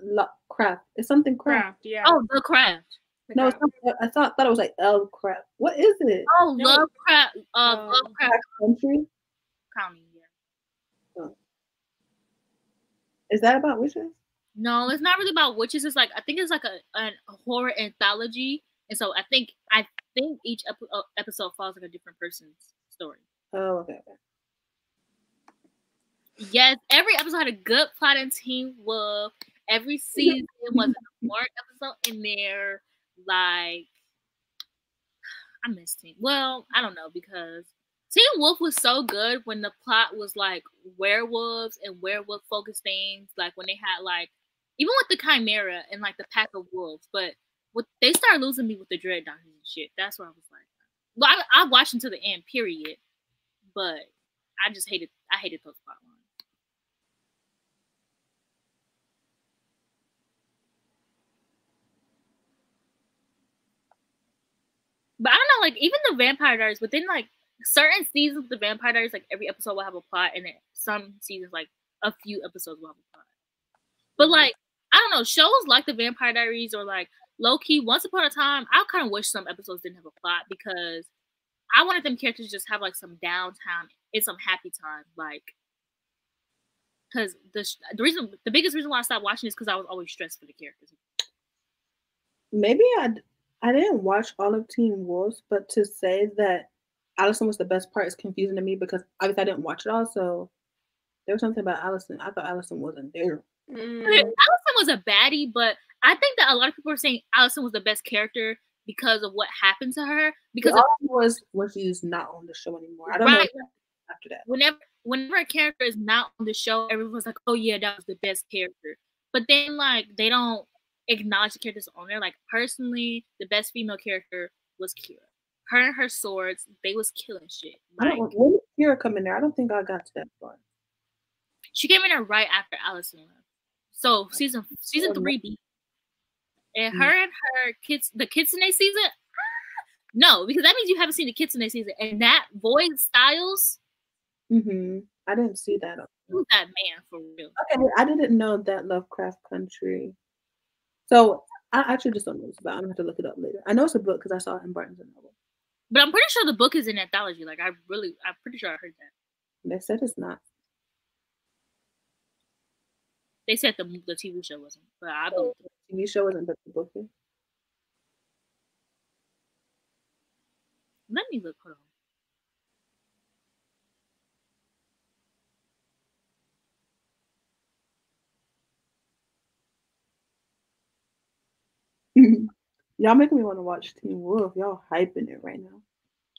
craft. It's something craft. Craft, yeah. oh, The Craft. No, it's not, I thought it was like Craft. What is it? Oh, No. Lovecraft. Lovecraft Craft Country. County. Yeah. Is that about witches? No, it's not really about witches. It's like I think it's like a horror anthology, and so I think each episode follows like a different person's story. Oh, okay. Yes, every episode had a good plot in Teen Wolf. Every season was a horror episode in there. Like, I miss Teen. Well, I don't know because Teen Wolf was so good when the plot was like werewolves and werewolf focused things. Like when they had like even with the Chimera and like the pack of wolves, but they started losing me with the Dread Doctors and shit. That's where I was like, well, I watched until the end, period. But I hated those plot lines. But I don't know, like even the Vampire Diaries, within like certain seasons of the Vampire Diaries, like every episode will have a plot, and then some seasons, like a few episodes will have a plot. But like I don't know, shows like the Vampire Diaries or like low key, Once Upon a Time, I kind of wish some episodes didn't have a plot because I wanted them characters to just have like some downtime and some happy time, like because the biggest reason why I stopped watching is because I was always stressed for the characters. Maybe I didn't watch all of Teen Wolf, but to say that Allison was the best part is confusing to me because obviously I didn't watch it all. So there was something about Allison. I thought Allison wasn't there. Allison was a baddie, but I think that a lot of people are saying Allison was the best character because of what happened to her. Because was when she's not on the show anymore. I don't know after that. Whenever a character is not on the show, everyone's like, "Oh yeah, that was the best character." But then like they don't acknowledge the characters on there. Like personally, the best female character was Kira. Her and her swords, they was killing shit. Like, when did Kira come in there? I don't think I got to that part. She came in there right after Allison left. So season 3 beat. And her and her kids, the Kitsune season, no, because that means you haven't seen the Kitsune season. And that Void Styles, I didn't see that. Who's that man for real? Okay, I didn't know that Lovecraft Country. So I actually just don't know this about. I'm gonna have to look it up later. I know it's a book because I saw it in Barnes and Noble. But I'm pretty sure the book is an anthology. Like I'm pretty sure I heard that. They said it's not. They said the TV show wasn't, but I believe the TV show wasn't, but the book is. Let me look. Hold on. Y'all making me want to watch Teen Wolf. Y'all hyping it right now.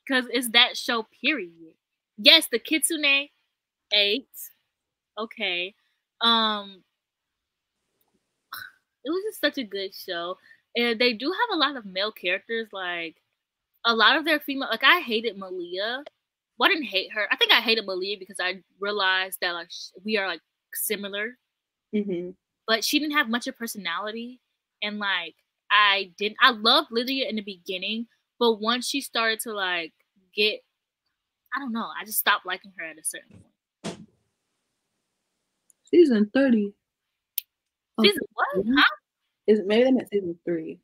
Because it's that show, period. Yes, the Kitsune 8. Okay. It was just such a good show. And they do have a lot of male characters. Like, a lot of their female... Like, I hated Malia. Well, I didn't hate her. I think I hated Malia because I realized that, like, we are, like, similar. But she didn't have much of personality. And, like, I loved Lydia in the beginning. But once she started to, like, get... I don't know. I just stopped liking her at a certain point. Season 30. Season what? Huh? Maybe they meant season 3.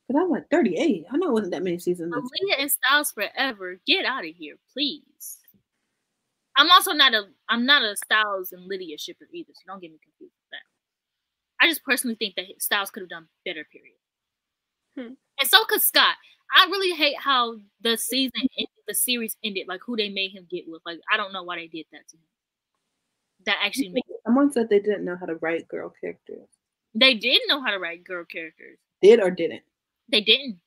Because I'm like 38. I know it wasn't that many seasons. Malia and Styles forever. Get out of here, please. I'm also not a Styles and Lydia shipper either, so don't get me confused with that. I just personally think that Styles could have done better, period. And so could Scott. I really hate how the series ended, like who they made him get with. Like, I don't know why they did that to him. That actually made someone said they didn't know how to write girl characters. They didn't know how to write girl characters. Did or didn't? They didn't.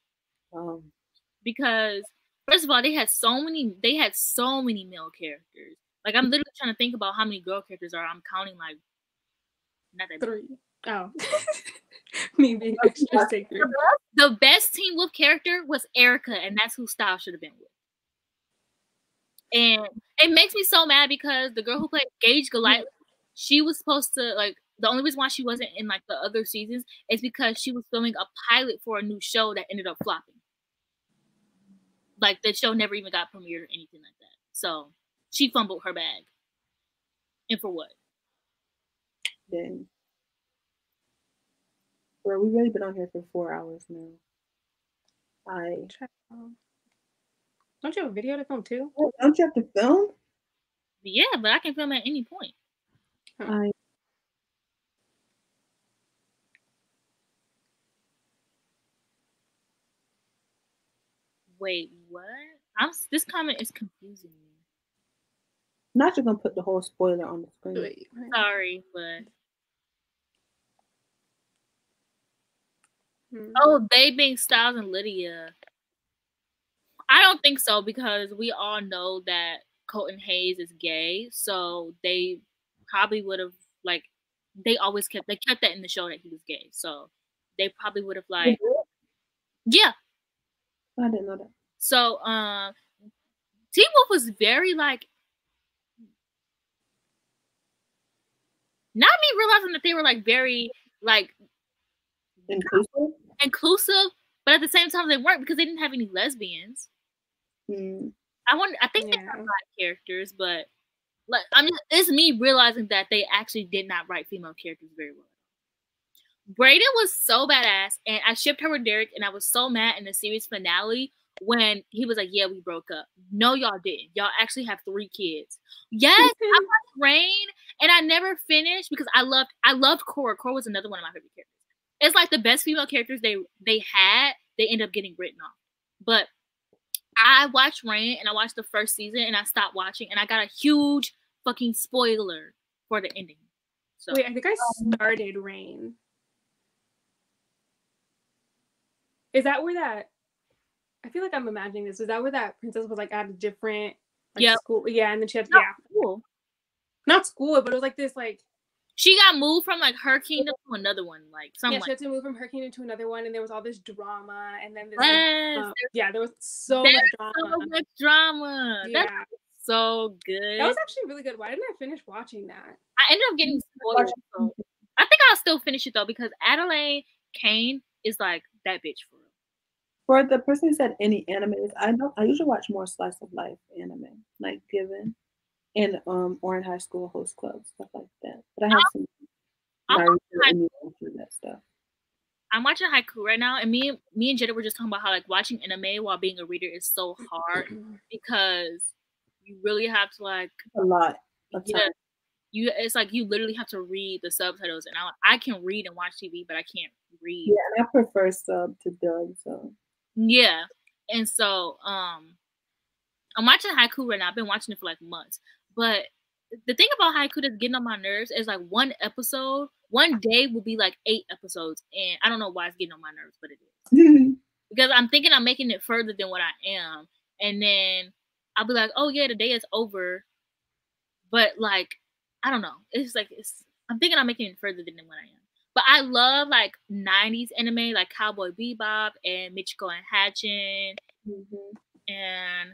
Because first of all, they had so many male characters. Like I'm literally trying to think about how many girl characters are. I'm counting like not that 3. Oh. Maybe just take 3. The best Teen Wolf character was Erica, and that's who Styles should have been with. And it makes me so mad because the girl who played Gage Golightly, she was supposed to like the only reason why she wasn't in like the other seasons is because she was filming a pilot for a new show that ended up flopping. Like the show never even got premiered or anything like that. So she fumbled her bag. And for what? Dang. Bro, we've really been on here for 4 hours now. Don't you have a video to film too? Don't you have to film? Yeah, but I can film at any point. Wait, what? This comment is confusing me. I'm not just gonna put the whole spoiler on the screen. Wait, Sorry, but oh, they being Styles and Lydia. I don't think so because we all know that Colton Hayes is gay, so they probably would have like they kept that in the show that he was gay, so they probably would have like yeah. I didn't know that. So Teen Wolf was very like not me realizing that they were like very like inclusive, but at the same time they weren't because they didn't have any lesbians. I think they have a lot of characters, but like it's me realizing that they actually did not write female characters very well. Brayden was so badass, and I shipped her with Derek, and I was so mad in the series finale when he was like, "Yeah, we broke up." No, y'all didn't. Y'all actually have 3 kids. Yes, I watched Rain, and I never finished because I loved Cora. Cora was another one of my favorite characters. It's like the best female characters they had, they end up getting written off. But I watched Rain, and I watched the first season, and I stopped watching, and I got a huge fucking spoiler for the ending. So wait, I think I started Rain. Is that where that? I feel like I'm imagining this. Is that where that princess was like at a different school? Yeah, and then she had school. Not school, but it was like this like. She got moved from like her kingdom to another one, like something. Yeah, she had to move from her kingdom to another one, and there was all this drama, and then this. There was so much drama. Yeah, that's so good. That was actually really good. Why didn't I finish watching that? I ended up getting spoiled. So I think I'll still finish it though because Adelaide Kane is like that bitch for real. For the person who said any animes, I usually watch more slice of life anime, like Given and Orange High School Host Club, stuff like that. But I have some that stuff. I'm watching Haiku right now, and me and Jada were just talking about how like watching anime while being a reader is so hard because you really have to like a lot. It's like you literally have to read the subtitles, and I can read and watch TV, but I can't read. Yeah, and I prefer sub to dub, so. Yeah, and so I'm watching Haiku right now. I've been watching it for like months, but the thing about Haiku that's getting on my nerves is like one day will be like 8 episodes, and I don't know why it's getting on my nerves, but it is because I'm thinking I'm making it further than what I am, and then I'll be like, oh yeah, the day is over, but like I don't know, it's like I'm thinking I'm making it further than what I am. But I love like 90s anime like Cowboy Bebop and Michiko and Hatchin. And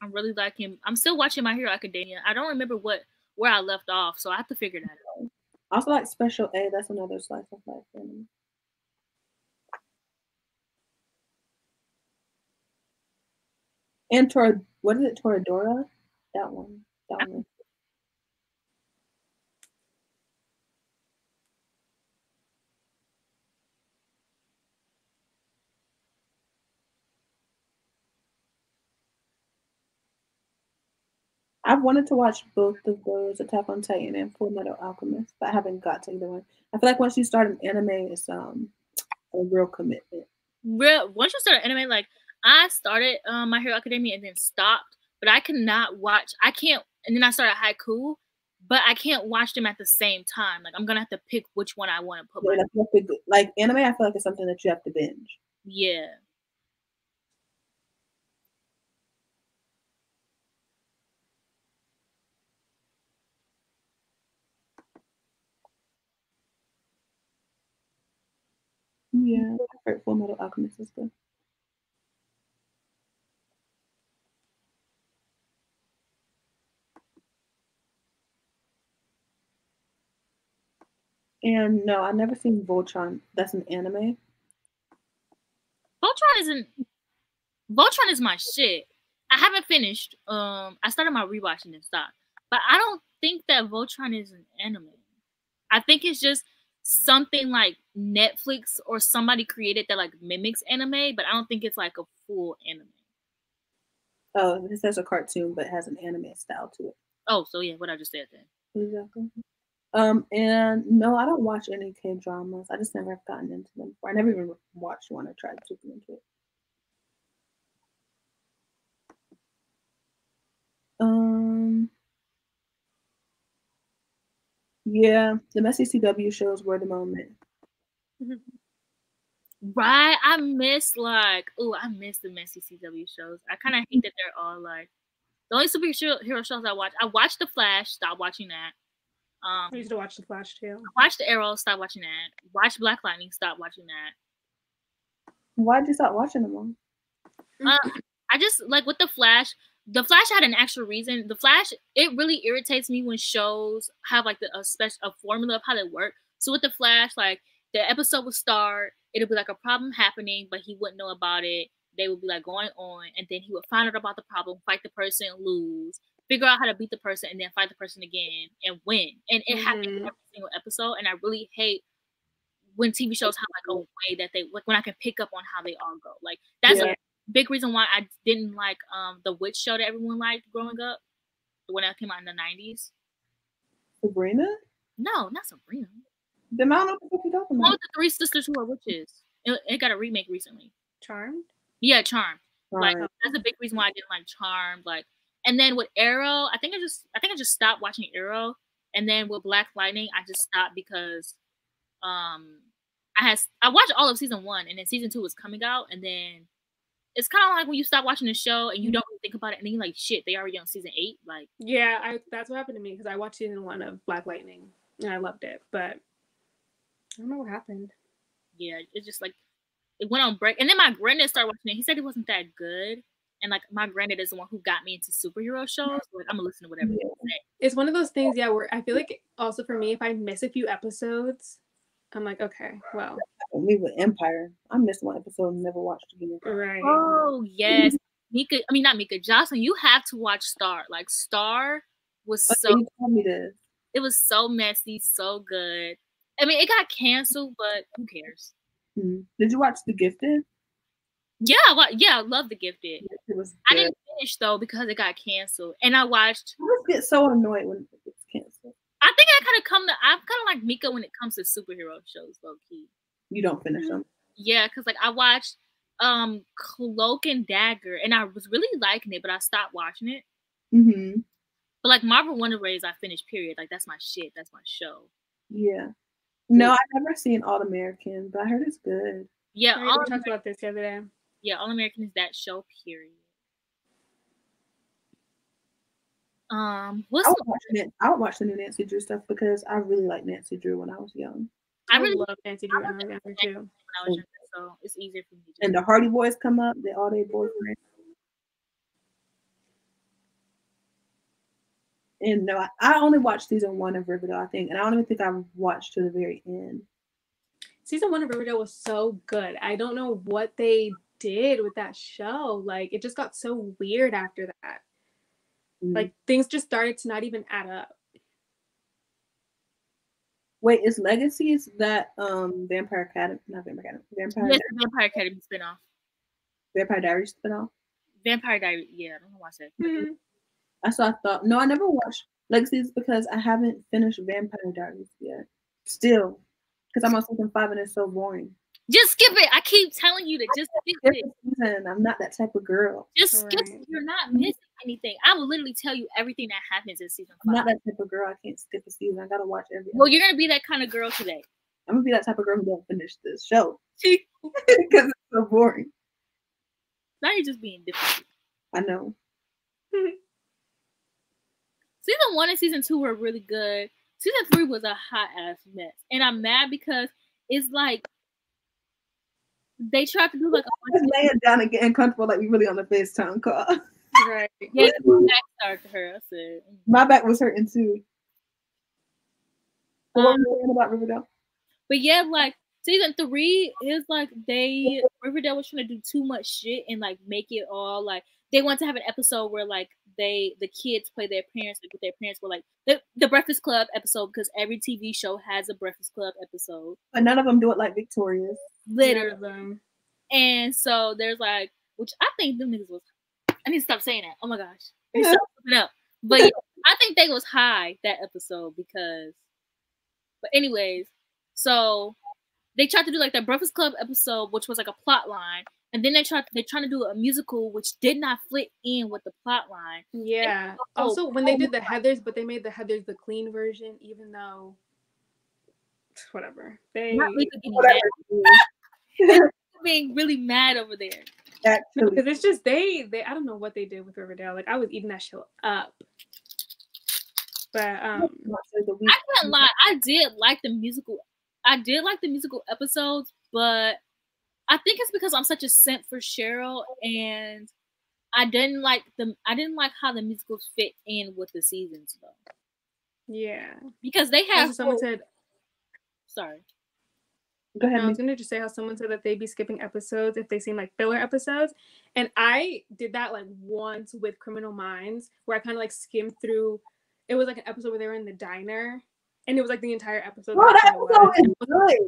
I'm really liking. I'm still watching My Hero Academia. I don't remember where I left off, so I have to figure that out. I also like Special A. That's another slice of life anime. And what is it? Toradora? That one. I've wanted to watch both of those, Attack on Titan and Full Metal Alchemist, but I haven't got to either one. I feel like once you start an anime, it's a real commitment. Once you start an anime, like I started My Hero Academia and then stopped, but I cannot watch. I can't, and then I started Haiku, but I can't watch them at the same time. Like I'm gonna have to pick which one I want to put. Like anime, I feel like it's something that you have to binge. Yeah. Yeah, Full Metal Alchemist is good. And no, I've never seen Voltron. That's an anime. Voltron is my shit. I haven't finished. I started my rewatching and stopped. But I don't think that Voltron is an anime. I think it's just something like Netflix or somebody created that like mimics anime, but I don't think it's like a full anime. Oh, this has a cartoon but has an anime style to it. Oh, so yeah, what I just said then. Exactly. And no, I don't watch any K-dramas. I just never have gotten into them before. I never even watched one or tried to get into it. Yeah, the Messy CW shows were the moment. Right, I miss the Messy CW shows. I kind of hate that they're all like the only superhero shows I watch. I watched The Flash, stopped watching that. I used to watch The Flash too. I watched The Arrow, stopped watching that. Watched Black Lightning, stopped watching that. Why'd you stop watching them all? I just like with The Flash had an actual reason. The Flash, it really irritates me when shows have like a formula of how they work. So with The Flash, like the episode would start, it'll be like a problem happening, but he wouldn't know about it. They would be like going on, and then he would find out about the problem, fight the person, lose, figure out how to beat the person, and then fight the person again and win. And it happens every single episode. And I really hate when TV shows have like a way that they like when I can pick up on how they all go. Like that's a big reason why I didn't like the witch show that everyone liked growing up, the one that came out in the 90s. Sabrina? No, not Sabrina. Then I don't know what you're talking about. One with the three sisters who are witches. It got a remake recently. Charmed? Yeah, Charmed. Like that's a big reason why I didn't like Charmed. Like, and then with Arrow, I think I just stopped watching Arrow, and then with Black Lightning, I just stopped because I watched all of season 1, and then season 2 was coming out, and then it's kind of like when you stop watching the show and you don't really think about it, and then you're like, shit, they already on season 8. Like, yeah, that's what happened to me because I watched season 1 of Black Lightning and I loved it, but I don't know what happened. Yeah, it's just like it went on break, and then my granddad started watching it. He said it wasn't that good, and like my granddad is the one who got me into superhero shows. So, like, I'm gonna listen to whatever he say. It's one of those things, yeah, where I feel like also for me, if I miss a few episodes, I'm like, okay, well. Me with Empire, I missed one episode and never watched it again. Right. Oh yes, not Mika. Jocelyn, you have to watch Star. Like Star was You told me this. It was so messy, so good. I mean, it got canceled, but who cares? Mm-hmm. Did you watch The Gifted? Yeah, I love The Gifted. Yes, it was good. I didn't finish though because it got canceled, and I watched. I just get so annoyed when it gets canceled. I think I'm kind of like Mika when it comes to superhero shows, low key. You don't finish them. Yeah, because like I watched Cloak and Dagger, and I was really liking it, but I stopped watching it. Mm-hmm. But like Marvel Wonder Rays, I finished. Period. Like that's my shit. That's my show. Yeah. No, I've never seen All American, but I heard it's good. Yeah, we talked about this the other day. Yeah, All American is that show. Period. I would watch the new Nancy Drew stuff because I really liked Nancy Drew when I was young. I really love Nancy Drew when I was younger too. When I was younger, so it's easier for me. And the Hardy Boys come up. They're all their boyfriends. And no, I only watched season 1 of Riverdale, I think, and I don't even think I watched to the very end. Season 1 of Riverdale was so good. I don't know what they did with that show. Like, it just got so weird after that. Like, things just started to not even add up. Wait, is Legacies that Vampire Academy? Not Vampire Academy. Yes, Vampire Academy spinoff. Vampire Diaries spinoff? Vampire Diaries, yeah, I don't know why I said that. That's what I thought. No, I never watched Legacies because I haven't finished Vampire Diaries yet. Still. Because I'm on season 5 and it's so boring. Just skip it. I keep telling you to just skip it. I'm not that type of girl. Just skip it. You're not missing anything. I will literally tell you everything that happens in season 5. I'm not that type of girl. I can't skip a season. I gotta watch every. Well, you're gonna be that kind of girl today. I'm gonna be that type of girl who don't finish this show because it's so boring. Now you're just being different. I know. Season 1 and season 2 were really good. Season 3 was a hot ass mess, and I'm mad because it's like they tried to do like a bunch of laying down and getting comfortable, like we really on the FaceTime call. Right? Yeah, my back started to hurt. I said my back was hurting too. What were you saying about Riverdale? But yeah, like season 3 is like Riverdale was trying to do too much shit and like make it all like they want to have an episode where like the kids play their parents like with their parents were like the Breakfast Club episode because every TV show has a Breakfast Club episode. But none of them do it like Victoria's. Literally. And so there's like, which I think them niggas was. I need to stop saying that. Oh my gosh. I need to stop looking up. But yeah, I think they was high that episode because. But anyways, so they tried to do like that Breakfast Club episode, which was like a plot line, and then they're trying to do a musical, which did not fit in with the plot line. Yeah. Also, when they did the Heathers, but they made the Heathers the clean version, even though whatever they being really mad over there. Because it's just they I don't know what they did with Riverdale. Like I was eating that show up. But I can't lie, I did like the musical episodes, but I think it's because I'm such a simp for Cheryl and I didn't like how the musicals fit in with the seasons though. Yeah. Because they have someone said sorry. Go ahead. I was gonna just say how someone said that they'd be skipping episodes if they seem like filler episodes. And I did that like once with Criminal Minds where I kind of like skimmed through. It was like an episode where they were in the diner and it was like the entire episode. Oh, that episode is good.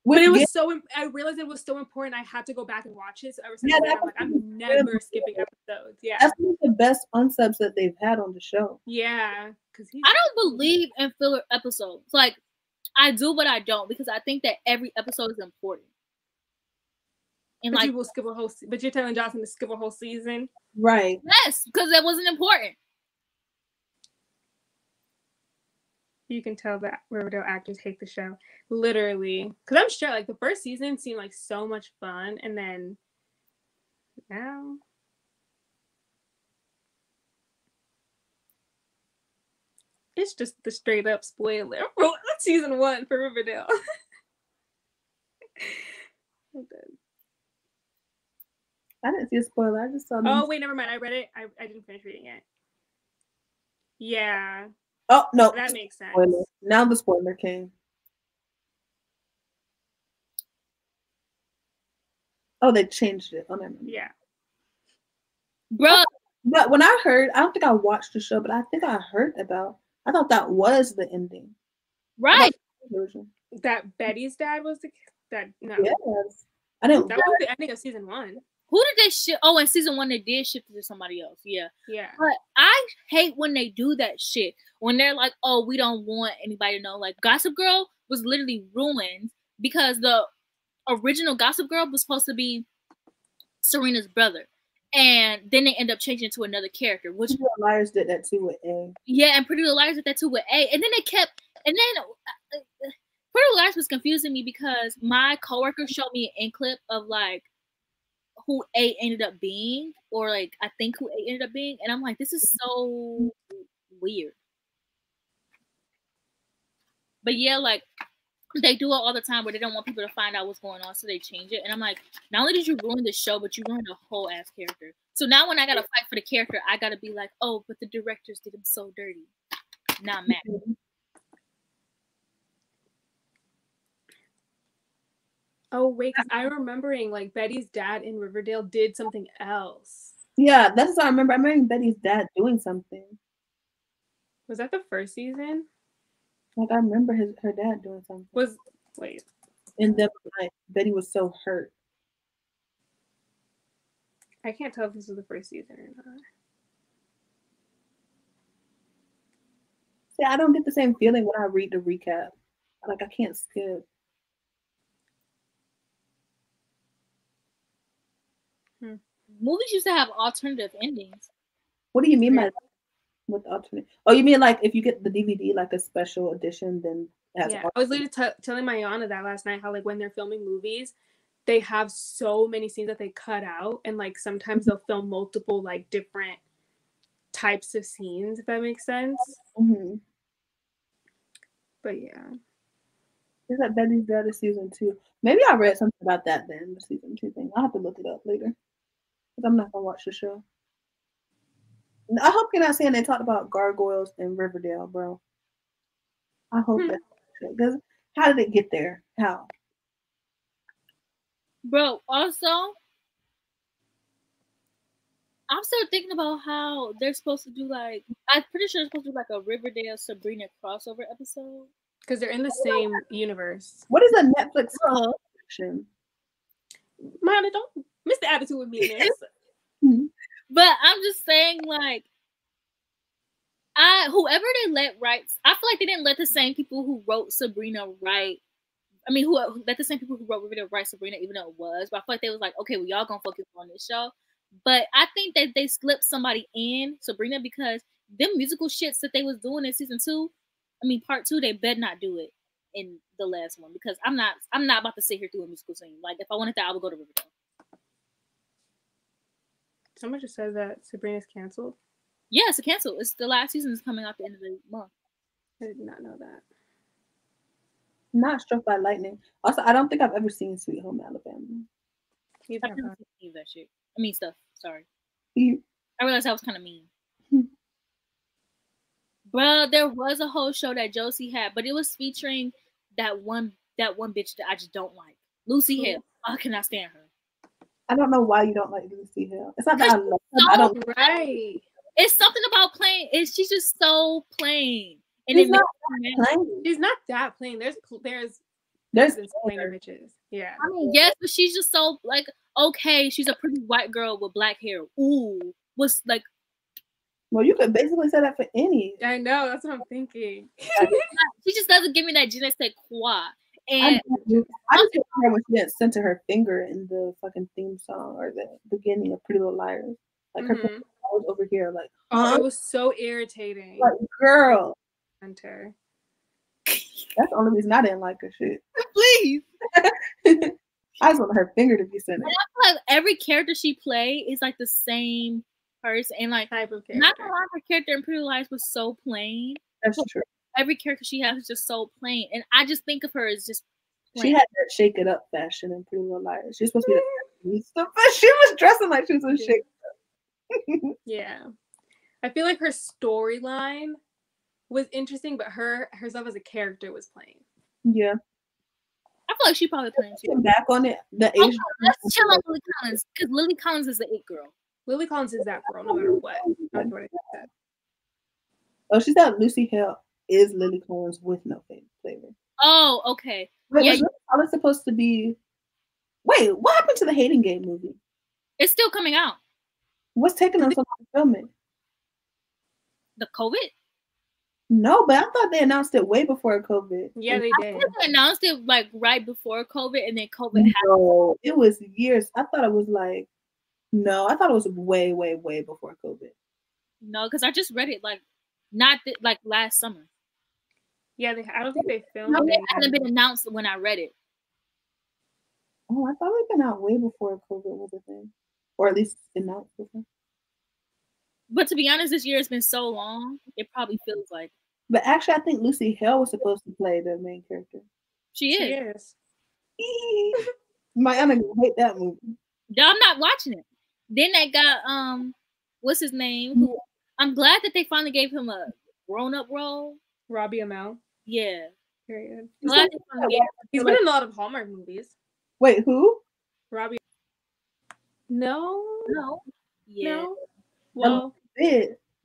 But it was so, I realized it was so important. I had to go back and watch it. So ever since then, I'm like, I'm never skipping episodes. Yeah. That's one of the best unsubs that they've had on the show. Yeah. I don't believe in filler episodes. Like, I do, but I don't because I think that every episode is important. And but like, you will skip a whole. But you're telling Johnson to skip a whole season, right? Yes, because that wasn't important. You can tell that Riverdale actors hate the show, literally. Because I'm sure, like the first season seemed like so much fun, and then now. It's just the straight up spoiler. Season 1 for Riverdale. I didn't see a spoiler. I just saw. Oh wait, never mind. I read it. I didn't finish reading it. Yeah. Oh no, that makes sense. Spoiler. Now the spoiler came. Oh, they changed it. Oh no. Yeah. Bro. But when I heard, I don't think I watched the show, but I think I heard about. I thought that was the ending. Right. That Betty's dad was no. Yes. I didn't. That was the ending of season 1. Who did they ship? Oh, in season 1 they did ship it to somebody else. Yeah. Yeah. But I hate when they do that shit. When they're like, "Oh, we don't want anybody to know." Like Gossip Girl was literally ruined because the original Gossip Girl was supposed to be Serena's brother. And then they end up changing it to another character, which Pretty Little Liars did that too with A. Yeah, and Pretty Little Liars did that too with A. And then Pretty Little Liars was confusing me because my coworker showed me an end clip of like who A ended up being, or like I think who A ended up being, and I'm like, this is so weird. But yeah, like they do it all the time where they don't want people to find out what's going on, so they change it. And I'm like, not only did you ruin the show, but you ruined a whole ass character. So now when I gotta fight for the character, I gotta be like, oh, but the directors did him so dirty. Now I'm mad. Oh wait, because I'm remembering like Betty's dad in Riverdale did something else. Yeah, that's what I remember. I remember Betty's dad doing something. Was that the first season? Like I remember her dad doing something. And then like Betty was so hurt. I can't tell if this was the first season or not. See, I don't get the same feeling when I read the recap. Like I can't skip. Movies used to have alternative endings. What do you mean by that? With alternate? Oh, you mean like if you get the DVD like a special edition, then it has I was literally telling Mayana that last night, how like when they're filming movies, they have so many scenes that they cut out, and like sometimes they'll film multiple like different types of scenes, if that makes sense. Mm-hmm. But yeah, is that Betty's Dad is season 2? Maybe I read something about that then, the season 2 thing. I'll have to look it up later. I'm not gonna watch the show. I hope you're not saying they talked about gargoyles in Riverdale, bro. I hope that because How did it get there? How? Bro, also, I'm still thinking about how they're supposed to do like, I'm pretty sure they're supposed to do like a Riverdale Sabrina crossover episode. Because they're in the same universe. What is a Netflix production? Miranda, don't miss the attitude with me, miss. But I'm just saying, like, whoever they let write, I feel like they didn't let the same people who wrote Sabrina write. I mean, who let the same people who wrote Riverdale write Sabrina, even though it was. But I feel like they was like, okay, well, y'all gonna focus on this show. But I think that they slipped somebody in Sabrina because them musical shits that they was doing in season 2, I mean part 2, they better not do it in the last one because I'm not about to sit here through a musical scene. Like if I wanted that, I would go to Riverdale. Someone just said that Sabrina's canceled. Yeah, it's canceled. It's the last season is coming out the end of the month. I did not know that. Not Struck by Lightning. Also, I don't think I've ever seen Sweet Home Alabama. I've never seen that shit. I mean stuff. Sorry. You. I realized I was kind of mean. Bro, there was a whole show that Josie had, but it was featuring that one bitch that I just don't like. Lucy Hale. I cannot stand her. I don't know why you don't like Lucy Hale. It's not that I love her. I don't. Right. It's something about plain. She's just so plain. And She's it not plain. She's not that plain. There's plainer bitches. Yeah. I mean, yes, but she's just so like okay. She's a pretty white girl with black hair. Ooh, what's like? Well, you could basically say that for any. I know. That's what I'm thinking. She just doesn't give me that je ne sais quoi. And I just hate her when she didn't center her finger in the fucking theme song or the beginning of Pretty Little Liars. Like her finger was over here, like it was so irritating. Like, girl. Center. That's the only reason I didn't like her shit. Please. I just want her finger to be centered. I feel like every character she played is like the same person, and like type of character. Not a lot of her character in Pretty Little Liars was so plain. That's true. Every character she has is just so plain, and I just think of her as just plain. She had that shake it up fashion in Pretty Little Liars. She's supposed to be the but she was dressing like she was a shake it up. Yeah, I feel like her storyline was interesting, but herself as a character was plain. Yeah. I feel like she probably playing too. Back on it, the Asian. Let's chill on Lily Collins because Lily Collins is the it girl. Lily Collins is that girl, no matter what. Oh, she said Lucy Hale is Lily Collins with no flavor. Oh, okay. Wait, yeah, was Lily Collins supposed to be? Wait, what happened to the Hating Game movie? It's still coming out. What's taking them so long to film it? The COVID? No, but I thought they announced it way before COVID. Yeah, they did. They announced it like right before COVID, and then COVID happened. No, it was years. I thought it was like, no, I thought it was way, way, way before COVID. No, because I just read it like not like last summer. Yeah, I don't think they filmed it. It hadn't been announced when I read it. Oh, I thought it'd been out way before COVID was a thing, or at least announced before. But to be honest, this year has been so long, it probably feels like. But actually, I think Lucy Hale was supposed to play the main character. She is. My Anna hate that movie. I'm not watching it. Then they got what's his name? Who I'm glad that they finally gave him a grown-up role. Robbie Amell. Yeah. Period. He's been in a lot of Hallmark movies. Wait, who? Robbie. No. Yeah. No. Well.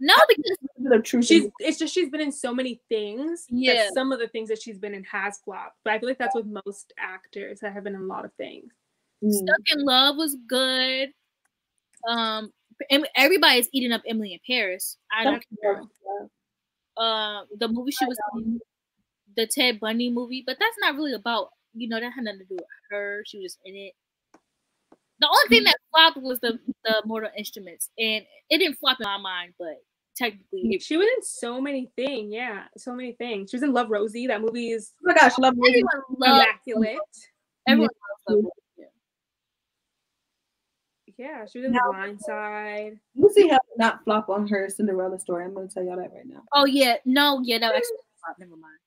No, because she's been in so many things. Yeah. That some of the things that she's been in has flopped. But I feel like that's with most actors that have been in a lot of things. Stuck in Love was good. Everybody's eating up Emily in Paris. I don't care. The movie she was in, the Ted Bundy movie, but that's not really about, that had nothing to do with her. She was just in it. The only thing that flopped was the Mortal Instruments, and it didn't flop in my mind, but technically she was in so many things. Yeah, so many things. She was in Love Rosie. That movie is oh my gosh, Love Rosie, immaculate. Everyone loves Love Rosie. Yeah, she was in The Blind Side. Lucy Hale did not flop on her Cinderella story. I'm going to tell y'all that right now. Oh yeah, no, yeah, that actually flopped. Never mind.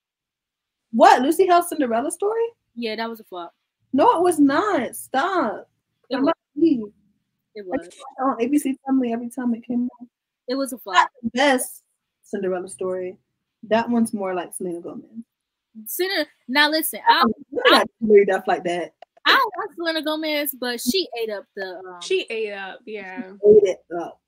What, Lucy Hale's Cinderella story? Yeah, that was a flop. No, it was not. Stop. It was on ABC Family every time it came out. It was a flop. Not the best Cinderella story. That one's more like Selena Gomez. Now listen, I read stuff like that. I don't like Selena Gomez, but she ate up the. She ate up, yeah. Ate it up.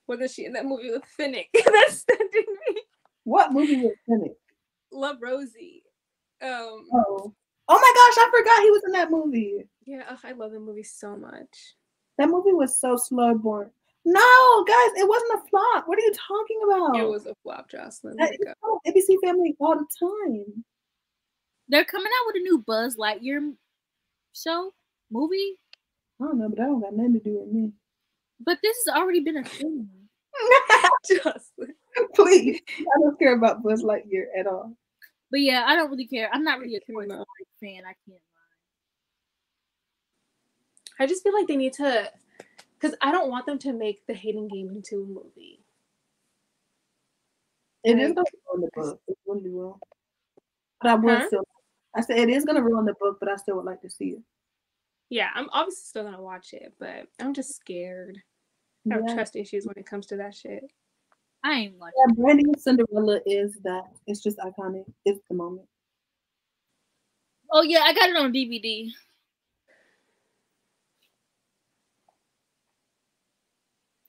What is she in that movie with Finnick? That's sending me. What movie was Finnick? Love Rosie. Oh my gosh, I forgot he was in that movie. Yeah, I love the movie so much. That movie was so slow born. No, guys, it wasn't a flop. What are you talking about? It was a flop, Jocelyn. ABC Family all the time. They're coming out with a new Buzz Lightyear movie. I don't know, but that don't got nothing to do with me. But this has already been a thing. Jocelyn, please, I don't care about Buzz Lightyear at all. But yeah, I don't really care. I'm not really a Toy Story fan. I can't lie. I just feel like they need to, because I don't want them to make the Hating Game into a movie. It is going to ruin the book. It really will. But I would still. I said it is going to ruin the book, but I still would like to see it. Yeah, I'm obviously still going to watch it, but I'm just scared. I have trust issues when it comes to that shit. I ain't watching. Yeah, Brandy Cinderella is that. It's just iconic. It's the moment. Oh yeah, I got it on DVD.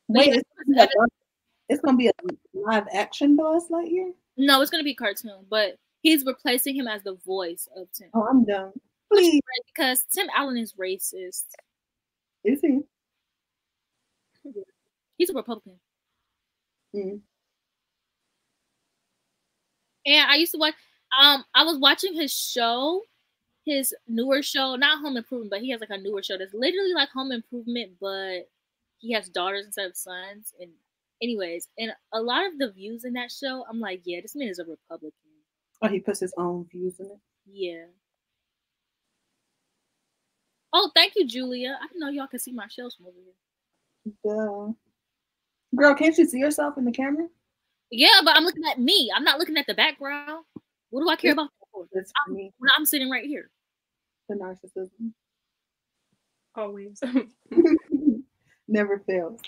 Wait, it's gonna be a live action Buzz Lightyear? No, it's gonna be a cartoon, but he's replacing him as the voice of Tim. Oh, I'm done. Please, because Tim Allen is racist. Is he? He's a Republican. Mm. And I used to watch. I was watching his newer show, not Home Improvement, but he has like a newer show that's literally like Home Improvement, but he has daughters instead of sons. And anyways, and a lot of the views in that show, I'm like, yeah, this man is a Republican. Oh, he puts his own views in it. Yeah. Oh, thank you, Julia. I didn't know y'all could see my shelves from over here. Yeah. Girl, can't you see yourself in the camera? Yeah, but I'm looking at me. I'm not looking at the background. What do I care about? I'm sitting right here. The narcissism. Always. Never fails.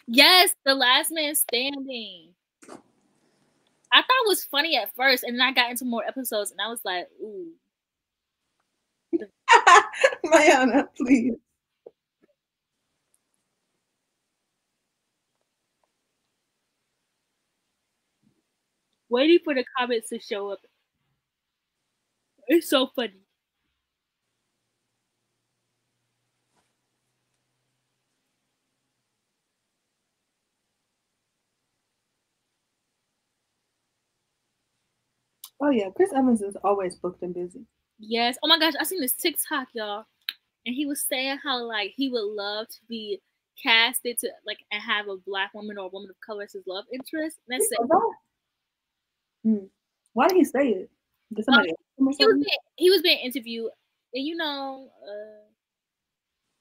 Yes, The Last Man Standing. I thought it was funny at first, and then I got into more episodes, and I was like, ooh. Mayana, please. Waiting for the comments to show up. It's so funny. Oh yeah, Chris Evans is always booked and busy. Yes. Oh my gosh, I seen this TikTok, y'all, and he was saying how like he would love to be casted to like and have a Black woman or a woman of color as his love interest. That's it. Why did he say it? Did somebody he was being interviewed, and he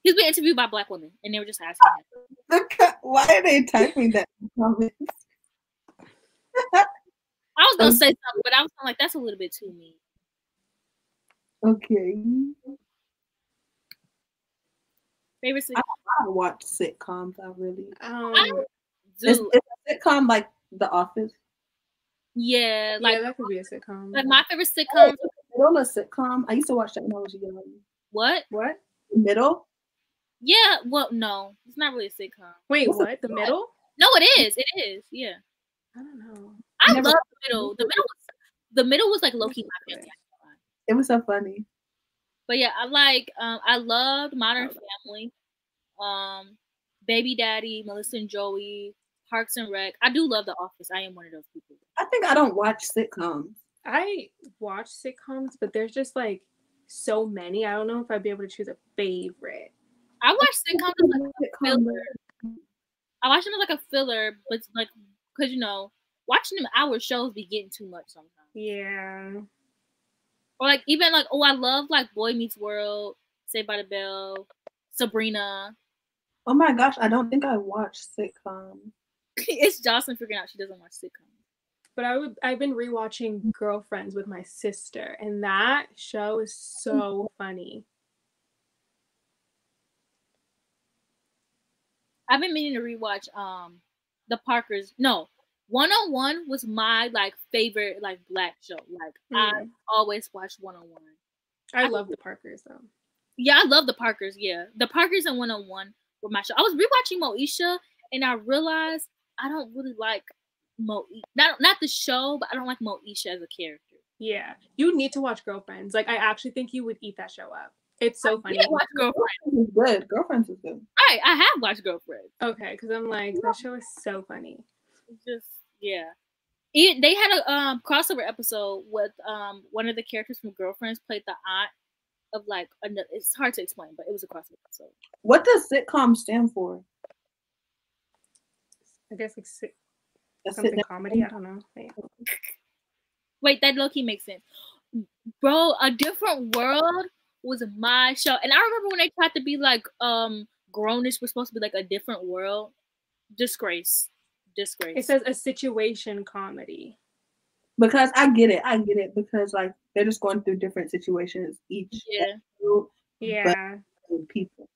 was being interviewed by Black women, and they were just asking him. Why are they typing that in comments? I was gonna say something, but I was like, that's a little bit too mean. Okay. Favorite sitcom? I watch sitcoms. I really. It's a sitcom like The Office. Yeah, like that could be a sitcom. Like my favorite sitcom. Middle a sitcom. I used to watch that when I was young. What? Middle? Yeah. Well, no, it's not really a sitcom. Wait, what? The Middle? No, it is. It is. Yeah. I don't know. I love The Middle. The Middle was like low key my favorite. It was so funny. But yeah, I loved Modern Family, Baby Daddy, Melissa and Joey, Parks and Rec. I do love The Office. I am one of those people. I think I don't watch sitcoms. I watch sitcoms, but there's just like so many. I don't know if I'd be able to choose a favorite. I watch sitcoms as like a filler. I watch them as like a filler, but like because watching them hour shows be getting too much sometimes. Yeah. Or like even like I love like Boy Meets World, Saved by the Bell, Sabrina. Oh my gosh, I don't think I watch sitcoms. It's Jocelyn figuring out she doesn't watch sitcoms. But I've been rewatching Girlfriends with my sister, and that show is so funny. I've been meaning to rewatch The Parkers. No, 101 was my like favorite like black show. Like I always watched 101. I love the Parkers though. Yeah, I love the Parkers. Yeah, the Parkers and 101 were my show. I was rewatching Moesha, and I realized I don't really like not the show, but I don't like Moesha as a character. Yeah, you need to watch Girlfriends. Like, I actually think you would eat that show up. It's so funny. Watch Girlfriends. Is good. Girlfriends is good. Right, I have watched Girlfriends. Okay, because I'm like, that show is so funny. Just they had a crossover episode with one of the characters from Girlfriends played the aunt of like it's hard to explain, but it was a crossover episode. What does sitcom stand for? I guess like something comedy. I don't know. Yeah. Wait, that low-key makes sense. Bro, A Different World was my show. And I remember when they tried to be like Grownish was supposed to be like a different world. Disgrace. It says a situation comedy. Because I get it. Because like they're just going through different situations each. Yeah. People.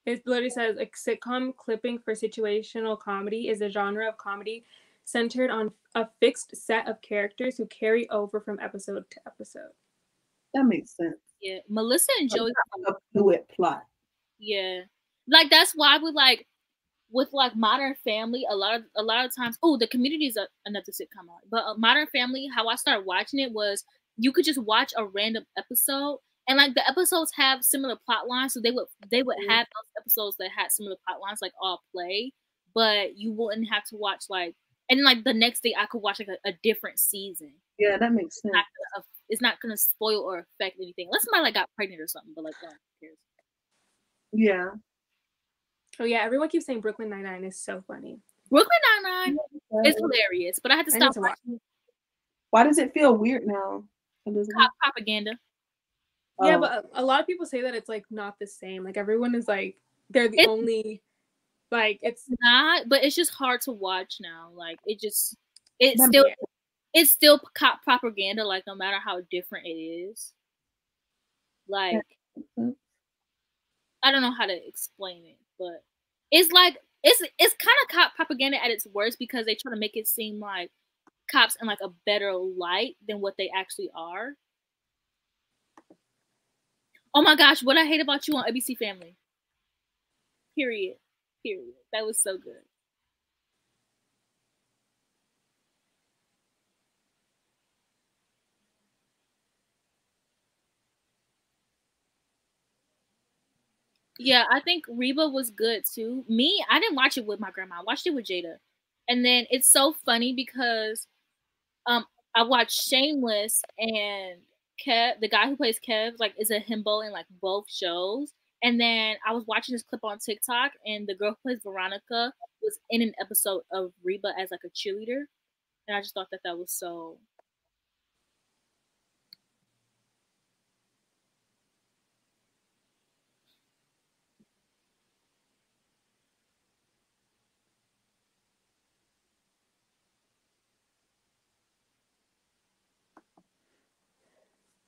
It literally says a sitcom clipping for situational comedy is a genre of comedy centered on a fixed set of characters who carry over from episode to episode. That makes sense. Yeah, Melissa and Joey a fluid plot. Yeah, like that's why with like Modern Family, a lot of times. Oh, The Community is another sitcom, but Modern Family. How I started watching it was you could just watch a random episode, and like the episodes have similar plot lines, so they would have those episodes that had similar plot lines, like all play, but you wouldn't have to watch like. And then, like the next day, I could watch like a different season. Yeah, that makes sense. It's not gonna spoil or affect anything, unless somebody like got pregnant or something. But like, who cares? Yeah. Oh yeah, everyone keeps saying Brooklyn Nine-Nine is so funny. Brooklyn Nine-Nine is hilarious, but I had to stop watching. Why does it feel weird now? Propaganda. Yeah, but a lot of people say that it's like not the same. Like everyone is like they're the only. Like it's not, but it's just hard to watch now. Like it's still cop propaganda. Like no matter how different it is, like I don't know how to explain it, but it's like it's kind of cop propaganda at its worst because they try to make it seem like cops in like a better light than what they actually are. Oh my gosh, what I hate about you on ABC Family. Period. That was so good. Yeah, I think Reba was good too. I didn't watch it with my grandma. I watched it with Jada. And then it's so funny because I watched Shameless and Kev, the guy who plays Kev, like is a himbo in like both shows. And then I was watching this clip on TikTok, and the girl who plays Veronica was in an episode of Reba as like a cheerleader, and I just thought that was so.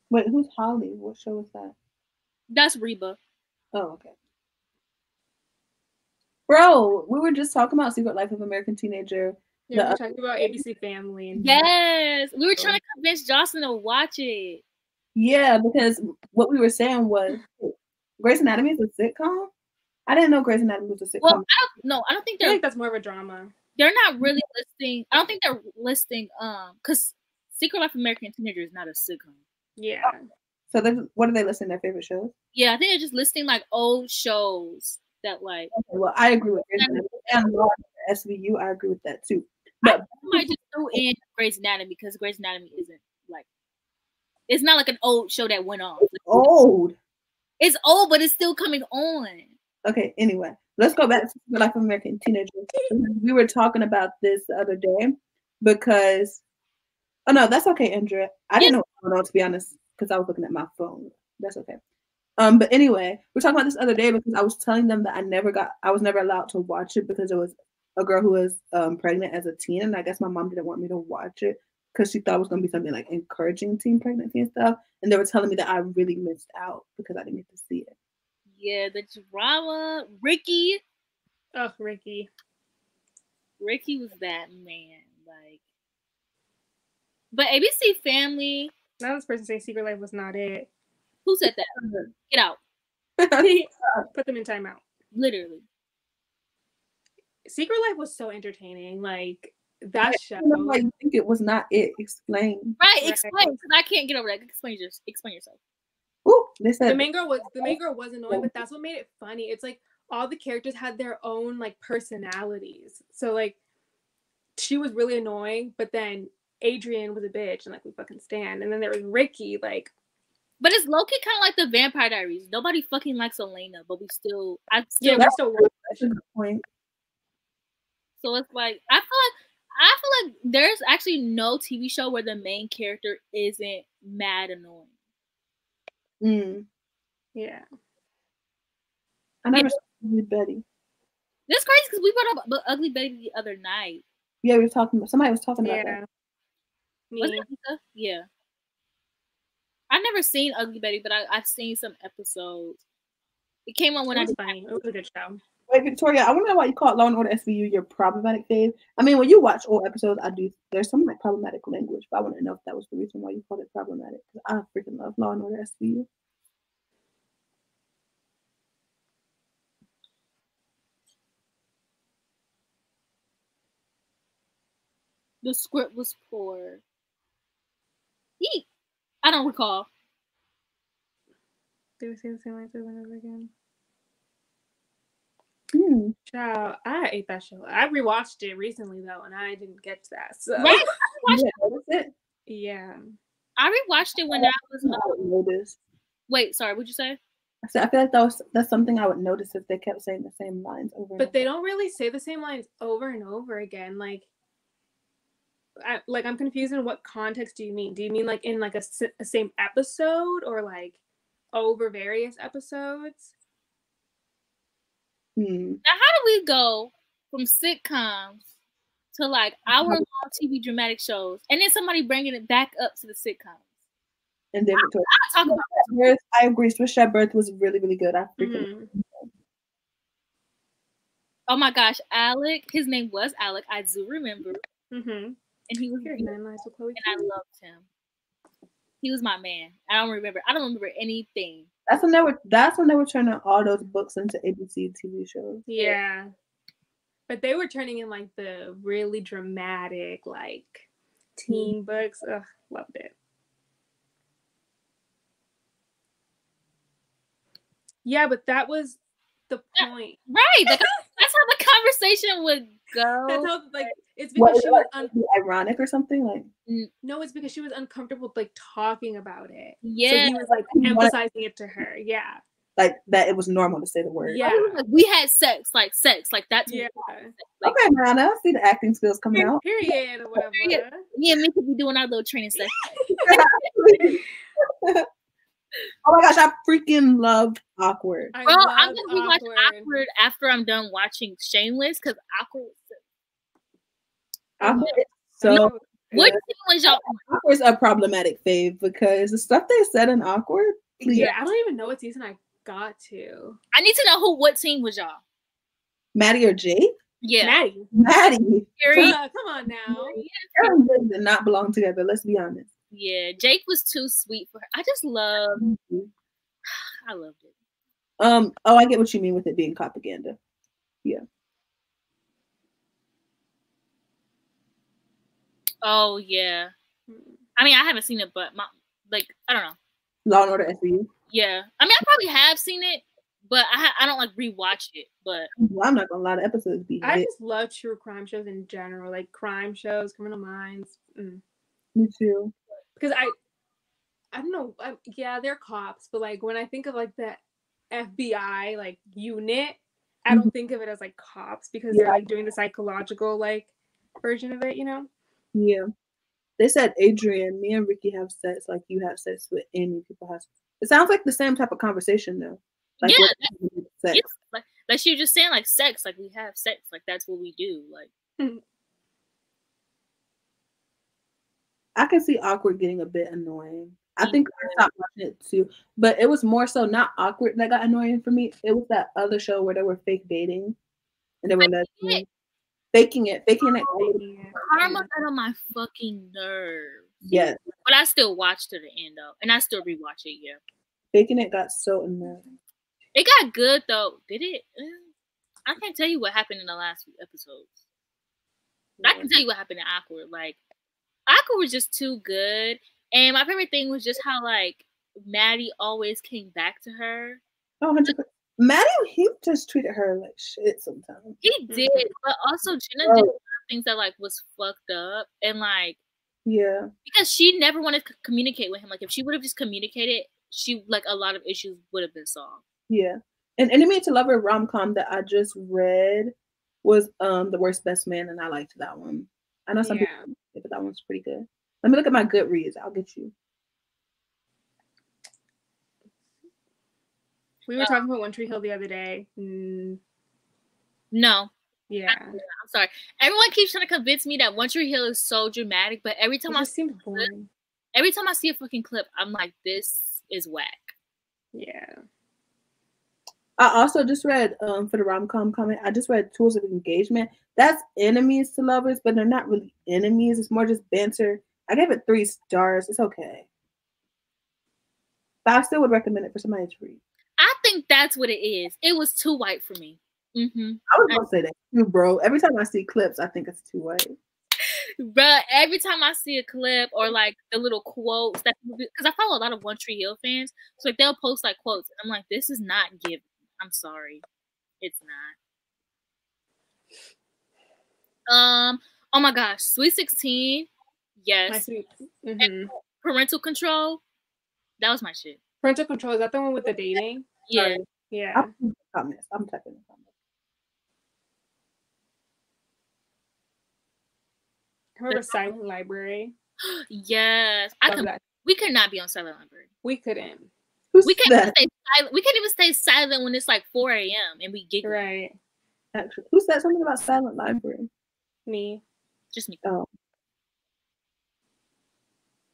Wait, who's Holly? What show is that? That's Reba. Oh, okay. Bro, we were just talking about Secret Life of American Teenager. Yeah, we were talking about ABC Family. And yes, we were trying to convince Jocelyn to watch it. Yeah, because what we were saying was Grey's Anatomy is a sitcom. I didn't know Grey's Anatomy was a sitcom. Well, I don't think I think that's more of a drama. They're not really listing. I don't think they're listing because Secret Life of American Teenager is not a sitcom. Yeah. So what are they listing their favorite shows? Yeah, I think they're just listing like old shows that like. Okay, well, I agree with SVU. I agree with that too. But I might just throw in Grey's Anatomy because Grey's Anatomy isn't like. It's not like an old show that went on. Old. It's old, but it's still coming on. Okay. Anyway, let's go back to Secret Life of American Teenager. We were talking about this the other day because. Oh no, that's okay, Andrea. I didn't know what was going on, to be honest, because I was looking at my phone. That's okay. But anyway, we're talking about this other day because I was telling them that I was never allowed to watch it because it was a girl who was pregnant as a teen, and I guess my mom didn't want me to watch it because she thought it was going to be something like encouraging teen pregnancy and stuff. And they were telling me that I really missed out because I didn't get to see it. Yeah, the drama, Ricky. Oh, Ricky. Ricky was that man. Like, but ABC Family. Now this person saying Secret Life was not it. Who said that? Get out. Put them in timeout. Literally. Secret Life was so entertaining. Like that show. Why you think it was not it? Explain. Right, explain, because I can't get over that. Explain yourself. Ooh, they said the main girl was annoying, but that's what made it funny. It's like all the characters had their own like personalities. So like she was really annoying, but then Adrian was a bitch and like we fucking stand. And then there was Ricky, like. But it's low-key kind of like the Vampire Diaries. Nobody fucking likes Elena, but we still watch that. That's a good point. So it's like I feel like there's actually no TV show where the main character isn't mad annoying. Yeah. I never saw Ugly Betty. That's crazy because we brought up Ugly Betty the other night. Yeah, we were talking about somebody was talking about that. Was it Lisa? Yeah. I've never seen Ugly Betty, but I've seen some episodes. It came on when it was funny. It was a good show. Wait, Victoria, I wonder why you call Law and Order SVU your problematic fave. I mean, when you watch old episodes, there's some like problematic language, but I want to know if that was the reason why you called it problematic. Because I freaking love Law and Order SVU. The script was poor. Eek. I don't recall. Did we see the same lines over and over again? Child, I ate that show. I rewatched it recently though, and I didn't get to that. So Right. Yeah. I rewatched it when I was. Wait, sorry. What'd you say? I said I feel like that's something I would notice if they kept saying the same lines over. But they don't really say the same lines over and over again. Like, I'm confused in what context do you mean? Do you mean like in like a same episode or like over various episodes? Now, how do we go from sitcoms to like hour-long TV dramatic shows, and then somebody bringing it back up to the sitcoms? And then I talk about Birth. I agree. Swiss Chat Birth was really, really good. I freaking. Oh my gosh, Alec. His name was Alec. I do remember. And he was very nice with Chloe. And I loved him. He was my man. I don't remember anything. That's when they were turning all those books into ABC TV shows. Yeah. But they were turning in like the really dramatic, like teen books. Ugh, loved it. Yeah, but that was the point. Right. Like, that's how the conversation would go. That's how, like, it's because she was ironic or something. Like, no, it's because she was uncomfortable like talking about it. Yeah. So he was like emphasizing it to her. Yeah. Like that it was normal to say the word. Yeah. Like, we had sex. Like that's yeah. Like, okay, man, I see the acting skills coming out. Period or whatever. Me and me could be doing our little training session. Oh my gosh, I freaking loved Awkward. Bro, I'm gonna rewatch Awkward after I'm done watching Shameless because Awkward. So what was y'all? Awkward's a problematic fave because the stuff they said in Awkward. Please. Yeah, I don't even know what season I got to. I need to know what team was y'all. Maddie or Jake? Yeah, Maddie. Come on now. Carrie and Jake did not belong together. Let's be honest. Yeah, Jake was too sweet for her. I just loved. I loved it. Oh, I get what you mean with it being propaganda. Yeah. Oh yeah. I mean, I haven't seen it, but I don't know. Law and Order SVU. Yeah, I mean, I probably have seen it, but I don't like rewatch it. But well, I'm not gonna lie, the episodes be. I just love true crime shows in general, like crime shows, criminal minds. Me too. Because I don't know. Yeah, they're cops, but like when I think of like the FBI like unit, I don't think of it as like cops because they're like doing the psychological like version of it, you know? Yeah. They said, Adrian, me and Ricky have sex like you have sex with any people have. It sounds like the same type of conversation though. Like, sex. Yeah, like she was just saying like sex, like we have sex, like that's what we do. Like I can see Awkward getting a bit annoying. I think I stopped watching it too, but it was more so not Awkward that got annoying for me. It was that other show where they were fake dating and they were lesbians. faking it. Karma got on my fucking nerves. Yes. But I still watched to the end though, and I still rewatch it. Yeah. Faking it got so annoying. It got good though. Did it? I can't tell you what happened in the last few episodes. But I can tell you what happened in Awkward. Like, Awkward was just too good. And my favorite thing was just how, like, Maddie always came back to her. Oh, 100%. Maddie, he just treated her like shit sometimes. He did. But also, Jenna did a lot of things that, like, was fucked up. And, like, Yeah. because she never wanted to communicate with him. Like, if she would have just communicated, a lot of issues would have been solved. Yeah. An Enemy to Lover rom-com that I just read was The Worst Best Man, and I liked that one. I know some people, but that one's pretty good. Let me look at my Goodreads. I'll get you. We were talking about One Tree Hill the other day. No. Yeah. I'm sorry. Everyone keeps trying to convince me that One Tree Hill is so dramatic, but every time I see a fucking clip, I'm like, this is whack. Yeah. I also just read, for the rom-com comment, I just read Tools of Engagement. That's enemies to lovers, but they're not really enemies. It's more just banter. I gave it 3 stars. It's okay. But I still would recommend it for somebody to read. I think that's what it is. It was too white for me. Mm-hmm. I was going to say that too, bro. Every time I see clips, I think it's too white. But every time I see a clip or like the little quotes that, because I follow a lot of One Tree Hill fans, so like they'll post like quotes. I'm like, this is not giving. I'm sorry, it's not. Oh my gosh, Sweet 16, yes. And Parental Control, that was my shit. Parental Control, is that the one with the dating? Yeah. Sorry. Yeah. I'm typing the comments. I remember Silent Library. Yes, we could not be on Silent Library. We couldn't. We can't even stay silent when it's like 4 a.m. and we giggle. Right. Actually, who said something about Silent Library? Me. Just me. Oh.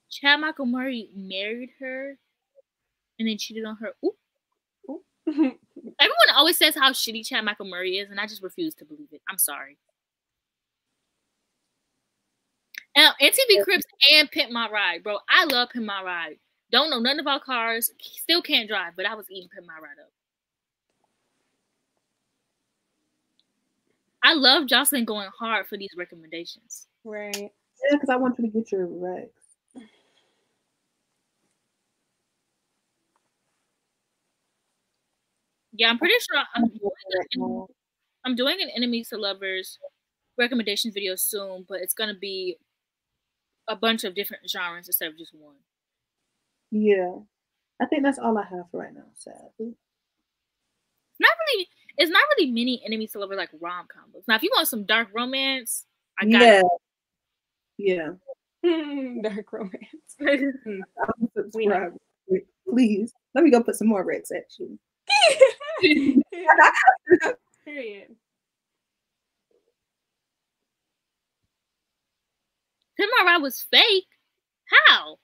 Chad Michael Murray married her and then cheated on her. Ooh. Everyone always says how shitty Chad Michael Murray is, and I just refuse to believe it. I'm sorry. Now, MTV Cribs and Pimp My Ride, bro. I love Pimp My Ride. Don't know nothing about cars. Still can't drive, but I was eating Pimp My Ride up. I love Jocelyn going hard for these recommendations. Right. Yeah, because I want you to get your Rex. Yeah, I'm pretty sure I'm doing an Enemies to Lovers recommendation video soon, but it's gonna be a bunch of different genres instead of just one. Yeah, I think that's all I have for right now. Sadly, it's not really many Enemies to Lovers like rom-com books. Now, if you want some dark romance, I got it. Yeah. Dark romance. Subscribe, please. Let me go put some more Rex actually. Period. Pimp My Ride was fake. How?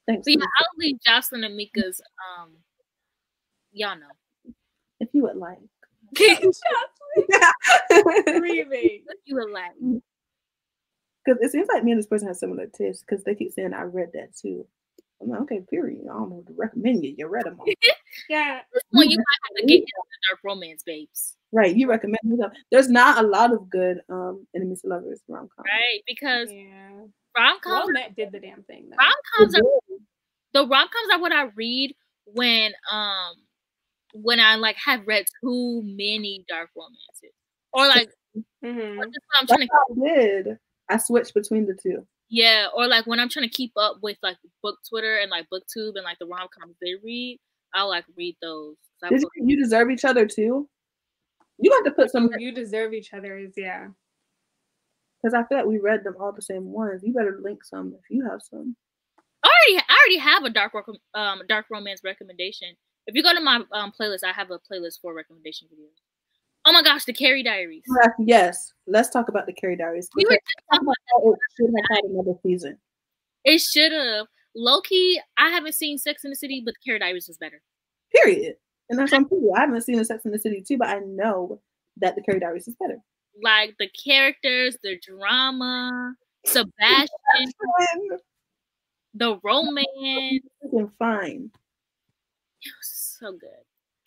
Thanks. So yeah, I'll leave Jocelyn and Mika's y'all know. If you would like. Remake. If you would like. Because it seems like me and this person have similar tastes because they keep saying I read that too. I'm like, okay, period. I don't know what to recommend you. You read them all. Yeah. Well, you might have to get into the dark romance, babes. Right. You recommend them. There's not a lot of good Enemies to Lovers rom-coms. Right. Because rom-coms. rom-coms Matt did the damn thing. Though. Rom-coms are what I read when I like have read too many dark romances. Or like I switched between the two. Yeah, or like when I'm trying to keep up with like book Twitter and like BookTube and like the rom-coms they read, I'll like read those. Did you Deserve Each Other too? You have to put some. You Deserve Each Other is Because I feel like we read them all the same ones. You better link some if you have some. I already have a dark romance recommendation. If you go to my playlist, I have a playlist for recommendation videos. Oh my gosh, the Carrie Diaries. Yes, let's talk about the Carrie Diaries. We were just talking about that. It should have had another season. It should have, low key, I haven't seen Sex in the City, but Carrie Diaries was better. Period. And that's on people. I haven't seen the Sex in the City too, but I know that the Carrie Diaries is better. Like the characters, the drama, Sebastian, the romance. Fine. It was so good.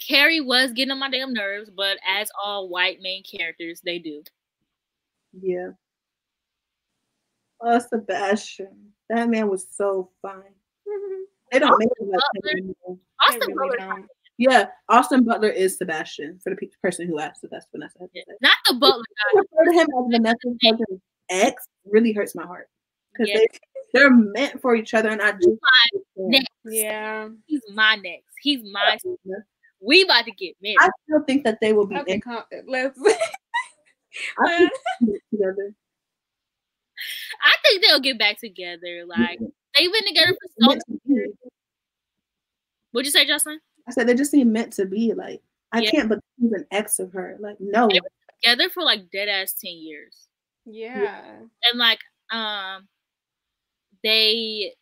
Carrie was getting on my damn nerves, but as all white main characters, they do. Yeah. Oh, Sebastian. That man was so fine. They don't make him like him anymore. Austin Butler. Yeah, Austin Butler is Sebastian for the person who asked if that's Vanessa. Not the Butler guy. I refer to him as Vanessa's cousin's ex really hurts my heart because they're meant for each other, and I just next. Yeah, he's my next. He's my. We about to get married. I still think that they will be. Okay, let's. Together. I think they'll get back together. Like they've been together for so long. What'd you say, Jocelyn? I said they just seem meant to be. Like I can't believe he's an ex of her. Like no, they were together for like dead ass 10 years. Yeah, and like I really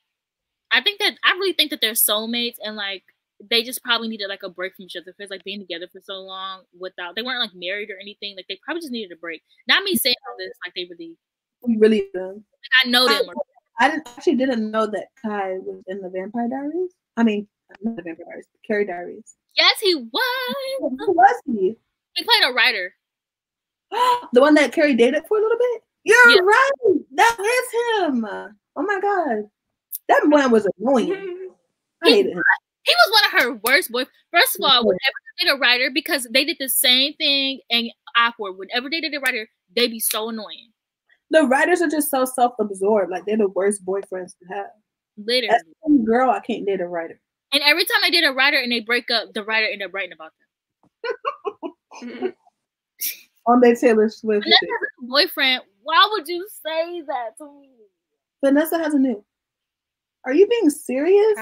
think that they're soulmates, and like they just probably needed like a break from each other because like being together for so long they weren't like married or anything. Like they probably just needed a break. Not me saying all this, like they really do. Like, I know them. I didn't know that Kai was in the Vampire Diaries. I mean, not the Vampire Diaries, the Carrie Diaries. Yes, he was. Who was he? He played a writer. The one that Carrie dated for a little bit? You're right. That is him. Oh my god. That man was annoying. I hated him. He was one of her worst boys. First of all, whenever they did a writer, because they did the same thing and awkward. Whenever they did a writer, they be so annoying. The writers are just so self-absorbed. Like they're the worst boyfriends to have. Literally. As a girl, I can't date a writer. And every time they did a writer and they break up, the writer ended up writing about them. On their Taylor Swift. Vanessa has a boyfriend. Why would you say that to me? Vanessa has a new. Are you being serious?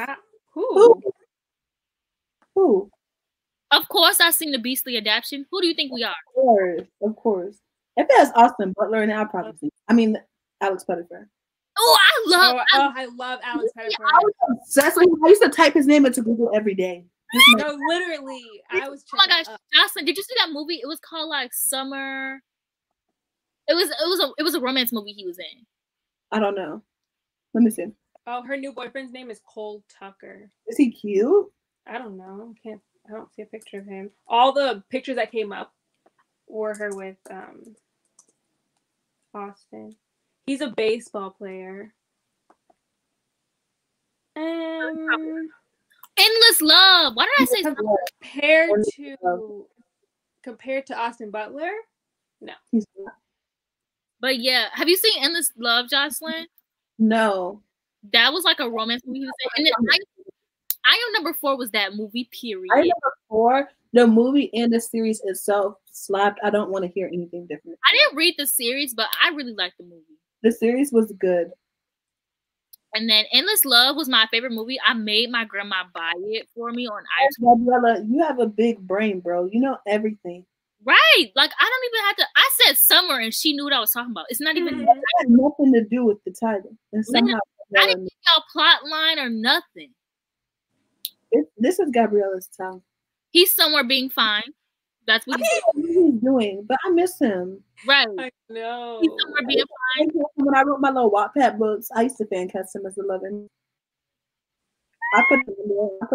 Who? Of course, I've seen the Beastly adaptation. Who do you think we are? Of course. If it has Austin Butler in it, I'll probably see. I mean, Alex Pettyfer. Oh, I love Alex Pettyfer. I was obsessed with him. I used to type his name into Google every day. No, literally, I was. Oh my gosh, Jocelyn, did you see that movie? It was called like Summer. It was a romance movie he was in. I don't know. Let me see. Oh, her new boyfriend's name is Cole Tucker. Is he cute? I don't know. I don't see a picture of him. All the pictures that came up were her with Austin. He's a baseball player. Endless Love. Why did I say compared to Austin Butler? No. He's not. But yeah, have you seen Endless Love, Jocelyn? No. That was like a romance movie. And then I Am Number 4 was that movie, period. I Am Number 4, the movie and the series itself slapped. I don't want to hear anything different. I didn't read the series, but I really liked the movie. The series was good. And then Endless Love was my favorite movie. I made my grandma buy it for me on iTunes. Gabriella, you have a big brain, bro. You know everything. Right. Like, I don't even have to. I said summer and she knew what I was talking about. It's not even. It had nothing to do with the title. And somehow I didn't give y'all plot line or nothing. This is Gabriella's time. He's somewhere being fine. That's what he's doing, but I miss him. Right. I know. He's somewhere being fine. When I wrote my little Wattpad books, I used to fan cast him as 11. I put the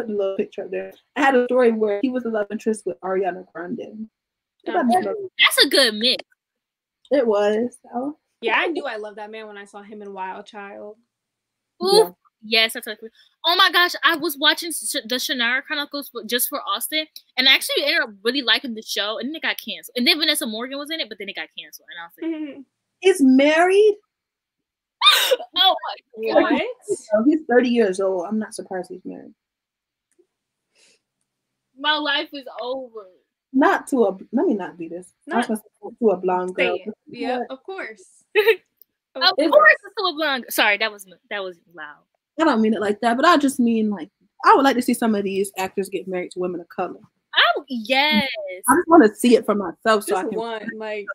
little picture up there. I had a story where he was a love interest with Ariana Grande. That's a good mix. It was. Yeah, I knew I loved that man when I saw him in Wild Child. Ooh. Yeah. Yes, that's like. Oh my gosh, I was watching the Shannara Chronicles just for Austin, and I actually ended up really liking the show, and then it got canceled. And then Vanessa Morgan was in it, but then it got canceled. And I was like, he's married? Oh my god. What? He's 30 years old. I'm not surprised he's married. My life is over. Not to a. Let me not be this. Not to a blonde girl. Yeah, of course. Of course, it's to a blonde. Sorry, that was loud. I don't mean it like that, but I just mean like I would like to see some of these actors get married to women of color. Oh yes. I just want to see it for myself, so just I can. One like.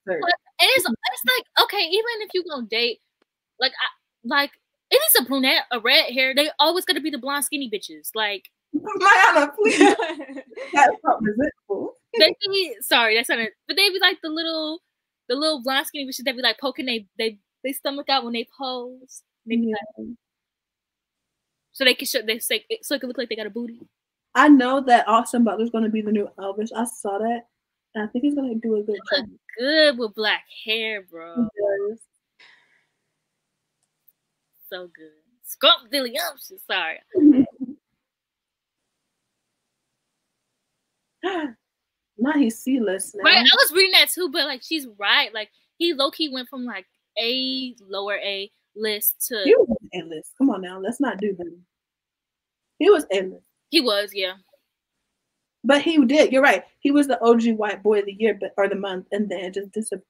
But it's like okay, even if you gonna date, like It is a brunette, a red hair. They always gotta be the blonde skinny bitches. Like Mayana, please. That's not resentful. they be sorry, that's not it. But they be like the little blonde skinny bitches that be like poking they stomach out when they pose. They be like, so they can show so it can look like they got a booty. I know that Austin Butler's gonna be the new Elvis. I saw that. And I think he's gonna do a good job. Good with black hair, bro. He does. So good. Scrumptious. Sorry. Not his C-list now. Right, I was reading that too, but like she's right. Like he low-key went from like A, lower A list to He was A-list. Come on now, let's not do them. He was A-list. he was, yeah. But he did. You're right. He was the OG white boy of the year, or the month, and then it just disappeared.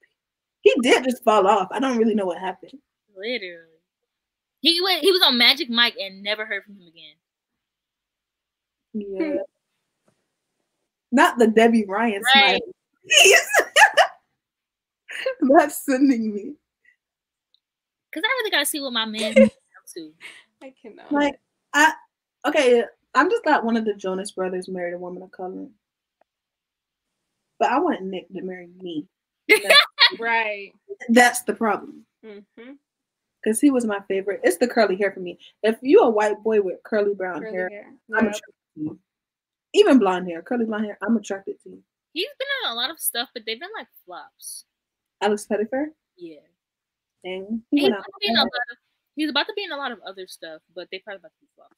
He did just fall off. I don't really know what happened. Literally. He was on Magic Mike and never heard from him again. Yeah. Not the Debbie Ryan Right. smile. That's sending me. Cause I really gotta see what my man is up to. I cannot. Like, I'm just glad one of the Jonas Brothers married a woman of color. But I want Nick to marry me. Right. That's the problem. Mm-hmm. Because he was my favorite. It's the curly hair for me. If you're a white boy with curly brown hair, I'm attracted to you. Even blonde hair, curly blonde hair, I'm attracted to you. He's been on a lot of stuff, but they've been like flops. Alex Pettyfer? Yeah. Dang. He's about to be in a lot of other stuff, but they probably about to be flops.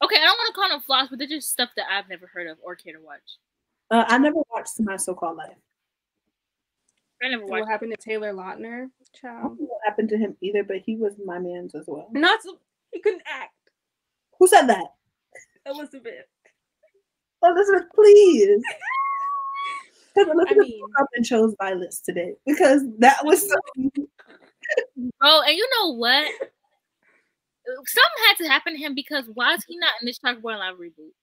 Okay, I don't want to call them flops, but they're just stuff that I've never heard of or care to watch. I never watched My So-Called Life. I never watched. What happened to Taylor Lautner? I Child. don't know what happened to him either, but he was my man's as well. Not so he couldn't act. Who said that? Elizabeth. Elizabeth, please. Because Elizabeth mean- woke up and chose violence today. Because that was so Bro, and you know what? Something had to happen to him because why is he not in this Chalkboard Live reboot?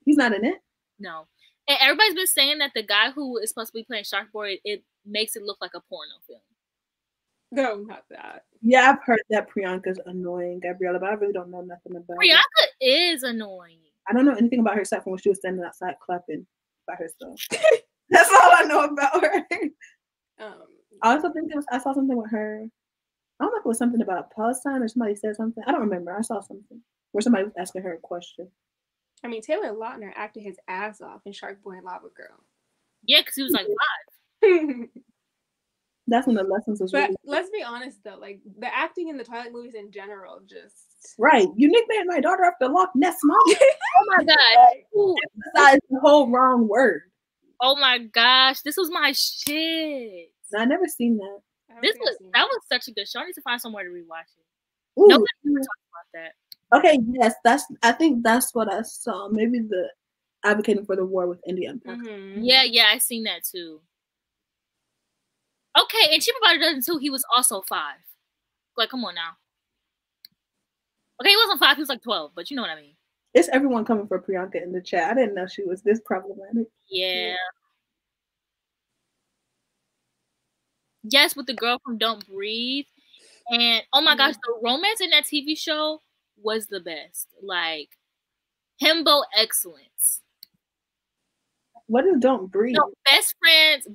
He's not in it? No. And everybody's been saying that the guy who is supposed to be playing Sharkboy, it makes it look like a porno film. No, not that. Yeah, I've heard that Priyanka's annoying, Gabriella, but I really don't know nothing about it. Priyanka is annoying. I don't know anything about her except for when she was standing outside clapping by herself. That's all I know about her. I also think I saw something with her. I don't know if it was something about Palestine or somebody said something. I don't remember. I saw something where somebody was asking her a question. I mean, Taylor Lautner acted his ass off in Shark Boy and Lava Girl. Yeah, because he was like 5. That's when the lessons was But really let's be honest though, like the acting in the Twilight movies in general, just right. You nicknamed my daughter after Loch Ness Monster. Oh my god. Ooh. Besides the whole wrong word. Oh my gosh. This was my shit. No, I never seen that. That was such a good show. I need to find somewhere to rewatch it. Ooh. Nobody ever talked about that. Okay, yes, I think that's what I saw. Maybe the advocating for the war with India and Pakistan. Mhm. Yeah, I seen that too. Okay, and Cheaper by the Dozen too, he was also 5. Like, come on now. Okay, he wasn't 5, he was like 12, but you know what I mean. It's everyone coming for Priyanka in the chat. I didn't know she was this problematic. Yeah. Yes, with the girl from Don't Breathe. And oh my gosh, the romance in that TV show was the best. Like, himbo excellence. What is Don't Breathe? No, best friend's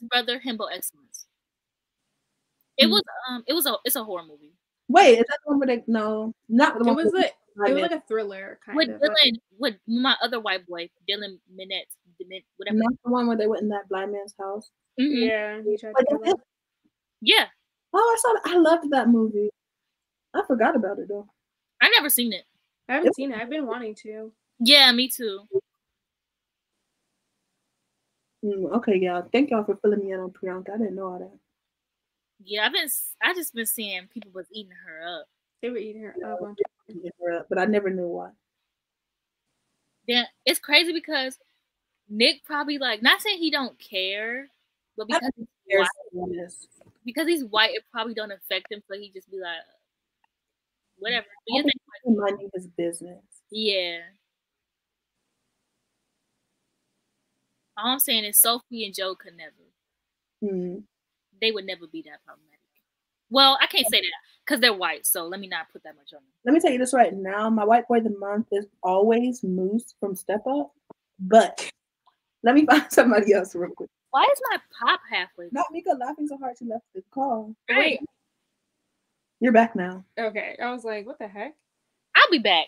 brother, himbo excellence. It's a horror movie. Wait, is that the one where they not the one? It was like a thriller kind With of. Dylan, with my other white boy, Dylan Minette, whatever. Not the one where they went in that blind man's house. Mm-hmm. Yeah, he tried Wait, to kill her. Yeah, Oh, I saw that. I loved that movie. I forgot about it though. I never seen it. I haven't seen it. I've been wanting to. Yeah, me too. Okay, y'all. Thank y'all for filling me in on Priyanka. I didn't know all that. Yeah, I just been seeing people was eating her up. They were eating her up on But I never knew why. Then it's crazy because Nick probably like not saying he don't care, but because he's white, it probably don't affect him. So he just be like, whatever. Minding his business. Yeah. All I'm saying is Sophie and Joe could never. They would never be that problematic. Well, I can't say that because they're white, so let me not put that much on them. Let me tell you this right now. My white boy of the month is always Moose from Step Up. But let me find somebody else real quick. Why is my pop halfway? Not Mika laughing so hard she left the call. Wait. You're back now. Okay. I was like, what the heck? I'll be back.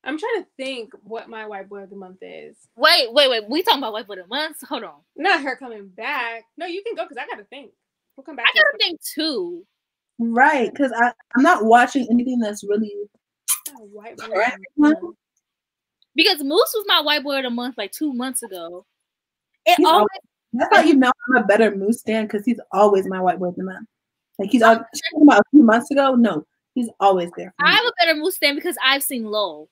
I'm trying to think what my white boy of the month is. Wait. We talking about white boy of the month? Hold on. Not her coming back. No, you can go because I gotta think. We'll come back. I gotta think too. Right, because I'm not watching anything that's really white boy right. Because Moose was my white boy of the month like 2 months ago. That's how you know I'm a better Moose fan, because he's always my white boy of the month. Like he's talking about a few months ago. No, he's always there. I have a better Moose fan because I've seen Lowell.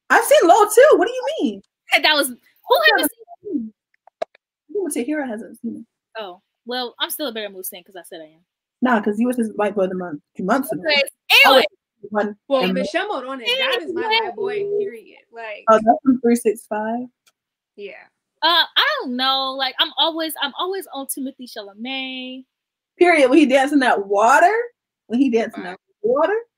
I've seen Lowell too. What do you mean? And that was who haven't seen him? Tahira hasn't seen him. Oh, well, I'm still a better Moose fan because I said I am. Nah, because he was his white boy of the month 2 months ago. Anyway. Well, Michelle Morone, that is my white boy, period. Like, oh, that's from 365. Yeah. I don't know. Like, I'm always on Timothy Chalamet. Period. When he danced in that water, he did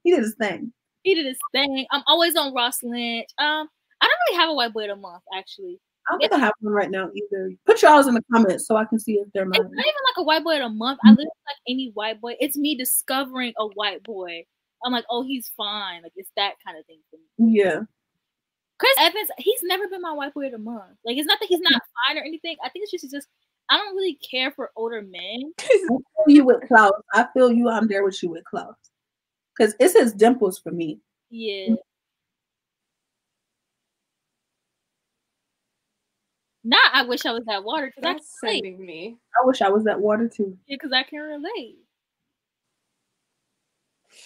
his thing. He did his thing. I'm always on Ross Lynch. I don't really have a white boy of the month, actually. I don't think I have one right now either. Put y'all's in the comments so I can see if they're mine. It's not even like a white boy of the month. I literally like any white boy. It's me discovering a white boy. I'm like, oh, he's fine. Like, it's that kind of thing for me. Yeah. Chris Evans, he's never been my white boy of the month. Like, it's not that he's not fine or anything. I think it's just I don't really care for older men. I feel you with Klaus. I feel you. I'm there with you with Klaus. Because it's his dimples for me. Yeah. Not I wish I was that water because that's sending me. I wish I was that water too. Yeah, because I can relate.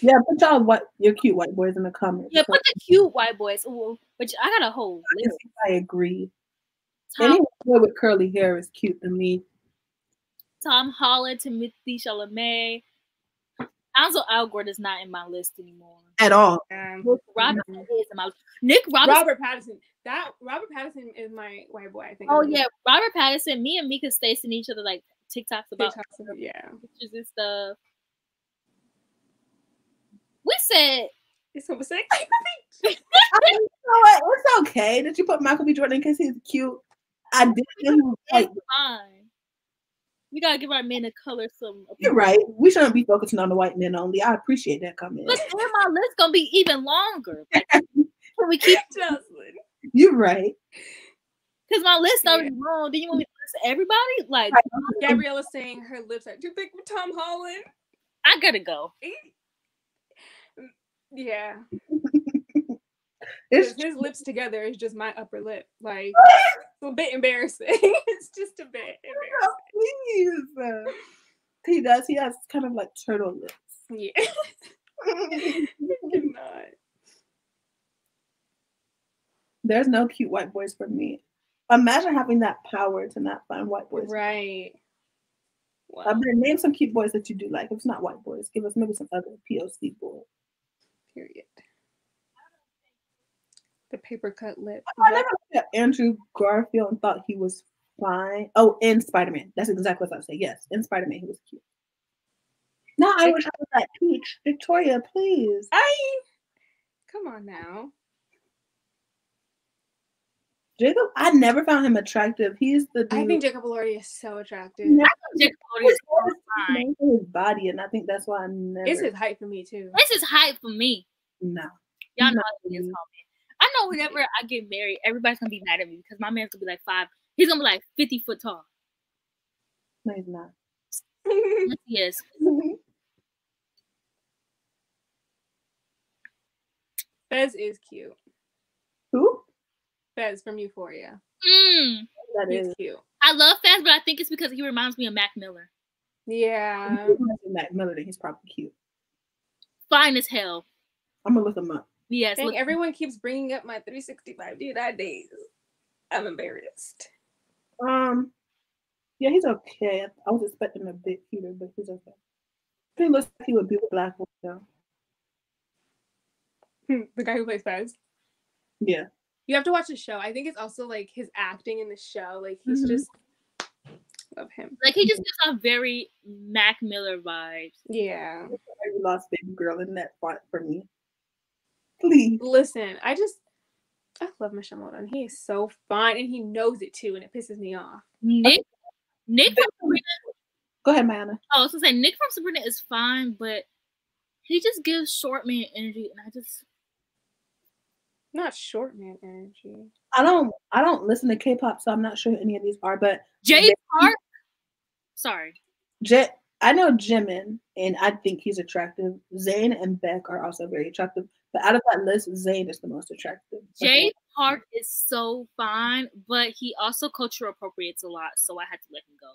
Yeah, put your cute white boys in the comments. Yeah, put the cute white boys. Ooh, but I got a whole list. I agree. Anyone with curly hair is cute to me. Tom Holland, Timothy Chalamet. Alonzo Algor is not in my list anymore. At all. Robert is in my list. Robert Pattinson. Robert Pattinson is my white boy, I think. Oh yeah, Robert Pattinson. Me and Mika stay sending each other like TikToks about pictures and stuff. We said it's so sick. You know what? It's okay that you put Michael B. Jordan because he's cute. I did think he was white. Fine. We gotta give our men of color some. You're right. We shouldn't be focusing on the white men only. I appreciate that comment. But then my list gonna be even longer. Like, can we keep Jocelyn? You're right. Because my list already long. Do you want me to list everybody? Like Gabriella's saying her lips are too big for Tom Holland. I gotta go. Yeah. His lips together is just my upper lip. Like, it's a bit embarrassing. It's just a bit embarrassing. Please. He does. He has kind of like turtle lips. Yeah. I cannot. There's no cute white boys for me. Imagine having that power to not find white boys. Right. Wow. Name some cute boys that you do like. If it's not white boys, give us maybe some other POC boys. Period. The paper cut lip. I never looked at Andrew Garfield and thought he was fine. Oh, in Spider-Man. That's exactly what I was saying. Yes, in Spider-Man, he was cute. No, I wish I was that peach. Victoria, please. Come on now. Jacob, I never found him attractive. He's the dude. I think Jacob Elordi is so attractive. I think Jacob Elordi is so fine. His body, and I think that's why I never. It's his height for me too. It's his height for me. No. Y'all know how it is, I know whenever I get married, everybody's gonna be mad at me because my man's gonna be like 5. He's gonna be like 50 foot tall. No, he's not. Yes, he is. Fez is cute. Who? Fez from Euphoria. He's cute. I love Fez, but I think it's because he reminds me of Mac Miller. Yeah. Mac Miller, he's probably cute. Fine as hell. I'm gonna look him up. Yes. Dang, everyone keeps bringing up my 365 days. I'm embarrassed. Yeah, he's okay. I was expecting a bit cuter, but he's okay. He looks like he would be with Black Widow. The guy who plays Fez. Yeah. You have to watch the show. I think it's also like his acting in the show. Like he's just Love him. Like he just gives off very Mac Miller vibes. Yeah. Every lost baby girl in that font for me. Please. Listen, I love Michelle Muldoon. He is so fine, and he knows it too, and it pisses me off. Nick from Sabrina. Go ahead, Mayana. Oh, I was gonna say Nick from Sabrina is fine, but he just gives short man energy, and I just Not short man energy. I don't listen to K-pop, so I'm not sure who any of these are. But Jay Park. Sorry, I know Jimin, and I think he's attractive. Zayn and Beck are also very attractive. But out of that list, Zayn is the most attractive. Jay Park is so fine, but he also culture appropriates a lot, so I had to let him go.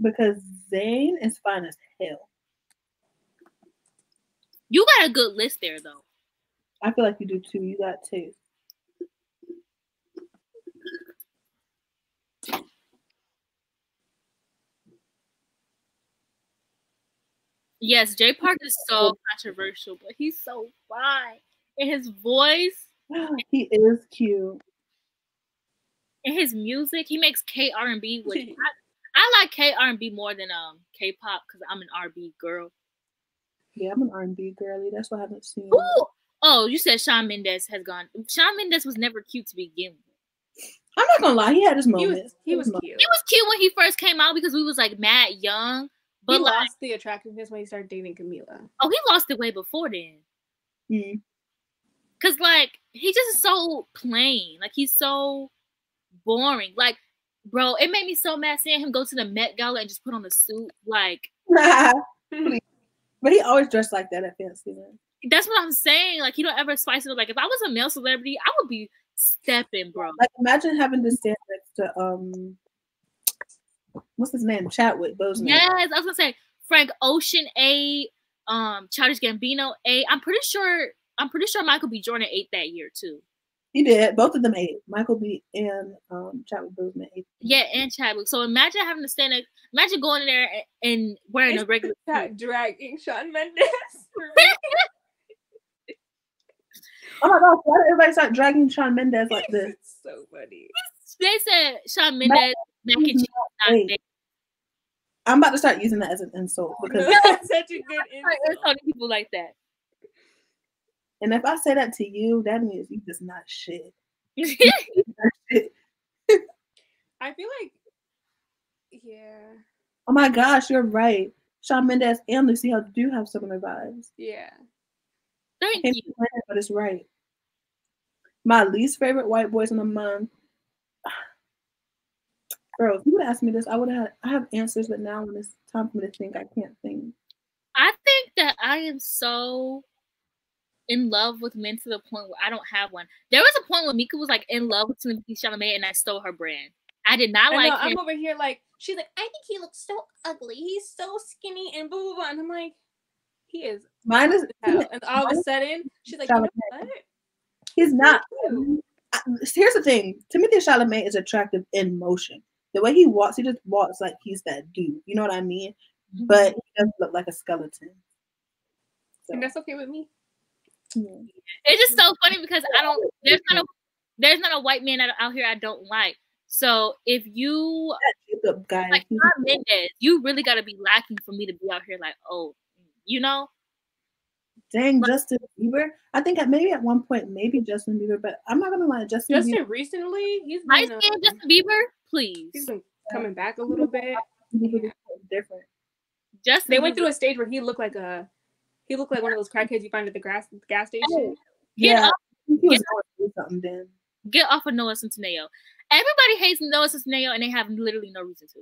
Because Zayn is fine as hell. You got a good list there, though. I feel like you do too. You got two. Yes, Jay Park is so controversial, but he's so fine. And his voice, He is cute. and his music, he makes K-R&B. Which I like K-R&B more than K-pop because I'm an R&B girl. Yeah, I'm an R&B girly. That's why I haven't seen. Ooh. Oh, you said Shawn Mendes has gone. Shawn Mendes was never cute to begin with. I'm not gonna lie, he had his moments. He was cute. He was cute when he first came out because we was like mad young. But He like, lost the attractiveness when he started dating Camila. oh, he lost it way before then. Mm. Cause like he just is so plain. Like he's so boring. Like, bro, it made me so mad seeing him go to the Met Gala and just put on a suit. Like, But he always dressed like that at fancy events. that's what I'm saying. Like, he don't ever spice it up. Like, if I was a male celebrity, I would be stepping, bro. Like, imagine having to stand next to what's his name? Chadwick Boseman. Yes, I was gonna say Frank Ocean A, Childish Gambino A. I'm pretty sure Michael B. Jordan ate that year too. He did. Both of them ate. Michael B. and Chadwick Boseman ate. Yeah, and Chadwick. So imagine having to stand there. Imagine going in there and wearing a regular. That dragging Shawn Mendes. Oh my gosh, why did everybody start dragging Shawn Mendes like this? It's so funny. They said Shawn Mendes mac and cheese. Not Hey. big. I'm about to start using that as an insult because, That's such a good Like, there's insult. so many people like that. and if I say that to you, that means you just not shit. I feel like, yeah, Oh my gosh, you're right. Shawn Mendes and Lucy Hale do have similar vibes. yeah. Thank Can't you. explain it, but it's right. My least favorite white boys in the month. Girl, if you would ask me this, I have answers, but now when it's time for me to think, I can't think. I think that I am so in love with men to the point where I don't have one. There was a point when Mika was like in love with Timothée Chalamet, and I stole her brand. I did not I like know, him. I'm over here like, she's like, I think he looks so ugly. He's so skinny and blah, blah, blah. And I'm like, he is. Mine is hell. And all of a sudden, she's like, you know what? he's not. Cute. Here's the thing: Timothée Chalamet is attractive in motion. The way he just walks like he's that dude. You know what I mean? But he doesn't look like a skeleton. So, And that's okay with me. yeah. It's just so funny because there's not a white man out here I don't like. So if you That Jacob guy, like he's- Shawn Mendes, you really got to be lacking for me to be out here like, oh, you know. dang, Justin Bieber. I think maybe at one point, maybe Justin Bieber, but I'm not gonna lie, Justin Justin recently, he's Light been, skin Justin Bieber, please. he's been coming back a little bit. Bieber is different. Justin They went Bieber- through a stage where he looked like one of those crackheads you find at the gas station. Yeah, off- I think he was going through something then. Get off of Noah Centineo. Everybody hates Noah Centineo, and they have literally no reason to.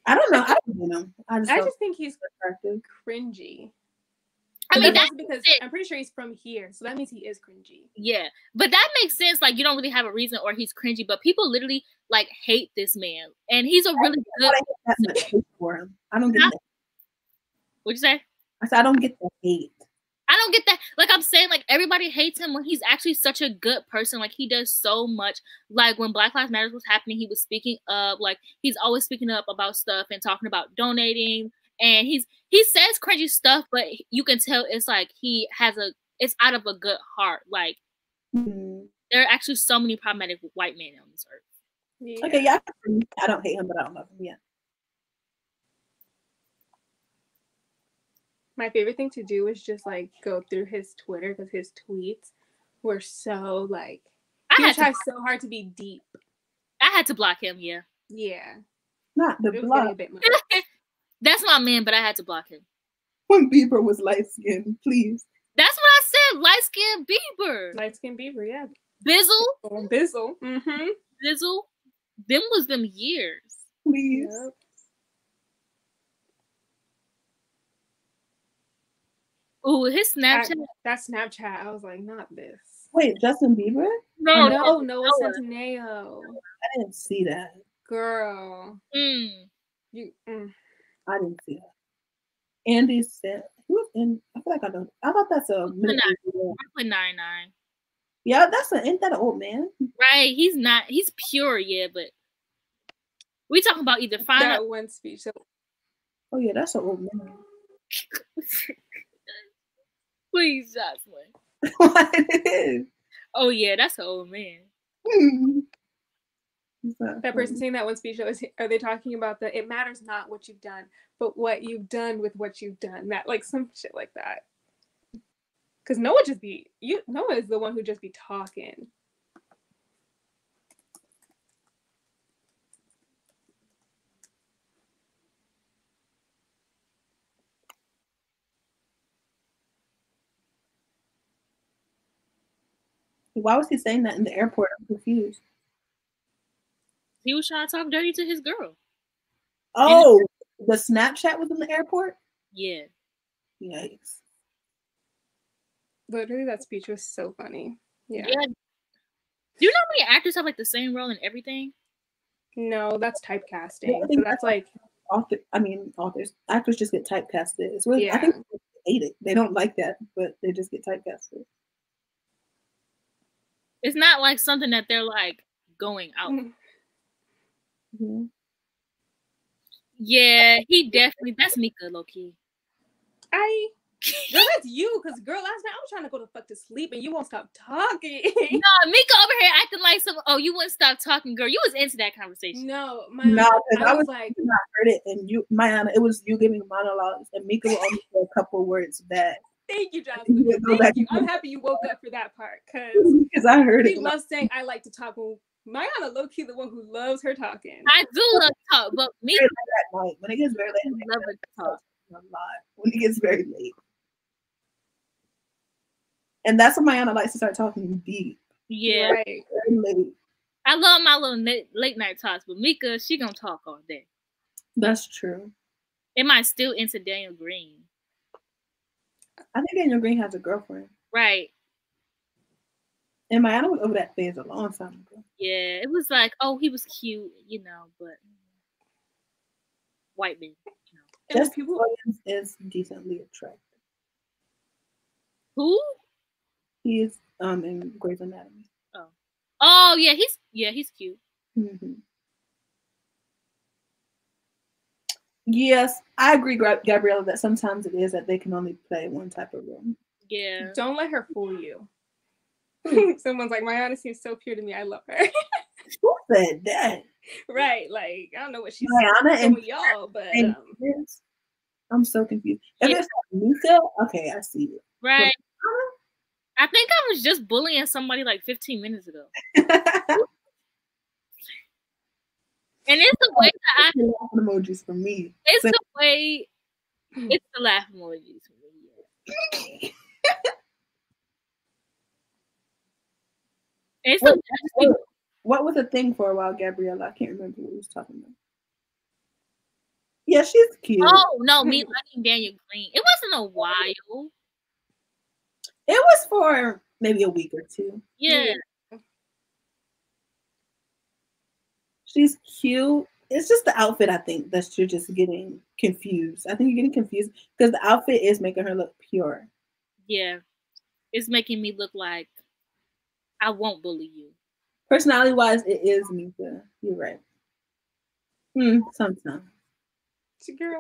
I don't know. I don't know. I I don't just think he's attractive. cringy. I But mean, that's that because it. I'm pretty sure he's from here, so that means he is cringy. Yeah, but that makes sense. Like, you don't really have a reason, or he's cringy. But people literally like hate this man, and he's a really good. I don't get that much hate for him. I don't get that. What'd you say? I said I don't get the hate. I don't get that. Like, I'm saying, like, everybody hates him when he's actually such a good person. Like, he does so much. Like, when Black Lives Matter was happening, he was speaking up. Like, he's always speaking up about stuff and talking about donating. And he says cringy stuff, but you can tell it's like it's out of a good heart. Like, Mm. there are actually so many problematic white men on this earth. Yeah. Okay, yeah, I don't hate him, but I don't love him. Yeah. My favorite thing to do is just like go through his Twitter because his tweets were so like he would try so hard to be deep. I had to block him. Yeah. Yeah. Not the It was block. getting a bit much. That's my man, but I had to block him. When Bieber was light skinned, please. That's what I said. Light skinned Bieber. Light skin Bieber, yeah. Bizzle. Oh, Bizzle. Mm-hmm. Bizzle. Them was them years. Please. Yep. Ooh, his Snapchat. That Snapchat, I was like, not this. Wait, Justin Bieber? No, No, Noah Centineo. I didn't see that. Girl. Mm. I didn't see that. Andy said he was in. I feel like I don't. I thought that's a middle aged man. 1.99. Yeah, ain't that an old man? Right. He's not. He's pure, yeah, but we talking about either find that out. one speech. Oh yeah, that's an old man. Please, Jocelyn. What it is? Oh yeah, that's an old man. That person saying that one speech, are they talking about the it matters not what you've done, but what you've done with what you've done? That like some shit like that. Because Noah Noah is the one who just be talking. Why was he saying that in the airport? I'm confused. He was trying to talk dirty to his girl. Oh, the Snapchat was in the airport? Yeah. Yikes. Literally, that speech was so funny. Yeah. Do you know how many actors have like the same role in everything? No, that's typecasting. Yeah, so that's like authors. Actors just get typecasted. It's really, I think they hate it. They don't like that, but they just get typecasted. It's not like something that they're like going out. Mm-hmm. Yeah, he definitely. That's Mika, low key. Girl, that's you, because girl, last night I was trying to go to fuck to sleep and you won't stop talking. No, Mika over here acting like some. Oh, you wouldn't stop talking, girl. You was into that conversation. No, I was like, I heard it, and you, Mayana, it was you giving monologues, and Mika will only say a couple words back. Thank you, Jocelyn. Thank you. I'm happy you woke up for that part, because I heard it. He loves saying, "I like to talk." Mayana, low key, the one who loves her talking. I do love to talk, but Mika, when it gets very late, I love to talk a lot. When it gets very late. And that's when Mayana likes to start talking deep. Yeah. Right. I love my little late night talks, but Mika, she gonna talk all day. That's true. Am I still into Daniel Green? I think Daniel Green has a girlfriend. Right. And Mayana was over that phase a long time ago. Yeah, it was like, oh, he was cute, you know, but white men, you know. Jesse Williams is decently attractive. Who? He is in Grey's Anatomy. Oh yeah, he's cute. Mm-hmm. Yes, I agree, Gabriella, that sometimes it is that they can only play one type of role. Yeah. Don't let her fool you. Someone's like, Mayana seems so pure to me. I love her. Who said that? Right, like I don't know what she's Mayana saying with y'all, but I'm so confused. If it's Mika, okay, I see it. Right. I think I was just bullying somebody like 15 minutes ago. And it's the way that I laughing emojis for me. It's the way. It's the laugh emojis for me. Yeah. What was a thing for a while, Gabriella? I can't remember what we was talking about. Yeah, she's cute. Oh no, me liking Daniel Green. It wasn't a while. It was for maybe a week or two. Yeah. She's cute. It's just the outfit, I think, that you're just getting confused. I think you're getting confused because the outfit is making her look pure. Yeah. It's making me look like I won't bully you. Personality-wise, it is Mika. You're right. Sometimes. Girl.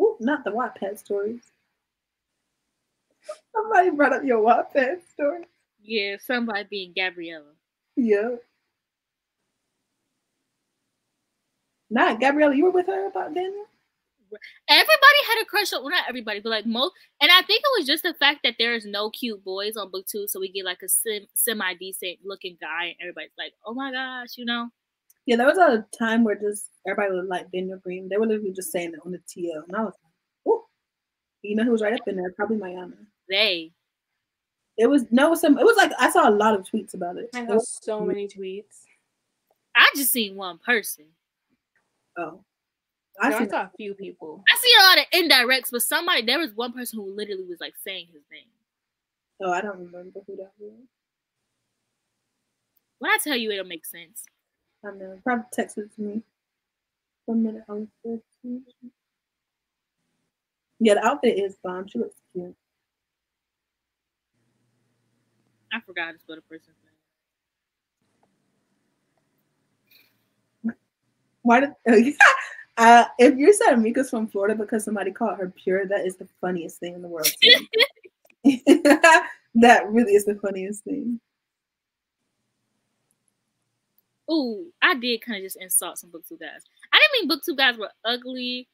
Ooh, not the Wattpad stories. Somebody brought up your Wattpad story. Yeah, somebody being Gabriella. Yeah. Not Gabriella. You were with her about Daniel? Everybody had a crush on, well, not everybody, but like most, and I think it was just the fact that there is no cute boys on book 2, so we get like a semi decent looking guy, and everybody's like, oh my gosh, you know? Yeah, there was a time where just everybody would like Daniel Green. They were literally just saying it on the TL, and I was like, oh, you know who was right up in there? Probably Mayana. It was like I saw a lot of tweets about it. I saw so many tweets. I just seen one person. Oh. I saw a few people. I see a lot of indirects, but there was one person who literally was like saying his name. Oh, I don't remember who that was. When I tell you, it'll make sense. I know. Probably text it to me. 1 minute. Yeah, the outfit is bomb. She looks cute. I forgot to spell the person's name. Why did if you said Amika's from Florida because somebody called her pure, that is the funniest thing in the world. That really is the funniest thing. Ooh, I did kind of just insult some BookTube guys. I didn't mean BookTube guys were ugly,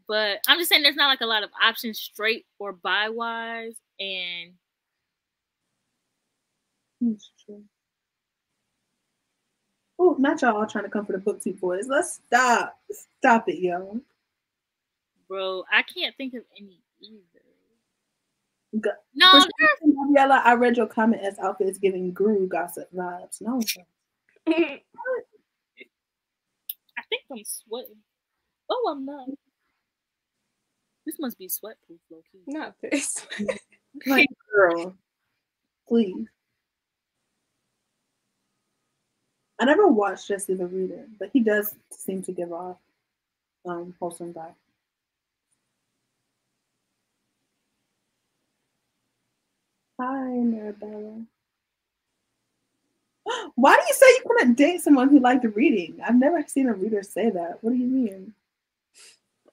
but I'm just saying there's not like a lot of options straight or bi wise, and that's true. Oh, not y'all all trying to come for the BookTube boys. Let's stop it, yo. Bro, I can't think of any either. No, Gabriella, I read your comment as outfit is giving guru gossip vibes. No, I think I'm sweating. Oh, I'm not. This must be sweatproof, low key. Not this. Like, girl, please. I never watched Jesse the Reader, but he does seem to give off wholesome vibe. Hi, Marabella. Why do you say you couldn't date someone who liked reading? I've never seen a reader say that. What do you mean?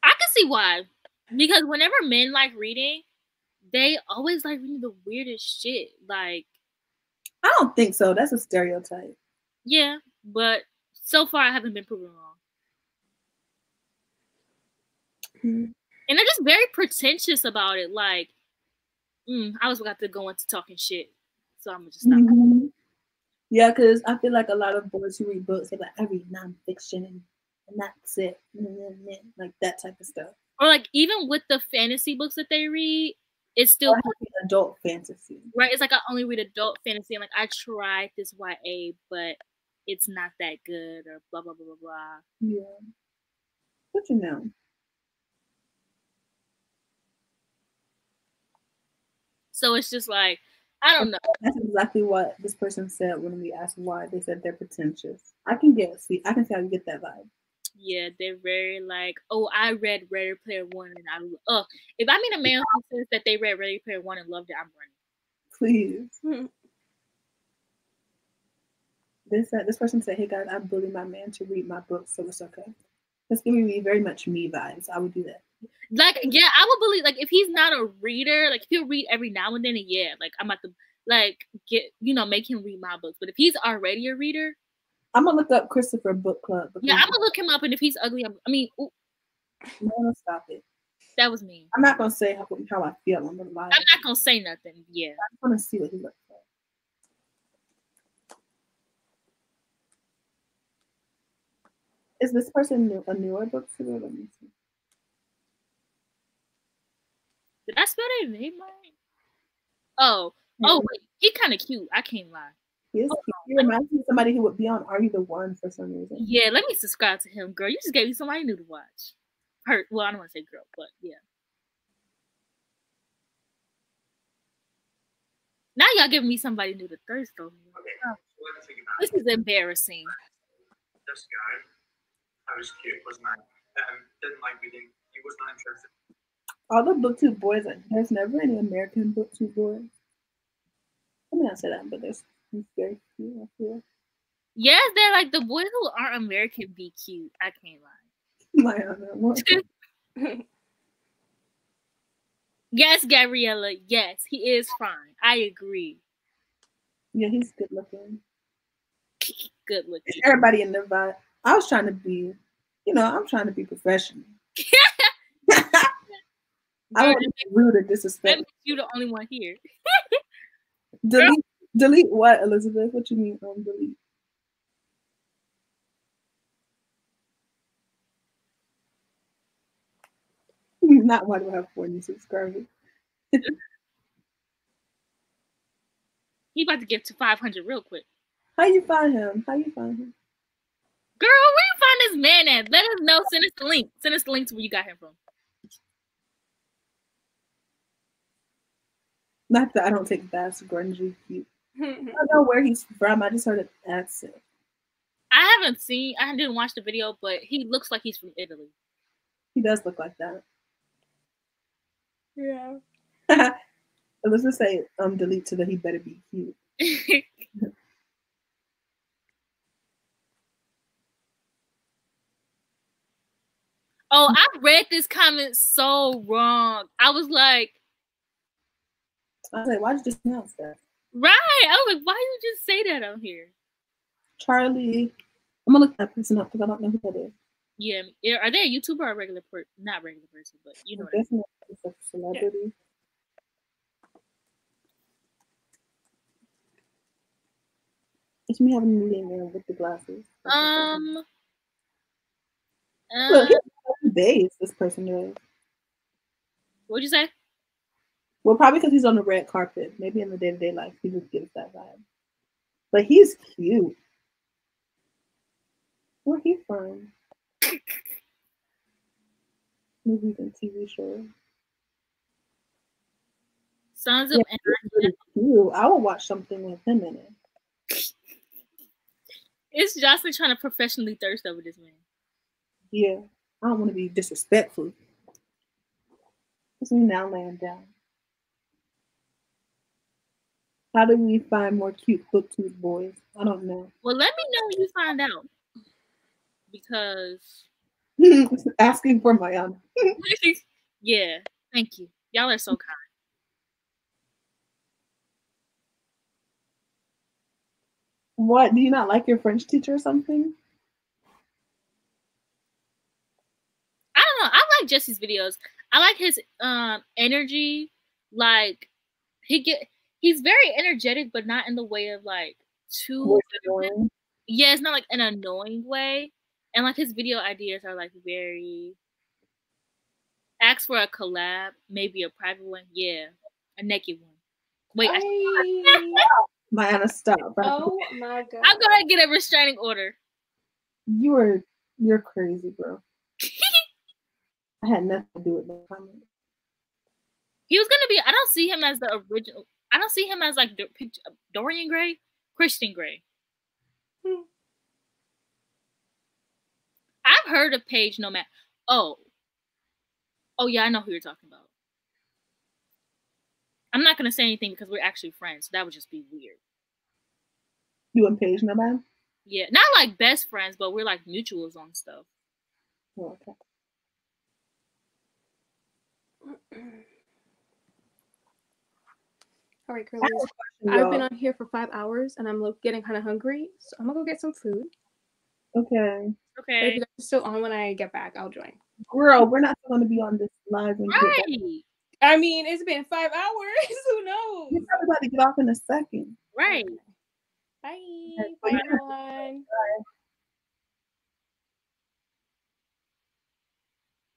I can see why. Because whenever men like reading, they always like reading the weirdest shit. Like, I don't think so. That's a stereotype. Yeah, but so far I haven't been proven wrong. And they're just very pretentious about it. Like, I was about to go into talking shit, so I'm gonna just stop. Yeah, because I feel like a lot of boys who read books, they're like, I read nonfiction and that's it, like that type of stuff. Or like even with the fantasy books that they read, it's still adult fantasy, right? It's like I only read adult fantasy, and like I tried this YA, but it's not that good, or blah blah blah blah blah. Yeah, what you know. So it's just like, I don't know. That's exactly what this person said when we asked why. They said they're pretentious. I can see how you get that vibe. Yeah, they're very like, oh, I read Ready Player One, and if I meet a man who says that they read Ready Player One and loved it, I'm running. Please. This person said, hey guys, I bully my man to read my books, so it's okay. That's giving me very much me vibes. I would do that. Like, yeah, I would believe, like, if he's not a reader, like, if he'll read every now and then, and yeah, like, I'm about to, like, make him read my books. But if he's already a reader, I'm gonna look up Christopher Book Club. Yeah, I'm gonna look him up, and if he's ugly, no, stop it. That was mean. I'm not gonna say how I feel. I'm gonna lie. I'm not gonna say nothing. Yeah, I just want to see what he looks like. Is this person a newer book to me? Let me see. Did I spell their name right? Oh, wait, he kind of cute. I can't lie. He reminds me of somebody who would be on Are You the One for some reason. Yeah, let me subscribe to him, girl. You just gave me somebody new to watch. Well, I don't want to say girl, but yeah. Now y'all giving me somebody new to thirst over. Okay. This is embarrassing. This guy, I was cute, wasn't I? Didn't like reading. He was not interested. All the BookTube boys, there's never any American BookTube boys. I mean, I say that, but there's very few, I feel. Yes, they're like the boys who aren't American be cute. I can't lie. Yes, Gabriella. Yes, he is fine. I agree. Yeah, he's good looking. Good looking. Everybody in the vibe. I was trying to be, I'm trying to be professional. I don't want to be rude or disrespectful. You're the only one here. Delete what, Elizabeth? What you mean delete? Not why do I have 40 subscribers? He about to get to 500 real quick. How you find him? Girl, where you find this man at? Let us know. Send us the link. Send us the link to where you got him from. Not that I don't take baths, grungy, cute. I don't know where he's from. I just heard an accent. I didn't watch the video, but he looks like he's from Italy. He does look like that. Yeah. Let's just say delete so that he better be cute. Oh, I read this comment so wrong. I was like, why did you just announce that? Right. I was like, why did you just say that on here? Charlie. I'm gonna look that person up because I don't know who that is. Yeah. Are they a YouTuber or a regular person? Not regular person, but you know. Definitely a celebrity. Yeah. It's me having a meeting there with the glasses. Look, he's base, this person is. What'd you say? Well, probably because he's on the red carpet. Maybe in the day-to-day life, he just gives that vibe. But he's cute. Where he from? Movies and TV shows. Sons of Anarchy. Cute. I would watch something with him in it. It's Jocelyn trying to professionally thirst over this man. Yeah, I don't want to be disrespectful. It's me now laying down. How do we find more cute booktube boys? I don't know. Well, let me know when you find out. Because asking for my honor. Yeah, thank you. Y'all are so kind. What? Do you not like your French teacher or something? I don't know. I like Jesse's videos. I like his energy. Like he's very energetic, but not in the way of like too annoying. Yeah, it's not like an annoying way. And like his video ideas are like very ask for a collab, maybe a private one. Yeah, a naked one. Wait, Maya, stop. Oh my god. I'm gonna get a restraining order. You're crazy, bro. I had nothing to do with the comment. He was gonna be. I don't see him as the original. I don't see him as like Dorian Gray, Christian Grey. I've heard of Paige No Man. Oh yeah, I know who you're talking about. I'm not gonna say anything because we're actually friends, so that would just be weird. You and Paige No Man? Yeah, not like best friends, but we're like mutuals on stuff. Oh, okay. All right, girlies. I've been on here for 5 hours and I'm getting kind of hungry, so I'm gonna go get some food. Okay. But if you guys are still on when I get back, I'll join. Girl, we're not going to be on this live. Right. I mean, it's been 5 hours. Who knows? You're probably about to get off in a second. Right. Bye. Bye, everyone. Bye.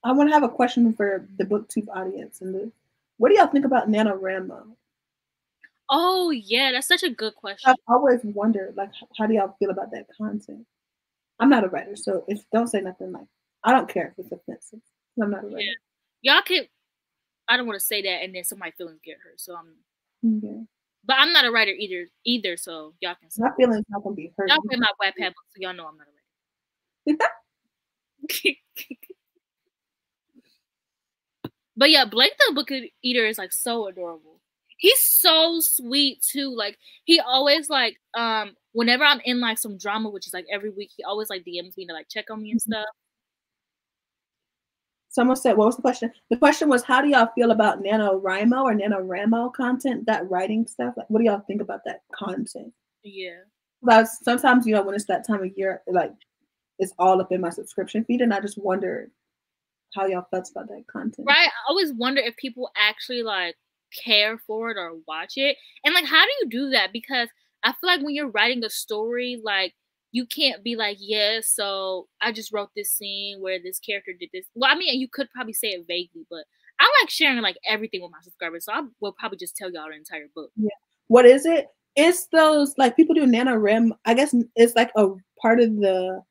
I want to have a question for the BookTube audience. What do y'all think about NaNoWriMo? Oh, yeah, that's such a good question. I've always wondered, like, how do y'all feel about that content? I'm not a writer, so don't say nothing like, I don't care if it's offensive. I'm not a writer. Yeah. Y'all could, I don't want to say that and then somebody's feelings get hurt, so I'm, okay. But I'm not a writer either, so y'all can say my feelings not going to be hurt. Y'all read my Wattpad book, so y'all know I'm not a writer. But yeah, Blake the Book Eater is like so adorable. He's so sweet too. Like he always like whenever I'm in like some drama, which is like every week, he always like DMs me to like check on me and stuff. Someone said, what was the question? The question was, how do y'all feel about NaNoWriMo or NaNoWriMo content, that writing stuff? Like, what do y'all think about that content? Yeah. But sometimes, when it's that time of year, like, it's all up in my subscription feed, and I just wonder how y'all felt about that content. Right. I always wonder if people actually, like, care for it or watch it. And, like, how do you do that? Because I feel like when you're writing a story, like, you can't be like, yeah, so I just wrote this scene where this character did this. Well, I mean, you could probably say it vaguely, but I like sharing like everything with my subscribers. So I will probably just tell y'all the entire book. Yeah. What is it? It's those, like, people do NaNoWriMo. I guess it's like a part of the,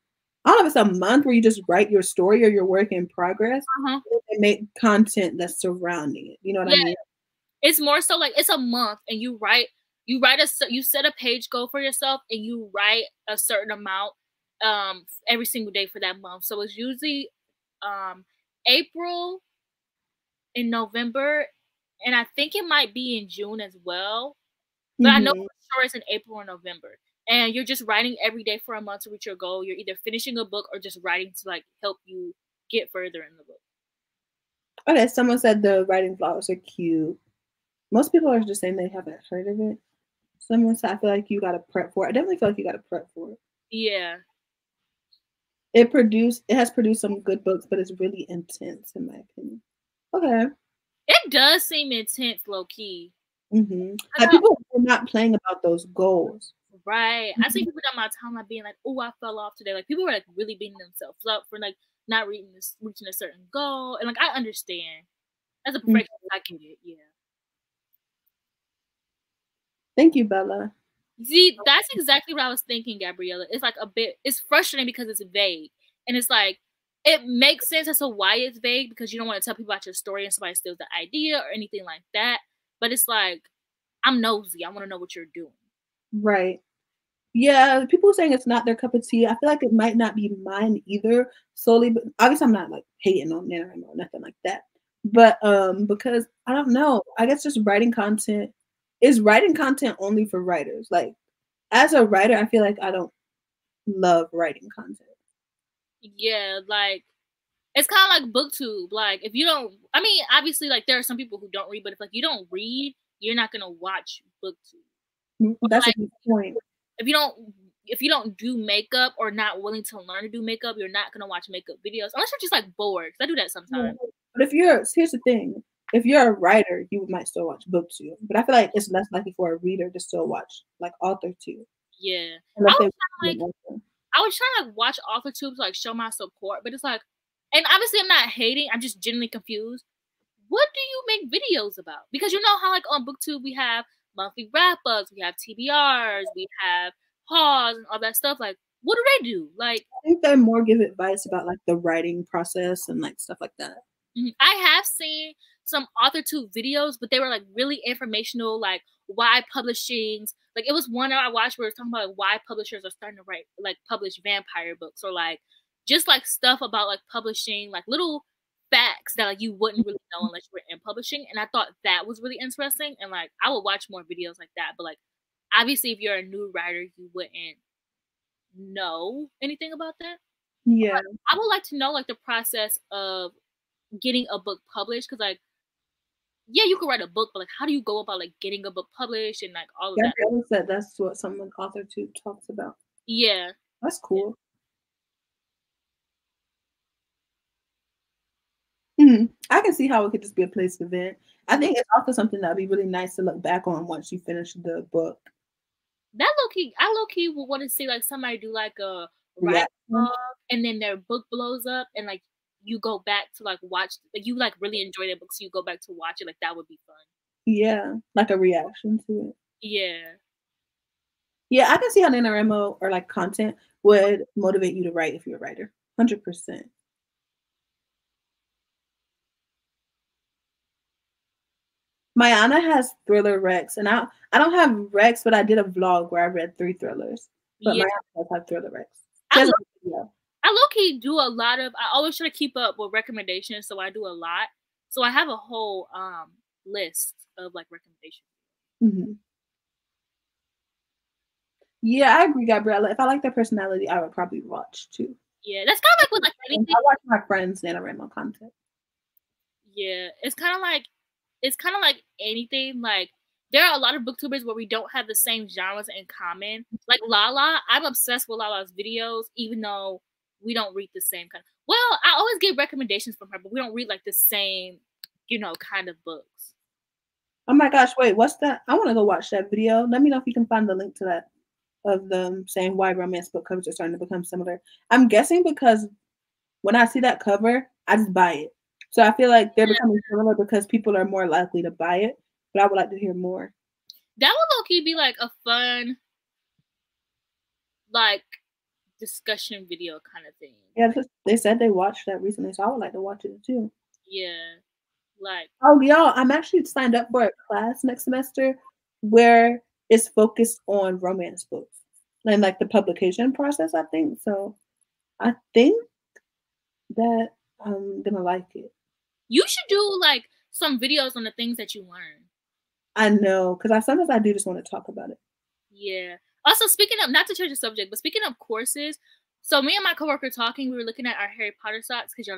I don't know if it's a month where you just write your story or your work in progress. Uh-huh. And make content that's surrounding it. You know what I mean? It's more so like it's a month and you set a page goal for yourself and you write a certain amount every single day for that month. So it's usually April and November, and I think it might be in June as well. But I know for sure it's in April or November. And you're just writing every day for a month to reach your goal. You're either finishing a book or just writing to like help you get further in the book. Okay, someone said the writing vlogs are cute. Most people are just saying they haven't heard of it. Someone said, I feel like you got to prep for it. I definitely feel like you got to prep for it. Yeah. It has produced some good books, but it's really intense in my opinion. Okay. It does seem intense, low key. Like people are not playing about those goals. Right. I see people on my timeline being like, oh, I fell off today. Like people were like really beating themselves up for like not reaching a certain goal. And like I understand. As a perfectionist, I get it. Yeah. Thank you, Bella. See, that's exactly what I was thinking, Gabriella. It's like it's frustrating because it's vague. And it's like, it makes sense as to why it's vague because you don't want to tell people about your story and somebody steals the idea or anything like that. But it's like, I'm nosy. I want to know what you're doing. Right. Yeah, people saying it's not their cup of tea. I feel like it might not be mine either, solely. But obviously, I'm not like hating on NaNoWriMo or nothing like that. But because I don't know, I guess just writing content is writing content only for writers. Like, as a writer, I feel like I don't love writing content. Yeah, like it's kind of like BookTube. Like if you don't, I mean, obviously, like there are some people who don't read, but if like you don't read, you're not gonna watch BookTube. That's like, a good point. If you don't do makeup or not willing to learn to do makeup, you're not gonna watch makeup videos unless you're just like bored. I do that sometimes. But here's the thing: if you're a writer, you might still watch BookTube. But I feel like it's less likely for a reader to still watch like AuthorTube. Yeah, I was trying to like watch AuthorTube to like show my support, but it's like, and obviously I'm not hating. I'm just genuinely confused. What do you make videos about? Because you know how like on BookTube we have monthly wrap-ups, we have TBRs, we have hauls and all that stuff. Like, what do they do? Like, I think they more give advice about like the writing process and like stuff like that. I have seen some AuthorTube videos, but they were like really informational, like why publishings. Like it was one I watched where it was talking about like, why publishers are starting to publish vampire books or like just like stuff about like publishing, like little facts that like you wouldn't really know unless you were in publishing. And I thought that was really interesting. And like I would watch more videos like that. But like obviously if you're a new writer, you wouldn't know anything about that. Yeah. But I would like to know like the process of getting a book published, because like yeah, you could write a book, but like how do you go about like getting a book published and like all of that? Gabriella said that's what someone AuthorTube talks about. Yeah. That's cool. I can see how it could just be a place to vent. I think it's also something that'd be really nice to look back on once you finish the book. That I low key would want to see like somebody do like a write blog and then their book blows up and like you go back to like watch, like you like really enjoy their book, so you go back to watch it. Like that would be fun. Yeah, like a reaction to it. Yeah, I can see how NaNoWriMo or like content would motivate you to write if you're a writer. 100%. Mayana has Thriller Rex, and I don't have Rex, but I did a vlog where I read 3 thrillers. But Mayana does have Thriller Rex. I low-key do a lot of, I always try to keep up with recommendations, so I do a lot. So I have a whole list of like recommendations. Yeah, I agree, Gabriella. If I like their personality, I would probably watch too. Yeah, that's kind of like with like anything. I watch my friends' NaNoWriMo content. Yeah, it's kind of like anything. Like there are a lot of booktubers where we don't have the same genres in common. Like Lala, I'm obsessed with Lala's videos, even though we don't read the same kind. Well, I always get recommendations from her, but we don't read like the same, kind of books. Oh my gosh, wait, what's that? I want to go watch that video. Let me know if you can find the link to that, of them saying why romance book covers are starting to become similar. I'm guessing because when I see that cover, I just buy it. So I feel like they're becoming similar because people are more likely to buy it. But I would like to hear more. That would low-key be like a fun, like, discussion video kind of thing. Yeah, they said they watched that recently, so I would like to watch it too. Yeah. Like, oh y'all, I'm actually signed up for a class next semester where it's focused on romance books and like the publication process, I think. So I think that I'm gonna like it. You should do like some videos on the things that you learn. I know, because sometimes I do just want to talk about it. Yeah. Also, speaking of, not to change the subject, but speaking of courses, so me and my coworker talking, we were looking at our Harry Potter socks because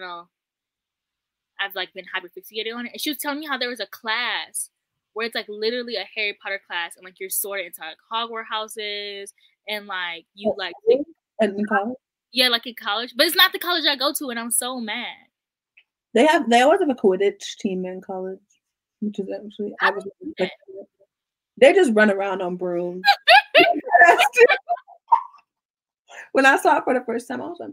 I've like been hyperfixated on it, and she was telling me how there was a class where it's like literally a Harry Potter class, and like you're sorted into like Hogwarts houses, and like you like in college. Yeah, like in college, but it's not the college I go to, and I'm so mad. They always have a Quidditch team in college, which is actually they just run around on brooms. When I saw it for the first time, I was like,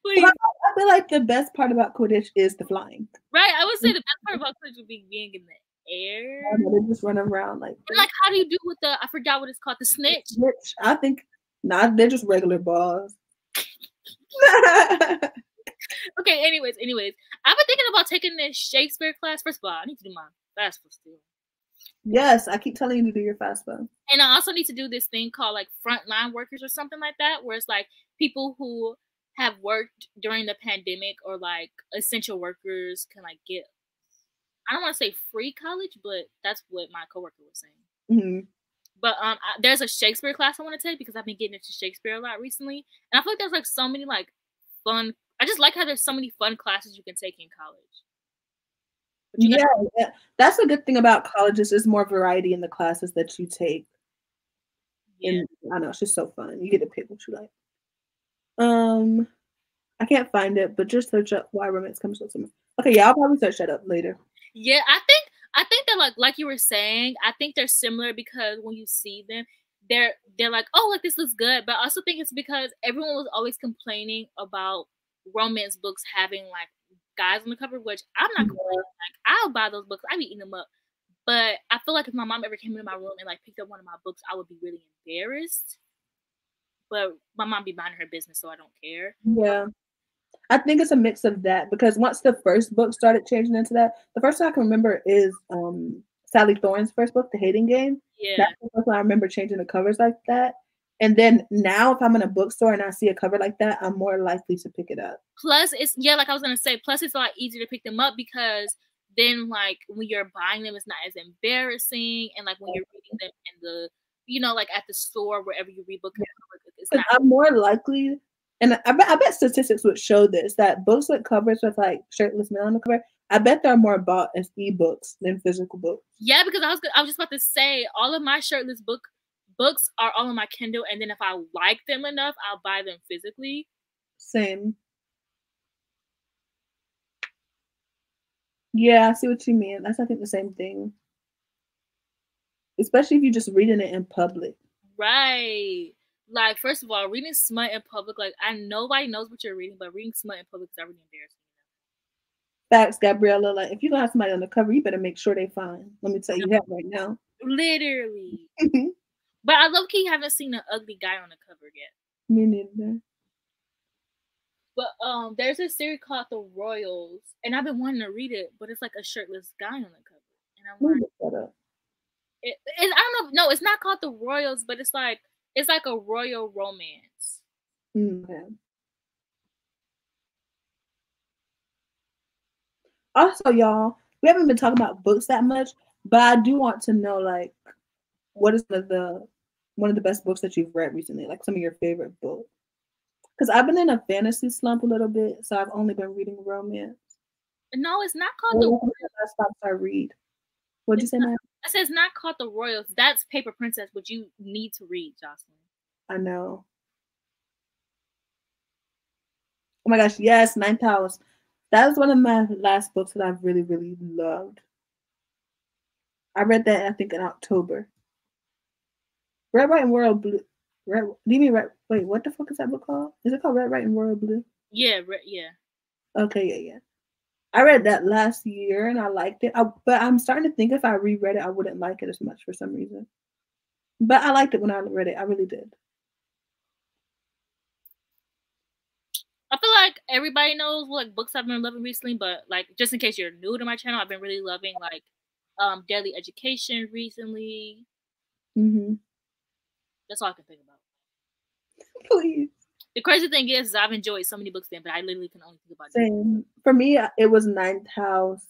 I feel like the best part about Quidditch is the flying. Right, I would say the best part about Quidditch would be being in the air. They just run around like. And like, how do you do with I forgot what it's called, the snitch? Snitch. I think they're just regular balls. Okay, anyways, I've been thinking about taking this Shakespeare class. First of all, I need to do my FAFSA still. Yes, I keep telling you to do your FAFSA. And I also need to do this thing called like frontline workers or something like that, where it's like people who have worked during the pandemic or like essential workers can like get, I don't want to say free college, but that's what my coworker was saying. Mm-hmm. But there's a Shakespeare class I want to take because I've been getting into Shakespeare a lot recently, and I feel like there's like so many like fun. I just like how there's so many fun classes you can take in college. Yeah, that's the good thing about colleges. There's more variety in the classes that you take. Yeah. And I know it's just so fun. You get to pick what you like. I can't find it, but just search up why romance comes with summer. Okay, yeah, I'll probably search that up later. Yeah, I think that like you were saying, I think they're similar because when you see them, they're like, oh, like this looks good. But I also think it's because everyone was always complaining about romance books having like guys on the cover, which I'm not complaining. Like I'll buy those books, I'd be eating them up. But I feel like if my mom ever came into my room and like picked up one of my books, I would be really embarrassed. But my mom be minding her business, so I don't care. Yeah. I think it's a mix of that because once the first book started changing into that, the first thing I can remember is Sally Thorne's first book, The Hating Game. Yeah. That's the first time I remember changing the covers like that. And then now if I'm in a bookstore and I see a cover like that, I'm more likely to pick it up. Plus, it's like I was gonna say, plus it's a lot easier to pick them up because then like when you're buying them, it's not as embarrassing. And like when you're reading them in the, like at the store, wherever you read books, it's not. I'm more likely, and I bet statistics would show this, that books with covers with like shirtless men on the cover, I bet they're more bought as ebooks than physical books. Yeah, because I was just about to say, all of my shirtless books are all on my Kindle, and then if I like them enough, I'll buy them physically. Same. Yeah, I see what you mean. That's, I think, the same thing. Especially if you're just reading it in public. Right. Like, first of all, reading smut in public, like, nobody knows what you're reading, but reading smut in public is already embarrassing. Facts, Gabriella. Like, if you're going to have somebody on the cover, you better make sure they're fine. Let me tell you that right now. Literally. But I low-key haven't seen an ugly guy on the cover yet. Me neither. But there's a series called The Royals, and I've been wanting to read it, but it's like a shirtless guy on the cover. And I'm like, I don't know. No, it's not called The Royals, but it's like a royal romance. Okay. Also, y'all, we haven't been talking about books that much, but I do want to know, like, what is one of the best books that you've read recently? Like some of your favorite books? Because I've been in a fantasy slump a little bit, so I've only been reading romance. No, it's not called the Royals. Last box I read. What'd you say, man? I said it's not called the Royals. That's Paper Princess, which you need to read, Jocelyn. I know. Oh my gosh, yes, Ninth House. That was one of my last books that I really, really loved. I read that, I think, in October. Red, White, and Royal Blue. Red, do you mean Red? Wait, what the fuck is that book called? Is it called Red, White, and Royal Blue? Yeah, yeah. Okay, yeah. I read that last year and I liked it. But I'm starting to think if I reread it, I wouldn't like it as much for some reason. But I liked it when I read it. I really did. I feel like everybody knows what books I've been loving recently, but like just in case you're new to my channel, I've been really loving like Daily Education recently. Mm-hmm. That's all I can think about. Please. The crazy thing is I've enjoyed so many books then, but I literally can only think about Same. For me, it was Ninth House.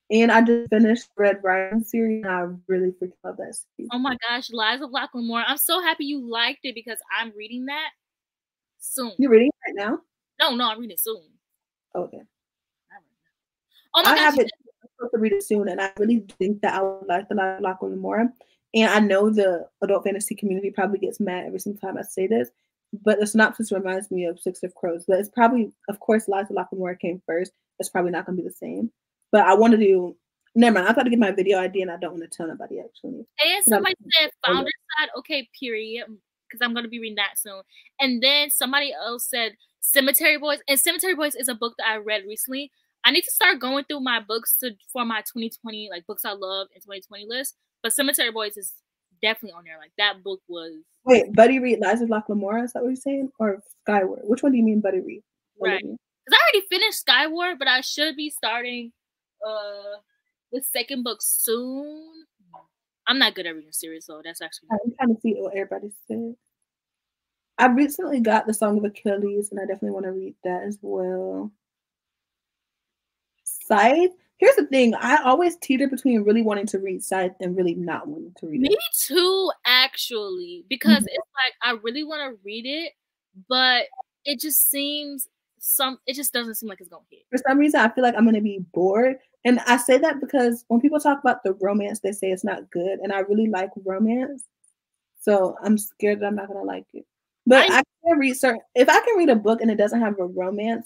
And I just finished Red Rising series, and I really freaking love that series. Oh my gosh, Lies of Lachlan Moore. I'm so happy you liked it because I'm reading that soon. You're reading it right now? No, I'm reading it soon. Okay. Oh my gosh. I'm supposed to read it soon, and I really think that I would like the Lies of Lachlan Moore. And I know the adult fantasy community probably gets mad every single time I say this, but the synopsis reminds me of Six of Crows. But it's probably, of course, Lies of Lachlan Moore came first. It's probably not going to be the same. But I want to do, never mind, I thought to get my video idea and I don't want to tell nobody actually. And somebody said Founder Side, okay, period, because I'm going to be reading that soon. And then somebody else said Cemetery Boys. And Cemetery Boys is a book that I read recently. I need to start going through my books for my 2020, like books I love in 2020 list. But Cemetery Boys is definitely on there. Like that book was. Wait, Buddy read Lies of Lachlan Moore? Is that what you're saying? Or Skyward? Which one do you mean Buddy read? Right. Because I already finished Skyward, but I should be starting the second book soon. I'm not good at reading series, though. That's actually. I'm trying to see what everybody said. I recently got The Song of Achilles, and I definitely want to read that as well. Scythe. Here's the thing. I always teeter between really wanting to read Scythe and really not wanting to read it. Me too, actually. Because it's like, I really want to read it, but it just seems it just doesn't seem like it's going to hit. For some reason, I feel like I'm going to be bored. And I say that because when people talk about the romance, they say it's not good. And I really like romance. So I'm scared that I'm not going to like it. But I can read if I can read a book and it doesn't have a romance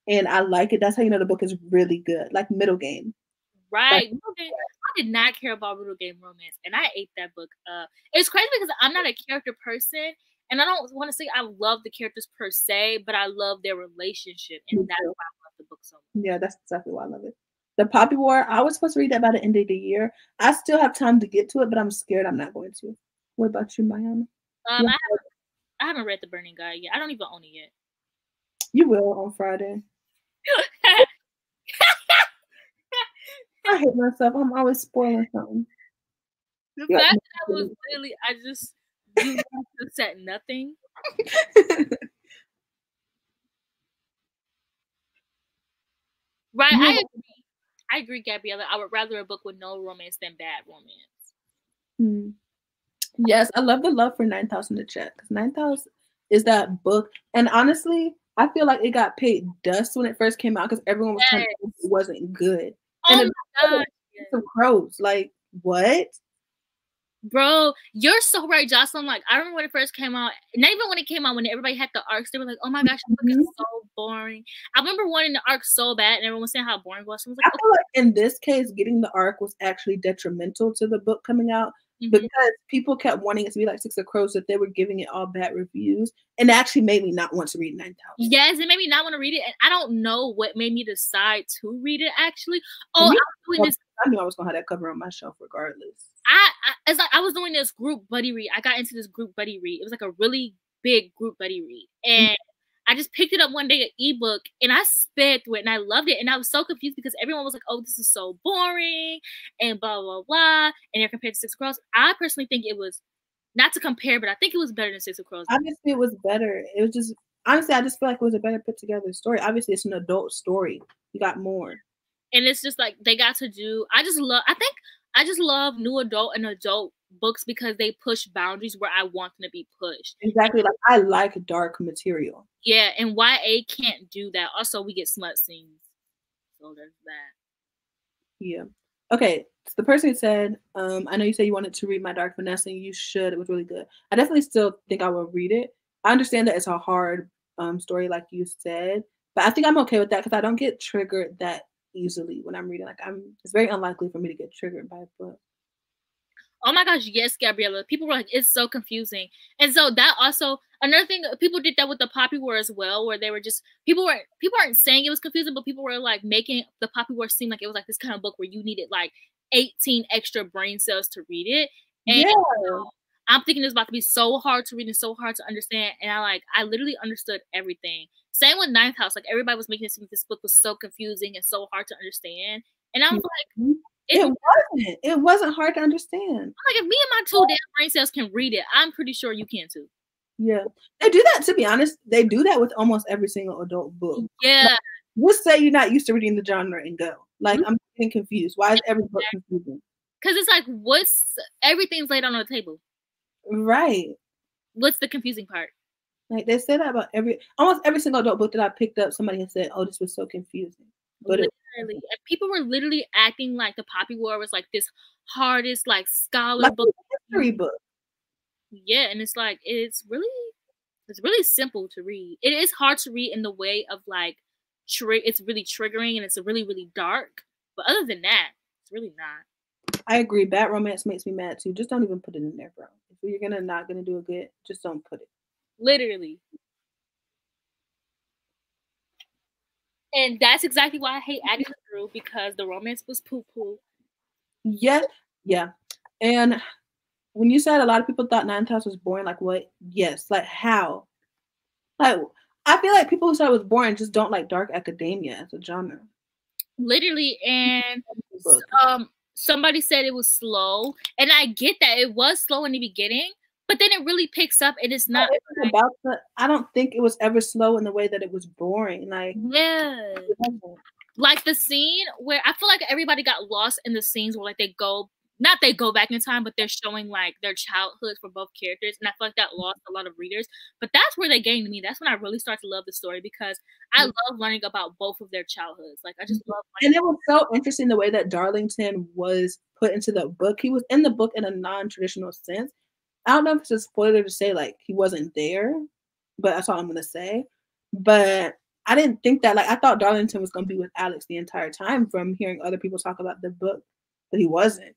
and I like it, that's how you know the book is really good. Like Middle Game. Right. I did not care about Middle Game romance. And I ate that book up. It's crazy because I'm not a character person. And I don't want to say I love the characters per se, but I love their relationship. And that's why I love the book so much. Yeah, that's exactly why I love it. The Poppy War, I was supposed to read that by the end of the year. I still have time to get to it, but I'm scared I'm not going to. What about you, Mayana? I haven't read The Burning Guide yet. I don't even own it yet. You will on Friday. I hate myself. I'm always spoiling something. The fact that I was literally, I just said nothing. Right, yeah. I agree, Gabriella. I would rather a book with no romance than bad romance. Yes, I love the love for Ninth House in the chat because Ninth House is that book, and honestly, I feel like it got paid dust when it first came out because everyone was telling me it wasn't good. Oh and my God! Some crows, like what? Bro, you're so right, Jocelyn. Like, I remember when it first came out, not even when it came out, when everybody had the arcs, they were like, oh my gosh, the book is so boring. I remember wanting the arc so bad, and everyone was saying how boring it was. So I was like, I feel like in this case, getting the arc was actually detrimental to the book coming out because people kept wanting it to be like Six of Crows, that they were giving it all bad reviews, and it actually made me not want to read Ninth House. Yes, it made me not want to read it, and I don't know what made me decide to read it, actually. Oh, I was doing this. I knew I was going to have that cover on my shelf regardless. It's like I was doing this group buddy read. I got into this group buddy read. It was like a really big group buddy read. And I just picked it up one day, an ebook, and I sped through it, and I loved it. And I was so confused because everyone was like, oh, this is so boring, and blah, blah, blah. And they're compared to Six of Crows. I personally think it was, not to compare, but I think it was better than Six of Crows. Obviously, it was better. It was just, honestly, I just feel like it was a better put together story. Obviously, it's an adult story. You got more. And it's just like, they got to do, I just love new adult and adult books because they push boundaries where I want them to be pushed. Exactly. Like, I like dark material. Yeah, and YA can't do that. Also, we get smut scenes. go does that. Yeah. Okay. So the person said, I know you said you wanted to read My Dark Vanessa, and you should. It was really good. I definitely still think I will read it. I understand that it's a hard story, like you said, but I think I'm okay with that because I don't get triggered that easily when I'm reading. Like it's very unlikely for me to get triggered by a book. Oh my gosh, yes, Gabriella. People were like, it's so confusing. And so that also, another thing, people did that with the Poppy War as well, where they were just, people aren't saying it was confusing, but people were like making the Poppy War seem like it was like this kind of book where you needed like 18 extra brain cells to read it. And Yeah. I'm thinking it's about to be so hard to read and so hard to understand. And I literally understood everything. Same with Ninth House. Like everybody was making it seem like this book was so confusing and so hard to understand. And I was like, it wasn't hard to understand. Like if me and my 2 damn brain cells can read it, I'm pretty sure you can too. Yeah, they do that. To be honest, they do that with almost every single adult book. Yeah, like, let's say you're not used to reading the genre and go like, I'm getting confused. Why is every book confusing? Because it's like, everything's laid on the table, right? What's the confusing part? Like they say that about almost every single adult book that I picked up. Somebody has said, "Oh, this was so confusing." But literally, and people were literally acting like the Poppy War was like this hardest, like scholar book, history book. Yeah, and it's like it's really simple to read. It is hard to read in the way of like it's really triggering and it's really really dark. But other than that, it's really not. I agree. Bad romance makes me mad too. Just don't even put it in there, bro. If you're not gonna do it good, just don't put it. Literally. And that's exactly why I hate Agatha Drew, because the romance was poo-poo. Yeah. And when you said a lot of people thought Ninth House was boring, like what? Yes. Like how? Like I feel like people who said it was boring just don't like dark academia as a genre. Literally, and somebody said it was slow, and I get that it was slow in the beginning, but then it really picks up, and it's not I don't think it was ever slow in the way that it was boring. Like like the scene where I feel like everybody got lost in the scenes where like they go back in time, but they're showing like their childhood for both characters, and I feel like that lost a lot of readers. But that's where they gained me. That's when I really started to love the story, because I love learning about both of their childhoods. Like I just love. And it was so interesting the way that Darlington was put into the book. He was in the book in a non-traditional sense. I don't know if it's a spoiler to say like he wasn't there, but that's all I'm gonna say. But I didn't think that. Like I thought Darlington was gonna be with Alex the entire time from hearing other people talk about the book, but he wasn't.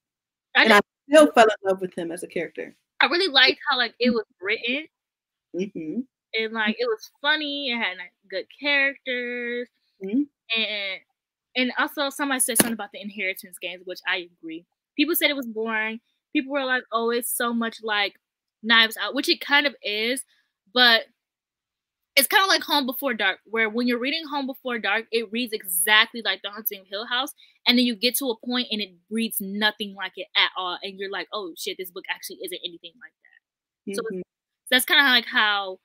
And I still fell in love with him as a character. I really liked how like it was written, and like it was funny. It had like good characters, and also somebody said something about the inheritance games, which I agree. People said it was boring. People were like, "Oh, it's so much like Knives Out," which it kind of is, but it's kind of like Home Before Dark, where when you're reading Home Before Dark, it reads exactly like The Haunting of Hill House, and then you get to a point and it reads nothing like it at all, and you're like, "Oh shit, this book actually isn't anything like that." So that's kind of like how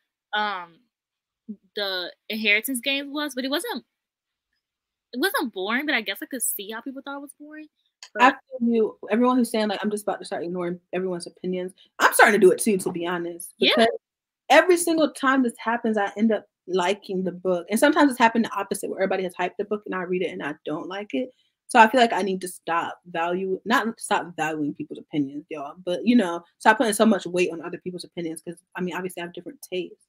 the Inheritance Games was, but it wasn't boring. But I guess I could see how people thought it was boring. I feel you. Everyone who's saying like I'm just about to start ignoring everyone's opinions, I'm starting to do it too, to be honest. Because every single time this happens, I end up liking the book. And sometimes it's happened the opposite, where everybody has hyped the book and I read it and I don't like it. So I feel like I need to not stop valuing people's opinions, y'all, but stop putting so much weight on other people's opinions, because I mean, obviously I have different tastes.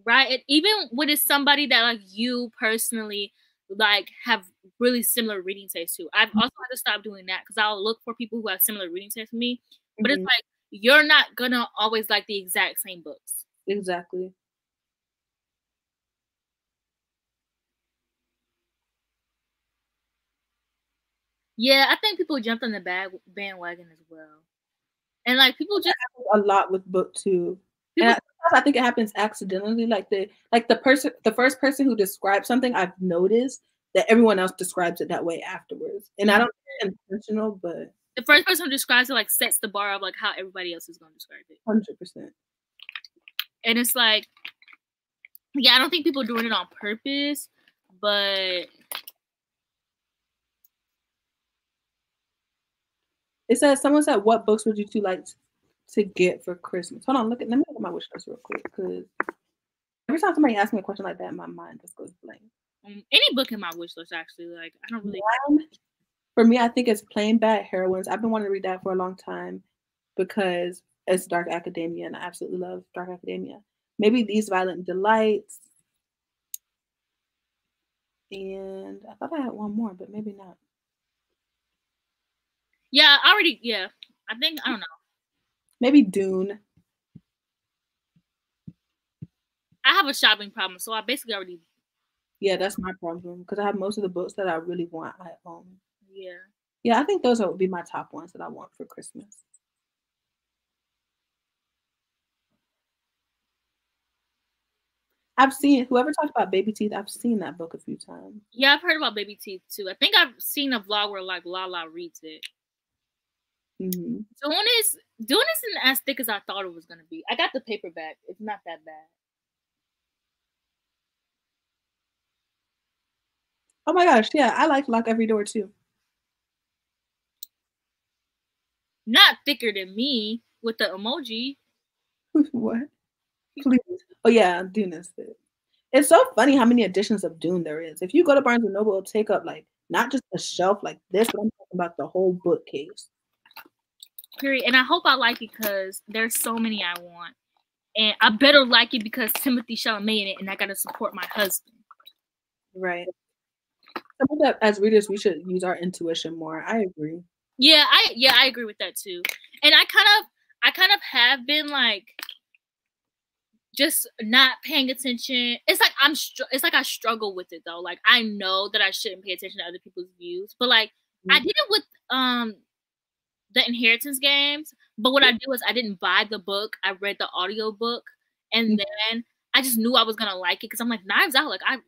Right. And even when it's somebody that like you personally like have really similar reading tastes to, I've also had to stop doing that, because I'll look for people who have similar reading tastes to me. But it's like you're not gonna always like the exact same books. Exactly. Yeah, I think people jumped on the bandwagon as well, and like people just a lot with book two. And I think it happens accidentally. Like the first person who describes something, I've noticed that everyone else describes it that way afterwards, and I don't think it's intentional, but the first person who describes it like sets the bar of like how everybody else is going to describe it. 100%. And it's like, yeah, I don't think people are doing it on purpose, but it says, someone said, "What books would you two like to get for Christmas?" Hold on, let me look at my wish list real quick, because every time somebody asks me a question like that, my mind just goes blank. Any book in my wish list, actually. Like, I don't really. For me, I think it's Plain Bad Heroines. I've been wanting to read that for a long time because it's dark academia, and I absolutely love dark academia. Maybe These Violent Delights. And I thought I had one more, but maybe not. Yeah, I think, I don't know. Maybe Dune. I have a shopping problem, so I basically already. Yeah, that's my problem because I have most of the books that I really want. I own. Yeah. Yeah, I think those would be my top ones that I want for Christmas. I've seen whoever talked about Baby Teeth. I've seen that book a few times. Yeah, I've heard about Baby Teeth too. I think I've seen a vlog where like Lala reads it. Mm-hmm. Dune isn't as thick as I thought it was gonna be. I got the paperback. It's not that bad. Oh my gosh, yeah, I like Lock Every Door too. Not thicker than me with the emoji. What? Please. Oh yeah, Dune is thick. It's so funny how many editions of Dune there is. If you go to Barnes and Noble, it'll take up like not just a shelf like this, but I'm talking about the whole bookcase. Period. And I hope I like it because there's so many I want. And I better like it because Timothée Chalamet in it, and I gotta support my husband. Right. Some of that, as readers, we should use our intuition more. I agree. Yeah, I agree with that too. And I kind of have been like just not paying attention. It's like I struggle with it though. Like I know that I shouldn't pay attention to other people's views, but like I did it with the Inheritance Games. But what I do is I didn't buy the book. I read the audiobook, and then I just knew I was gonna like it because I'm like Knives Out. Like I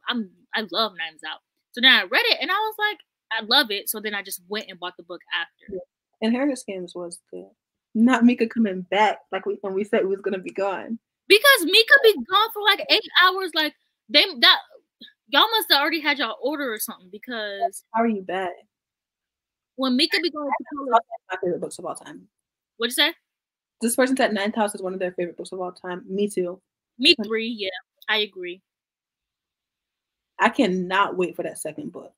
love Knives Out. So then I read it and I was like, I love it. So then I just went and bought the book after. Yeah. Inheritance Games was good. Not Mika coming back like when we said we was gonna be gone. Because Mika be gone for like 8 hours. Like y'all must have already had y'all order or something because how are you back? When Mika be going to my favorite books of all time. What'd you say? This person said Ninth House is one of their favorite books of all time. Me too. Me 3, yeah. I agree. I cannot wait for that second book.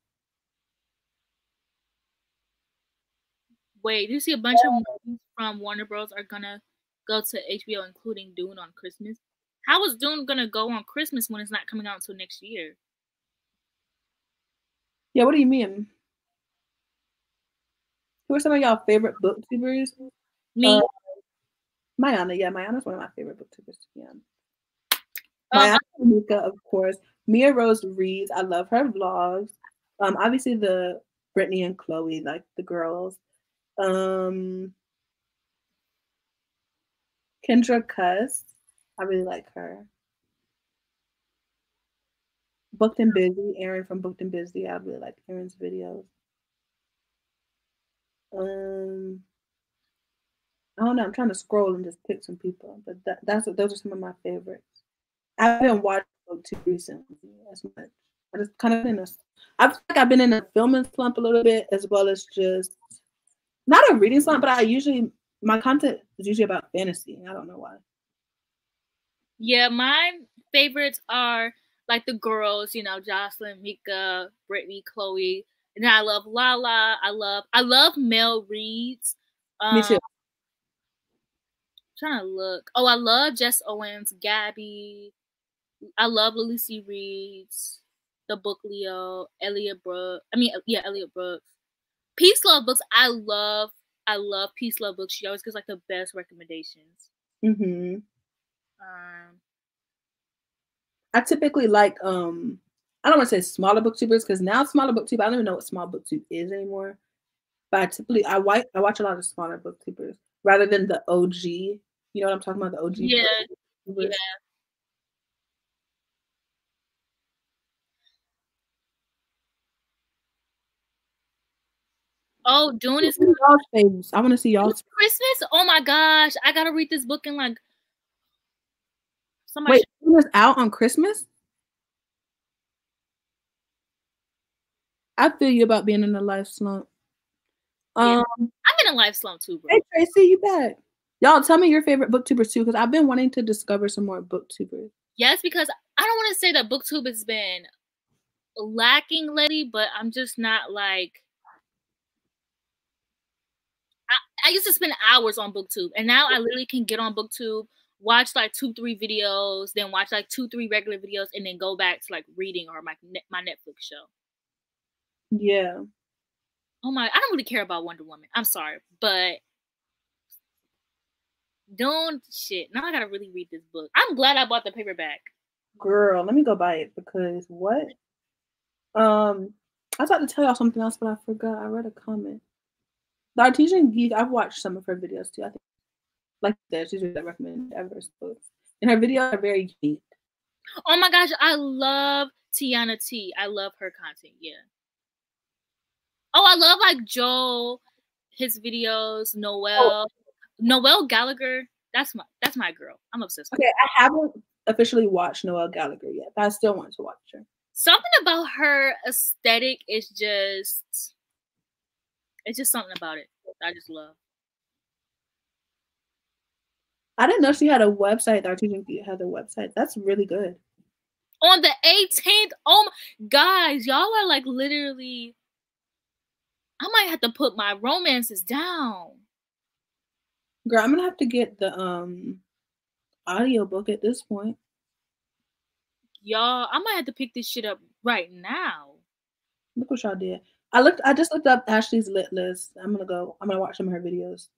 Wait, do you see a bunch of movies from Warner Bros. Are gonna go to HBO, including Dune on Christmas? How is Dune gonna go on Christmas when it's not coming out until next year? Yeah, what do you mean? Who are some of y'all favorite booktubers? Me. Mayana. Yeah, Mayana's one of my favorite booktubers, to be honest. Mayana Mika, of course. Mia Rose reads. I love her vlogs. Obviously the Brittany and Chloe, like the girls. Kendra Cuss. I really like her. Booked and Busy. Erin from Booked and Busy. I really like Erin's videos. I don't know. I'm trying to scroll and just pick some people, but those are some of my favorites. I haven't watched BookTube recently as much. I just kind of I feel like I've been in a filming slump a little bit, as well as just not a reading slump, but my content is usually about fantasy. I don't know why. Yeah, my favorites are like the girls, Jocelyn, Mika, Brittany, Chloe. And then I love Lala. I love Mel Reeds. Me too. Trying to look. Oh, I love Jess Owens, Gabby. I love Lily C. Reeds, The Book Leo, Elliot Brooks. Elliot Brooks. Peace Love Books. I love Peace Love Books. She always gives like the best recommendations. Mm-hmm. I typically like I don't want to say smaller booktubers because now smaller booktube, I don't even know what small booktube is anymore. But I watch a lot of smaller booktubers rather than the OG. You know what I'm talking about? The OG. Yeah. YouTubers. Yeah. Oh, Dune is y'all's favorites. I want to see y'all's Christmas. Oh my gosh, I gotta read this book in like. Wait, Dune is out on Christmas? I feel you about being in a life slump. Yeah, I'm in a life slump too, bro. Hey Tracy, you back? Y'all tell me your favorite booktubers too, because I've been wanting to discover some more booktubers. Yes, because I don't want to say that booktube has been lacking lately, but I'm just not like. I used to spend hours on BookTube, and now I literally can get on BookTube, watch like 2-3 videos, then watch like 2-3 regular videos, and then go back to like reading or my Netflix show. Yeah. Oh my! I don't really care about Wonder Woman. I'm sorry, but don't shit. Now I gotta really read this book. I'm glad I bought the paperback. Girl, let me go buy it because what? I was about to tell y'all something else, but I forgot. I read a comment. The Artesian Geek, I've watched some of her videos too. I think like that, she's really recommended ever. And her videos are very unique. Oh my gosh, I love Tiana T. I love her content. Yeah. Oh, I love like Joel, his videos, Noelle Gallagher. That's my girl. I'm obsessed with her. I haven't officially watched Noelle Gallagher yet, but I still want to watch her. Something about her aesthetic is just, it's just something about it I just love. I didn't know she had a website. The Artesian Geek had a website. That's really good. On the 18th, oh my, guys, y'all are like literally, I might have to put my romances down. Girl, I'm gonna have to get the audiobook at this point. Y'all, I might have to pick this shit up right now. Look what y'all did. I just looked up Ashley's lit list. I'm gonna watch some of her videos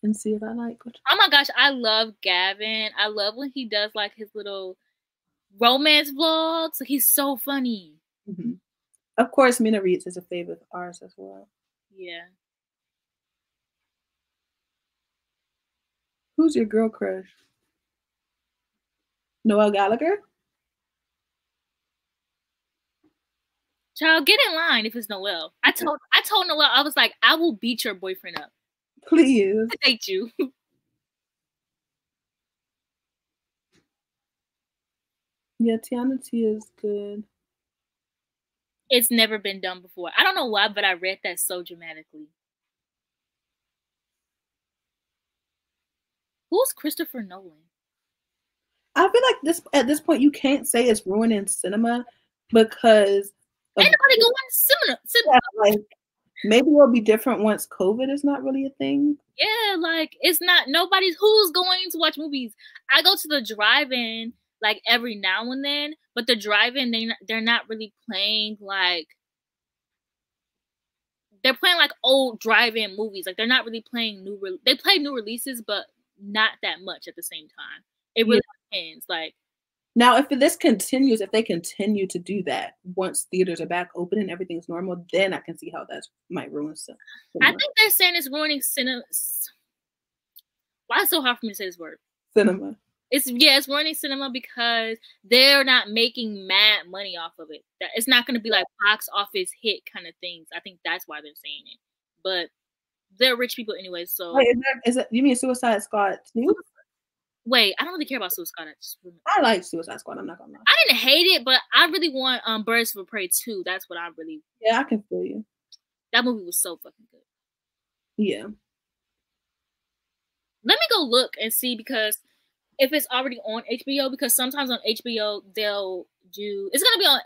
and see if I like it. Oh my gosh, I love Gavin. I love when he does like his little romance vlogs. He's so funny. Mm-hmm. Of course, Mina Reeds is a favorite of ours as well. Yeah. Who's your girl crush? Noelle Gallagher? Child, get in line if it's Noelle. I told Noelle, I was like, I will beat your boyfriend up. Please. I hate you. Yeah, Tiana T is good. It's never been done before. I don't know why, but I read that so dramatically. Who's Christopher Nolan? I feel like at this point you can't say it's ruining cinema because ain't nobody going to cinema. Like maybe it'll be different once COVID is not really a thing. Yeah, like it's not who's going to watch movies. I go to the drive-in like every now and then, but the drive-in they're not really playing like they're playing like old drive-in movies. Like they're not really playing they play new releases, but not that much at the same time. It really depends. Like now, if this continues, if they continue to do that once theaters are back open and everything's normal, then I can see how that might ruin cinema. I think they're saying it's ruining cinema. Why is it so hard for me to say this word? Cinema. It's ruining cinema because they're not making mad money off of it. That it's not going to be like box office hit kind of things. I think that's why they're saying it. But they're rich people anyway, so. Wait, is that you mean Suicide Squad too? Wait, I don't really care about Suicide Squad. I like Suicide Squad. I'm not gonna lie. I didn't hate it, but I really want Birds of Prey 2. That's what I really. Yeah, I can feel you. That movie was so fucking good. Yeah. Let me go look and see because if it's already on HBO, because sometimes on HBO they'll do. It's gonna be on.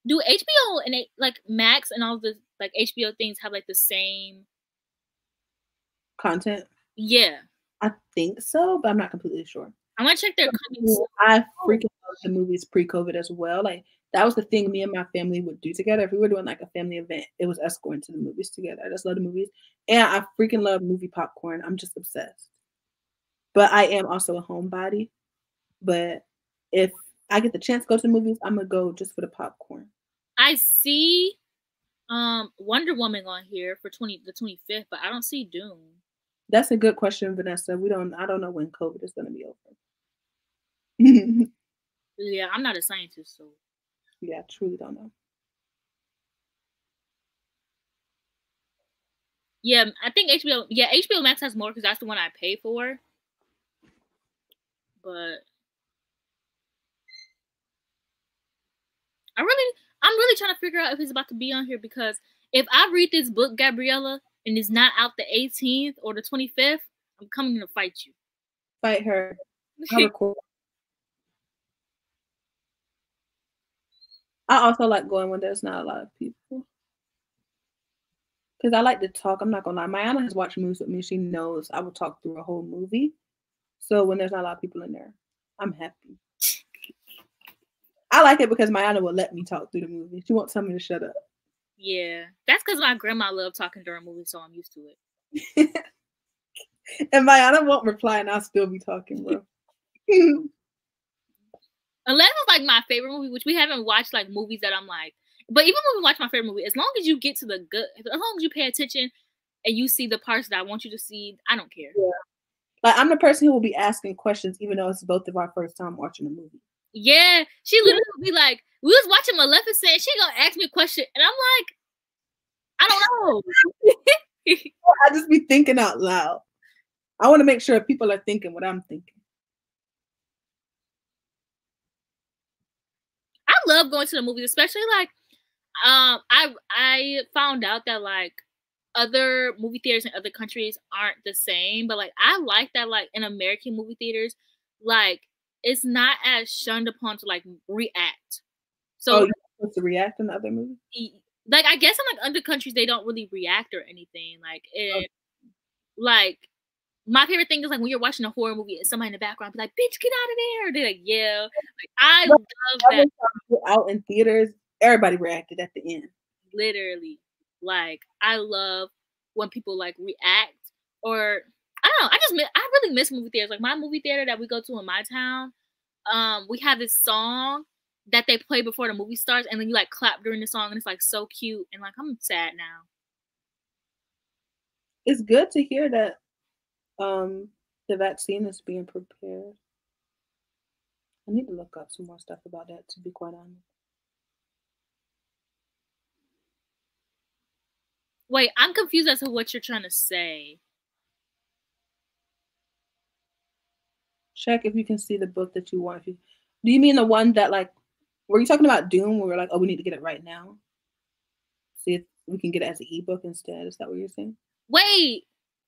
Do HBO and like Max and all the like HBO things have like the same content? Yeah. I think so, but I'm not completely sure. I'm gonna check their comments. I freaking love the movies pre-COVID as well. Like that was the thing me and my family would do together. If we were doing like a family event, it was us going to the movies together. I just love the movies. And I freaking love movie popcorn. I'm just obsessed. But I am also a homebody. But if I get the chance to go to the movies, I'm gonna go just for the popcorn. I see Wonder Woman on here for the 25th, but I don't see Doom. That's a good question, Vanessa. I don't know when COVID is going to be over. Yeah, I'm not a scientist, so. Yeah, I truly don't know. Yeah, I think HBO Max has more because that's the one I pay for. But I'm really trying to figure out if it's about to be on here because if I read this book, Gabriella, and it's not out the 18th or the 25th, I'm coming to fight you. Fight her. I'll record. I also like going when there's not a lot of people. Because I like to talk. I'm not gonna lie. Mayana has watched movies with me. She knows I will talk through a whole movie. So when there's not a lot of people in there, I'm happy. I like it because Mayana will let me talk through the movie. She won't tell me to shut up. Yeah, that's because my grandma loved talking during movies, so I'm used to it. And Mayana won't reply, and I'll still be talking, bro. Unless it's like my favorite movie, which we haven't watched like movies that I'm like, but even when we watch my favorite movie, as long as you get to the good, as long as you pay attention and you see the parts that I want you to see, I don't care. Yeah. Like I'm the person who will be asking questions, even though it's both of our first time watching a movie. Yeah, she literally will be like, we was watching Maleficent, and she gonna ask me a question, and I'm like, I don't know. I just be thinking out loud. I want to make sure people are thinking what I'm thinking. I love going to the movies, especially like, I found out that like other movie theaters in other countries aren't the same, but like I like that like in American movie theaters, like it's not as shunned upon to like react. So you're supposed to react in the other movies? Like I guess in like other countries they don't really react or anything. Like like my favorite thing is like when you're watching a horror movie and somebody in the background be like, "Bitch, get out of there!" They're like, "Yeah." Like, I love that. Out in theaters, everybody reacted at the end. Literally, like I love when people like react, or I don't know. I really miss movie theaters. Like my movie theater that we go to in my town, we have this song that they play before the movie starts, and then you like clap during the song, and it's like so cute. And like I'm sad now. It's good to hear that the vaccine is being prepared. I need to look up some more stuff about that, to be quite honest. Wait, I'm confused as to what you're trying to say. Check if you can see the book that you want. Do you mean the one that like, were you talking about Dune where we're like, oh, we need to get it right now? See if we can get it as an ebook instead. Is that what you're saying? Wait,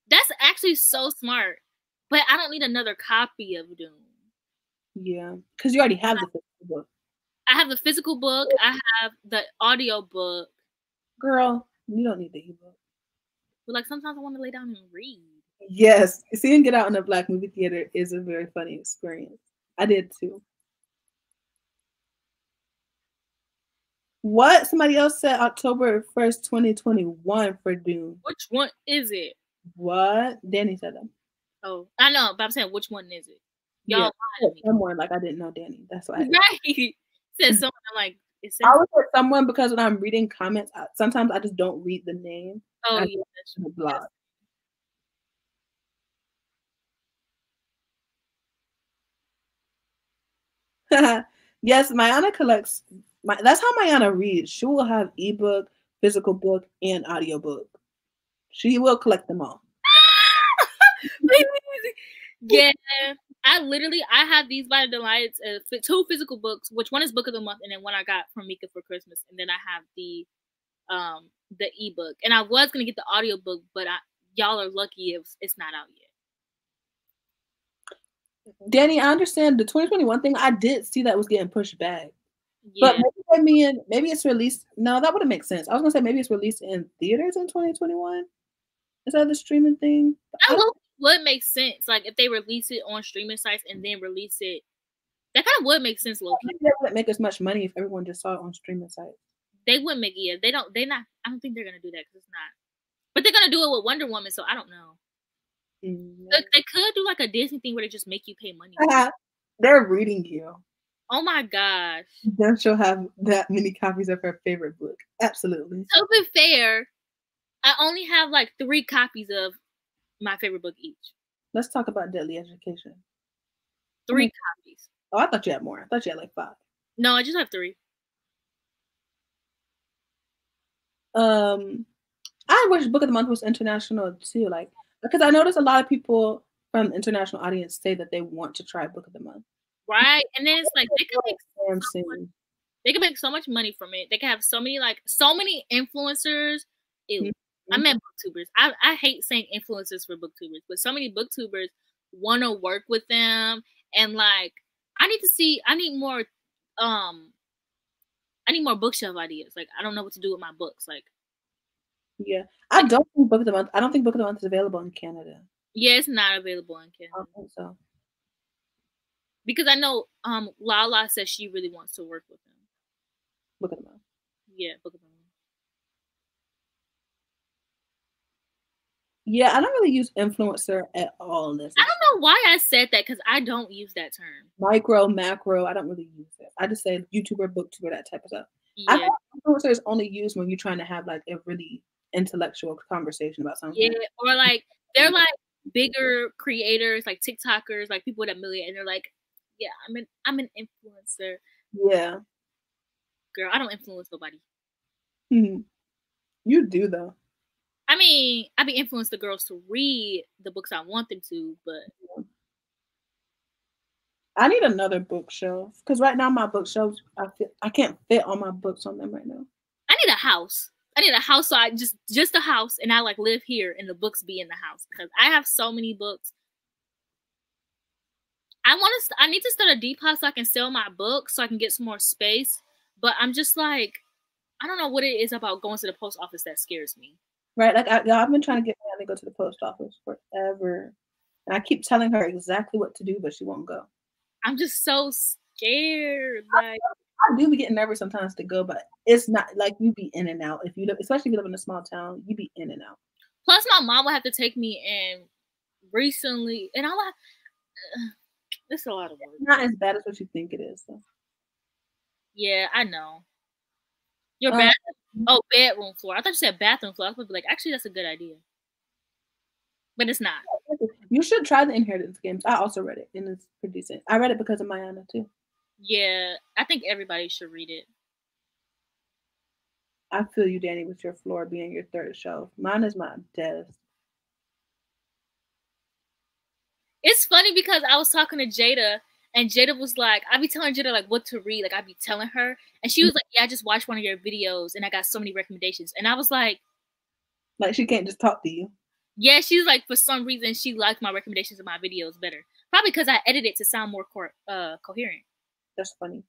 that's actually so smart. But I don't need another copy of Dune. Yeah, because you already have the physical book. I have the physical book. I have the audio book. Girl, you don't need the ebook. But like sometimes I want to lay down and read. Yes, seeing Get Out in a Black movie theater is a very funny experience. I did too. What? Somebody else said October 1st, 2021 for Dune. Which one is it? What? Danny said that. Oh, I know, but I'm saying which one is it? Y'all yeah, someone like I didn't know Danny. That's why. Right. Said someone like it says I would say someone because when I'm reading comments, sometimes I just don't read the name. Oh yeah, that's the blog. Yes, Mayana collects. That's how Mayana reads. She will have ebook, physical book, and audiobook. She will collect them all. Yeah, I have these by the Delights, 2 physical books, which one is Book of the Month, and then one I got from Mika for Christmas, and then I have the ebook, and I was gonna get the audiobook, but y'all are lucky if it's not out yet. Danny, I understand the 2021 thing. I did see that was getting pushed back. Yeah. But maybe it's released. No, that wouldn't make sense. I was gonna say maybe it's released in theaters in 2021. Is that the streaming thing? That would make sense. Like if they release it on streaming sites and then release it, that kind of would make sense. Low-key. They wouldn't make as much money if everyone just saw it on streaming sites. They wouldn't make it. Yeah, they don't. I don't think they're gonna do that because it's not. But they're gonna do it with Wonder Woman, so I don't know. Mm-hmm. They could do like a Disney thing where they just make you pay money. They're reading you. Oh my gosh. Then she'll have that many copies of her favorite book. Absolutely. To be fair, I only have like 3 copies of my favorite book each. Let's talk about Deadly Education. 3 copies. Oh, I thought you had more. I thought you had like 5. No, I just have 3. I wish Book of the Month was international too. Like, because I noticed a lot of people from the international audience say that they want to try Book of the Month. Right, and then it's like they can make so much money from it. They can have so many influencers. Ew. I meant booktubers. I hate saying influencers for booktubers, but so many booktubers want to work with them, and like I need more I need more bookshelf ideas. Like, I don't know what to do with my books. Like, yeah, I don't think Book of the Month. I don't think Book of the Month is available in Canada. yeah, it's not available in I Canada don't think so. because I know Lala says she really wants to work with him. Book of the Month. Yeah, Book of the Month. Yeah, I don't really use influencer at all in this. I don't know why I said that because I don't use that term. Micro, macro, I don't really use it. I just say YouTuber, booktuber, that type of stuff. I Yeah, think influencer is only used when you're trying to have like a really intellectual conversation about something. yeah, or like they're like bigger creators, like TikTokers, like people with a million, and they're like, yeah, I'm an influencer. Yeah. Girl, I don't influence nobody. Mhm. You do though. I mean, I be influenced the girls to read the books I want them to, but I need another bookshelf because right now my bookshelves, I can't fit all my books on them right now. I need a house. I need a house, so I just a house, and I like live here, and the books be in the house because I have so many books. I need to start a Depop so I can sell my books so I can get some more space. But I'm just like, I don't know what it is about going to the post office that scares me. Right? Like I've been trying to get my aunt to go to the post office forever, and I keep telling her exactly what to do, but she won't go. I'm just so scared. Like, I do be getting nervous sometimes to go, but it's not like you be in and out. If you live, especially if you live in a small town, you be in and out. plus my mom would have to take me in recently, and I'm like, it's a lot of work. It's not as bad as what you think it is. So. Yeah, I know. Your bathroom, bedroom floor. I thought you said bathroom floor. I was like, actually, that's a good idea, but it's not. You should try the Inheritance Games. I also read it, and it's pretty decent. I read it because of Mayana too. Yeah, I think everybody should read it. I feel you, Danny, with your floor being your third shelf. Mine is my desk. It's funny because I was talking to Jada, and Jada was like, I be telling Jada like what to read. Like I be telling her, and she was like, yeah, I just watched one of your videos, and I got so many recommendations. And I was like she can't just talk to you. Yeah, she's like, for some reason, she liked my recommendations of my videos better. Probably because I edited it to sound more coherent. That's funny.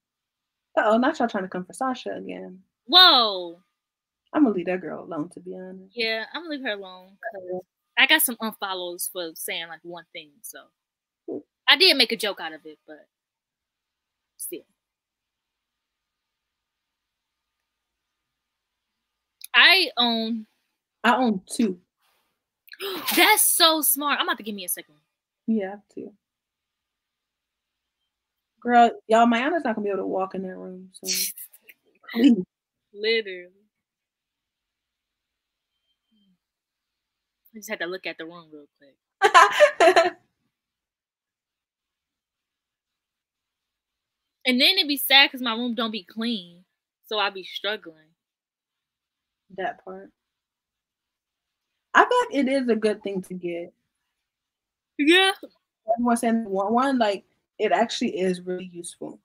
Uh-oh, not y'all trying to come for Sasha again. Whoa. I'm going to leave that girl alone, to be honest. Yeah, I'm going to leave her alone. I got some unfollows for saying like one thing, so. I did make a joke out of it, but still. I own 2. That's so smart. I'm about to give me a second. You have to. Girl, y'all, Mayana's not gonna be able to walk in that room. So please. Literally. I just had to look at the room real quick. And then it'd be sad because my room don't be clean. So I'd be struggling. That part. I feel like it is a good thing to get. Yeah. Everyone's saying one, like, it actually is really useful.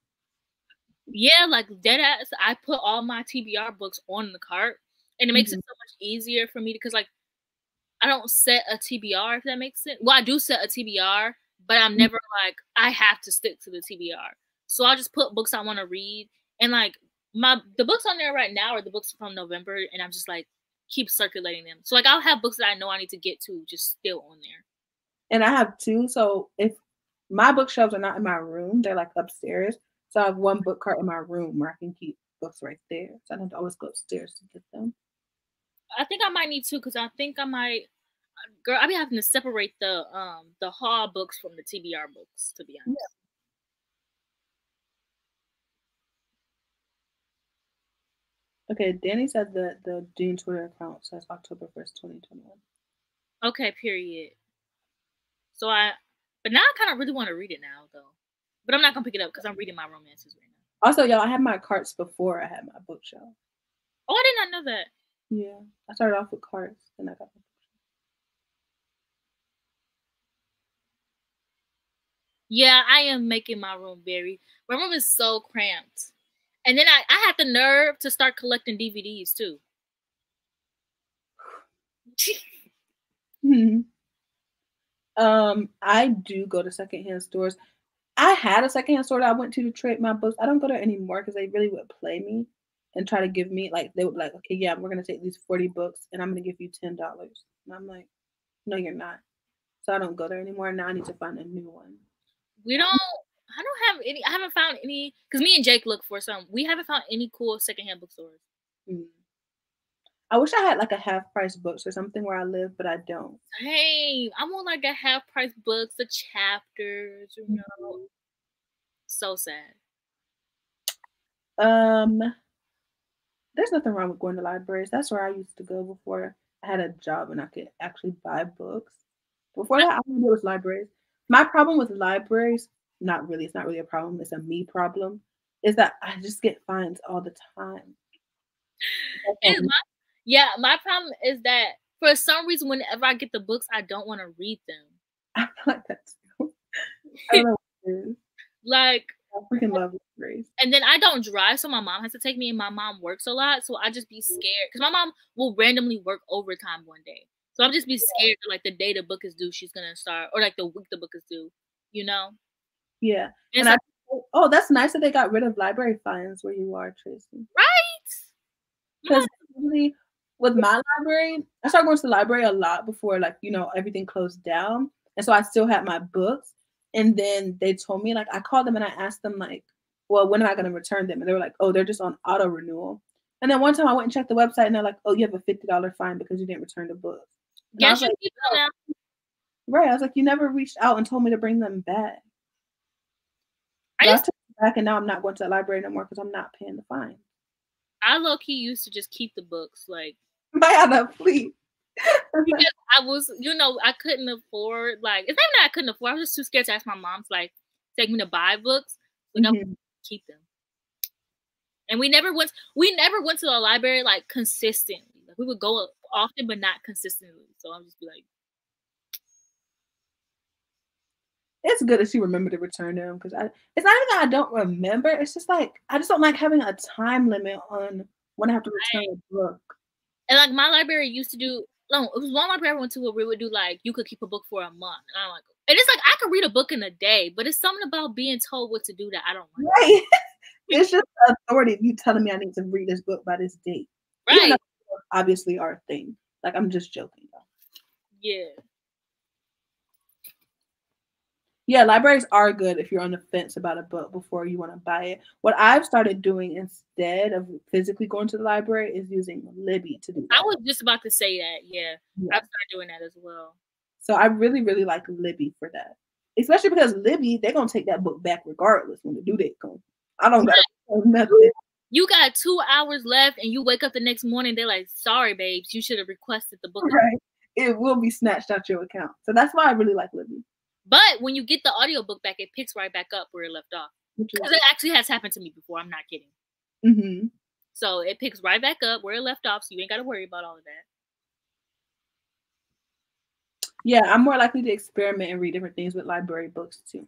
Yeah, like deadass. I put all my TBR books on the cart, and it makes it so much easier for me because, like, I don't set a TBR, if that makes sense. Well, I do set a TBR, but I'm never like, I have to stick to the TBR. So I'll just put books I want to read, and like the books on there right now are the books from November, and I'm just like keep circulating them. So like I'll have books that I know I need to get to just still on there. And I have 2, so if my bookshelves are not in my room, they're like upstairs. So I have one book cart in my room where I can keep books right there. So I don't have to always go upstairs to get them. I think I might need 2 because I think I might. Girl, I be having to separate the haul books from the TBR books, to be honest. Yeah. Okay, Danny said that the Dean Twitter account says October 1st, 2021. Okay, period. So but now I kind of really want to read it now, though. But I'm not gonna pick it up because I'm reading my romances right now. Also, y'all, I had my carts before I had my bookshelf. Oh, I did not know that. Yeah, I started off with carts, and I got my bookshelf. Yeah, I am making my room my room is so cramped. And then I had the nerve to start collecting DVDs too. I do go to secondhand stores. I had a secondhand store that I went to trade my books. I don't go there anymore because they really would play me. and try to give me like they would like, okay, yeah, we're gonna take these 40 books and I'm gonna give you $10. And I'm like, no, you're not. So I don't go there anymore. Now I need to find a new one. I don't have any. I haven't found any because me and Jake look for some. We haven't found any cool secondhand bookstores. I wish I had like a half price books or something where I live, but I don't. Hey, I want like a half price books, the chapters, you know. So sad. There's nothing wrong with going to libraries. That's where I used to go before I had a job and I could actually buy books. Before that, I knew it was libraries. My problem with libraries, it's not really a problem, it's a me problem, is that I just get fines all the time. My problem is that for some reason, whenever I get the books, I don't want to read them. I feel like that too. I don't know what it is. Like, I freaking love libraries. And then I don't drive, so my mom has to take me, and my mom works a lot, so I just be scared because my mom will randomly work overtime one day. So I'll just be scared that, like, the day the book is due, she's gonna start, or like the week the book is due, you know? Yeah. And that's nice that they got rid of library fines where you are, Tracy. Right? Because really, with my library, I started going to the library a lot before, like, you know, everything closed down. And so I still had my books. And then they told me, like, I called them and I asked them, like, well, when am I going to return them? And they were like, oh, they're just on auto renewal. And then one time I went and checked the website and they're like, oh, you have a $50 fine because you didn't return the books. Yes, like, right. I was like, you never reached out and told me to bring them back. I took them back and now I'm not going to the library no more because I'm not paying the fine. I low-key used to just keep the books, like. Please. Because I was, you know, I couldn't afford, like, it's not even that I couldn't afford, I was just too scared to ask my mom to, like, take me to buy books. Like, I would keep them. And we never went to the library, like, consistently. Like, we would go often, but not consistently. So I'll just be like. It's good that she remembered to return them because it's not even that I don't remember. It's just like, I just don't like having a time limit on when I have to return a book. And like my library used to do, no, it was one library I went to where we would do like, you could keep a book for a month. And I'm like, and it's like, I could read a book in a day, but it's something about being told what to do that I don't like. Right. It's just authority of you telling me I need to read this book by this date. Right. Even though obviously our thing. Like, I'm just joking though. Yeah. Yeah, libraries are good if you're on the fence about a book before you want to buy it. What I've started doing instead of physically going to the library is using Libby to do that. I was just about to say that, yeah. I've started doing that as well. So I really, really like Libby for that. Especially because Libby, they're going to take that book back regardless when the due date comes. I don't got nothing. You got 2 hours left and you wake up the next morning, they're like, sorry, babes, you should have requested the book. Right. It will be snatched out your account. So that's why I really like Libby. But when you get the audiobook back, it picks right back up where it left off. Because it actually has happened to me before. I'm not kidding. Mm-hmm. So it picks right back up where it left off, so you ain't got to worry about all of that. Yeah, I'm more likely to experiment and read different things with library books too.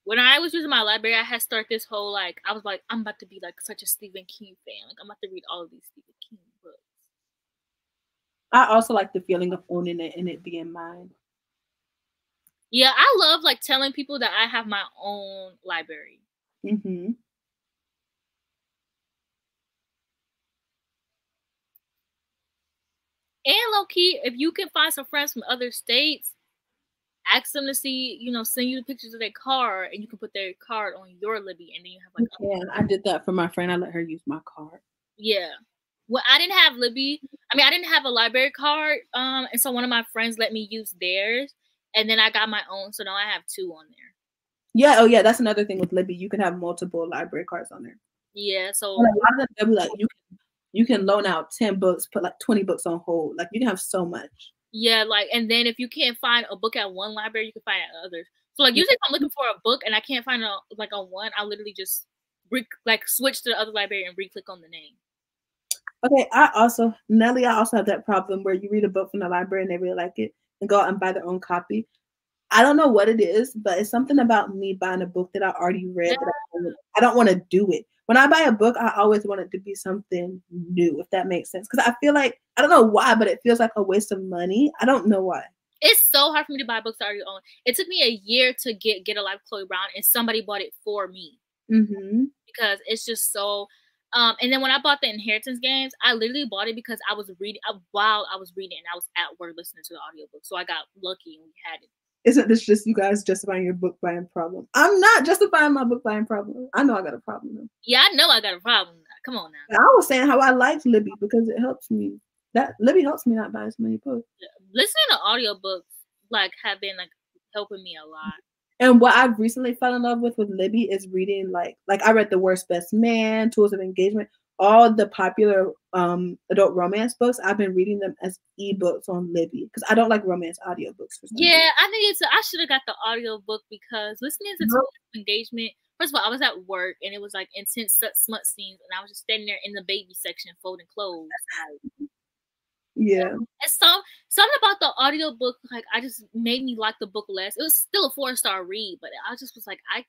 When I was using my library, I had started this whole, like, I was like, I'm about to be like such a Stephen King fan. Like, I'm about to read all of these Stephen King books. I also like the feeling of owning it and it being mine. Yeah, I love like telling people that I have my own library. Mm-hmm. And low-key, if you can find some friends from other states, ask them to see, you know, send you the pictures of their card and you can put their card on your Libby and then you have like. I did that for my friend. I let her use my card. Yeah. Well, I didn't have Libby. I mean, I didn't have a library card. And so one of my friends let me use theirs. And then I got my own. So now I have 2 on there. Yeah. Oh, yeah. That's another thing with Libby. You can have multiple library cards on there. Yeah. So like, a lot of them, they'll be like, you can loan out 10 books, put like 20 books on hold. Like, you can have so much. Yeah. Like, and then if you can't find a book at one library, you can find it at others. So like, usually if I'm looking for a book and I can't find on one, I'll literally just switch to the other library and re-click on the name. Okay, Nelly, I also have that problem where you read a book from the library and they really like it and go out and buy their own copy. I don't know what it is, but it's something about me buying a book that I already read. That I don't want to do it. When I buy a book, I always want it to be something new, if that makes sense. Because I feel like, I don't know why, but it feels like a waste of money. I don't know why. It's so hard for me to buy books I already own. It took me a year to get A Life of Chloe Brown, and somebody bought it for me. Mm-hmm. because it's just so. And then when I bought the Inheritance games, I literally bought it because I was reading while I was reading, and I was at work listening to the audiobook. So I got lucky and we had it. Isn't this just you guys justifying your book buying problem? I'm not justifying my book buying problem. I know I got a problem though. Yeah, I know I got a problem. Come on now. I was saying how I liked Libby because it helps me. That Libby helps me not buy as many books. Listening to audiobooks like have been like helping me a lot. And what I've recently fell in love with Libby is reading like I read The Worst Best Man, Tools of Engagement, all the popular adult romance books. I've been reading them as ebooks on Libby because I don't like romance audiobooks. Yeah, I think I should have got the audiobook because listening to Tools of Engagement. First of all, I was at work and it was like intense smut scenes, and I was just standing there in the baby section folding clothes. Like, yeah. And something about the audiobook, like, I just made me like the book less. It was still a 4-star read, but I just was like, I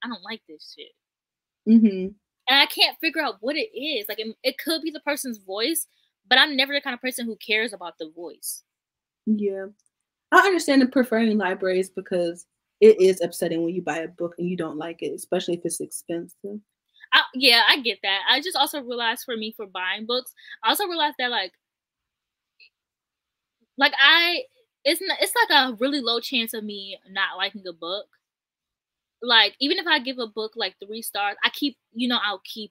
don't like this shit. Mm-hmm. And I can't figure out what it is. Like, it could be the person's voice, but I'm never the kind of person who cares about the voice. Yeah. I understand preferring libraries because it is upsetting when you buy a book and you don't like it, especially if it's expensive. Yeah, I get that. I just also realized for me, for buying books, I also realized that it's like a really low chance of me not liking a book. Like, even if I give a book like 3 stars, I'll keep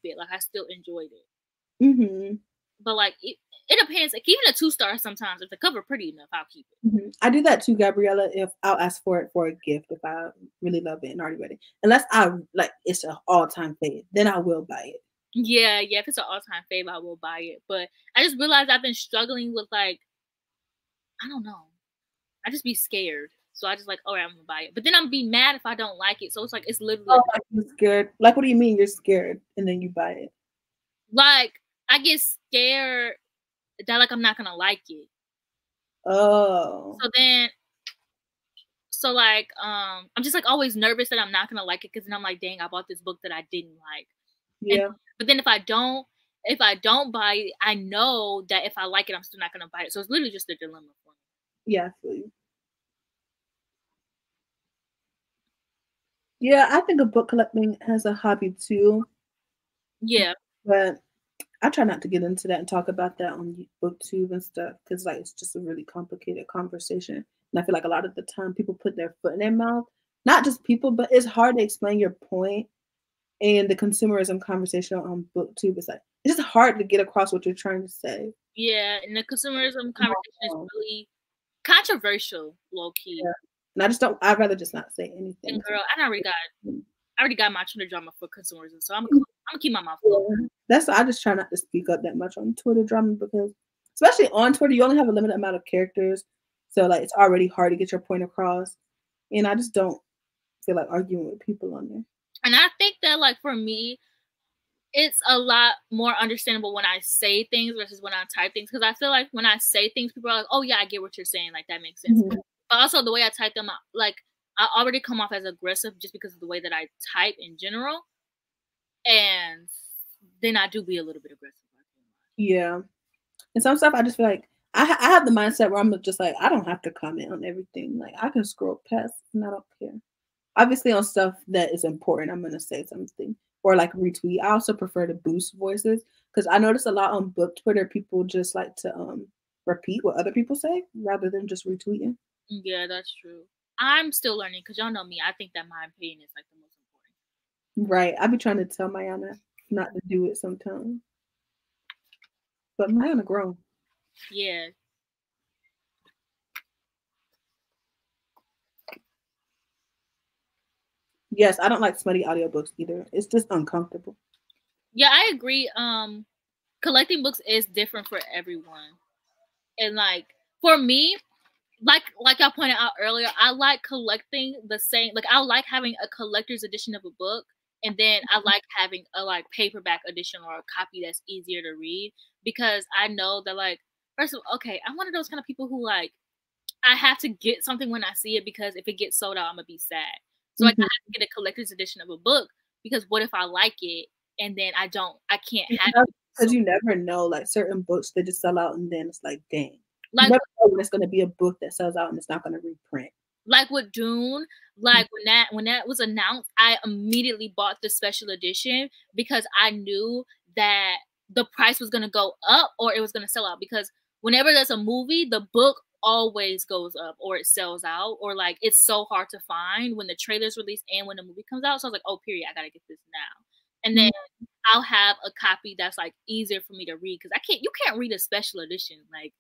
it. Like, I still enjoyed it. Mm-hmm. But like, it depends. Like, even a 2 stars sometimes, if the cover pretty enough, I'll keep it. Mm-hmm. I do that too, Gabriella. If I'll ask for it for a gift, if I really love it and already read it, unless I like it's an all-time fave, then I will buy it. Yeah. If it's an all-time fave, I will buy it. But I just realized I've been struggling with I don't know. I just be scared. So I just like, all right, I'm gonna buy it. But then I'm be mad if I don't like it. So it's like, it's literally you're scared. Like, what do you mean you're scared and then you buy it? Like, I get scared that like I'm not gonna like it. Oh. So like I'm just like always nervous that I'm not gonna like it, because then I'm like, dang, I bought this book that I didn't like. Yeah. But then if I don't buy it, I know that if I like it, I'm still not gonna buy it. So it's literally just a dilemma for me. Yeah, I feel you. Yeah, I think of book collecting as a hobby too. Yeah. But I try not to get into that and talk about that on BookTube and stuff, because like it's just a really complicated conversation. And I feel like a lot of the time people put their foot in their mouth. Not just people, but it's hard to explain your point. And the consumerism conversation on BookTube is like, it's just hard to get across what you're trying to say. Yeah, and the consumerism conversation is really controversial, low key. Yeah. And I'd rather just not say anything. And girl, I already got my Twitter drama for consumerism, so I'm gonna keep my mouth closed. I just try not to speak up that much on Twitter drama, because especially on Twitter, you only have a limited amount of characters. So like it's already hard to get your point across. And I just don't feel like arguing with people on there. And I think that like for me, it's a lot more understandable when I say things versus when I type things. Because I feel like when I say things, people are like, oh yeah, I get what you're saying. Like that makes sense. Mm-hmm. But also the way I type them out, like I already come off as aggressive just because of the way that I type in general. And then I do be a little bit aggressive. Yeah. And some stuff I just feel like I have the mindset where I'm just like, I don't have to comment on everything. Like I can scroll past and I don't care. Obviously on stuff that is important, I'm going to say something or like retweet. I also prefer to boost voices, because I notice a lot on book Twitter, people just like to repeat what other people say rather than just retweeting. Yeah, that's true. I'm still learning, because y'all know me. I think that my opinion is like the most important. Right. I be trying to tell Mayana not to do it sometimes. But Mayana grown. Yeah. Yes, I don't like smutty audiobooks either. It's just uncomfortable. Yeah, I agree. Collecting books is different for everyone. And like for me, like I pointed out earlier, I like collecting the same, like I like having a collector's edition of a book, and then I like having a like paperback edition or a copy that's easier to read, because I know that like, first of all, okay, I'm one of those kind of people who like, I have to get something when I see it, because if it gets sold out, I'm gonna be sad. So like I have to get a collector's edition of a book, because what if I like it and then I can't have it? Because you never know, like certain books they just sell out and then it's like, dang. Like, you never know when it's going to be a book that sells out and it's not going to reprint. Like with Dune, like when that was announced, I immediately bought the special edition because I knew that the price was gonna go up or it was gonna sell out. Because whenever there's a movie, the book always goes up or it sells out, or like it's so hard to find when the trailer's released and when the movie comes out. So I was like, oh, period, I gotta get this now. And then I'll have a copy that's like easier for me to read because you can't read a special edition. Like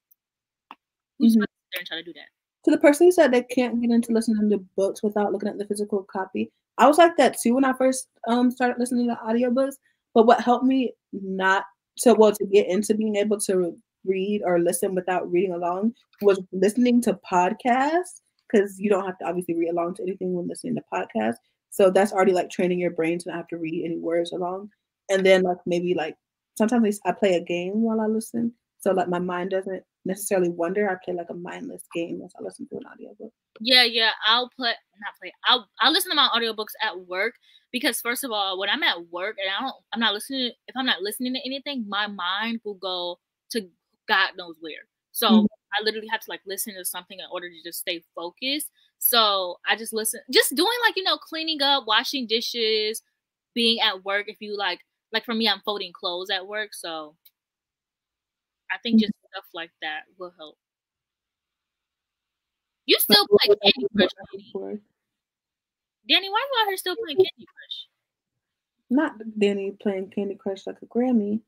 who's going to sit there and try to do that? To the person who said they can't get into listening to books without looking at the physical copy, I was like that too when I first started listening to audiobooks. But what helped me to get into being able to read or listen without reading along was listening to podcasts, because you don't have to obviously read along to anything when listening to podcasts. So that's already like training your brain to not have to read any words along. And then like maybe like sometimes I play a game while I listen. So like my mind doesn't necessarily wander. I play like a mindless game as I listen to an audiobook. Yeah. I'll listen to my audiobooks at work because first of all, when I'm at work and I'm not listening to anything, my mind will go to God knows where. So I literally have to like listen to something in order to just stay focused. So I just listen, just doing like, cleaning up, washing dishes, being at work. If you like for me, I'm folding clothes at work. So I think just stuff like that will help. You still play Candy Crush, Danny? Danny, why are you out here still playing Candy Crush? Not Danny playing Candy Crush like a Grammy.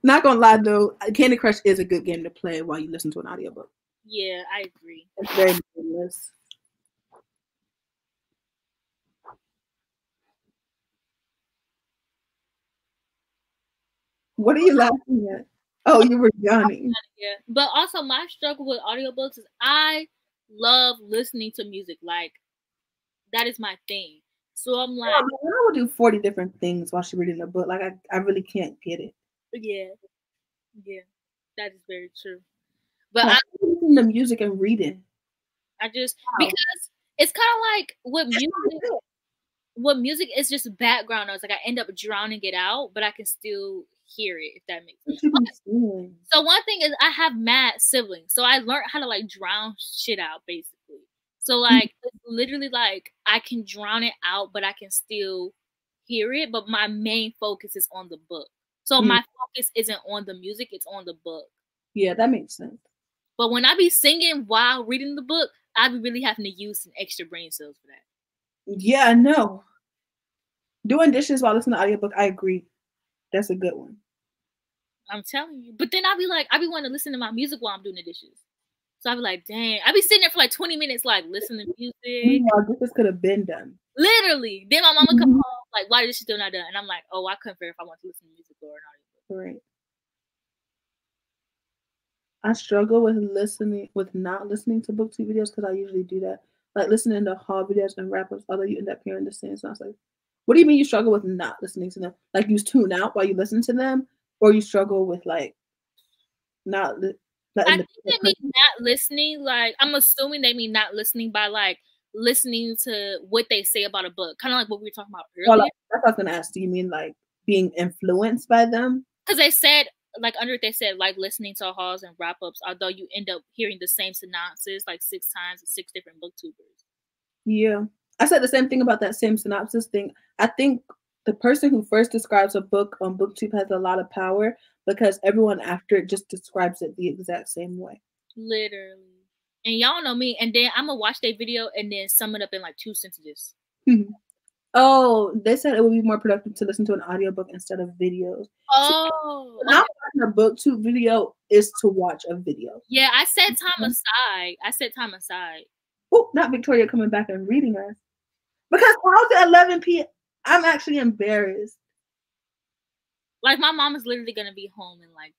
Not gonna lie though, Candy Crush is a good game to play while you listen to an audiobook. Yeah, I agree. It's very mindless. What are you laughing at? Oh, you were yawning. Yeah, but also my struggle with audiobooks is I love listening to music. Like that is my thing. So I'm like, I would do 40 different things while she's reading a book. Like I really can't get it. Yeah, that is very true. But I listen to music and reading. Because it's kind of like what music is just background noise. Like I end up drowning it out, but I can still hear it, if that makes sense. Okay. So one thing is I have mad siblings, so I learned how to like drown shit out basically. So like it's literally like I can drown it out, but I can still hear it. But my main focus is on the book. So my focus isn't on the music, it's on the book. Yeah, that makes sense. But when I be singing while reading the book, I be really having to use some extra brain cells for that. Yeah, I know. Doing dishes while listening to audiobook, I agree. That's a good one. I'm telling you. But then I be wanting to listen to my music while I'm doing the dishes. So I be like, dang. I be sitting there for like 20 minutes, like listening to music. This could have been done. Literally. Then my mama come home, like, why is this still not done? And I'm like, oh, I couldn't figure if I want to listen to music or not. Right. I struggle with not listening to BookTube videos because I usually do that. Like listening to haul videos and wrap-ups, although you end up hearing the same sounds. Like, what do you mean you struggle with not listening to them? Like you tune out while you listen to them, or you struggle with like not? I think they mean not listening. Like I'm assuming they mean not listening by like listening to what they say about a book, kind of like what we were talking about earlier. Well, like, that's what I was gonna ask. Do you mean like being influenced by them? Because they said. Like under it, they said like listening to hauls and wrap ups, although you end up hearing the same synopsis like 6 times with 6 different booktubers. Yeah, I said the same thing about that same synopsis thing. I think the person who first describes a book on BookTube has a lot of power because everyone after it just describes it the exact same way. Literally, and y'all know me. And then I'm gonna watch their video and then sum it up in like 2 sentences. Oh, they said it would be more productive to listen to an audiobook instead of videos. Oh, so not watching a BookTube video is to watch a video. Yeah, I set time aside. Oh, not Victoria coming back and reading us. Because how's it 11 p.m.? I'm actually embarrassed. Like my mom is literally gonna be home and like.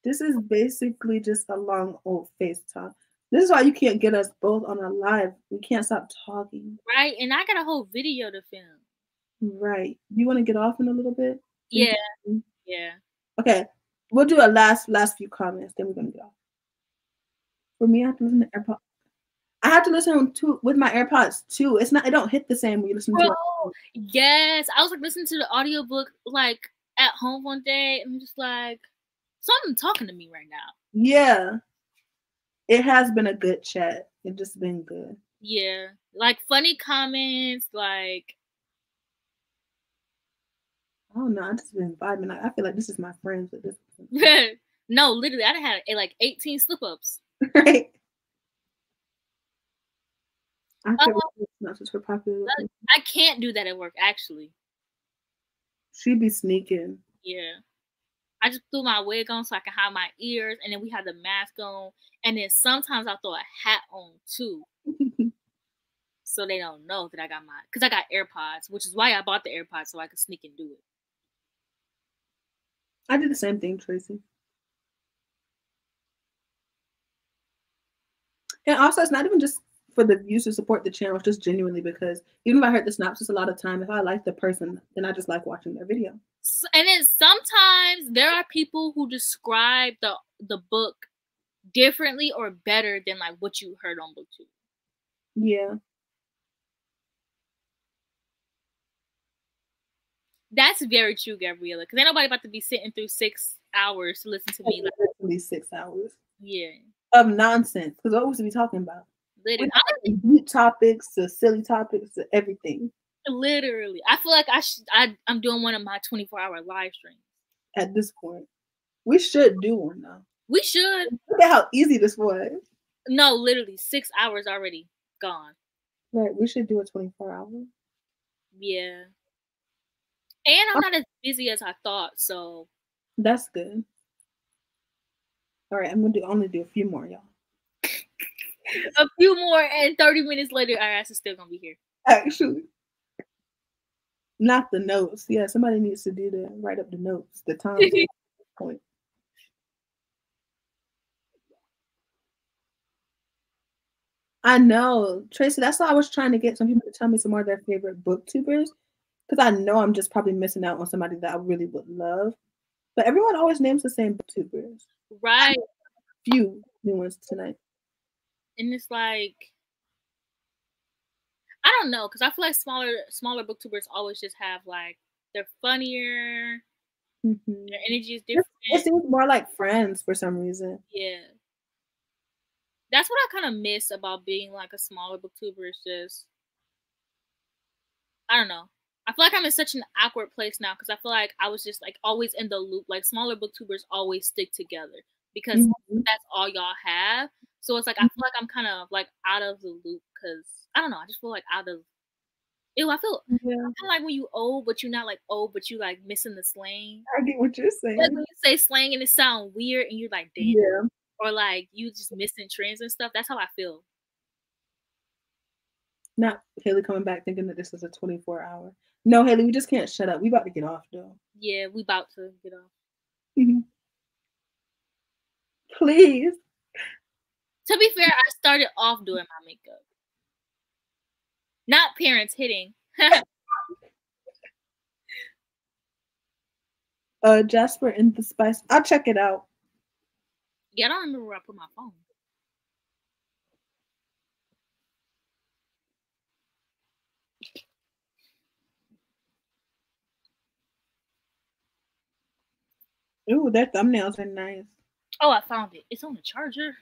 This is basically just a long old FaceTime. This is why you can't get us both on a live. We can't stop talking. Right, and I got a whole video to film. Right. Do you want to get off in a little bit? Yeah. Yeah. Okay. We'll do a last few comments, then we're gonna get off. For me, I have to listen to AirPods. I have to listen to with my AirPods too. It don't hit the same when you listen to it. Yes. I was like listening to the audiobook like at home one day, and I'm just like, something talking to me right now. Yeah. It has been a good chat. It's just been good. Yeah. Like funny comments, like I don't know. I've just been vibing. I feel like this is my friends at this point. no, literally, I done had like 18 slip ups. Right. I not just for popular. I can't do that at work, actually. She be sneaking. Yeah. I just threw my wig on so I can hide my ears, and then we had the mask on, and then sometimes I'll throw a hat on too. So they don't know that I got because I got AirPods, which is why I bought the AirPods so I could sneak and do it. I did the same thing, Tracy. And also, it's not even just for the views to support the channel, just genuinely because even if I heard the synopsis a lot of time, if I like the person, then I just like watching their video. And then sometimes there are people who describe the book differently or better than like what you heard on BookTube. Yeah. That's very true, Gabriella. Because ain't nobody about to be sitting through 6 hours to listen to me. Like, literally 6 hours. Yeah. Of nonsense. Because what was we talking about? Literally. Deep topics to silly topics to everything. Literally. I feel like I'm doing one of my 24-hour live streams. At this point. We should do one though. We should. Look at how easy this was. No, literally 6 hours already gone. Right. We should do a 24-hour. Yeah. And I'm not as busy as I thought, so that's good. All right, I'm gonna only do a few more, y'all. A few more, and 30 minutes later, our ass is still gonna be here. Actually, not the notes. Yeah, somebody needs to do that. Write up the notes. The time point. I know, Tracy. That's why I was trying to get some people to tell me some more of their favorite booktubers. Because I know I'm just probably missing out on somebody that I really would love. But everyone always names the same booktubers. Right. Few new ones tonight. And it's like, I don't know, because I feel like smaller booktubers always just have like, they're funnier. Mm-hmm. Their energy is different. It seems more like friends for some reason. Yeah. That's what I kind of miss about being like a smaller booktuber. Is just, I don't know. I feel like I'm in such an awkward place now because I feel like I was just like always in the loop. Like smaller booktubers always stick together because that's all y'all have. So it's like I feel like I'm kind of like out of the loop because I don't know. I just feel like out of. Ew, I feel kind of like when you old, but you're not like old, but you like missing the slang. I get what you're saying. Like when you say slang and it sounds weird and you're like, damn. Yeah. Or like you just missing trends and stuff. That's how I feel. Not Haley coming back thinking that this is a 24-hour. No, Haley, we just can't shut up. We about to get off, though. Yeah, we about to get off. Mm-hmm. Please. To be fair, I started off doing my makeup. Not parents hitting. Jasper and the Spice. I'll check it out. Yeah, I don't remember where I put my phone. Ooh, their thumbnails are nice. Oh, I found it. It's on the charger.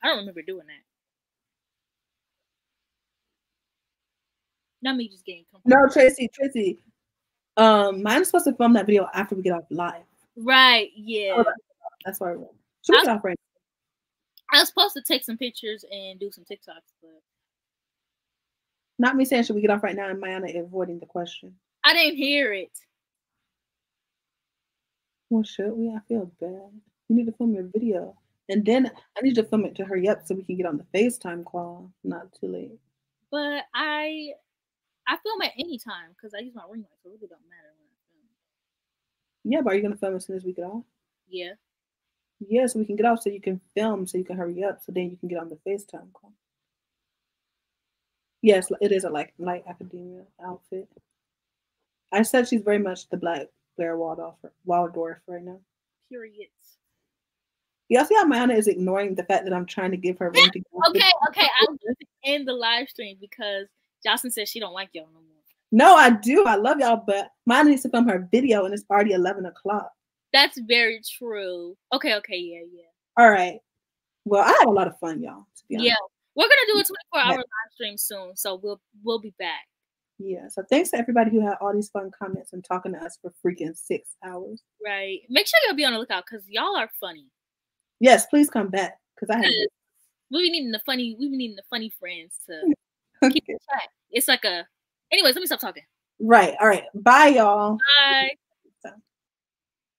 I don't remember doing that. Not me just getting comfortable. No, Tracy. Mine's supposed to film that video after we get off live. Right, yeah. Oh, that's why we're get off right now. I was supposed to take some pictures and do some TikToks, but not me saying should we get off right now and Mayana avoiding the question. I didn't hear it. Well, should we? I feel bad. You need to film your video. And then I need to film it to hurry up so we can get on the FaceTime call. Not too late. But I film at any time because I use my ring light, so it really don't matter when I film. Yeah, but are you going to film as soon as we get off? Yeah. Yeah, so we can get off so you can film so you can hurry up so then you can get on the FaceTime call. Yes, it is a light academia outfit. I said she's very much the Black Blair Waldorf right now. Periods. Y'all see how Mayana is ignoring the fact that I'm trying to give her rent. Okay. I'm going to end the live stream because Jocelyn says she don't like y'all no more. No, I do. I love y'all, but Mayana needs to film her video and it's already 11 o'clock. That's very true. Okay, yeah. All right. Well, I had a lot of fun, y'all. To be honest. Yeah, we're gonna do a 24-hour live stream soon, so we'll be back. Yeah. So thanks to everybody who had all these fun comments and talking to us for freaking 6 hours. Right. Make sure you'll be on the lookout because y'all are funny. Yes, please come back because I have. We be needing the funny friends to keep track. It's like a. Anyways, let me stop talking. Right. All right. Bye, y'all. Bye.